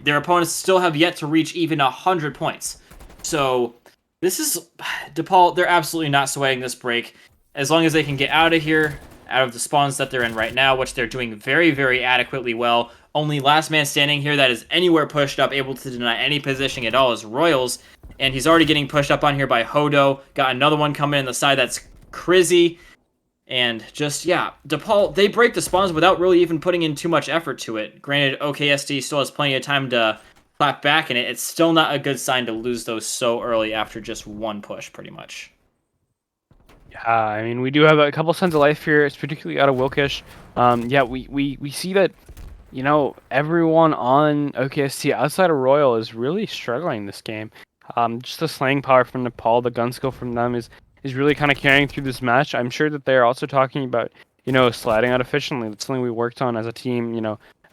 Their opponents still have yet to reach even 100 points. So this is DePaul. They're absolutely not sweating this break. As long as they can get out of here, out of the spawns that they're in right now, which they're doing very, very adequately well. Only last man standing here that is anywhere pushed up, able to deny any positioning at all is Royals. And he's already getting pushed up on here by Hodo. Got another one coming in the side, that's Crizzy. And just, yeah, DePaul, they break the spawns without really even putting in too much effort to it. Granted, OKSD still has plenty of time to clap back in it. It's still not a good sign to lose those so early after just 1 push, pretty much. Yeah, I mean, we do have a couple cents of life here. It's particularly out of Wilkish. Yeah, we see that, everyone on OKST outside of Royal is really struggling this game. Just the slaying power from Nepal, the gun skill from them is really kind of carrying through this match. I'm sure that they're also talking about, sliding out efficiently. That's something we worked on as a team,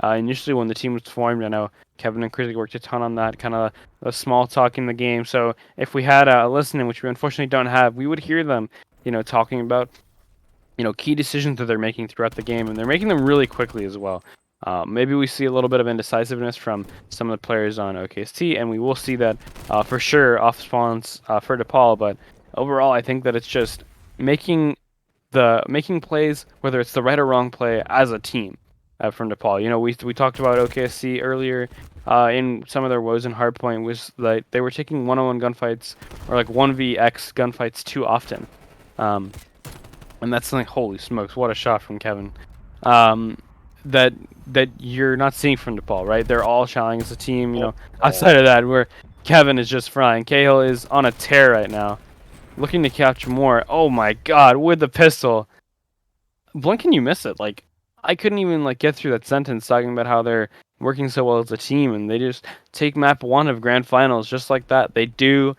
initially when the team was formed. I know Kevin and Chris worked a ton on that, kind of a small talk in the game. So if we had a listening, which we unfortunately don't have, we would hear them, talking about, key decisions that they're making throughout the game, and they're making them really quickly as well. Maybe we see a little bit of indecisiveness from some of the players on OKST, and we will see that for sure off spawns for DePaul. But overall, I think that it's just making plays, whether it's the right or wrong play, as a team from DePaul. We talked about OKST earlier in some of their woes in hardpoint was like they were taking 1-on-1 gunfights or like 1vx gunfights too often. And that's something, holy smokes, what a shot from Kevin. That you're not seeing from DePaul, right? They're all shining as a team, outside of that, where Kevin is just frying. Cahill is on a tear right now, looking to capture more. Oh my god, with the pistol. Blink and you miss it. Like, I couldn't even get through that sentence talking about how they're working so well as a team, and they just take map 1 of grand finals just like that. They do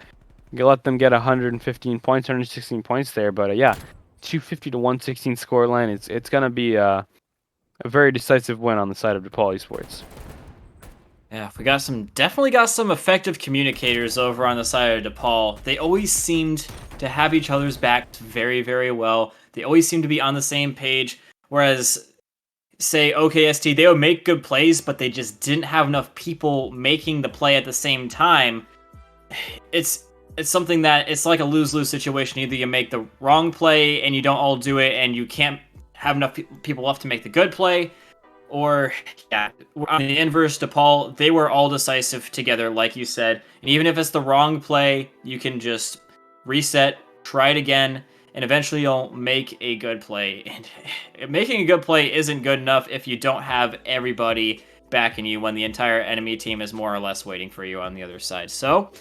let them get 115 points, 116 points there, but yeah, 250 to 116 scoreline. It's gonna be a very decisive win on the side of DePaul Esports. Yeah, we definitely got some effective communicators over on the side of DePaul. They always seemed to have each other's back very, very well. They always seemed to be on the same page. Whereas, say, OKST, they would make good plays, but they just didn't have enough people making the play at the same time. It's something that it's like a lose-lose situation. Either you make the wrong play and you don't all do it, and you can't have enough people left to make the good play. Or, yeah, on the inverse, DePaul, they were all decisive together, like you said. And even if it's the wrong play, you can just reset, try it again, and eventually you'll make a good play. And making a good play isn't good enough if you don't have everybody backing you when the entire enemy team is more or less waiting for you on the other side. So,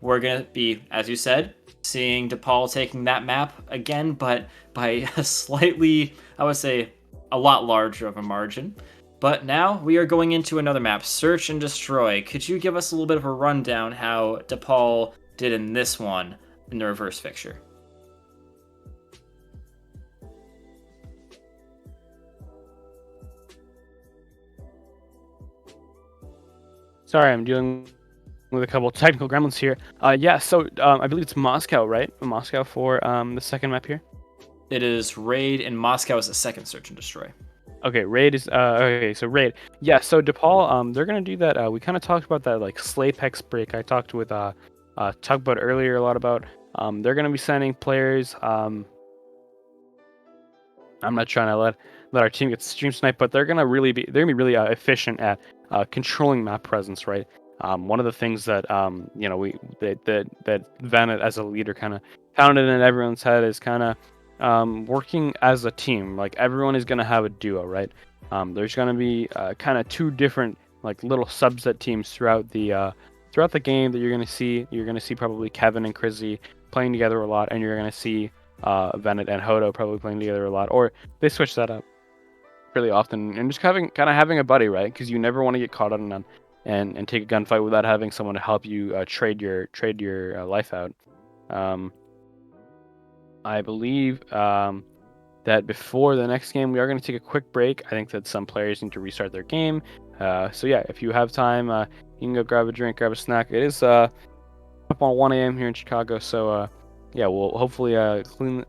we're going to be, as you said, seeing DePaul taking that map again, but by a slightly, I would say, a lot larger of a margin. But now we are going into another map, Search and Destroy. Could you give us a little bit of a rundown how DePaul did in this one in the reverse fixture? Sorry, I'm dealing with a couple technical gremlins here. Yeah, so I believe it's Moscow, right? Moscow for the second map here. It is Raid, and Moscow is the second Search and Destroy. Okay, Raid is okay. So Raid, yeah. So DePaul, they're gonna do that. We kind of talked about that like Slaypex break. I talked with Tugboat earlier a lot about. They're gonna be sending players. I'm not trying to let our team get stream sniped, but they're gonna be really efficient at controlling map presence, right? One of the things that you know that Vanet as a leader kind of pounded in everyone's head is kind of working as a team. Like everyone is gonna have a duo, right? There's gonna be kind of two different like little subset teams throughout the game that you're gonna see. You're gonna see probably Kevin and Crizzy playing together a lot, and you're gonna see Vanet and Hodo probably playing together a lot, or they switch that up really often, and just having a buddy, right? Because you never want to get caught on and take a gunfight without having someone to help you trade your life out. I believe that before the next game, we are going to take a quick break. I think that some players need to restart their game. So yeah, if you have time, you can go grab a drink, grab a snack. It is up on 1 a.m. here in Chicago, so yeah, we'll hopefully clean.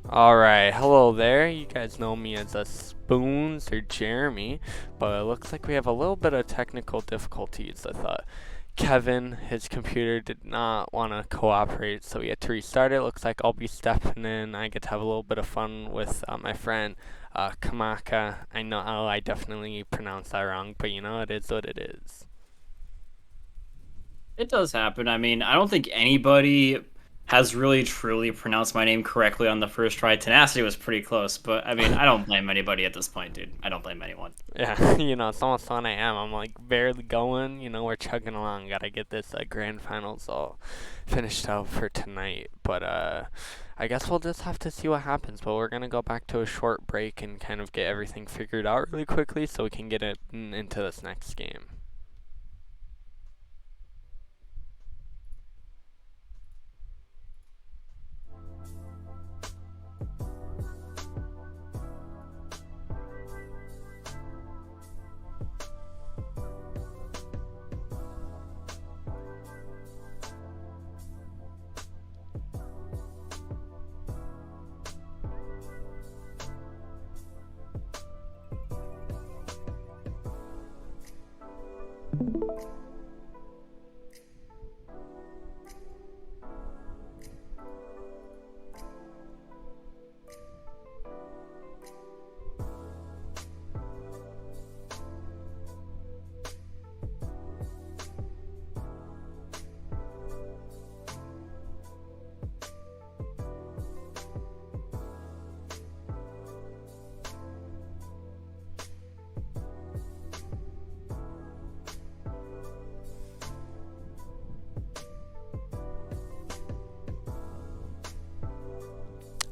Alright, hello there. You guys know me as Spoons or Jeremy, but it looks like we have a little bit of technical difficulties. I thought Kevin, his computer did not want to cooperate, so we had to restart it. Looks like I'll be stepping in. I get to have a little bit of fun with my friend Kamaka. I know I definitely pronounced that wrong, but you know, it is what it is. It does happen. I mean, I don't think anybody has really truly pronounced my name correctly on the first try. Tenacity was pretty close, but I mean, I don't blame anybody at this point, dude. I don't blame anyone. Yeah, you know, it's almost fun I am. I'm like barely going, you know, we're chugging along. Gotta get this grand finals all finished out for tonight. But I guess we'll just have to see what happens. But we're gonna go back to a short break and kind of get everything figured out really quickly so we can get it into this next game.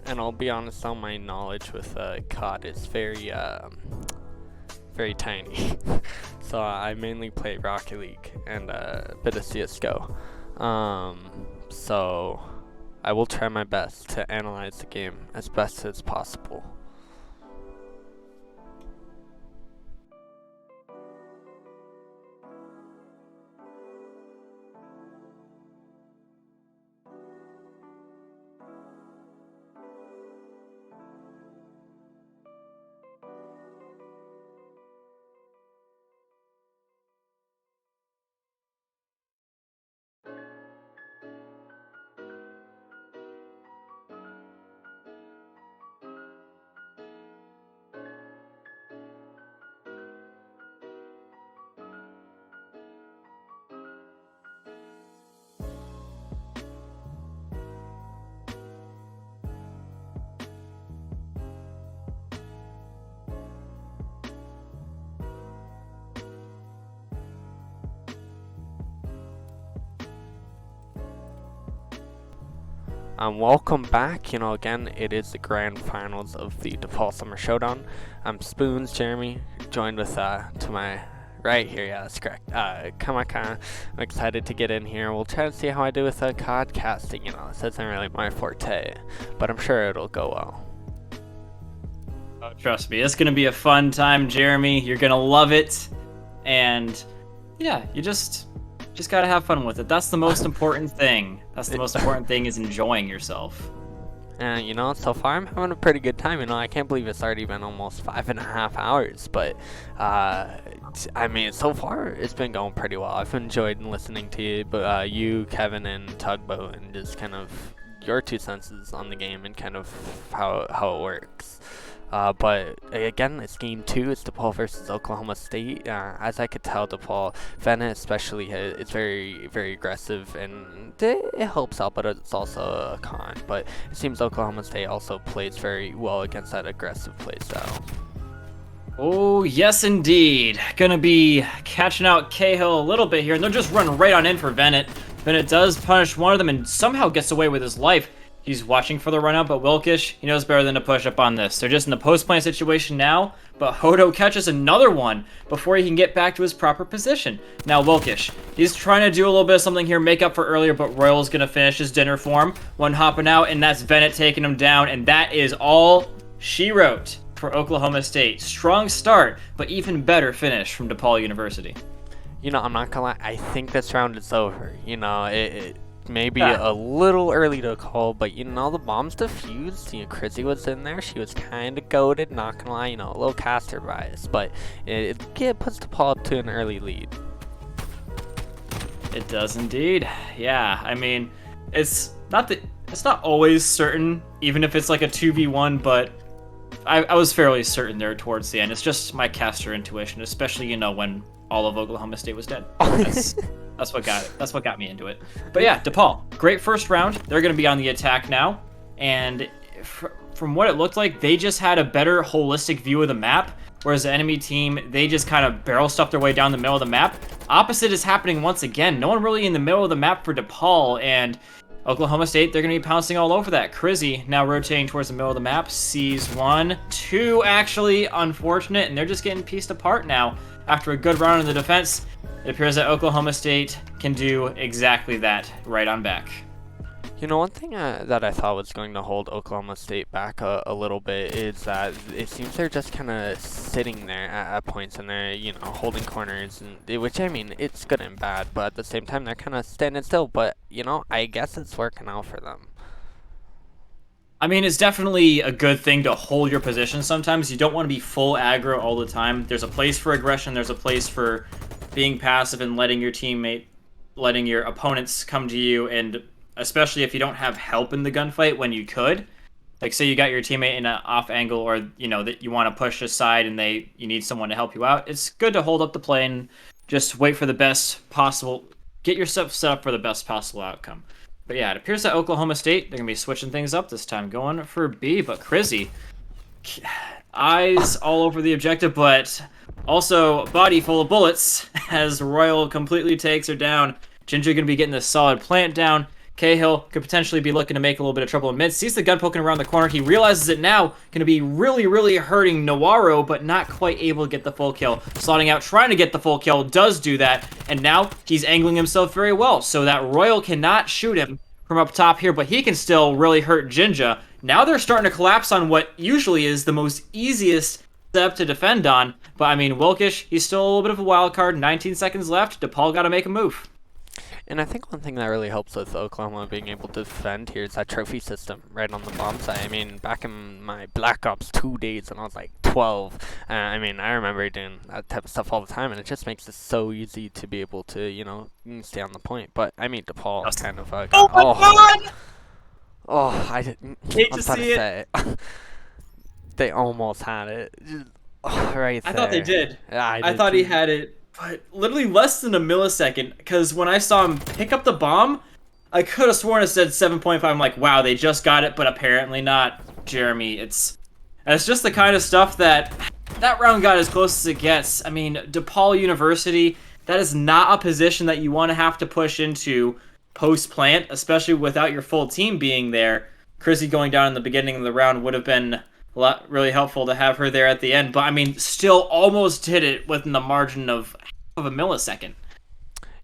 And I'll be honest, on my knowledge with COD is very tiny. So I mainly play Rocket League and a bit of CSGO. So I will try my best to analyze the game as best as possible. Welcome back. You know, again, it is the grand finals of the DePaul Summer Showdown. I'm Spoons, Jeremy, joined with to my right here. Yeah, that's correct. Kamaka. I'm excited to get in here. We'll try to see how I do with COD casting. You know, this isn't really my forte, but I'm sure it'll go well. Oh, trust me, it's gonna be a fun time, Jeremy. You're gonna love it, and yeah, you just gotta have fun with it. That's the most important thing. That's the most important thing, is enjoying yourself. And, so far I'm having a pretty good time. I can't believe it's already been almost 5.5 hours. But, so far it's been going pretty well. I've enjoyed listening to you, you, Kevin, and Tugboat, and just kind of your 2 senses on the game and kind of how it works. But again, it's game 2. It's DePaul versus Oklahoma State. As I could tell, DePaul, Venna especially, it's very, very aggressive, and it helps out, but it's also a con. But it seems Oklahoma State also plays very well against that aggressive play style. Oh, yes, indeed. Gonna be catching out Cahill a little bit here, and they're just running right on in for Bennett. Bennett does punish one of them and somehow gets away with his life. He's watching for the run up, but Wilkish, he knows better than to push up on this. They're just in the post-plant situation now, but Hodo catches another one before he can get back to his proper position. Now Wilkish, he's trying to do a little bit of something here, make up for earlier, but Royal's going to finish his dinner for him. One hopping out, and that's Bennett taking him down, and that is all she wrote for Oklahoma State. Strong start, but even better finish from DePaul University. I'm not gonna lie, I think this round is over. It maybe a little early to call, but the bomb's defused. Chrissy was in there. She was kind of goated, not gonna lie, a little caster bias, but it puts DePaul to an early lead. It does indeed. Yeah, it's not always certain, even if it's like a 2v1, but I was fairly certain there towards the end. It's just my caster intuition, especially when all of Oklahoma State was dead. That's what got me into it. But yeah, DePaul, great first round. They're going to be on the attack now, and from what it looked like, they just had a better holistic view of the map, whereas the enemy team, they just kind of barrel stuffed their way down the middle of the map. Opposite is happening once again. No one really in the middle of the map for DePaul, and Oklahoma State, they're going to be pouncing all over that. Crizzy now rotating towards the middle of the map, sees 1, 2 actually, unfortunate, and they're just getting pieced apart now. After a good round in the defense, it appears that Oklahoma State can do exactly that right on back. One thing that I thought was going to hold Oklahoma State back a little bit is that it seems they're just kind of sitting there at points, and they're, holding corners, and which, it's good and bad, but at the same time, they're kind of standing still, but, I guess it's working out for them. It's definitely a good thing to hold your position sometimes. You don't want to be full aggro all the time. There's a place for aggression. There's a place for being passive and letting your opponents come to you, and especially if you don't have help in the gunfight when you could. Like, say you got your teammate in an off angle, or, that you want to push aside and you need someone to help you out. It's good to hold up the play and just wait for the best possible, get yourself set up for the best possible outcome. But yeah, it appears that Oklahoma State, they're going to be switching things up this time, going for B, but Crizzy, eyes all over the objective, but also body full of bullets as Royal completely takes her down. Ginger going to be getting this solid plant down. Cahill could potentially be looking to make a little bit of trouble in mid. Sees the gun poking around the corner. He realizes it now. Going to be really, really hurting Navarro, but not quite able to get the full kill. Slotting out, trying to get the full kill. Does do that. And now he's angling himself very well, so that Royal cannot shoot him from up top here, but he can still really hurt Jinja. Now they're starting to collapse on what usually is the most easiest step to defend on. But, Wilkish, he's still a little bit of a wild card. 19 seconds left. DePaul got to make a move. And I think one thing that really helps with Oklahoma being able to defend here is that trophy system right on the bomb side. Back in my Black Ops 2 days when I was like 12, I remember doing that type of stuff all the time, and it just makes it so easy to be able to, stay on the point. But, DePaul kind of... my God! I didn't... Hate to see it. They almost had it. Right there. I thought they did. Yeah, I thought he had it. But literally less than a millisecond, because when I saw him pick up the bomb, I could have sworn it said 7.5. I'm like, wow, they just got it, but apparently not. Jeremy, it's just the kind of stuff that round got as close as it gets. DePaul University, that is not a position that you want to have to push into post-plant, especially without your full team being there. Chrissy going down in the beginning of the round would have been really helpful to have her there at the end, but still almost did it within the margin of half of a millisecond.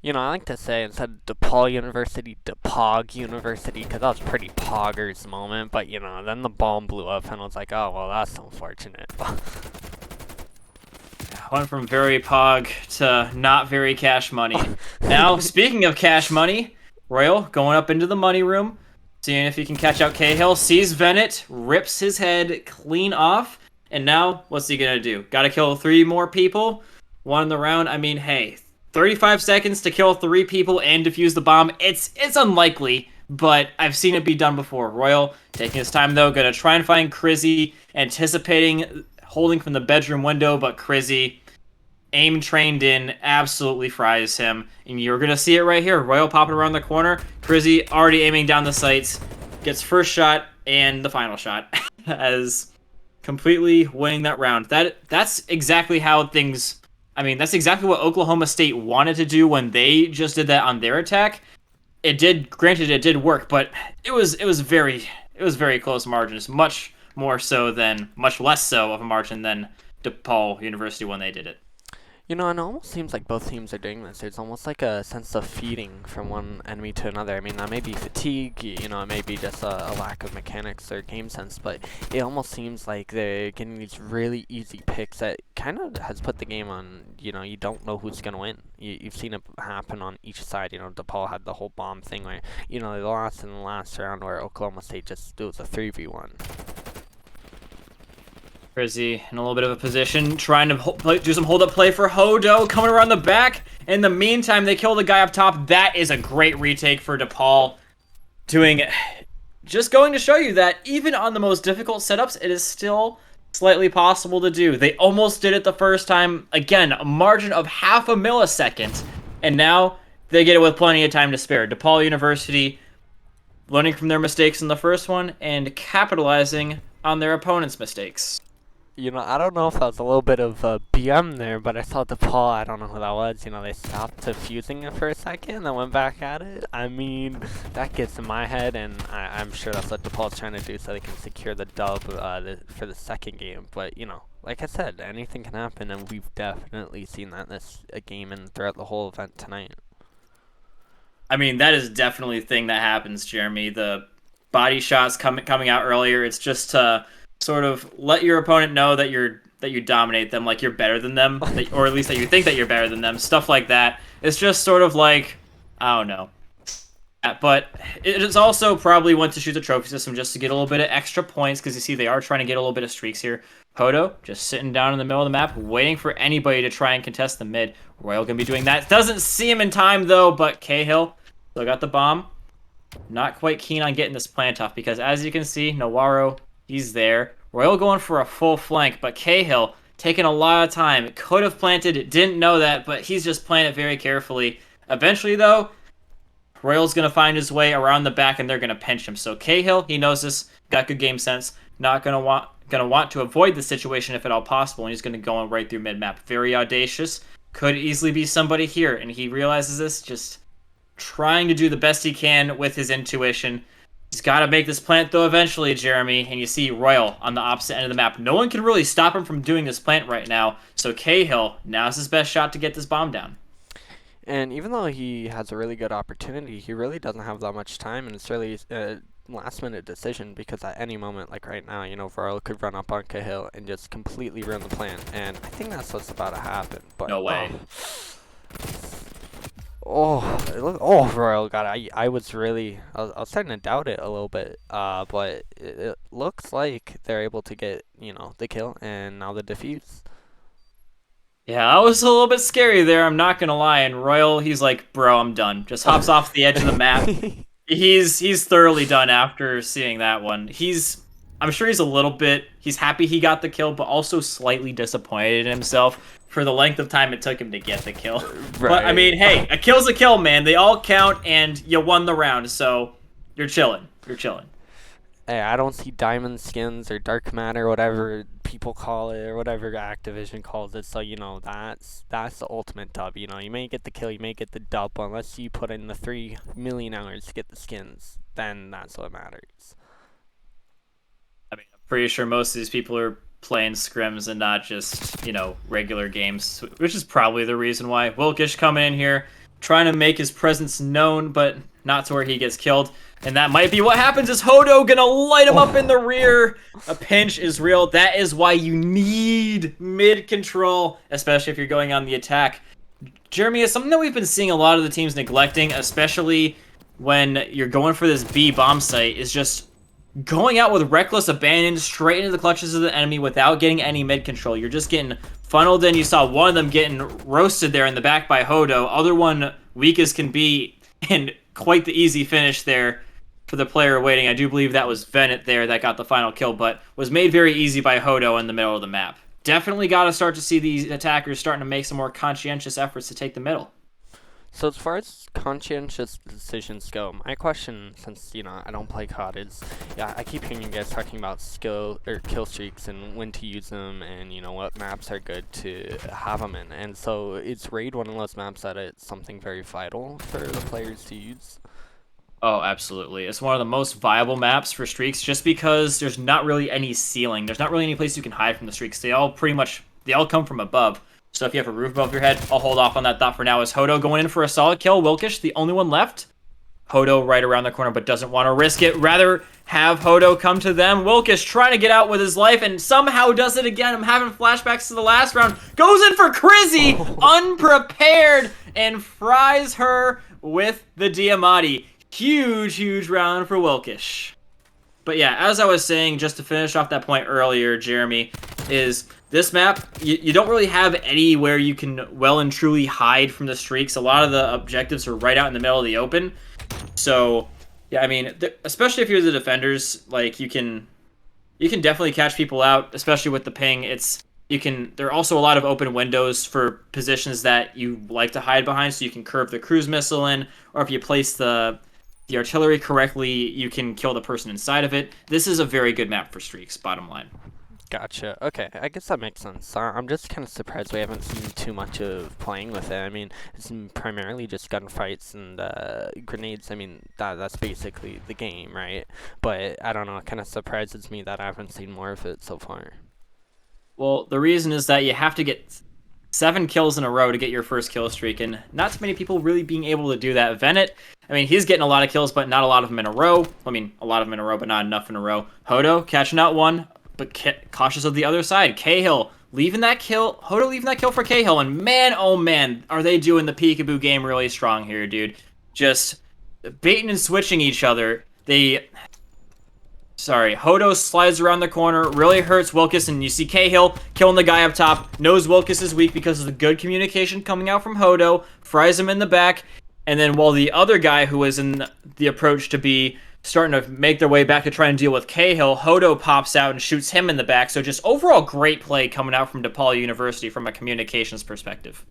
I like to say instead of DePaul University, DePog University, because that was pretty poggers moment, but then the bomb blew up and I was like, oh, well, that's unfortunate. Went from very pog to not very cash money. Now, speaking of cash money, Royal going up into the money room. seeing if he can catch out Cahill. Sees Bennett, rips his head clean off, and now what's he gonna do? Gotta kill 3 more people, 1 in the round. I mean, hey, 35 seconds to kill 3 people and defuse the bomb. It's unlikely, but I've seen it be done before. Royal taking his time though, gonna try and find Crizzy, anticipating holding from the bedroom window, but Crizzy, aim trained in, absolutely fries him. And you're gonna see it right here. Royal popping around the corner. Crizzy already aiming down the sights. Gets first shot and the final shot as completely winning that round. That's exactly how things. I mean, that's exactly what Oklahoma State wanted to do when they just did that on their attack. It did. Granted, it did work, but it was very close margins. Much less so of a margin than DePaul University when they did it. You know, and it almost seems like both teams are doing this. There's almost like a sense of feeding from one enemy to another. I mean, that may be fatigue, you know, it may be just a lack of mechanics or game sense, but it almost seems like they're getting these really easy picks that kind of has put the game on, you know, you don't know who's going to win. You've seen it happen on each side. You know, DePaul had the whole bomb thing where, you know, they lost in the last round where Oklahoma State it was a 3v1. Crizzy in a little bit of a position, trying to do some hold-up play for Hodo, coming around the back. In the meantime, they kill the guy up top. That is a great retake for DePaul. Just going to show you that even on the most difficult setups, it is still slightly possible to do. They almost did it the first time. Again, a margin of half a millisecond. And now they get it with plenty of time to spare. DePaul University learning from their mistakes in the first one and capitalizing on their opponent's mistakes. You know, I don't know if that was a little bit of a BM there, but I saw DePaul, I don't know who that was, you know, they stopped defusing it for a second and went back at it. I mean, that gets in my head, and I'm sure that's what DePaul's trying to do so they can secure the dub for the second game. But, you know, like I said, anything can happen, and we've definitely seen that in this game and throughout the whole event tonight. I mean, that is definitely a thing that happens, Jeremy. The body shots coming out earlier, it's just to sort of let your opponent know that you dominate them, like you're better than them, or at least that you think that you're better than them, stuff like that. It's just sort of like, I don't know. But it is also probably went to shoot the trophy system just to get a little bit of extra points, because you see they are trying to get a little bit of streaks here. Hodo just sitting down in the middle of the map, waiting for anybody to try and contest the mid. Royal gonna be doing that. Doesn't see him in time though, but Cahill still got the bomb. Not quite keen on getting this plant off, because as you can see, Nawaro, he's there. Royal going for a full flank, but Cahill taking a lot of time. Could have planted, didn't know that, but he's just playing it very carefully. Eventually, though, Royal's going to find his way around the back, and they're going to pinch him. So Cahill, he knows this, got good game sense, not going to want to avoid the situation if at all possible, and he's going to go on right through mid-map. Very audacious. Could easily be somebody here, and he realizes this, just trying to do the best he can with his intuition. He's got to make this plant, though, eventually, Jeremy. And you see Royal on the opposite end of the map. No one can really stop him from doing this plant right now. So Cahill, now's his best shot to get this bomb down. And even though he has a really good opportunity, he really doesn't have that much time. And it's really a last-minute decision, because at any moment, like right now, you know, Royal could run up on Cahill and just completely ruin the plant. And I think that's what's about to happen. But, no way. Royal got it. I was starting to doubt it a little bit, but it looks like they're able to get, you know, the kill and now the defuse. Yeah, that was a little bit scary there, I'm not gonna lie. And Royal, he's like, bro, I'm done. Just hops off the edge of the map. He's thoroughly done after seeing that one. I'm sure he's happy he got the kill, but also slightly disappointed in himself for the length of time it took him to get the kill. Right. But, I mean, hey, a kill's a kill, man. They all count, and you won the round, so you're chilling. You're chilling. Hey, I don't see diamond skins or dark matter, whatever people call it, or whatever Activision calls it. So, you know, that's the ultimate dub. You know, you may get the kill, you may get the dub, but unless you put in the 3 million hours to get the skins, then that's what matters. I mean, I'm pretty sure most of these people are playing scrims and not just, you know, regular games, which is probably the reason why. Wilkish coming in here, trying to make his presence known, but not to where he gets killed. And that might be what happens. Is Hodo gonna light him up in the rear? A pinch is real. That is why you need mid control, especially if you're going on the attack. Jeremy, is something that we've been seeing a lot of the teams neglecting, especially when you're going for this B bomb site is just going out with reckless abandon straight into the clutches of the enemy without getting any mid control. You're just getting funneled in. You saw one of them getting roasted there in the back by Hodo. Other one weak as can be, and quite the easy finish there for the player waiting. I do believe that was Venet there that got the final kill, but was made very easy by Hodo in the middle of the map. Definitely got to start to see these attackers starting to make some more conscientious efforts to take the middle. So as far as conscientious decisions go, my question, since I don't play COD, is I keep hearing you guys talking about skill or kill streaks and when to use them, and what maps are good to have them in. And so is Raid one of those maps that it's something very vital for the players to use? Oh, absolutely. It's one of the most viable maps for streaks just because there's not really any ceiling. There's not really any place you can hide from the streaks. They all come from above. So if you have a roof above your head, I'll hold off on that thought for now. Is Hodo going in for a solid kill? Wilkish, the only one left. Hodo right around the corner, but doesn't want to risk it. Rather have Hodo come to them. Wilkish trying to get out with his life and somehow does it again. I'm having flashbacks to the last round. Goes in for Crizzy, unprepared, and fries her with the Diamatti. Huge round for Wilkish. But yeah, as I was saying, just to finish off that point earlier, Jeremy, is this map, you don't really have anywhere you can well and truly hide from the streaks. A lot of the objectives are right out in the middle of the open. So, yeah, I mean, especially if you're the defenders, like, you can definitely catch people out, especially with the ping. There are also a lot of open windows for positions that you like to hide behind, so you can curve the cruise missile in, or if you place the artillery correctly, you can kill the person inside of it. This is a very good map for streaks, bottom line. Gotcha. Okay, I guess that makes sense. I'm just kind of surprised we haven't seen too much of playing with it. I mean, it's primarily just gunfights and grenades. I mean, that's basically the game, right? But I don't know, it kind of surprises me that I haven't seen more of it so far. Well, the reason is that you have to get 7 kills in a row to get your first kill streak, and not too many people really being able to do that. Venet, I mean, he's getting a lot of kills, but not a lot of them in a row. I mean, a lot of them in a row, but not enough in a row. Hodo catching out one, but cautious of the other side. Cahill leaving that kill. Hodo leaving that kill for Cahill, and man, oh man, are they doing the peekaboo game really strong here, dude. Just baiting and switching each other. Hodo slides around the corner, really hurts Wilkes, and you see Cahill killing the guy up top. Knows Wilkes is weak because of the good communication coming out from Hodo. Fries him in the back, and then while the other guy who was in the approach to be starting to make their way back to try and deal with Cahill, Hodo pops out and shoots him in the back. So just overall great play coming out from DePaul University from a communications perspective.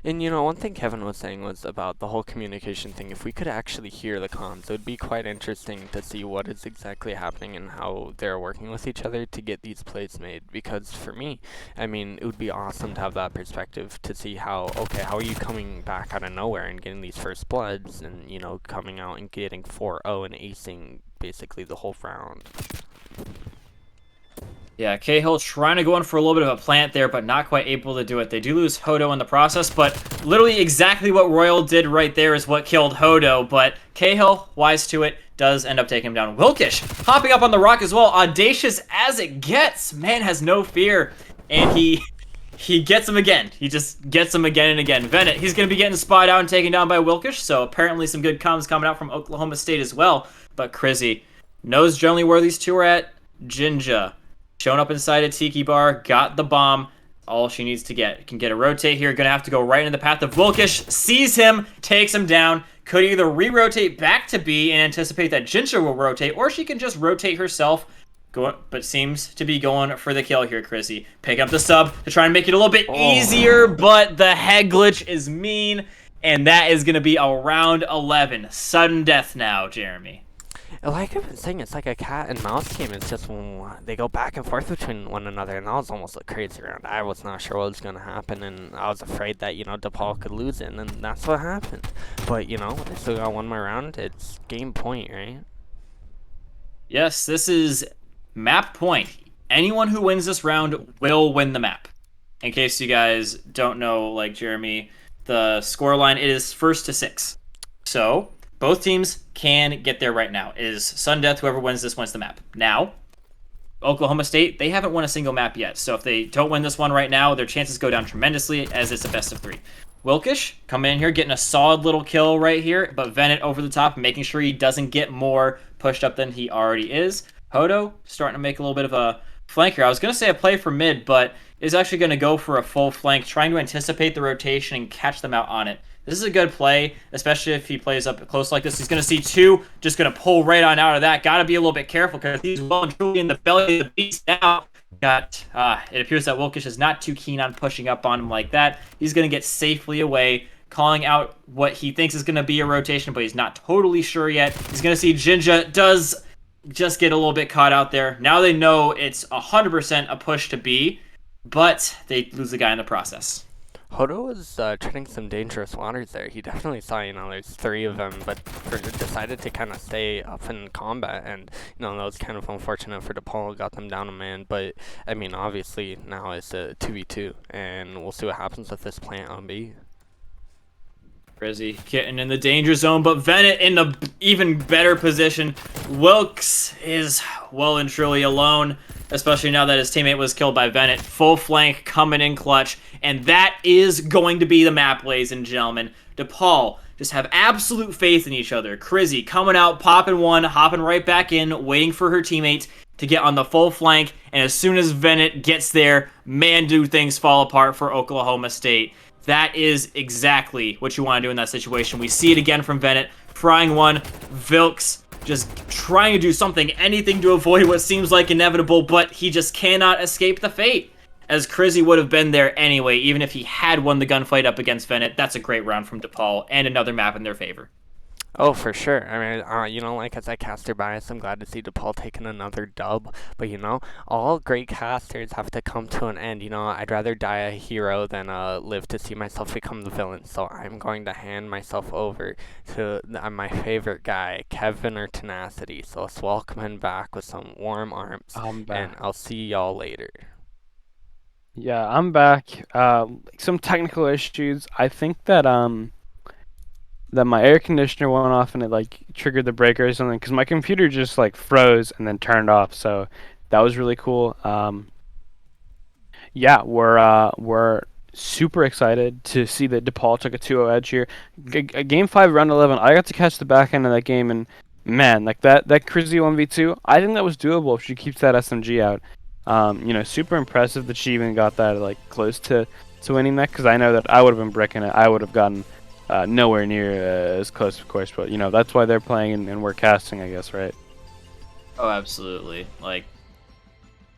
And one thing Kevin was saying was about the whole communication thing. If we could actually hear the comms, it would be quite interesting to see what is exactly happening and how they're working with each other to get these plays made. Because for me, I mean, it would be awesome to have that perspective to see how are you coming back out of nowhere and getting these first bloods and, coming out and getting 4-0 and acing basically the whole round. Yeah, Cahill trying to go in for a little bit of a plant there, but not quite able to do it. They do lose Hodo in the process, but literally exactly what Royal did right there is what killed Hodo. But Cahill, wise to it, does end up taking him down. Wilkish hopping up on the rock as well. Audacious as it gets. Man has no fear. And he gets him again. He just gets him again and again. Venet, he's going to be getting spied out and taken down by Wilkish, so apparently some good comms coming out from Oklahoma State as well. But Crizzy knows generally where these two are at. Jinja showing up inside a tiki bar, got the bomb. All she needs to can get a rotate here. Gonna have to go right into the path of Wilkish. Sees him, takes him down. Could either re-rotate back to B and anticipate that Jinja will rotate, or she can just rotate herself. But seems to be going for the kill here, Chrissy. Pick up the sub to try and make it a little bit easier, but the head glitch is mean, and that is gonna be a round 11. Sudden death now, Jeremy. Like I've been saying, it's like a cat and mouse game. It's just when they go back and forth between one another, and that was almost a crazy round. I was not sure what was going to happen, and I was afraid that, DePaul could lose it, and that's what happened. But, they still got one more round. It's game point, right? Yes, this is map point. Anyone who wins this round will win the map. In case you guys don't know, like Jeremy, the scoreline is 1st to 6. So both teams can get there right now. Is sudden death, whoever wins this wins the map. Now, Oklahoma State, they haven't won a single map yet. So if they don't win this one right now, their chances go down tremendously as it's a best of 3. Wilkish coming in here, getting a solid little kill right here, but Venet over the top, making sure he doesn't get more pushed up than he already is. Hodo starting to make a little bit of a flank here. I was going to say a play for mid, but is actually going to go for a full flank, trying to anticipate the rotation and catch them out on it. This is a good play, especially if he plays up close like this. He's going to see two, just going to pull right on out of that. Got to be a little bit careful because he's well and truly in the belly of the beast now. It appears that Wilkish is not too keen on pushing up on him like that. He's going to get safely away, calling out what he thinks is going to be a rotation, but he's not totally sure yet. He's going to see Jinja does just get a little bit caught out there. Now they know it's 100% a push to B, but they lose the guy in the process. Hodo was treading some dangerous waters there. He definitely saw, there's 3 of them, but decided to kind of stay up in combat. And, that was kind of unfortunate for DePaul, got them down a man. But, obviously now it's a 2v2, and we'll see what happens with this plant on B. Rizzy getting in the danger zone, but Venet in the even better position. Wilkes is well and truly alone, especially now that his teammate was killed by Venet. Full flank coming in clutch, and that is going to be the map, ladies and gentlemen. DePaul just have absolute faith in each other. Crizzy coming out, popping one, hopping right back in, waiting for her teammate to get on the full flank, and as soon as Venet gets there, man, do things fall apart for Oklahoma State. That is exactly what you want to do in that situation. We see it again from Venet, frying one. Vilks just trying to do something, anything to avoid what seems like inevitable, but he just cannot escape the fate, as Crizzy would have been there anyway, even if he had won the gunfight up against Venet. That's a great round from DePaul, and another map in their favor. Oh, for sure. As a caster bias, I'm glad to see DePaul taking another dub. But, all great casters have to come to an end. I'd rather die a hero than live to see myself become the villain. So I'm going to hand myself over to my favorite guy, Kevin or Tenacity. So let's welcome him back with some warm arms. I'm back. And I'll see y'all later. Yeah, I'm back. Some technical issues. I think that that my air conditioner went off and it triggered the breaker or something, because my computer just froze and then turned off. So that was really cool. Yeah, we're super excited to see that DePaul took a 2-0 edge here. Game 5, round 11. I got to catch the back end of that game, and man, that Crizzy 1v2, I think that was doable if she keeps that SMG out. Super impressive that she even got that close to winning that, because I know that I would have been bricking it. I would have gotten nowhere near as close, of course, but that's why they're playing and we're casting, I guess, right? Oh, absolutely.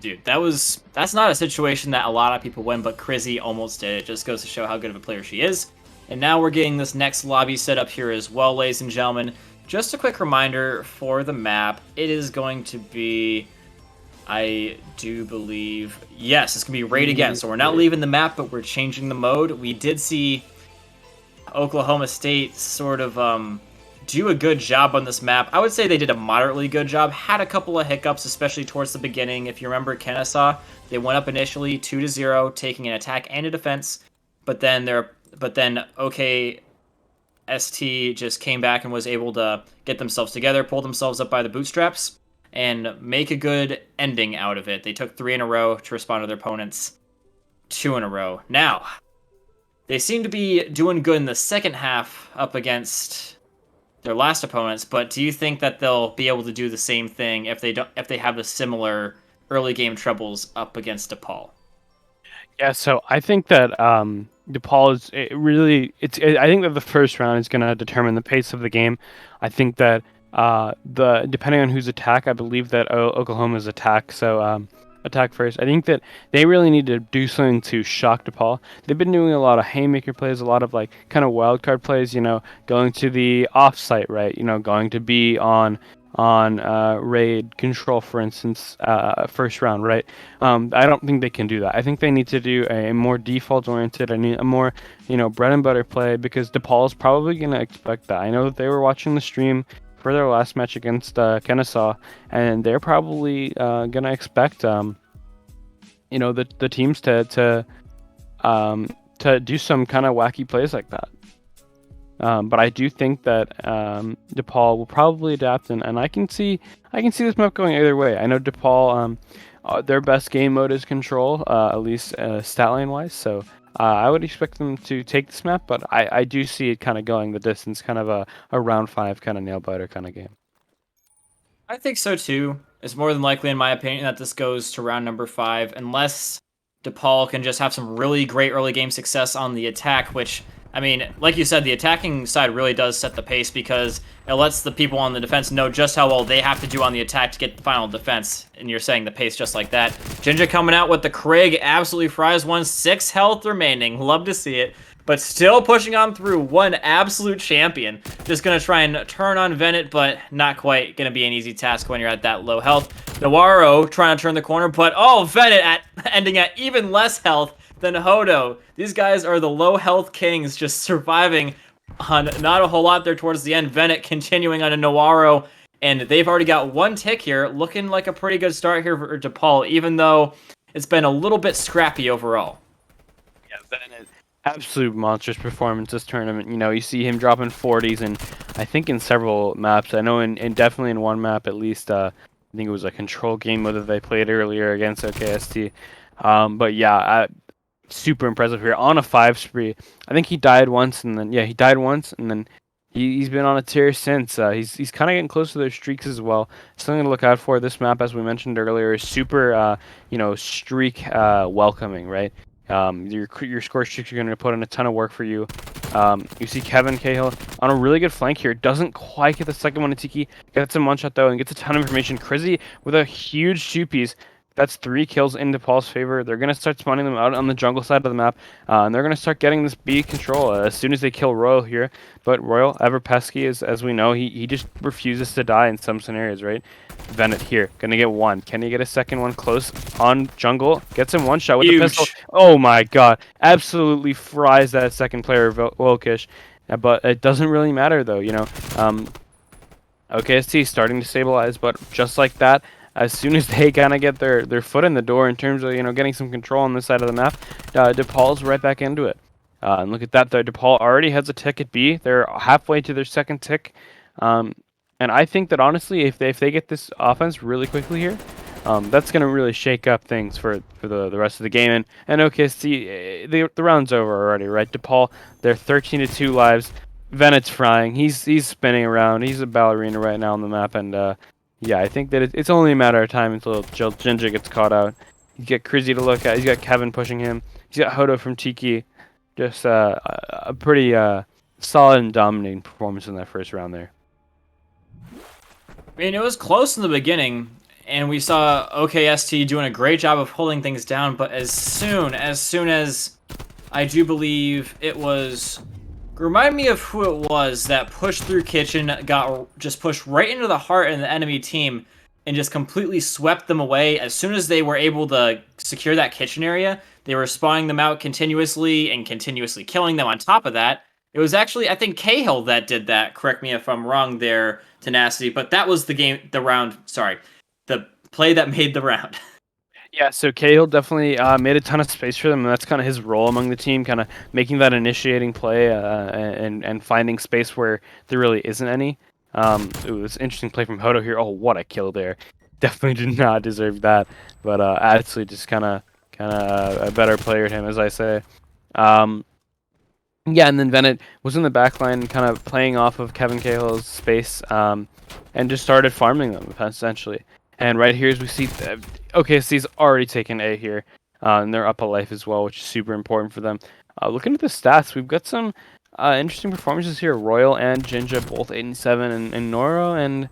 Dude, that's not a situation that a lot of people win, but Crizzy almost did. It just goes to show how good of a player she is. And now we're getting this next lobby set up here as well, ladies and gentlemen. Just a quick reminder for the map. It is going to be, I do believe, yes, it's going to be raid again. So we're not leaving the map, but we're changing the mode. We did see Oklahoma State sort of do a good job on this map. I would say they did a moderately good job. Had a couple of hiccups, especially towards the beginning. If you remember Kennesaw, they went up initially 2-0, taking an attack and a defense, but then OKST just came back and was able to get themselves together, pull themselves up by the bootstraps, and make a good ending out of it. They took 3 in a row to respond to their opponents 2 in a row. Now, they seem to be doing good in the second half up against their last opponents, but do you think that they'll be able to do the same thing if they have the similar early game troubles up against DePaul? Yeah, so I think that DePaul is I think that the first round is going to determine the pace of the game. I think that depending on who's attack, I believe that Oklahoma's attack. So attack first. I think that they really need to do something to shock DePaul. They've been doing a lot of haymaker plays, a lot of kind of wild card plays. Going to the offsite, right? Going to be on raid control, for instance, first round, right? I don't think they can do that. I think they need to do a more default oriented, a more bread and butter play, because DePaul is probably going to expect that. I know that they were watching the stream for their last match against Kennesaw, and they're probably gonna expect the teams to do some kind of wacky plays like that. But I do think that DePaul will probably adapt, and I can see this map going either way. I know DePaul, their best game mode is control, at least stat line wise. So I would expect them to take this map, but I do see it kind of going the distance, kind of a round 5 kind of nail biter kind of game. I think so too. It's more than likely, in my opinion, that this goes to round number 5, unless DePaul can just have some really great early game success on the attack, which, I mean, like you said, the attacking side really does set the pace because it lets the people on the defense know just how well they have to do on the attack to get the final defense, and you're saying the pace just like that. Jinja coming out with the Krig, absolutely fries one, 6 health remaining, love to see it. But still pushing on through, one absolute champion. Just going to try and turn on Venet, but not quite going to be an easy task when you're at that low health. Nawaro trying to turn the corner, but Venet ending at even less health than Hodo. These guys are the low health kings, just surviving on not a whole lot there towards the end. Venet continuing on a Nawaro, and they've already got 1 tick here. Looking like a pretty good start here for DePaul, even though it's been a little bit scrappy overall. Yeah, Venet. Absolute monstrous performance this tournament. You know, you see him dropping 40s, and I think in several maps. I know in definitely in one map at least. I think it was a control game mode that they played earlier against OKST. But yeah, super impressive here on a 5 spree. I think he died once, and then he died once, and then he's been on a tear since. He's kind of getting close to their streaks as well. Something to look out for. This map, as we mentioned earlier, is super streak welcoming, right? Your score streaks are going to put in a ton of work for you. You see Kevin Cahill on a really good flank here. Doesn't quite get the second one to Tiki. Gets him one shot though and gets a ton of information. Krizzy with a huge 2-piece. That's 3 kills in DePaul's favor. They're going to start spawning them out on the jungle side of the map. And they're going to start getting this B control as soon as they kill Royal here. But Royal, ever pesky, as we know, he just refuses to die in some scenarios, right? Venet here, going to get 1. Can he get a second one close on jungle? Gets him 1 shot with the pistol. Oh my god. Absolutely fries that second player, Volkish. But it doesn't really matter, though, you know. OKST starting to stabilize, but just like that, as soon as they kind of get their foot in the door in terms of, getting some control on this side of the map, DePaul's right back into it. And look at that, though. DePaul already has a tick at B. They're halfway to their second tick. And I think that, honestly, if they get this offense really quickly here, that's going to really shake up things for the rest of the game. And OKST, the round's over already, right? DePaul, they're 13-2 lives. Venet's frying. He's spinning around. He's a ballerina right now on the map, and yeah, I think that it's only a matter of time until Jinja gets caught out. He's got Krizzy to look at. He's got Kevin pushing him. He's got Hodo from Tiki. Just a pretty solid and dominating performance in that first round there. I mean, it was close in the beginning, and we saw OKST doing a great job of holding things down, but as soon as I do believe it was... Remind me of who it was that pushed through kitchen, got just pushed right into the heart of the enemy team, and just completely swept them away. As soon as they were able to secure that kitchen area, they were spawning them out continuously and continuously killing them. On top of that, it was actually, I think, Cahill that did that. Correct me if I'm wrong there, Tenacity, but that was the play that made the round. Yeah, so Cahill definitely made a ton of space for them, and that's kind of his role among the team, kind of making that initiating play and finding space where there really isn't any. It was an interesting play from Hodo here. Oh, what a kill there. Definitely did not deserve that, but actually just kind of a better player to him, as I say. Yeah, and then Venet was in the backline kind of playing off of Kevin Cahill's space and just started farming them, essentially. And right here, as we see, OKST's already taken A here, and they're up a life as well, which is super important for them. Looking at the stats, we've got some interesting performances here. Royal and Jinja, both 8 and 7, and Noro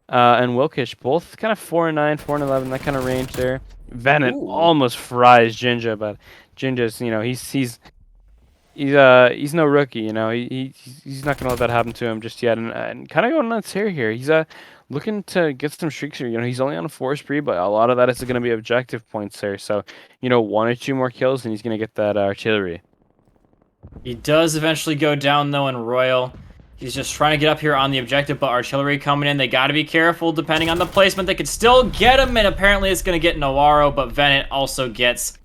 and Wilkish, both kind of 4 and 9, 4 and 11, that kind of range there. Venet almost fries Jinja, but Jinja's, he's no rookie, he's not gonna let that happen to him just yet, and kind of going on tear here. He's looking to get some streaks here. He's only on a 4 spree, but a lot of that is going to be objective points there. So, 1 or 2 more kills, and he's going to get that artillery. He does eventually go down, though, in Royal. He's just trying to get up here on the objective, but artillery coming in. They got to be careful depending on the placement. They could still get him, and apparently it's going to get Nawaro, but Venet also gets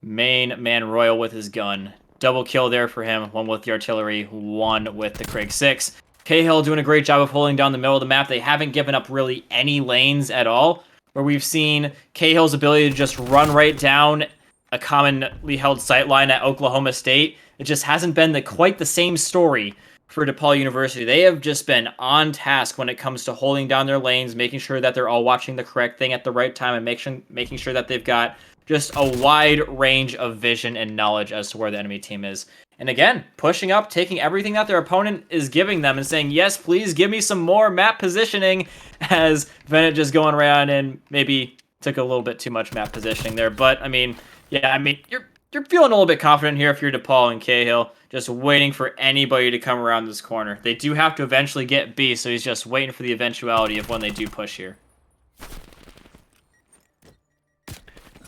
main man Royal with his gun. Double kill there for him. 1 with the artillery, 1 with the Krig 6. Cahill doing a great job of holding down the middle of the map. They haven't given up really any lanes at all, where we've seen Cahill's ability to just run right down a commonly held sightline at Oklahoma State. It just hasn't been quite the same story for DePaul University. They have just been on task when it comes to holding down their lanes, making sure that they're all watching the correct thing at the right time, and making sure that they've got just a wide range of vision and knowledge as to where the enemy team is. And again, pushing up, taking everything that their opponent is giving them and saying, yes, please give me some more map positioning, as Bennett just going around and maybe took a little bit too much map positioning there. But, I mean, yeah, I mean, you're feeling a little bit confident here if you're DePaul and Cahill, just waiting for anybody to come around this corner. They do have to eventually get B, so he's just waiting for the eventuality of when they do push here.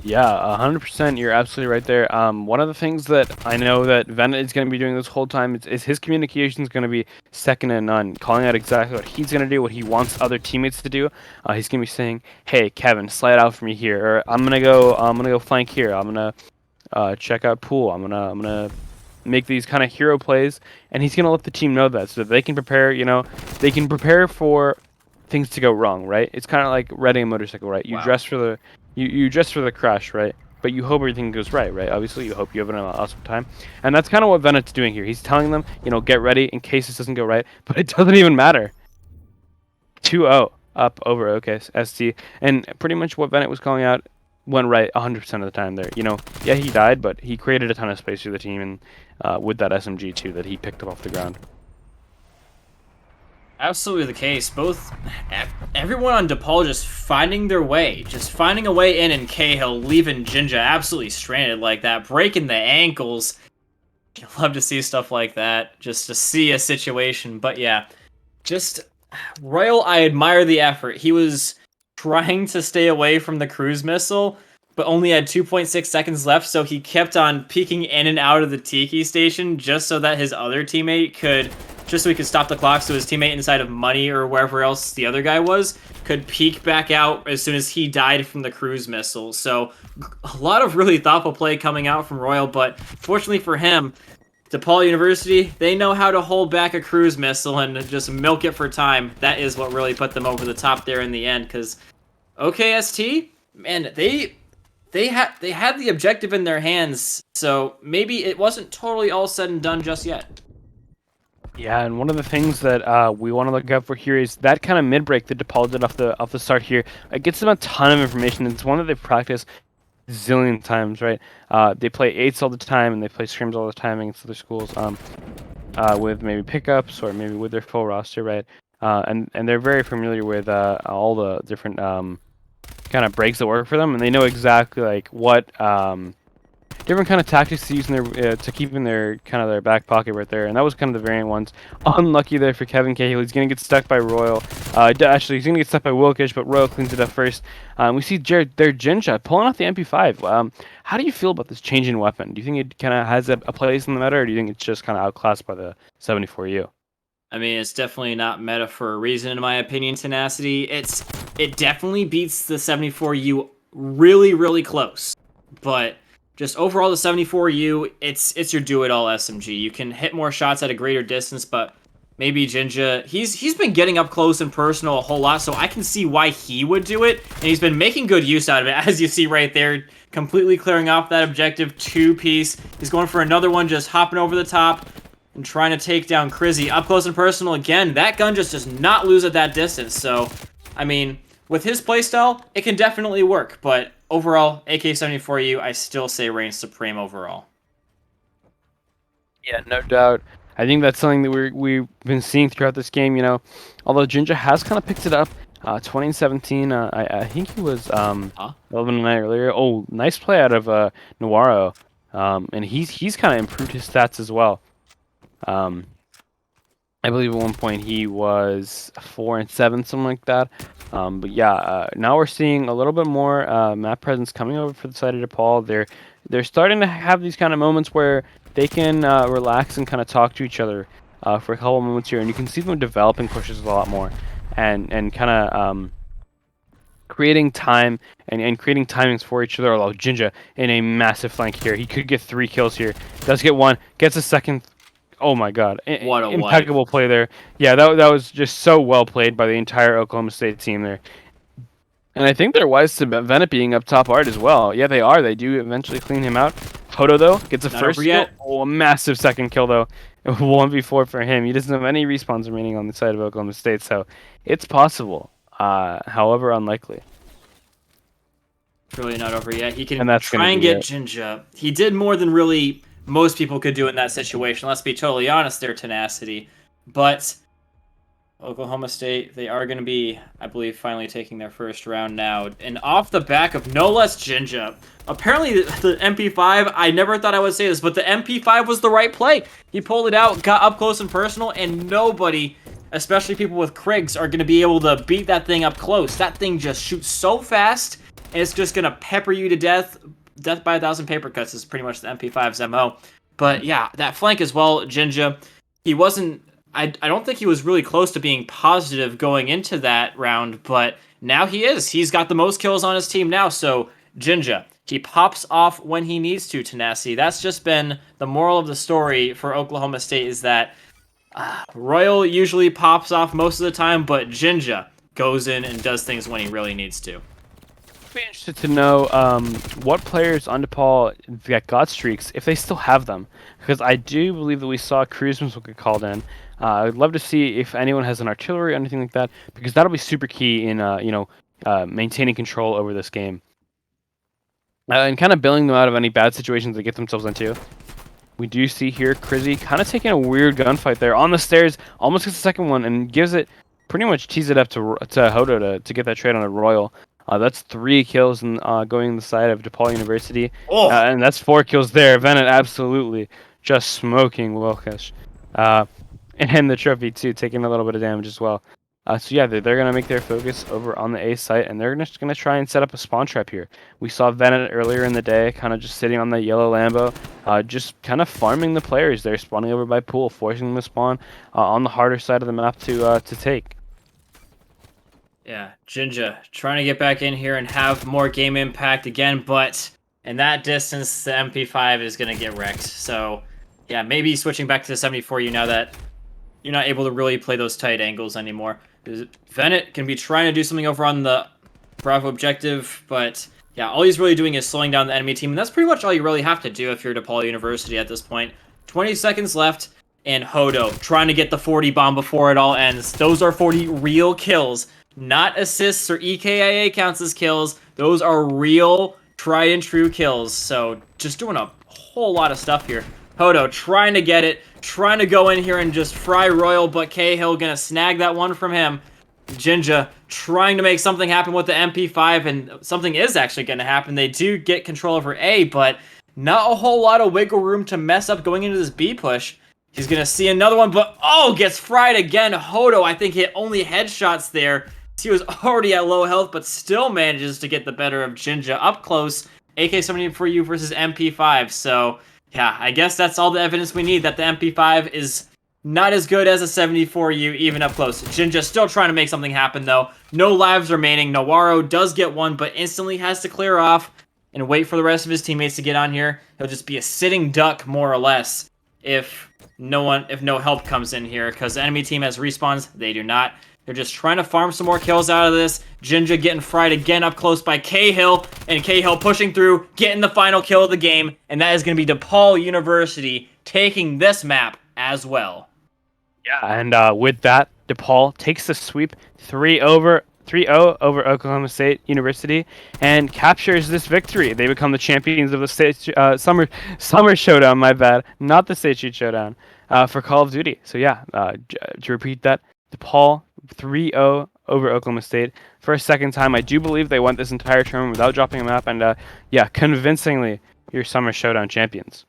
Yeah, 100%. You're absolutely right there. One of the things that I know that Venet is going to be doing this whole time is his communication is going to be second to none, calling out exactly what he's going to do, what he wants other teammates to do. He's going to be saying, "Hey, Kevin, slide out for me here," or I'm gonna go flank here. I'm gonna check out pool. I'm gonna make these kind of hero plays, and he's gonna let the team know that so that they can prepare. They can prepare for things to go wrong, right? It's kind of like riding a motorcycle, right? You dress for the you dress for the crash, right? But you hope everything goes right? Obviously, you hope you have an awesome time, and that's kind of what Venet's doing here. He's telling them, get ready in case this doesn't go right, but it doesn't even matter. 2-0 up over OKST, and pretty much what Venet was calling out went right 100% of the time there. Yeah, he died, but he created a ton of space for the team, and with that SMG too that he picked up off the ground. Absolutely the case. Everyone on DePaul just finding their way, just finding a way in, and Cahill leaving Jinja absolutely stranded like that, breaking the ankles. You love to see stuff like that, just to see a situation. But yeah, just Royal, I admire the effort. He was trying to stay away from the cruise missile, but only had 2.6 seconds left, so he kept on peeking in and out of the Tiki station just so that his other teammate just so he could stop the clock, so his teammate inside of Money or wherever else the other guy was could peek back out as soon as he died from the cruise missile. So a lot of really thoughtful play coming out from Royal, but fortunately for him, DePaul University, they know how to hold back a cruise missile and just milk it for time. That is what really put them over the top there in the end, because OKST, man, they had the objective in their hands, so maybe it wasn't totally all said and done just yet. Yeah, and one of the things that we want to look out for here is that kind of mid-break that DePaul did off the start here. It gets them a ton of information. It's one that they practice a zillion times, right? They play 8s all the time, and they play scrims all the time against other schools with maybe pickups or maybe with their full roster, right? And they're very familiar with all the different kind of breaks that work for them, and they know exactly what different kind of tactics to use in their to keep in their their back pocket right there, and that was kind of the variant ones. Unlucky there for Kevin Cahill. He's gonna get stuck by Royal. Actually, he's gonna get stuck by Wilkish, but Royal cleans it up first. We see Jared their Jinja pulling off the MP5. How do you feel about this change in weapon? Do you think it kind of has a place in the meta, or do you think it's just kind of outclassed by the 74U? I mean, it's definitely not meta for a reason, in my opinion, Tenacity. It definitely beats the 74U really, really close. But just overall, the 74U, it's your do-it-all SMG. You can hit more shots at a greater distance, but maybe Jinja, he's been getting up close and personal a whole lot, so I can see why he would do it, and he's been making good use out of it, as you see right there, completely clearing off that objective 2-piece. He's going for another one, just hopping over the top and trying to take down Crizzy. Up close and personal again. That gun just does not lose at that distance, so, I mean, with his playstyle, it can definitely work, but overall, AK-74U, I still say reigns supreme overall. Yeah, no doubt. I think that's something that we've been seeing throughout this game. Although Jinja has kind of picked it up. 2017, I think he was 11-9 earlier. Oh, nice play out of Navarro, and he's kind of improved his stats as well. I believe at one point he was 4-7, something like that. But yeah, now we're seeing a little bit more map presence coming over for the side of DePaul. They're starting to have these kind of moments where they can relax and kind of talk to each other for a couple of moments here, and you can see them developing pushes a lot more, and kind of creating time and creating timings for each other. Although Jinja in a massive flank here, he could get 3 kills here. Does get 1, gets a second. Oh my God! What a impeccable play there. Yeah, that was just so well played by the entire Oklahoma State team there. And I think they're wise to prevent it being up top art as well. Yeah, they are. They do eventually clean him out. Hodo, though, gets a Not first over kill. yet. Oh, a massive second kill, though. 1v4 for him. He doesn't have any respawns remaining on the side of Oklahoma State, so it's possible. However, unlikely. It's really not over yet. He can And that's try gonna and be get it. Jinja. He did more than really most people could do in that situation. Let's be totally honest, their tenacity. But Oklahoma State, they are going to be, I believe, finally taking their first round now. And off the back of no less Jinja. Apparently, the MP5, I never thought I would say this, but the MP5 was the right play. He pulled it out, got up close and personal, and nobody, especially people with Krigs, are going to be able to beat that thing up close. That thing just shoots so fast, and it's just going to pepper you to death. Death by 1,000 paper cuts is pretty much the MP5's MO. But yeah, that flank as well, Jinja, he wasn't... I don't think he was really close to being positive going into that round, but now he is. He's got the most kills on his team now, so Jinja, he pops off when he needs to, Tenacity. That's just been the moral of the story for Oklahoma State, is that Royal usually pops off most of the time, but Jinja goes in and does things when he really needs to. I'd be interested to know what players on DePaul that got streaks, if they still have them. Because I do believe that we saw Cruzman's will get called in. I'd love to see if anyone has an artillery or anything like that, because that'll be super key in maintaining control over this game. And kind of bailing them out of any bad situations they get themselves into. We do see here Crizzy kind of taking a weird gunfight there on the stairs, almost gets the second one, and gives it, pretty much tees it up to Hodo to get that trade on a Royal. That's 3 kills going on the side of DePaul University. Oh. And that's 4 kills there. Venet absolutely just smoking Wilkesh. And the trophy too, taking a little bit of damage as well. So yeah, they're going to make their focus over on the A site, and they're just going to try and set up a spawn trap here. We saw Venet earlier in the day, kind of just sitting on the yellow Lambo, just kind of farming the players. They're spawning over by pool, forcing them to spawn on the harder side of the map to take. Yeah, Jinja trying to get back in here and have more game impact again, but in that distance, the MP5 is going to get wrecked. So, yeah, maybe switching back to the 74U now that you're not able to really play those tight angles anymore. Venet can be trying to do something over on the Bravo objective, but yeah, all he's really doing is slowing down the enemy team, and that's pretty much all you really have to do if you're DePaul University at this point. 20 seconds left, and Hodo trying to get the 40 bomb before it all ends. Those are 40 real kills. Not assists or EKIA counts as kills. Those are real, tried and true kills. So just doing a whole lot of stuff here. Hodo trying to get it, trying to go in here and just fry Royal, but Cahill gonna snag that one from him. Jinja trying to make something happen with the MP5, and something is actually gonna happen. They do get control over A, but not a whole lot of wiggle room to mess up going into this B push. He's gonna see another one, but oh, gets fried again. Hodo, I think, hit only headshots there. He was already at low health, but still manages to get the better of Jinja up close. AK-74U versus MP5. So, yeah, I guess that's all the evidence we need that the MP5 is not as good as a 74U, even up close. Jinja still trying to make something happen, though. No lives remaining. Nawaro does get one, but instantly has to clear off and wait for the rest of his teammates to get on here. He'll just be a sitting duck, more or less, if no help comes in here, because the enemy team has respawns. They do not. They're just trying to farm some more kills out of this. Jinja getting fried again up close by Cahill, and Cahill pushing through, getting the final kill of the game, and that is going to be DePaul University taking this map as well. Yeah, and with that, DePaul takes the sweep 3-0 over Oklahoma State University and captures this victory. They become the champions of the state summer showdown. My bad, not the State Street Showdown for Call of Duty. So yeah, to repeat that, DePaul 3-0 over Oklahoma State for a second time. I do believe they went this entire tournament without dropping a map, and yeah, convincingly your summer showdown champions.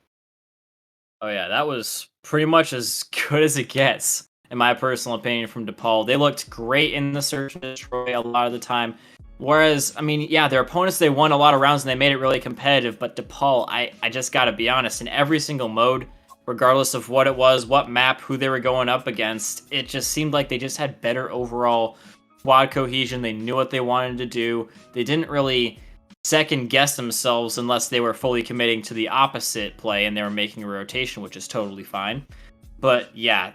Oh yeah, that was pretty much as good as it gets, in my personal opinion, from DePaul. They looked great in the search and destroy a lot of the time. Whereas, I mean, yeah, their opponents, they won a lot of rounds and they made it really competitive, but DePaul, I just gotta be honest, in every single mode, regardless of what it was, what map, who they were going up against, it just seemed like they just had better overall squad cohesion. They knew what they wanted to do. They didn't really second guess themselves unless they were fully committing to the opposite play and they were making a rotation, which is totally fine. But yeah,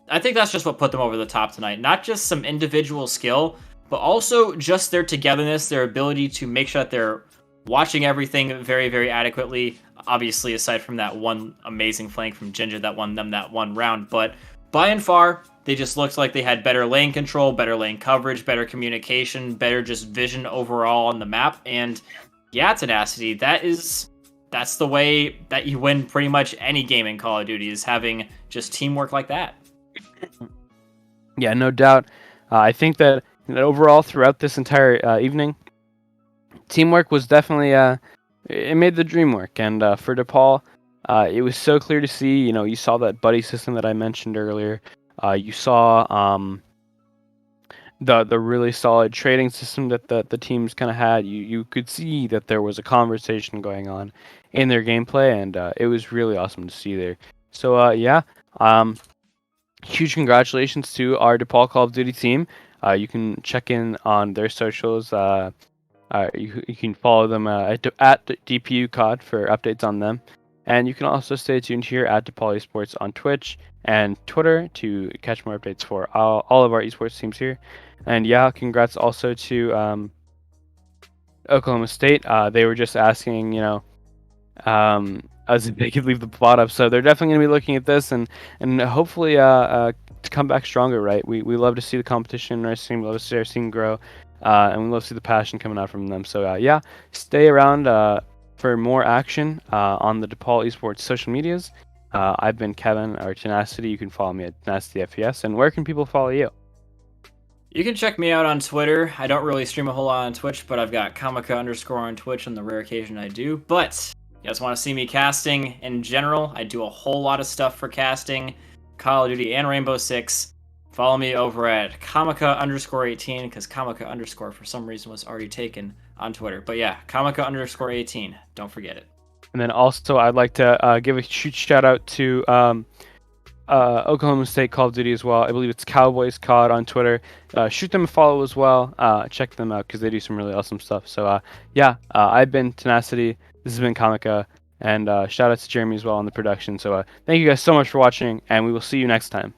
I think that's just what put them over the top tonight. Not just some individual skill, but also just their togetherness, their ability to make sure that they're watching everything very, very adequately. Obviously, aside from that one amazing flank from Ginger that won them that one round, but by and far, they just looked like they had better lane control, better lane coverage, better communication, better just vision overall on the map. And yeah, Tenacity, that's the way that you win pretty much any game in Call of Duty, is having just teamwork like that. Yeah, no doubt. I think that overall throughout this entire evening, teamwork was definitely it made the dream work. And for DePaul, it was so clear to see. You saw that buddy system that I mentioned earlier. You saw the really solid trading system that the teams kind of had. You could see that there was a conversation going on in their gameplay, and it was really awesome to see there. So yeah, huge congratulations to our DePaul Call of Duty team. You can check in on their socials. You can follow them at DPU COD for updates on them. And you can also stay tuned here at DePaul Esports on Twitch and Twitter to catch more updates for all of our esports teams here. And yeah, congrats also to Oklahoma State. They were just asking, as if they could leave the plot up. So they're definitely going to be looking at this and hopefully to come back stronger, right? We love to see the competition in our team, love to see our team grow, and we love to see the passion coming out from them. So yeah, stay around for more action on the DePaul Esports social medias. I've been Kevin, or Tenacity. You can follow me at TenacityFPS. And where can people follow you? You can check me out on Twitter. I don't really stream a whole lot on Twitch, but I've got Comica_ on Twitch on the rare occasion I do. But you guys want to see me casting in general? I do a whole lot of stuff for casting, Call of Duty and Rainbow Six. Follow me over at Comica_18, because Comica_ for some reason was already taken on Twitter. But yeah, Comica_18. Don't forget it. And then also, I'd like to give a huge shout out to Oklahoma State Call of Duty as well. I believe it's Cowboys COD on Twitter. Shoot them a follow as well. Check them out because they do some really awesome stuff. So yeah, I've been Tenacity. This has been Comica. And shout out to Jeremy as well on the production. So thank you guys so much for watching, and we will see you next time.